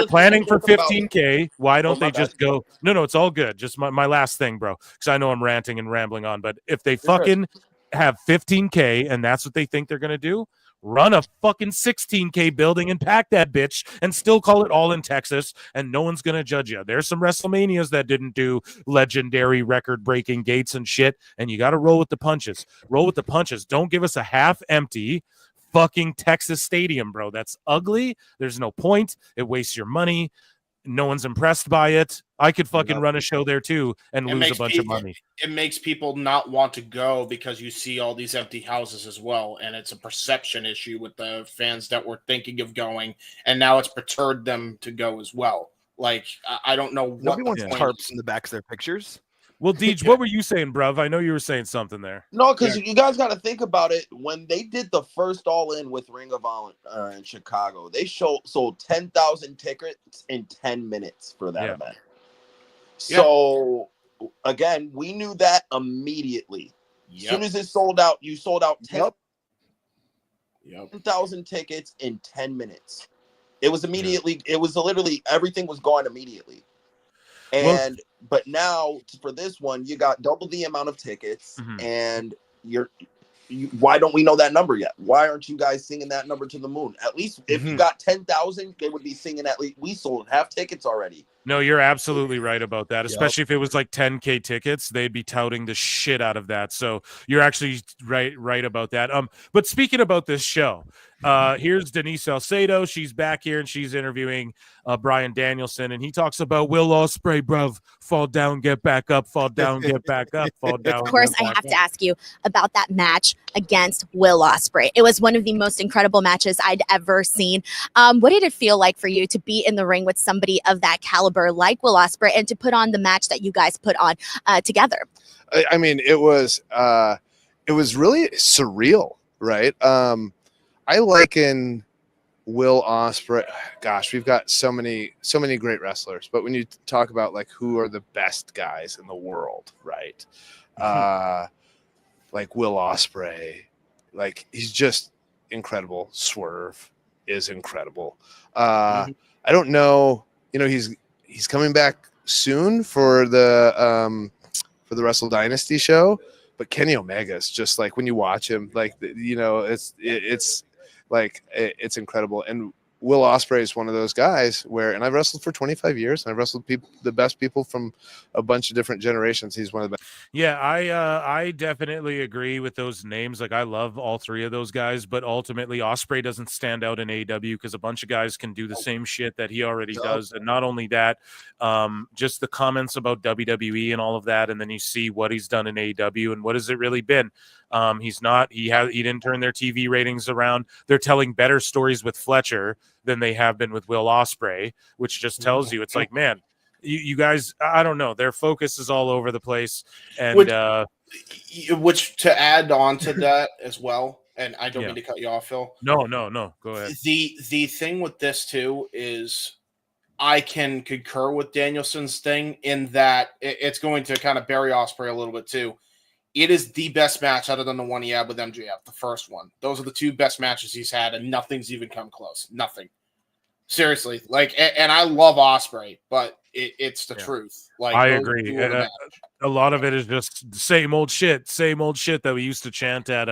planning for 15K, why don't they just go? No, it's all good. Just my last thing, bro, because I know I'm ranting and rambling on. But if they fucking have 15K and that's what they think they're going to do, run a fucking 16K building and pack that bitch and still call it All in Texas, and no one's going to judge you. There's some WrestleManias that didn't do legendary record-breaking gates and shit, and you got to roll with the punches. Roll with the punches. Don't give us a half-empty fucking Texas stadium, bro. That's ugly. There's no point. It wastes your money. No one's impressed by it. I could fucking run a show there too and lose a bunch of money. It makes people not want to go because you see all these empty houses as well, and it's a perception issue with the fans that were thinking of going, and now it's perturbed them to go as well. Like, I don't know what nobody wants tarps in the backs of their pictures. Well, Deej, what were you saying, bruv? I know you were saying something there. No, because you guys got to think about it. When they did the first All In with Ring of Honor in Chicago, they sold 10,000 tickets in 10 minutes for that event. So, again, we knew that immediately. As soon as it sold out, you sold out 10,000 tickets in 10 minutes. It was immediately, it was literally, everything was gone immediately. And but now for this one, you got double the amount of tickets, and Why don't we know that number yet? Why aren't you guys singing that number to the moon? At least if you got 10,000, they would be singing at least. We sold half tickets already. No, you're absolutely right about that. Especially if it was like 10K tickets, they'd be touting the shit out of that. So you're actually right about that. But speaking about this show, here's Denise Salcedo. She's back here and she's interviewing Bryan Danielson, and he talks about Will Ospreay, bruv. Fall down, get back up. Fall down, get back up. Fall down. Of course, I have to ask you about that match against Will Ospreay. It was one of the most incredible matches I'd ever seen. What did it feel like for you to be in the ring with somebody of that caliber like Will Ospreay and to put on the match that you guys put on together? I mean, it was really surreal, right? I liken Will Ospreay. Gosh, we've got so many great wrestlers, but when you talk about like who are the best guys in the world, right? Like Will Ospreay, like he's just incredible. Swerve is incredible. I don't know, he's coming back soon for the Wrestle Dynasty show, but Kenny Omega is just like, when you watch him, like, it's like, it's incredible. And Will Ospreay is one of those guys where, and I've wrestled for 25 years and I've wrestled the best people from a bunch of different generations. He's one of the best. Yeah, I definitely agree with those names. Like, I love all three of those guys, but ultimately Ospreay doesn't stand out in AEW because a bunch of guys can do the same shit that he already does. And not only that, just the comments about WWE and all of that, and then you see what he's done in AEW and what has it really been. He didn't turn their TV ratings around. They're telling better stories with Fletcher than they have been with Will Ospreay, which just tells you, it's like, man, you guys, I don't know, their focus is all over the place. And which to add on to that as well, and I don't mean to cut you off, Phil. No, go ahead. The thing with this too is I can concur with Danielson's thing in that it's going to kind of bury Ospreay a little bit too. It is the best match other than the one he had with MJF, the first one. Those are the two best matches he's had, and nothing's even come close. Nothing. Seriously. Like, and I love Ospreay, but it's the truth. Like, I agree. A lot of it is just same old shit that we used to chant at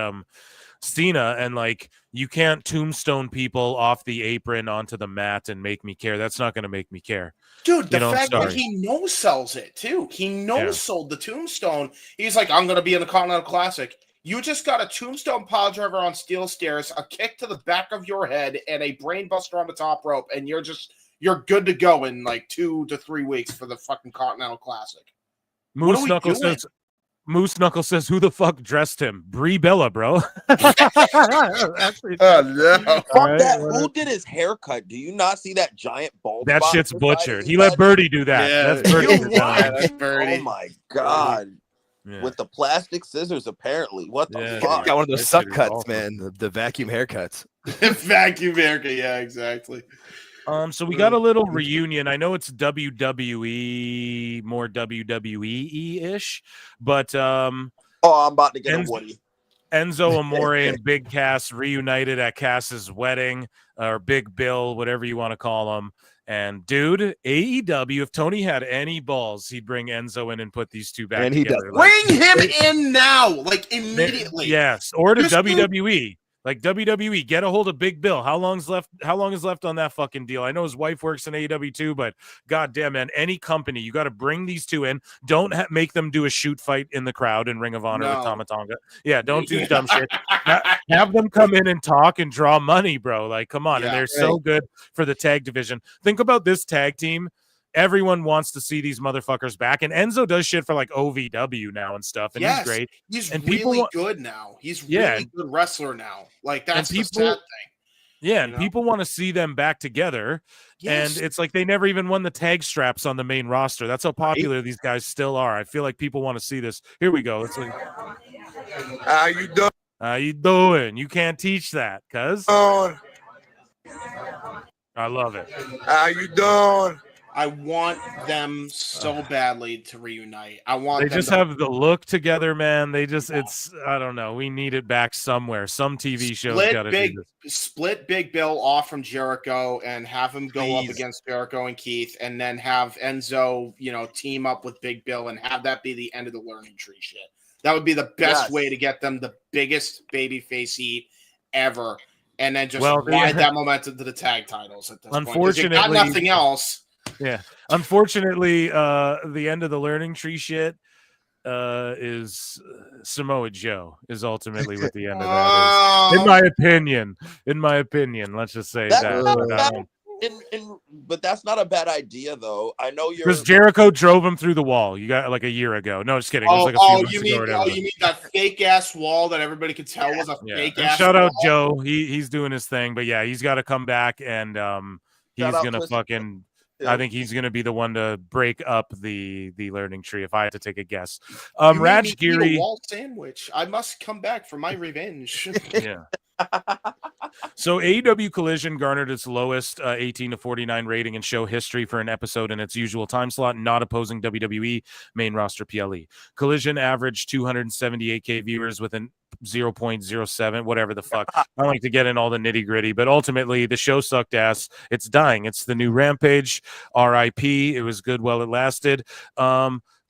Cena, and like, you can't tombstone people off the apron onto the mat and make me care. That's not going to make me care. Dude, the fact that he no-sells it, too. He no-sold the tombstone. He's like, I'm going to be in the Continental Classic. You just got a tombstone pile driver on steel stairs, a kick to the back of your head, and a brain buster on the top rope, and you're good to go in like 2 to 3 weeks for the fucking Continental Classic. Moose Knuckles says, who the fuck dressed him? Brie Bella, bro. Actually, fuck that. Who did his haircut? Do you not see that giant bald That spot shit's beside butchered. his He let head? Birdie do that. Yeah, That's Birdie. that's Birdie. Oh my god. Yeah. With the plastic scissors, apparently. What the Got fuck? one of those suck cuts, man. The vacuum haircuts. Vacuum haircut, yeah, exactly. So we got a little reunion. I know it's WWE, more WWE-ish, but I'm about to get a Woody. Enzo Amore and Big Cass reunited at Cass's wedding, or Big Bill, whatever you want to call him. And dude, AEW, if Tony had any balls, he'd bring Enzo in and put these two back together. Bring him in now, like immediately. Yes, or to WWE. Like WWE, get a hold of Big Bill. How long is left on that fucking deal? I know his wife works in AEW too, but goddamn, man, any company, you got to bring these two in. Don't make them do a shoot fight in the crowd in Ring of Honor with Tama Tonga. Yeah, don't do dumb shit. Have them come in and talk and draw money, bro. Like, come on. And they're so good for the tag division. Think about this tag team. Everyone wants to see these motherfuckers back, and Enzo does shit for like OVW now and stuff, and he's great. He's and really good now. He's really good wrestler now. Like, that's the sad thing. Yeah, and people want to see them back together. Yes. And it's like they never even won the tag straps on the main roster. That's how popular these guys still are. I feel like people want to see this. Here we go. It's like, how you doing? How you doing? You can't teach that, cuz. I love it. How you doing? I want them so badly to reunite. I want they them just to have the look together, man. They just I don't know. We need it back somewhere. Some TV shows got to do this. Split Big Bill off from Jericho and have him go up against Jericho and Keith, and then have Enzo, team up with Big Bill and have that be the end of the learning tree shit. That would be the best Yes. way to get them the biggest babyface heat ever, and then just Well, ride that momentum to the tag titles at this point. 'Cause Unfortunately, you got nothing else. Yeah. Unfortunately, the end of the learning tree shit is Samoa Joe is ultimately what the end of that is. In my opinion, let's just say That's that. not a But, bad, but that's not a bad idea, though. I know you're. because Jericho drove him through the wall. You got like a year ago. No, just kidding. It was like a few months ago or whatever. You mean that fake ass wall that everybody could tell was a fake And ass shout wall? out Joe. He's doing his thing, but yeah, he's got to come back and he's Shout out gonna Chris- fucking. I think he's gonna be the one to break up the learning tree. If I had to take a guess, You made me Raj eat a Giri. wall sandwich. I must come back for my revenge. Yeah. So AEW Collision garnered its lowest 18 to 49 rating in show history for an episode in its usual time slot, not opposing WWE main roster PLE. Collision averaged 278K viewers with an 0.07, whatever the fuck. I don't like to get in all the nitty gritty, but ultimately the show sucked ass. It's dying. It's the new Rampage. RIP. It was good while it lasted.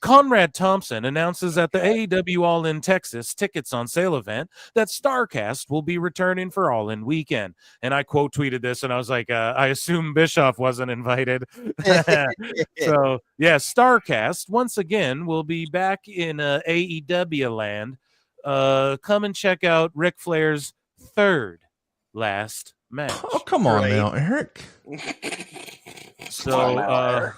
Conrad Thompson announces at the AEW All In Texas tickets on sale event that StarCast will be returning for All In weekend. And I quote tweeted this and I was like, I assume Bischoff wasn't invited. So, yeah, StarCast once again will be back in AEW land. Come and check out Ric Flair's third last match. Oh, come on now, Eric. So,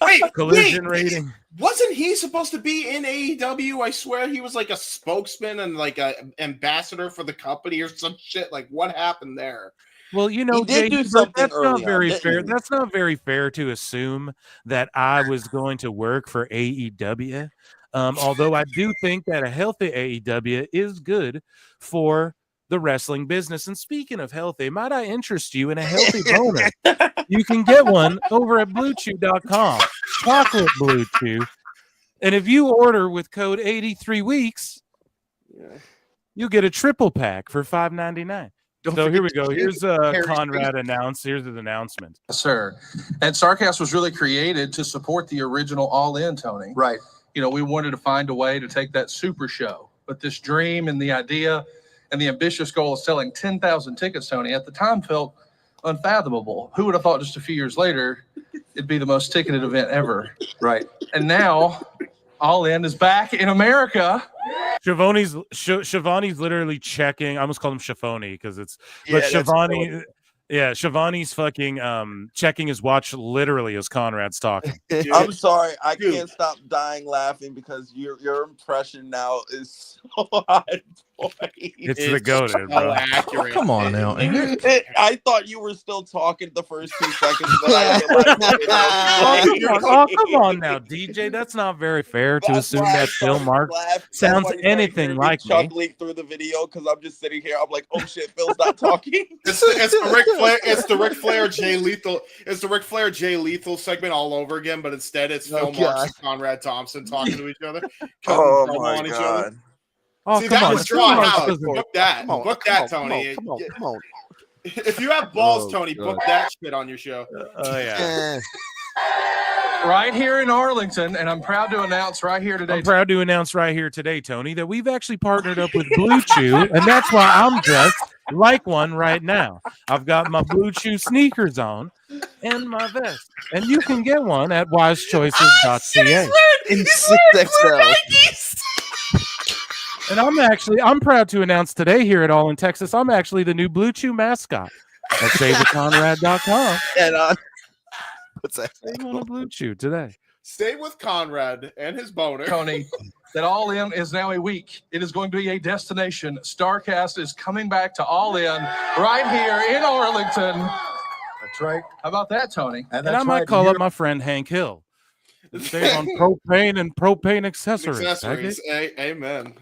Wait, Collision rating. Wasn't he supposed to be in AEW? I swear he was like a spokesman and like a ambassador for the company or some shit. Like, what happened there? Well, you know, He did Jay, do something that's not early on, very didn't fair. he? That's not very fair to assume that I was going to work for AEW. Although I do think that a healthy AEW is good for the wrestling business. And speaking of healthy, might I interest you in a healthy boner? You can get one over at BlueChew.com. Chocolate Blue Chew. And if you order with code 83weeks, you get a triple pack for $5.99. So here we go. Here's Conrad announce. Here's his announcement. Sir. And StarCast was really created to support the original All In, Tony. Right. You know, we wanted to find a way to take that super show, but this dream and the idea and the ambitious goal of selling 10,000 tickets, Tony, at the time felt unfathomable. Who would have thought just a few years later it'd be the most ticketed event ever? Right. And now All In is back in America. Shivani's literally checking. I almost call him Shifoni because it's but Shivani. Yeah, Shivani's fucking checking his watch literally as Conrad's talking. I'm sorry, I can't stop dying laughing because your impression now is so on point. It's the goated, bro. Accurate. Come on now, Eric. I thought you were still talking the first 2 seconds, but I realized come on now, DJ. That's not very fair to assume that Phil Marks sounds anything like me. chuckling through the video because I'm just sitting here. I'm like, oh shit, Phil's not talking. It's the Ric Flair. It's the Ric Flair Jay Lethal. It's the Ric Flair Jay Lethal segment all over again, but instead it's Phil Marks and Conrad Thompson talking to each other. Oh cutting my on each God. other. Oh, See, come that on. was draw Phil house. Marks Book that. Book that, Tony. Come on. If you have balls, Oh, Tony, God. book that shit on your show. Oh yeah. Right here in Arlington, and I'm proud to announce right here today. I'm proud to announce right here today, Tony, that we've actually partnered up with Blue Chew, and that's why I'm dressed like one right now. I've got my Blue Chew sneakers on and my vest, and you can get one at wisechoices.ca. In 6XL. And I'm proud to announce today here at All in Texas, I'm actually the new Blue Chew mascot at SaveWithConrad.com. And what's that? Save on a Blue Chew today. Stay with Conrad and his boner. Tony, that All In is now a week. It is going to be a destination. StarCast is coming back to All In right here in Arlington. That's right. How about that, Tony? And I might call up my friend Hank Hill. Save on propane and propane accessories. Amen.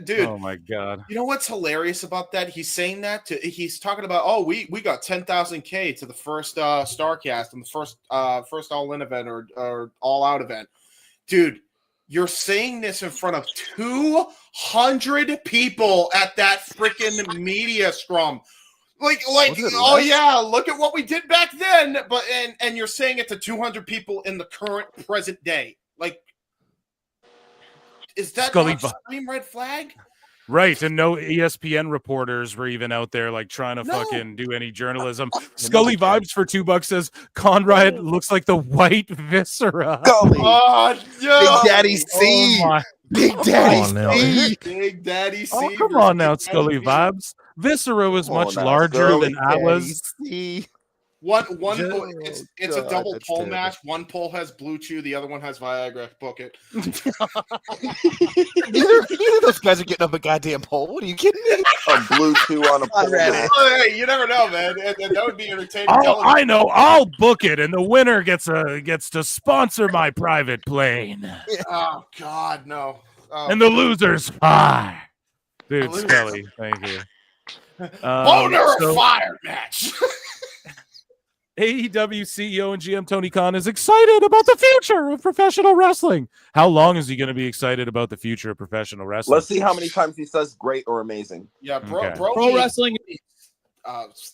Dude. Oh my God. You know what's hilarious about that? He's saying that he's talking about, oh, we got 10,000K to the first StarCast and the first All In event or All Out event. Dude, you're saying this in front of 200 people at that freaking media scrum. Like, oh yeah, look at what we did back then. But and you're saying it to 200 people in the current present day. Like, Is that Scully not Scream Red Flag? Right, and no ESPN reporters were even out there like trying to fucking do any journalism. Scully Vibes for $2 says Conrad looks like the white viscera. Scully. Oh, no. Big Daddy C. my. Big Come Daddy on now, C. Eric. Big Daddy C. Oh, come on now, Scully Vibes. Viscera was much larger than Atlas. It's a double that's pole terrible. match. One pole has Blue Chew, the other one has Viagra. Book it. Neither of those guys are getting up a goddamn pole. What are you kidding me? A blue chew on a pole. Oh, hey, you never know, man. And that would be entertaining. Oh, I know. I'll book it, and the winner gets to sponsor my private plane, Oh God, no. Oh, and the losers fire. Dude, Scully, thank you. Boner so- fire match. AEW CEO and GM Tony Khan is excited about the future of professional wrestling. How long is he going to be excited about the future of professional wrestling? Let's see how many times he says great or amazing. Yeah, Okay. pro wrestling needs,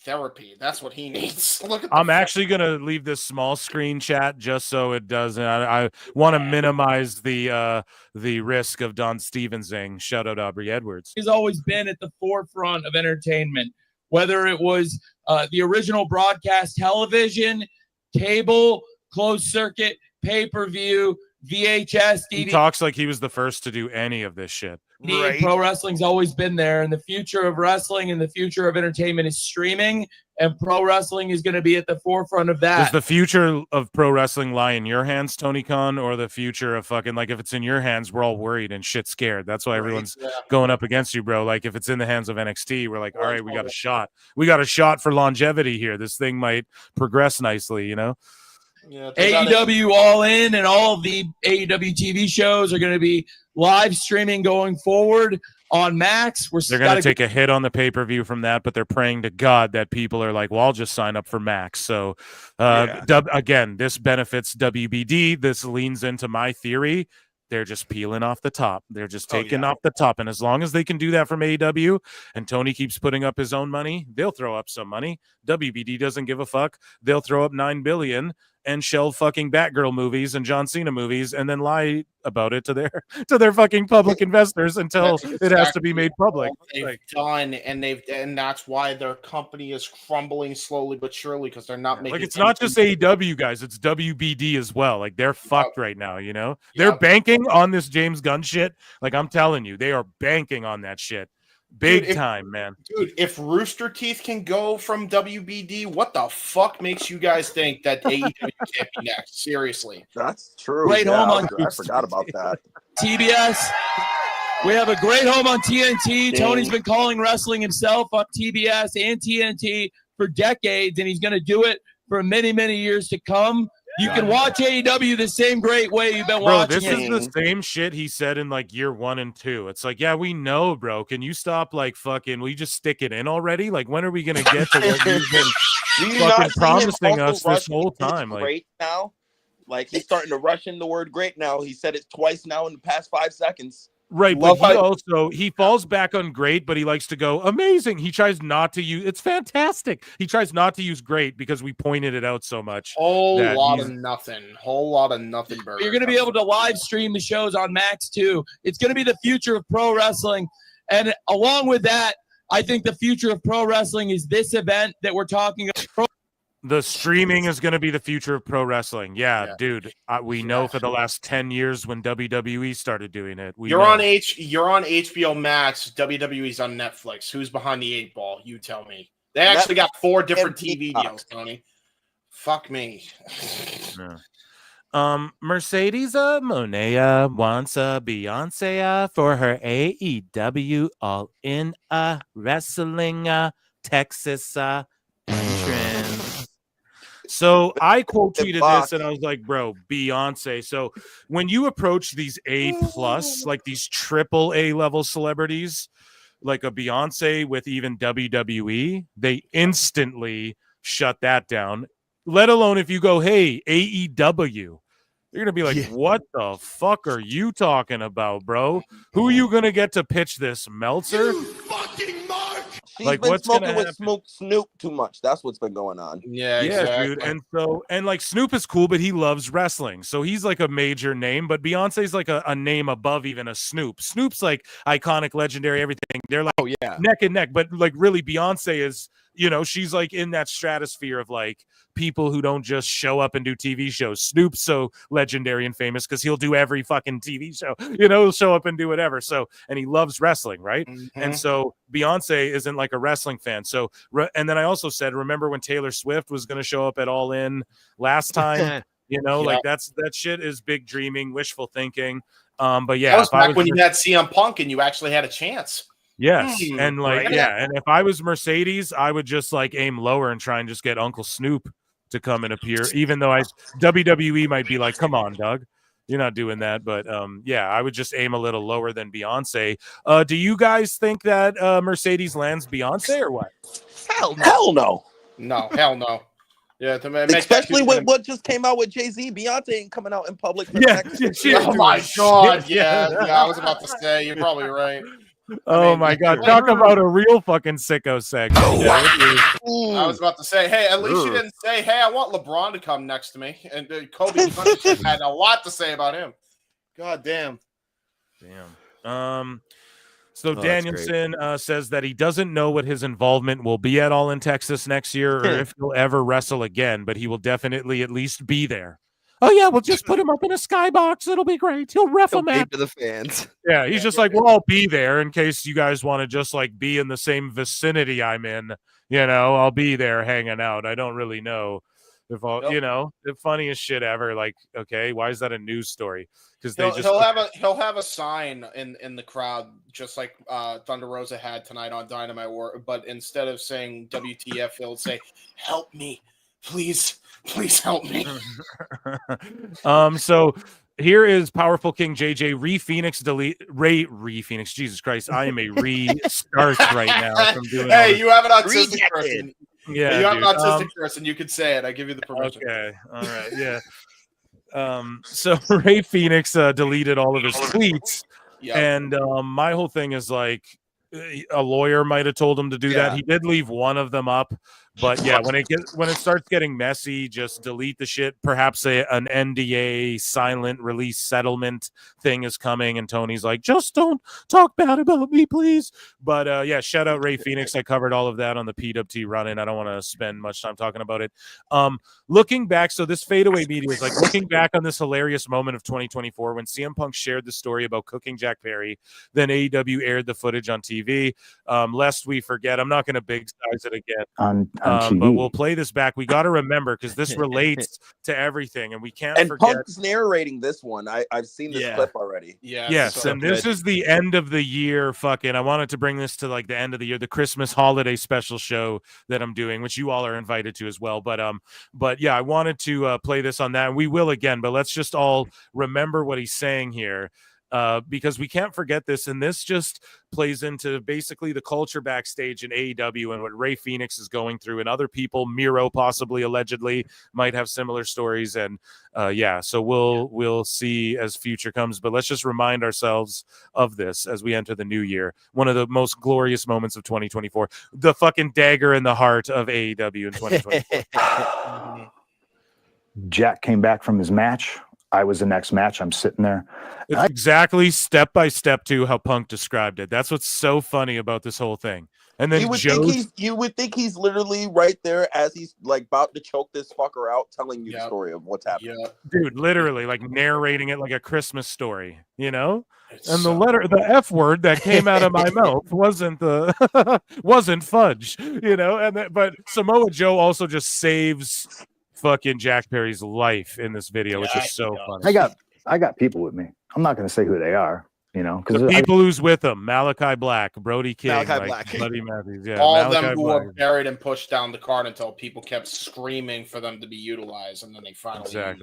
therapy. That's what he needs. Look at. I'm actually going to leave this small screen chat just so it doesn't. I want to minimize the risk of Don Stevensing. Shout out Aubrey Edwards. He's always been at the forefront of entertainment, whether it was the original broadcast television, cable, closed circuit, pay-per-view, VHS, He DVD. talks like he was the first to do any of this shit. Right. Pro wrestling's always been there, and the future of wrestling and the future of entertainment is streaming, and pro wrestling is going to be at the forefront of that. Does the future of pro wrestling lie in your hands, Tony Khan, or the future of fucking, like, if it's in your hands, we're all worried and shit scared. That's why everyone's going up against you, bro. Like, if it's in the hands of NXT, we're like, all right, we got a shot. We got a shot for longevity here. This thing might progress nicely, you know? Yeah, AEW All In and all of the AEW TV shows are going to be live streaming going forward on Max. They're going to take a hit on the pay-per-view from that, but they're praying to God that people are like, well, I'll just sign up for Max. So, again, this benefits WBD. This leans into my theory. They're just peeling off the top. They're just taking off the top. And as long as they can do that from AEW and Tony keeps putting up his own money, they'll throw up some money. WBD doesn't give a fuck. They'll throw up $9 billion and shelve fucking Batgirl movies and John Cena movies and then lie about it to their fucking public investors until it has to be made public. They've done, and that's why their company is crumbling slowly but surely because they're not making. Like, it's not just AEW, guys. It's WBD as well. Like, they're fucked right now, you know? They're banking on this James Gunn shit. Like, I'm telling you, they are banking on that shit. Big time, man. Dude, if Rooster Teeth can go from WBD, what the fuck makes you guys think that AEW can't be next? Seriously. That's true. Great home on I forgot about that. TBS. We have a great home on TNT. Dang. Tony's been calling wrestling himself on TBS and TNT for decades, and he's going to do it for many, many years to come. You can watch AEW the same great way you've been watching this is the same shit he said in like year 1 and 2. It's like, yeah, we know, bro. Can you stop like fucking? Will you just stick it in already? Like, when are we gonna get to what you've been fucking promising us this whole time? Like, great now, like he's starting to rush in the word great now. He said it twice now in the past 5 seconds. right, but he falls back on great, but he likes to go amazing. He tries not to use it's fantastic. He tries not to use great because we pointed it out so much. Whole lot of nothing, burger. You're going to be able to live stream the shows on Max too. It's going to be the future of pro wrestling. And along with that, I think the future of pro wrestling is this event that we're talking about. The streaming is going to be the future of pro wrestling. Yeah. Dude, we know for the last 10 years when WWE started doing it. You're on HBO Max. WWE's on Netflix. Who's behind the 8 ball? You tell me. They actually got 4 different TV deals, Tony. Fuck me. Mercedes Mone wants a Beyonce for her AEW All In Wrestling Texas entrance. So I quote tweeted this and I was like, bro, Beyonce. So when you approach these A+, like these triple A level celebrities, like a Beyonce with even WWE, they instantly shut that down. Let alone if you go, hey, AEW. You're going to be like, what the fuck are you talking about, bro? Who are you going to get to pitch this? Meltzer? She's Like, been what's gonna smoking with happen? Snoop too much. That's what's been going on. Yeah, Yeah, exactly. dude. And like Snoop is cool, but he loves wrestling. So he's like a major name, but Beyonce's like a name above even a Snoop. Snoop's like iconic, legendary, everything. They're like neck and neck, but like really Beyonce is, you know, she's like in that stratosphere of like people who don't just show up and do TV shows. Snoop's so legendary and famous because he'll do every fucking TV show, you know, he'll show up and do whatever. So, and he loves wrestling, right? And so Beyonce isn't like a wrestling fan. So, and then I also said, remember when Taylor Swift was going to show up at All In last time? You know, like that shit is big dreaming, wishful thinking. But yeah, that was if I back when you had CM Punk and you actually had a chance. Yes, and like right? yeah, and if I was Mercedes, I would just like aim lower and try and just get Uncle Snoop to come and appear. Even though WWE might be like, "Come on, Doug, you're not doing that." But yeah, I would just aim a little lower than Beyonce. Do you guys think that Mercedes lands Beyonce or what? Hell no. No, hell no. Yeah, especially with what just came out with Jay-Z. Beyonce ain't coming out in public. For Oh my god, yeah, I was about to say, you're probably right. Oh my god, talk about a real fucking sicko segment. I was about to say, hey, at least you didn't say, hey, I want LeBron to come next to me. And Kobe had a lot to say about him. God damn. So Danielson says that he doesn't know what his involvement will be at All in Texas next year or if he'll ever wrestle again, but he will definitely at least be there. Oh yeah, we'll just put him up in a skybox. It'll be great. He'll ref a match to the fans. Yeah, he's just like, well, I'll be there in case you guys want to just like be in the same vicinity I'm in. You know, I'll be there hanging out. I don't really know if I'll, you know, the funniest shit ever. Like, okay, why is that a news story? Because they he'll have a sign in the crowd just like Thunder Rosa had tonight on Dynamite War, but instead of saying WTF, he'll say, "Help me, please help me." So here is Powerful King JJ Rey Fenix Rey Fenix. Jesus Christ, I am a restart right now from doing. Hey, you have an autistic person. Yeah, you have an autistic person. You can say it. I give you the permission. Okay, all right, yeah. So Rey Fenix deleted all of his tweets, and my whole thing is like, a lawyer might have told him to do that. He did leave one of them up, but yeah, when it starts getting messy, just delete the shit. Perhaps an NDA silent release settlement thing is coming, and Tony's like, just don't talk bad about me, please. But yeah, shout out Rey Fenix. I covered all of that on the PWT run-in. I don't want to spend much time talking about it. Looking back, so this fadeaway media is like looking back on this hilarious moment of 2024 when CM Punk shared the story about cooking Jack Perry. Then AEW aired the footage on TV. Lest we forget, I'm not going to big size it again. On TV. But we'll play this back. We got to remember because this relates to everything, and we can't and forget. Punk's narrating this one. I've seen this clip already. Yes, and this is the end of the year. Fucking, I wanted to bring this to like the end of the year, the Christmas holiday special show that I'm doing, which you all are invited to as well. But yeah, I wanted to play this on that, and we will again. But let's just all remember what he's saying here. Because we can't forget this, and this just plays into basically the culture backstage in AEW and what Rey Fenix is going through, and other people, Miro possibly, allegedly, might have similar stories, and yeah, so we'll see as future comes, but let's just remind ourselves of this as we enter the new year. One of the most glorious moments of 2024, the fucking dagger in the heart of AEW in 2024. Jack came back from his match. I was the next match. I'm sitting there. It's exactly step by step to how Punk described it. That's what's so funny about this whole thing. And then you would think he's literally right there as he's like about to choke this fucker out, telling you the story of what's happening. Dude, literally like narrating it like a Christmas story, you know? And the F word that came out of my mouth wasn't fudge, you know? But Samoa Joe also just saves fucking Jack Perry's life in this video, which is so funny. I got people with me. I'm not going to say who they are, you know, because the people who's with him: Malachi Black, Brody King, Malachi Buddy Matthews, all Malachi of them who Black. were buried and pushed down the card until people kept screaming for them to be utilized, and then they finally got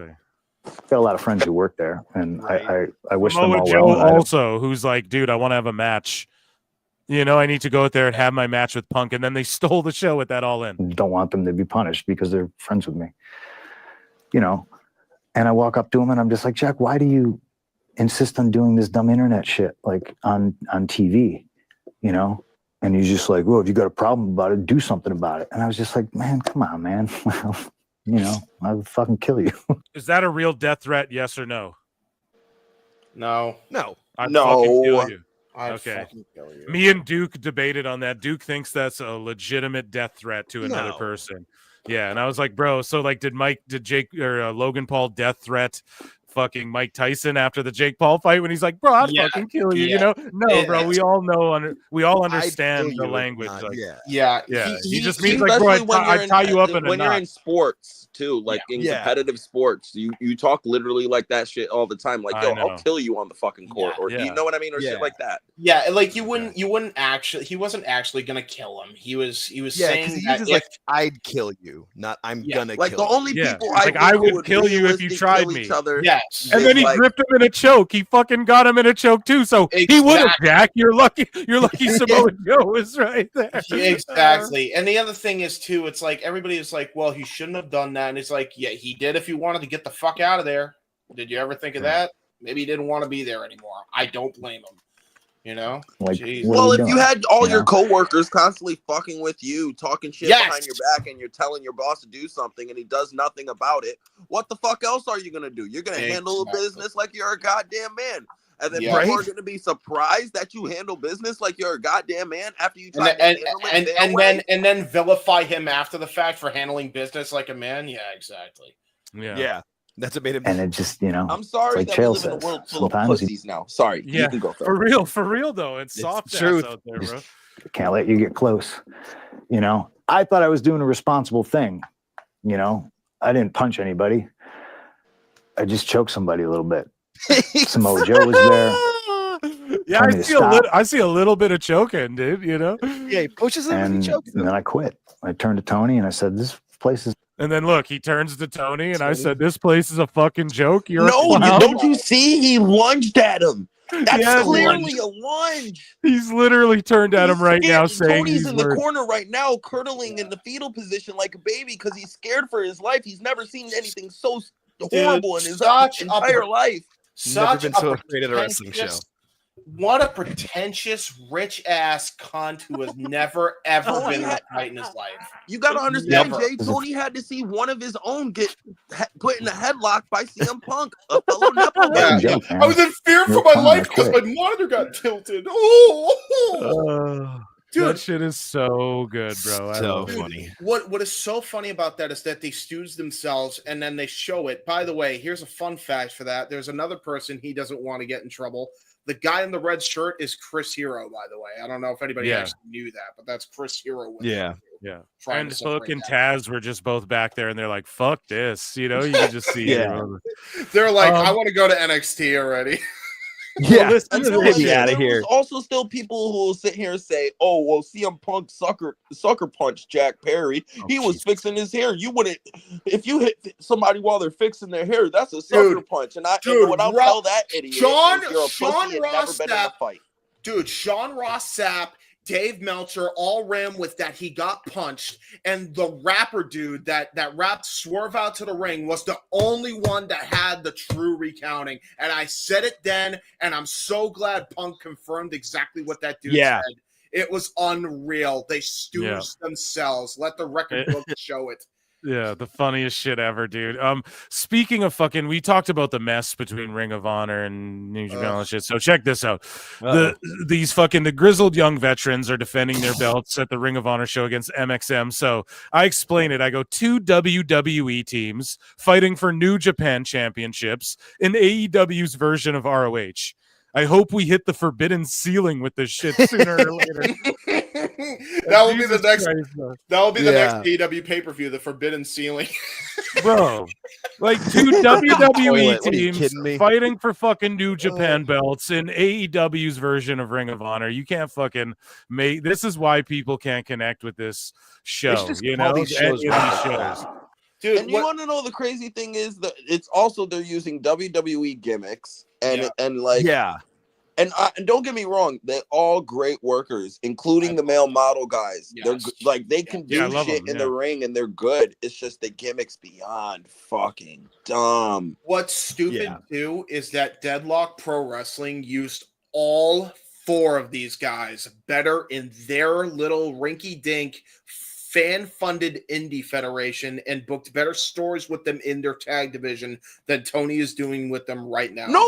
a lot of friends who work there, and I wish them Samoa all Joe well. also, who's like, dude, I want to have a match. You know, I need to go out there and have my match with Punk, and then they stole the show with that All In. Don't want them to be punished because they're friends with me, you know. And I walk up to him and I'm just like, Jack, why do you insist on doing this dumb internet shit like on TV? You know, And he's just like, well, if you got a problem about it, do something about it. And I was just like, man, come on, man. I would fucking kill you. Is that a real death threat? Yes or no? No. I'd No. fucking kill you. I'd Okay. fucking kill you. Me and Duke debated on that. Duke thinks that's a legitimate death threat to another No. person. Yeah, and I was like, bro, so like, did Jake or Logan Paul death threat fucking Mike Tyson after the Jake Paul fight when he's like, bro, I'd fucking kill you, you know? No, bro, we all know, we all understand the language. Like, yeah. He just means like, bro, I'd tie you up in a when you're knot. in sports too, like in competitive sports, you talk literally like that shit all the time. Like, yo, I'll kill you on the fucking court, or you know what I mean, or shit like that. Yeah, like you wouldn't actually. He wasn't actually gonna kill him. He was saying he that uses if, like I'd kill you, not I'm gonna like kill the only you. people like I would kill you if you tried me. Yes, and then he gripped him in a choke. He fucking got him in a choke too. So he would have, Jack. You're lucky. Samoa Joe is right there. Exactly. And the other thing is too, it's like everybody is like, well, he shouldn't have done that. And it's like, yeah, he did if he wanted to get the fuck out of there. Did you ever think of that? Maybe he didn't want to be there anymore. I don't blame him. You know? Jeez. Well, if you had all your coworkers constantly fucking with you, talking shit behind your back, and you're telling your boss to do something and he does nothing about it, what the fuck else are you gonna do? You're gonna handle the business like you're a goddamn man. And then people are going to be surprised that you handle business like you're a goddamn man after you try to handle it and then vilify him after the fact for handling business like a man. Yeah, exactly. Yeah. That's what made him. And it just, I'm sorry like that Chael we live in a says, world full of sometimes pussies now. Sorry, Yeah, you can go for real though. It's soft truth. ass out there, bro. Can't let you get close. I thought I was doing a responsible thing. I didn't punch anybody. I just choked somebody a little bit. Samoa Joe was there. Yeah, I see a little bit of choking, dude. Yeah, he pushes him and he chokes him. And then I quit. I turned to Tony and I said, "This place is." And then look, he turns to Tony and I said, "This place is a fucking joke." You're a No, clown. don't you see? He lunged at him. That's clearly a lunge. He's literally turned at him right now, saying Tony's these in the words. corner right now, curdling in the fetal position like a baby because he's scared for his life. He's never seen anything so horrible in his entire life. Never been so afraid at a wrestling show. What a pretentious, rich ass cunt who has never ever been in a fight in his life. You got to understand, Jay. Tony had to see one of his own get put in a headlock by CM Punk, a fellow Nepo baby. I was in fear for my life because my monitor got tilted. Dude, that shit is so good, bro. So funny. What is so funny about that is that they stooge themselves and then they show it. By the way, here's a fun fact for that. There's another person he doesn't want to get in trouble. The guy in the red shirt is Chris Hero, by the way. I don't know if anybody actually knew that, but that's Chris Hero. Yeah. And Hook and Taz were just both back there, and they're like, "Fuck this," you can just see. They're like, "I want to go to NXT already." Yeah, get me out of here. There's also still people who will sit here and say, "Oh, well, CM Punk sucker punched Jack Perry. He was fixing his hair. You wouldn't, if you hit somebody while they're fixing their hair, that's a sucker punch." And what I'll tell that idiot is you're a pussy and never been in a fight. Dude, Sean Ross Sapp, Dave Meltzer all ran with that he got punched, and the rapper dude that rapped Swerve Out to the Ring was the only one that had the true recounting. And I said it then, and I'm so glad Punk confirmed exactly what that dude said. It was unreal. They stooged themselves. Let the record book show it. Yeah, the funniest shit ever, dude. Speaking of fucking, we talked about the mess between Ring of Honor and New Japan and shit. So check this out. The grizzled young veterans are defending their belts at the Ring of Honor show against MXM. So I explain it. I go, 2 WWE teams fighting for New Japan championships in AEW's version of ROH. I hope we hit the forbidden ceiling with this shit sooner or later. That will be the next. That will be the next AEW pay-per-view, the Forbidden Ceiling. Bro, like 2 WWE teams fighting for fucking New Japan belts in AEW's version of Ring of Honor. You can't fucking make. This is why people can't connect with this show. These shows. Dude, and you want to know the crazy thing is that it's also they're using WWE gimmicks and don't get me wrong, they're all great workers, including the male model guys. Yes. They're they can do shit in the ring and they're good. It's just the gimmicks beyond fucking dumb. What's stupid too is that Deadlock Pro Wrestling used all 4 of these guys better in their little rinky-dink fan-funded indie federation and booked better stories with them in their tag division than Tony is doing with them right now. No,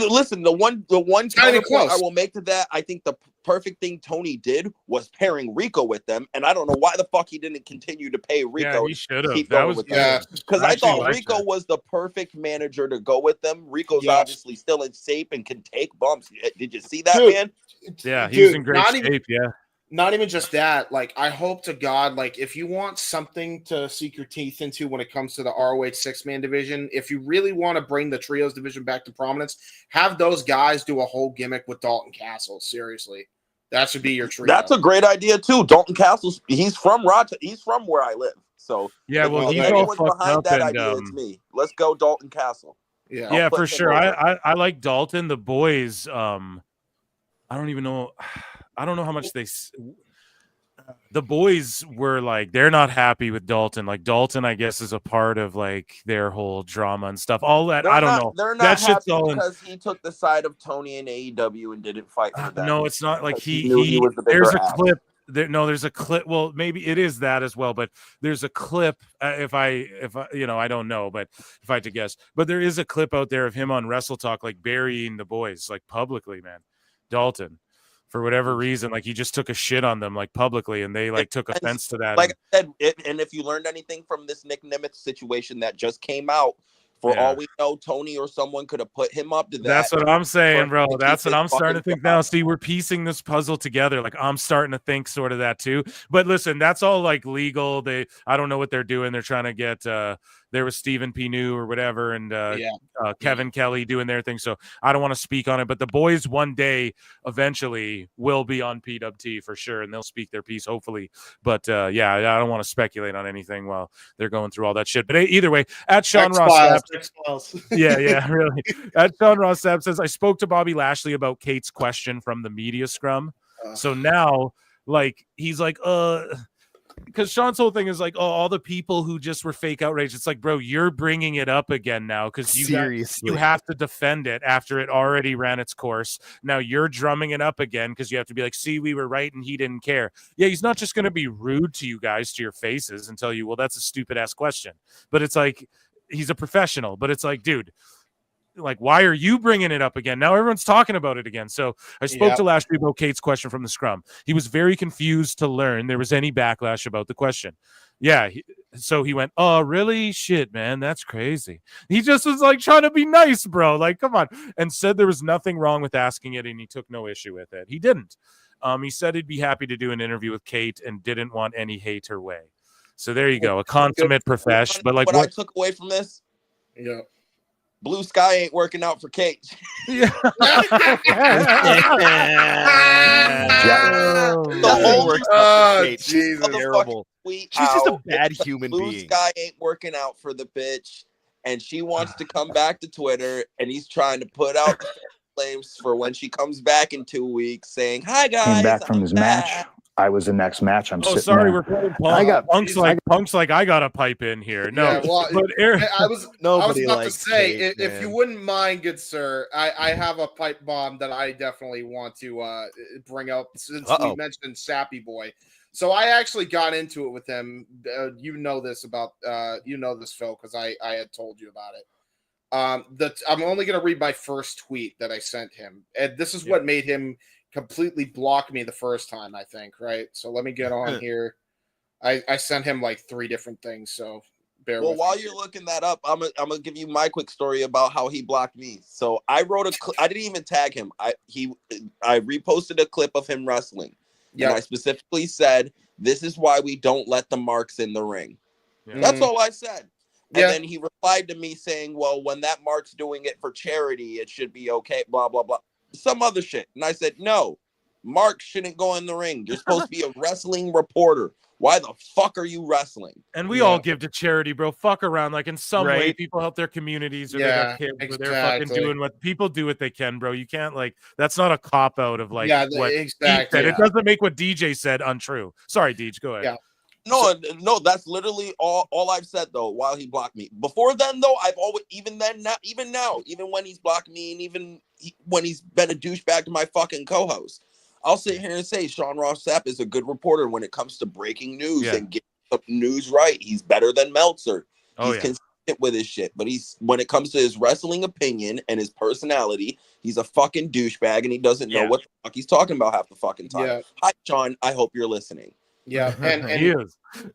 listen, the one counterpoint I close. will make to that, I think the perfect thing Tony did was pairing Rico with them, and I don't know why the fuck he didn't continue to pay Rico. he should have. Keep That going was with good. them. Because I thought liked Rico that. was the perfect manager to go with them. Rico's obviously still in shape and can take bumps. Did you see that, Dude, man? Yeah, he was in great shape. Even, not even just that. Like, I hope to God, like, if you want something to sink your teeth into when it comes to the ROH 6-man division, if you really want to bring the trios division back to prominence, have those guys do a whole gimmick with Dalton Castle. Seriously, that should be your trio. That's a great idea too. Dalton Castle's he's from Rochester. He's from where I live. So Yeah, well, if he's all anyone's fucked behind up that and, idea, it's me. Let's go, Dalton Castle. Yeah, for sure. I like Dalton. The boys, I don't even know. I don't know how much the boys were like, they're not happy with Dalton. Like, Dalton, I guess, is a part of like their whole drama and stuff. All that, I don't know. They're That not shit's happy all in. because he took the side of Tony and AEW and didn't fight for them. No, it's not like because he knew he was the bigger there's a ass. clip. There's a clip. Well, maybe it is that as well, but there's a clip. If I, I don't know, but if I had to guess, but there is a clip out there of him on Wrestle Talk, like burying the boys, like publicly, man. Dalton, for whatever reason, like he just took a shit on them, like publicly, and they like took offense to that. Like I said, and if you learned anything from this Nick Nimitz situation that just came out, for all we know, Tony or someone could have put him up to that. That's what I'm saying, bro. to That's keep what it I'm starting to fucking think now. See, we're piecing this puzzle together. Like, I'm starting to think sort of that too. But listen, that's all like legal. I don't know what they're doing. They're trying to get there was Stephen P. New or whatever, and Kevin Kelly doing their thing. So I don't want to speak on it. But the boys one day eventually will be on PWT for sure, and they'll speak their piece, hopefully. But I don't want to speculate on anything while they're going through all that shit. But either way, at Sean Ross. Yeah, really. Sean Ross Sapp says, I spoke to Bobby Lashley about Kate's question from the media scrum. So now, like, he's like, because Sean's whole thing is like, oh, all the people who just were fake outrage. It's like, bro, you're bringing it up again now because you have to defend it after it already ran its course. Now you're drumming it up again because you have to be like, see, we were right and he didn't care. Yeah, he's not just going to be rude to you guys, to your faces, and tell you, well, that's a stupid ass question. But it's like, he's a professional. But it's like, dude, like, why are you bringing it up again? Now everyone's talking about it again. So I spoke to Lashley about Kate's question from the scrum. He was very confused to learn there was any backlash about the question. Yeah. So he went, oh, really? Shit, man. That's crazy. He just was like trying to be nice, bro. Like, come on. And said there was nothing wrong with asking it, and he took no issue with it. He didn't. He said he'd be happy to do an interview with Kate and didn't want any hate her way. So there you go. A consummate professional. But like, what I took away from this? Yeah. Blue Sky ain't working out for Kate. Yeah. She's terrible. She's just a bad human Blue being. Sky ain't working out for the bitch, and she wants to come back to Twitter, and he's trying to put out the flames for when she comes back in 2 weeks, saying, "Hi guys." Came back from his match. I was the next match. I'm sitting sorry, there. we're playing Punk's like I got a pipe in here. No, Yeah, well, but Aaron, I was Nobody about to likes say, Kate, if you man. wouldn't mind, good sir, I have a pipe bomb that I definitely want to bring up since we mentioned Sappy Boy. So I actually got into it with him. You know this, Phil, because I had told you about it. I'm only going to read my first tweet that I sent him, and this is what made him completely block me the first time, I think, right? So let me get on here. I sent him like 3 different things, so bear with me. Well, while you're looking that up, I'm gonna give you my quick story about how he blocked me. So I wrote I didn't even tag him. I reposted a clip of him wrestling. And I specifically said, this is why we don't let the marks in the ring. That's all I said. And then he replied to me saying, well, when that mark's doing it for charity, it should be okay, blah, blah, blah. Some other shit. And I said, no, Mark shouldn't go in the ring. You're supposed to be a wrestling reporter. Why the fuck are you wrestling? and we all give to charity, bro. Fuck around. Like, in some way, people help their communities, or they got kids, or they're fucking doing what people do what they can, bro. You can't, like, that's not a cop out of like what he said. It doesn't make what DJ said untrue. Sorry, DJ, go ahead. Yeah. No, that's literally all I've said though. While he blocked me, before then though, I've always even now, even when he's blocked me, and even when he's been a douchebag to my fucking co-host, I'll sit here and say Sean Ross Sapp is a good reporter when it comes to breaking news and getting the news right. He's better than Meltzer. He's consistent with his shit, but when it comes to his wrestling opinion and his personality, he's a fucking douchebag, and he doesn't know what the fuck he's talking about half the fucking time. Yeah. Hi, Sean. I hope you're listening. Yeah, and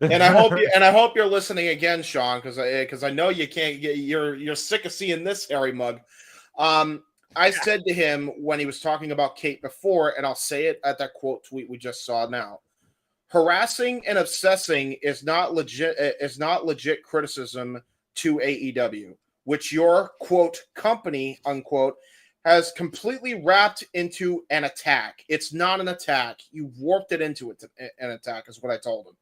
and I hope you're listening again, Sean, because I know you can't get you're sick of seeing this hairy mug. I said to him when he was talking about Kate before, and I'll say it at that quote tweet we just saw now. Harassing and obsessing is not legit criticism to AEW, which your quote company unquote has completely wrapped into an attack. It's not an attack. You warped it into an attack, is what I told him.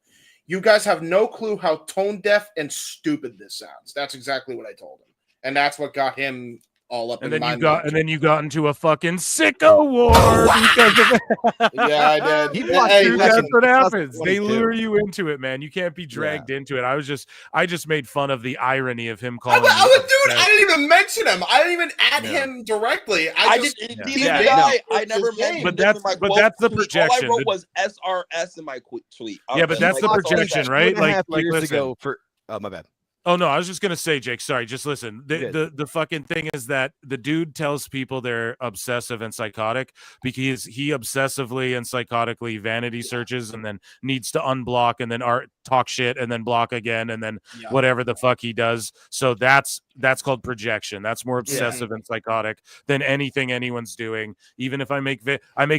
You guys have no clue how tone deaf and stupid this sounds. That's exactly what I told him, and that's what got him all up. And then you got into a fucking sicko war because of it. Yeah, I did. Dude, that's what happens. They lure you into it, man. You can't be dragged into it. I just made fun of the irony of him calling. Dude, I didn't even mention him. I didn't even add him directly. I never mentioned. But that's the projection. All I wrote was SRS in my tweet. Yeah, but that's the projection, right? Like years listen. ago for. Oh, my bad. Oh no, I was just gonna say, Jake. Sorry, just listen. The fucking thing is that the dude tells people they're obsessive and psychotic because he obsessively and psychotically vanity searches and then needs to unblock and then talk shit and then block again and then whatever the fuck he does. So that's called projection. That's more obsessive and psychotic than anything anyone's doing. Even if I make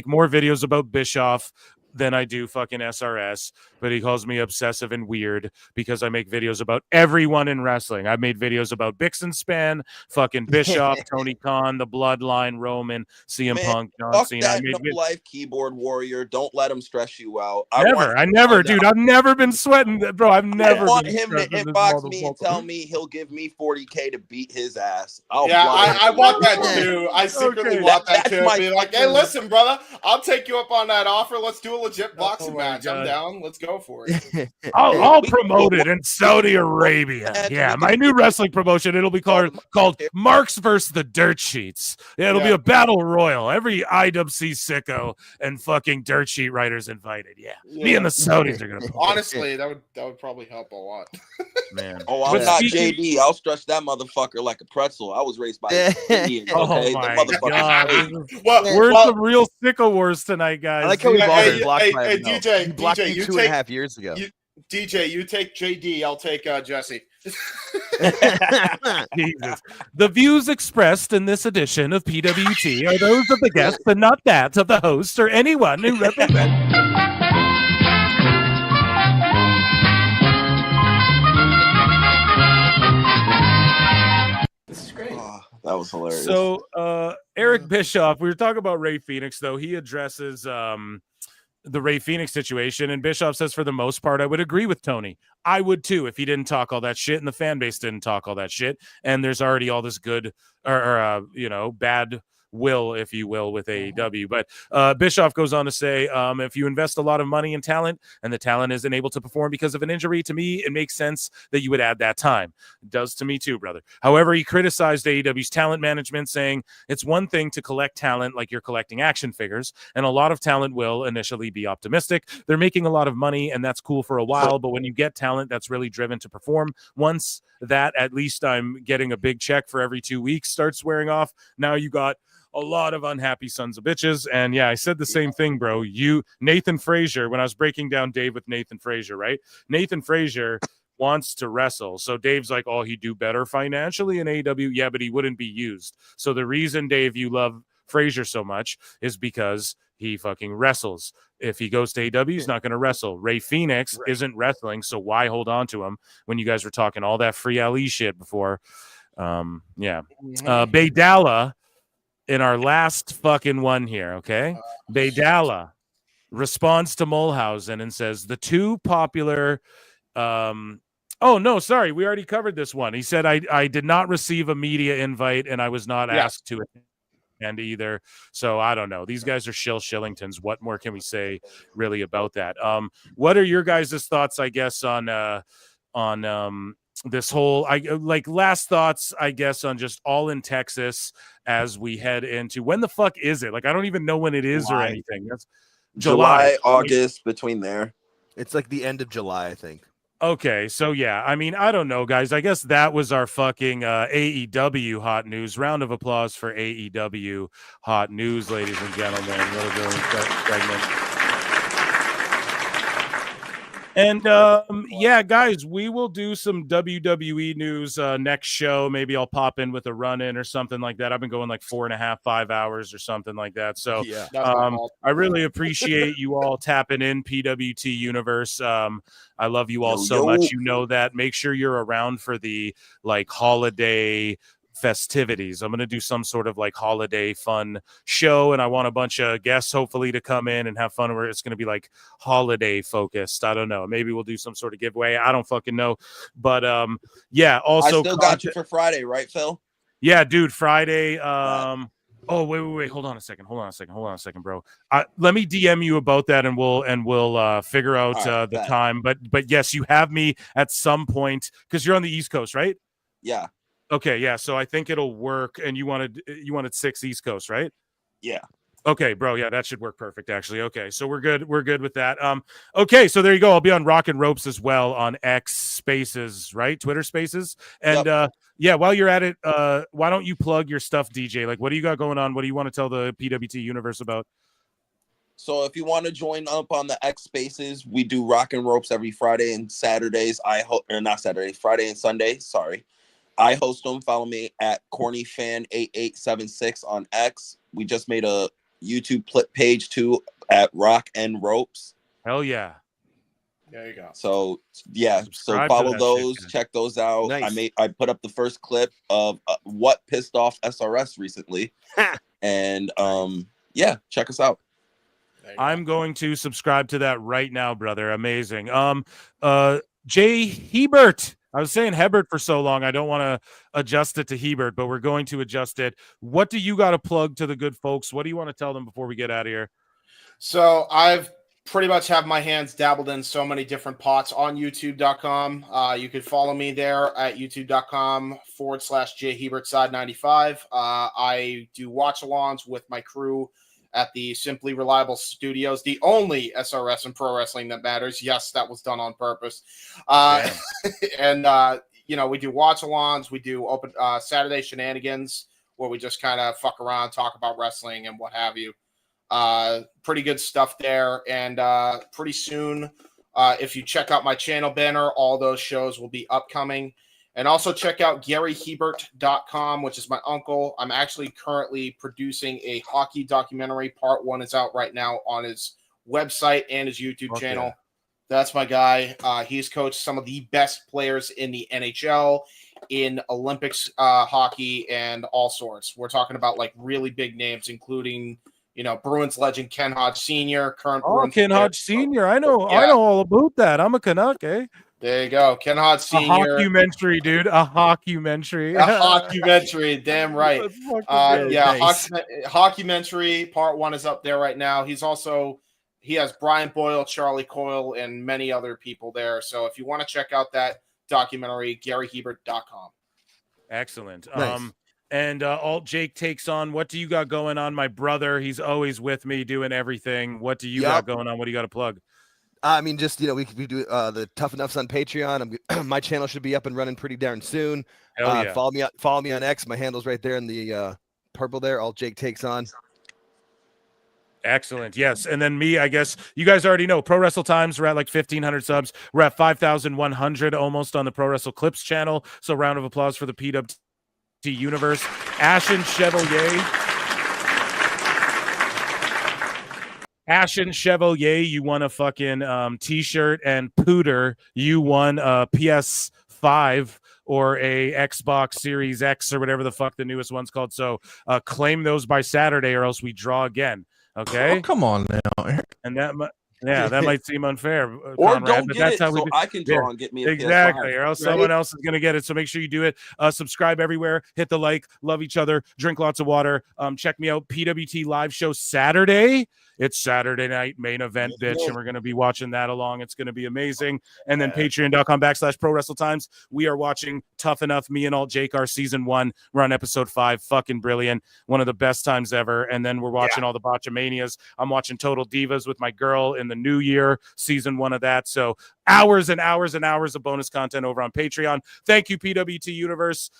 more videos about Bischoff than I do fucking SRS, but he calls me obsessive and weird because I make videos about everyone in wrestling. I've made videos about Bixen Span, fucking Bischoff, Tony Khan, the Bloodline, Roman, CM Punk, John Cena. That life keyboard warrior. Don't let him stress you out. I never, dude. I've never been sweating, bro. I've never. I want him to inbox me and tell me he'll give me $40K to beat his ass. I want that too. I secretly want that too. Be like, hey, listen, brother, I'll take you up on that offer. Let's do a legit boxing match. I'm down. Let's go for it. I'll promote it in Saudi Arabia. Yeah, my new wrestling promotion. It'll be called Marks versus the Dirt Sheets. Yeah, it'll be a battle royal. Every IWC sicko and fucking dirt sheet writers invited. Yeah, me and the Saudis are gonna. Honestly, that would probably help a lot. Man. Oh, I'm not JD. I'll stretch that motherfucker like a pretzel. I was raised by Indians. Okay, Oh my the motherfucker. We're some real sicko wars tonight, guys. I like how we Hey, blocked by hey, DJ, He blocked DJ, me you 2.5 years ago. DJ, you take JD. I'll take Jesse. Jesus. The views expressed in this edition of PWT are those of the guests and not that of the host or anyone who represents. This is great. That was hilarious. So Eric Bischoff, we were talking about Rey Fenix, though. He addresses the Rey Fenix situation, and Bischoff says, for the most part, I would agree with Tony. I would too if he didn't talk all that shit and the fan base didn't talk all that shit. And there's already all this good or bad will, if you will, with AEW. But Bischoff goes on to say, if you invest a lot of money in talent and the talent isn't able to perform because of an injury, to me, it makes sense that you would add that time. It does to me too, brother. However, he criticized AEW's talent management, saying it's one thing to collect talent like you're collecting action figures, and a lot of talent will initially be optimistic. They're making a lot of money, and that's cool for a while, but when you get talent that's really driven to perform, once that at least I'm getting a big check for every 2 weeks starts wearing off, now you got a lot of unhappy sons of bitches. And yeah, I said the same thing, bro. Nathan Frazier, when I was breaking down Dave with Nathan Frazier, right? Nathan Frazier wants to wrestle. So Dave's like, oh, he'd do better financially in AEW. Yeah, but he wouldn't be used. So the reason, Dave, you love Frazier so much is because he fucking wrestles. If he goes to AEW, he's not going to wrestle. Rey Fenix isn't wrestling, so why hold on to him when you guys were talking all that free Ali shit before? Baydala, in our last fucking one here, okay? Baydala responds to Mulhausen and says, the two popular... oh, no, sorry. We already covered this one. He said, I did not receive a media invite and I was not asked to. and either. So I don't know. These guys are Shillingtons. What more can we say really about that? What are your guys' thoughts, I guess, on this whole last thoughts, I guess, on just All in Texas as we head into when the fuck is it? Like, I don't even know when it is July. or anything. That's July, August, between there. It's like the end of July, I think. Okay, so yeah, I mean, I don't know, guys. I guess that was our fucking AEW hot news. Round of applause for AEW hot news, ladies and gentlemen. What a brilliant segment. And yeah, guys, we will do some WWE news next show. Maybe I'll pop in with a run-in or something like that. I've been going like 4.5, 5 hours or something like that. So yeah, I really appreciate you all tapping in, PWT Universe. I love you all so much. You know that. Make sure you're around for the like holiday festivities. I'm going to do some sort of like holiday fun show, and I want a bunch of guests hopefully to come in and have fun where it's going to be like holiday focused. I don't know. Maybe we'll do some sort of giveaway. I don't fucking know. But yeah, also I still got you for Friday, right, Phil? Yeah, dude, Friday. Oh, wait. Hold on a second, bro. Let me DM you about that, and we'll figure out the time. But yes, you have me at some point because you're on the East Coast, right? Yeah. Okay, yeah. So I think it'll work. And you wanted 6 East Coast, right? Yeah. Okay, bro. Yeah, that should work perfect, actually. Okay, so we're good. We're good with that. Okay, so there you go. I'll be on Rock and Ropes as well on X Spaces, right? Twitter Spaces. And yeah, while you're at it, why don't you plug your stuff, DJ? Like, what do you got going on? What do you want to tell the PWT universe about? So if you want to join up on the X Spaces, we do Rock and Ropes every Friday and Saturdays. Friday and Sunday. Sorry. I host them. Follow me at cornyfan8876 on X. We just made a YouTube page too at Rock and Ropes. Hell yeah. There you go. So yeah, Subscribe so follow to that those, shit, check those out. Nice. I put up the first clip of what pissed off SRS recently. And yeah, check us out. I'm going to subscribe to that right now, brother. Amazing. Jay Hebert. I was saying Hebert for so long, I don't want to adjust it to Hebert, but we're going to adjust it. What do you got to plug to the good folks? What do you want to tell them before we get out of here? So I've pretty much have my hands dabbled in so many different pots on youtube.com. You can follow me there at youtube.com/JHebertSide95. I do watch-alongs with my crew at the Simply Reliable Studios, the only SRS and pro wrestling that matters. Yes, that was done on purpose. And, you know, we do watch-alongs. We do open Saturday shenanigans where we just kind of fuck around, talk about wrestling and what have you. Pretty good stuff there. And pretty soon, if you check out my channel banner, all those shows will be upcoming. And also check out GaryHebert.com, which is my uncle. I'm actually currently producing a hockey documentary. Part 1 is out right now on his website and his YouTube channel. Yeah. That's my guy. He's coached some of the best players in the NHL, in Olympics hockey, and all sorts. We're talking about like really big names, including, you know, Bruins legend Ken Hodge Sr., current Bruins Ken player. Hodge Sr. I know Yeah. all about that. I'm a Canuck, eh? There you go. Ken Hodge Sr. A hockumentary, dude. A hockumentary. A hockumentary. Damn right. Yeah, Nice. hockumentary part 1 is up there right now. He has Brian Boyle, Charlie Coyle, and many other people there. So if you want to check out that documentary, GaryHebert.com. Excellent. Nice. And Alt Jake takes on. What do you got going on, my brother? He's always with me doing everything. What do you got going on? What do you got to plug? I mean, just, you know, we do the Tough Enoughs on Patreon. My channel should be up and running pretty darn soon. Hell yeah. Follow me on X. My handle's right there in the purple there. Alt Jake takes on. Excellent. Yes. And then me, I guess you guys already know Pro Wrestle Times. We're at like 1,500 subs. We're at 5,100 almost on the Pro Wrestle Clips channel. So round of applause for the PWT universe. Ashen Chevalier, you won a fucking t-shirt, and Pooter, you won a PS5 or a Xbox Series X or whatever the fuck the newest one's called. So claim those by Saturday or else we draw again. Okay. Oh, come on now, Eric. And that Yeah, that might seem unfair, Or Conrad, don't but get that's it how we so do. I can draw Yeah, and get me a exactly, PS5. or else Right? someone else is going to get it. So make sure you do it. Subscribe everywhere. Hit the like. Love each other. Drink lots of water. Check me out. PWT live show Saturday. It's Saturday night main event, bitch, and we're going to be watching that along. It's going to be amazing. And then patreon.com/ProWrestleTimes. We are watching Tough Enough. Me and Alt Jake are season 1. We're on episode 5. Fucking brilliant. One of the best times ever. And then we're watching all the Botchamanias. I'm watching Total Divas with my girl in the new year, season 1 of that. So hours and hours and hours of bonus content over on Patreon. Thank you, PWT Universe.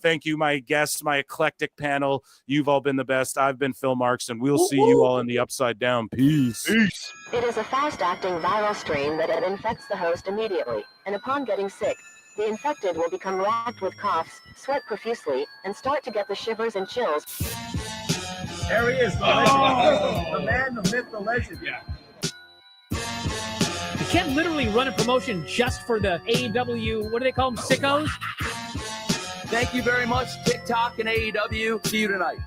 Thank you, my guests, my eclectic panel. You've all been the best. I've been Phil Marks, and we'll see you all in the Upside Down. Peace. It is a fast-acting viral strain that infects the host immediately, and upon getting sick, the infected will become racked with coughs, sweat profusely, and start to get the shivers and chills. There he is, the legend. The man, the myth, the legend. Yeah. You can't literally run a promotion just for the AEW, what do they call them, sickos? Thank you very much, TikTok and AEW. See you tonight.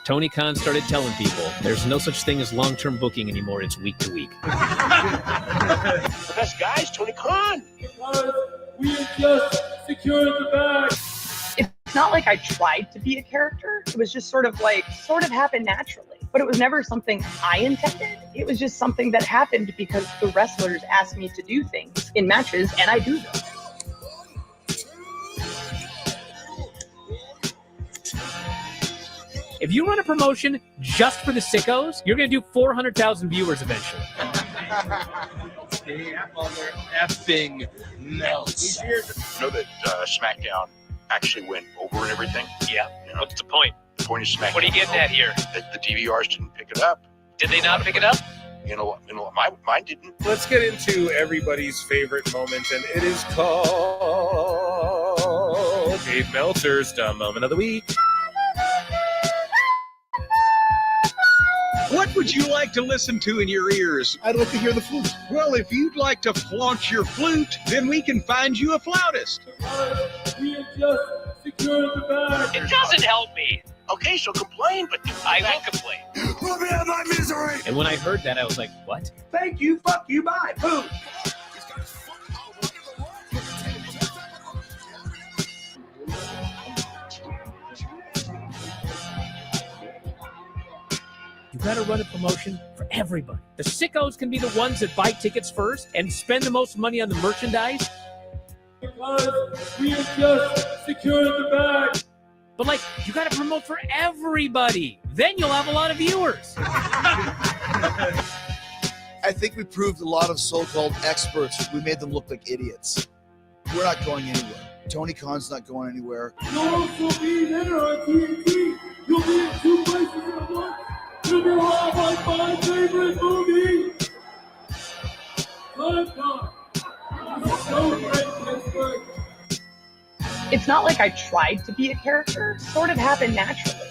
Tony Khan started telling people there's no such thing as long-term booking anymore. It's week to week. The best guys, Tony Khan. We just secured the bag. It's not like I tried to be a character. It was just sort of happened naturally. But it was never something I intended. It was just something that happened because the wrestlers asked me to do things in matches, and I do them. If you run a promotion just for the sickos, you're going to do 400,000 viewers eventually. Effing Meltzer. You know that SmackDown actually went over and everything? Yeah. You know, What's the point? the point of SmackDown. What are you getting at here? That the DVRs didn't pick it up. Did they not pick it up? You know, mine didn't. Let's get into everybody's favorite moment, and it is called Dave Meltzer's Dumb Moment of the Week. What would you like to listen to in your ears? I'd like to hear the flute. Well, if you'd like to flaunt your flute, then we can find you a flautist. We have just secured the bag. It doesn't help me. Okay, so complain, but I will complain. Let me have my misery. And when I heard that, I was like, what? Thank you, fuck you, bye, boom. You got to run a promotion for everybody. The sickos can be the ones that buy tickets first and spend the most money on the merchandise. Because we have just secured the bag. But like, you got to promote for everybody. Then you'll have a lot of viewers. I think we proved a lot of so-called experts. We made them look like idiots. We're not going anywhere. Tony Khan's not going anywhere. You'll also be there on TNT. You'll be in 2 places at once. You'll be live on my favorite movie. Lifetime. So great, Pittsburgh. It's not like I tried to be a character. It sort of happened naturally.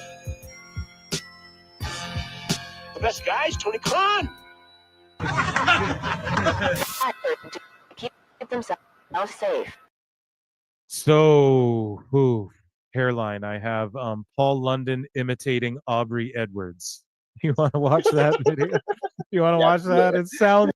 The best guys, Tony Khan. Keep themselves safe. So, hairline. I have Paul London imitating Aubrey Edwards. You want to watch that video? You want to watch that? It sounds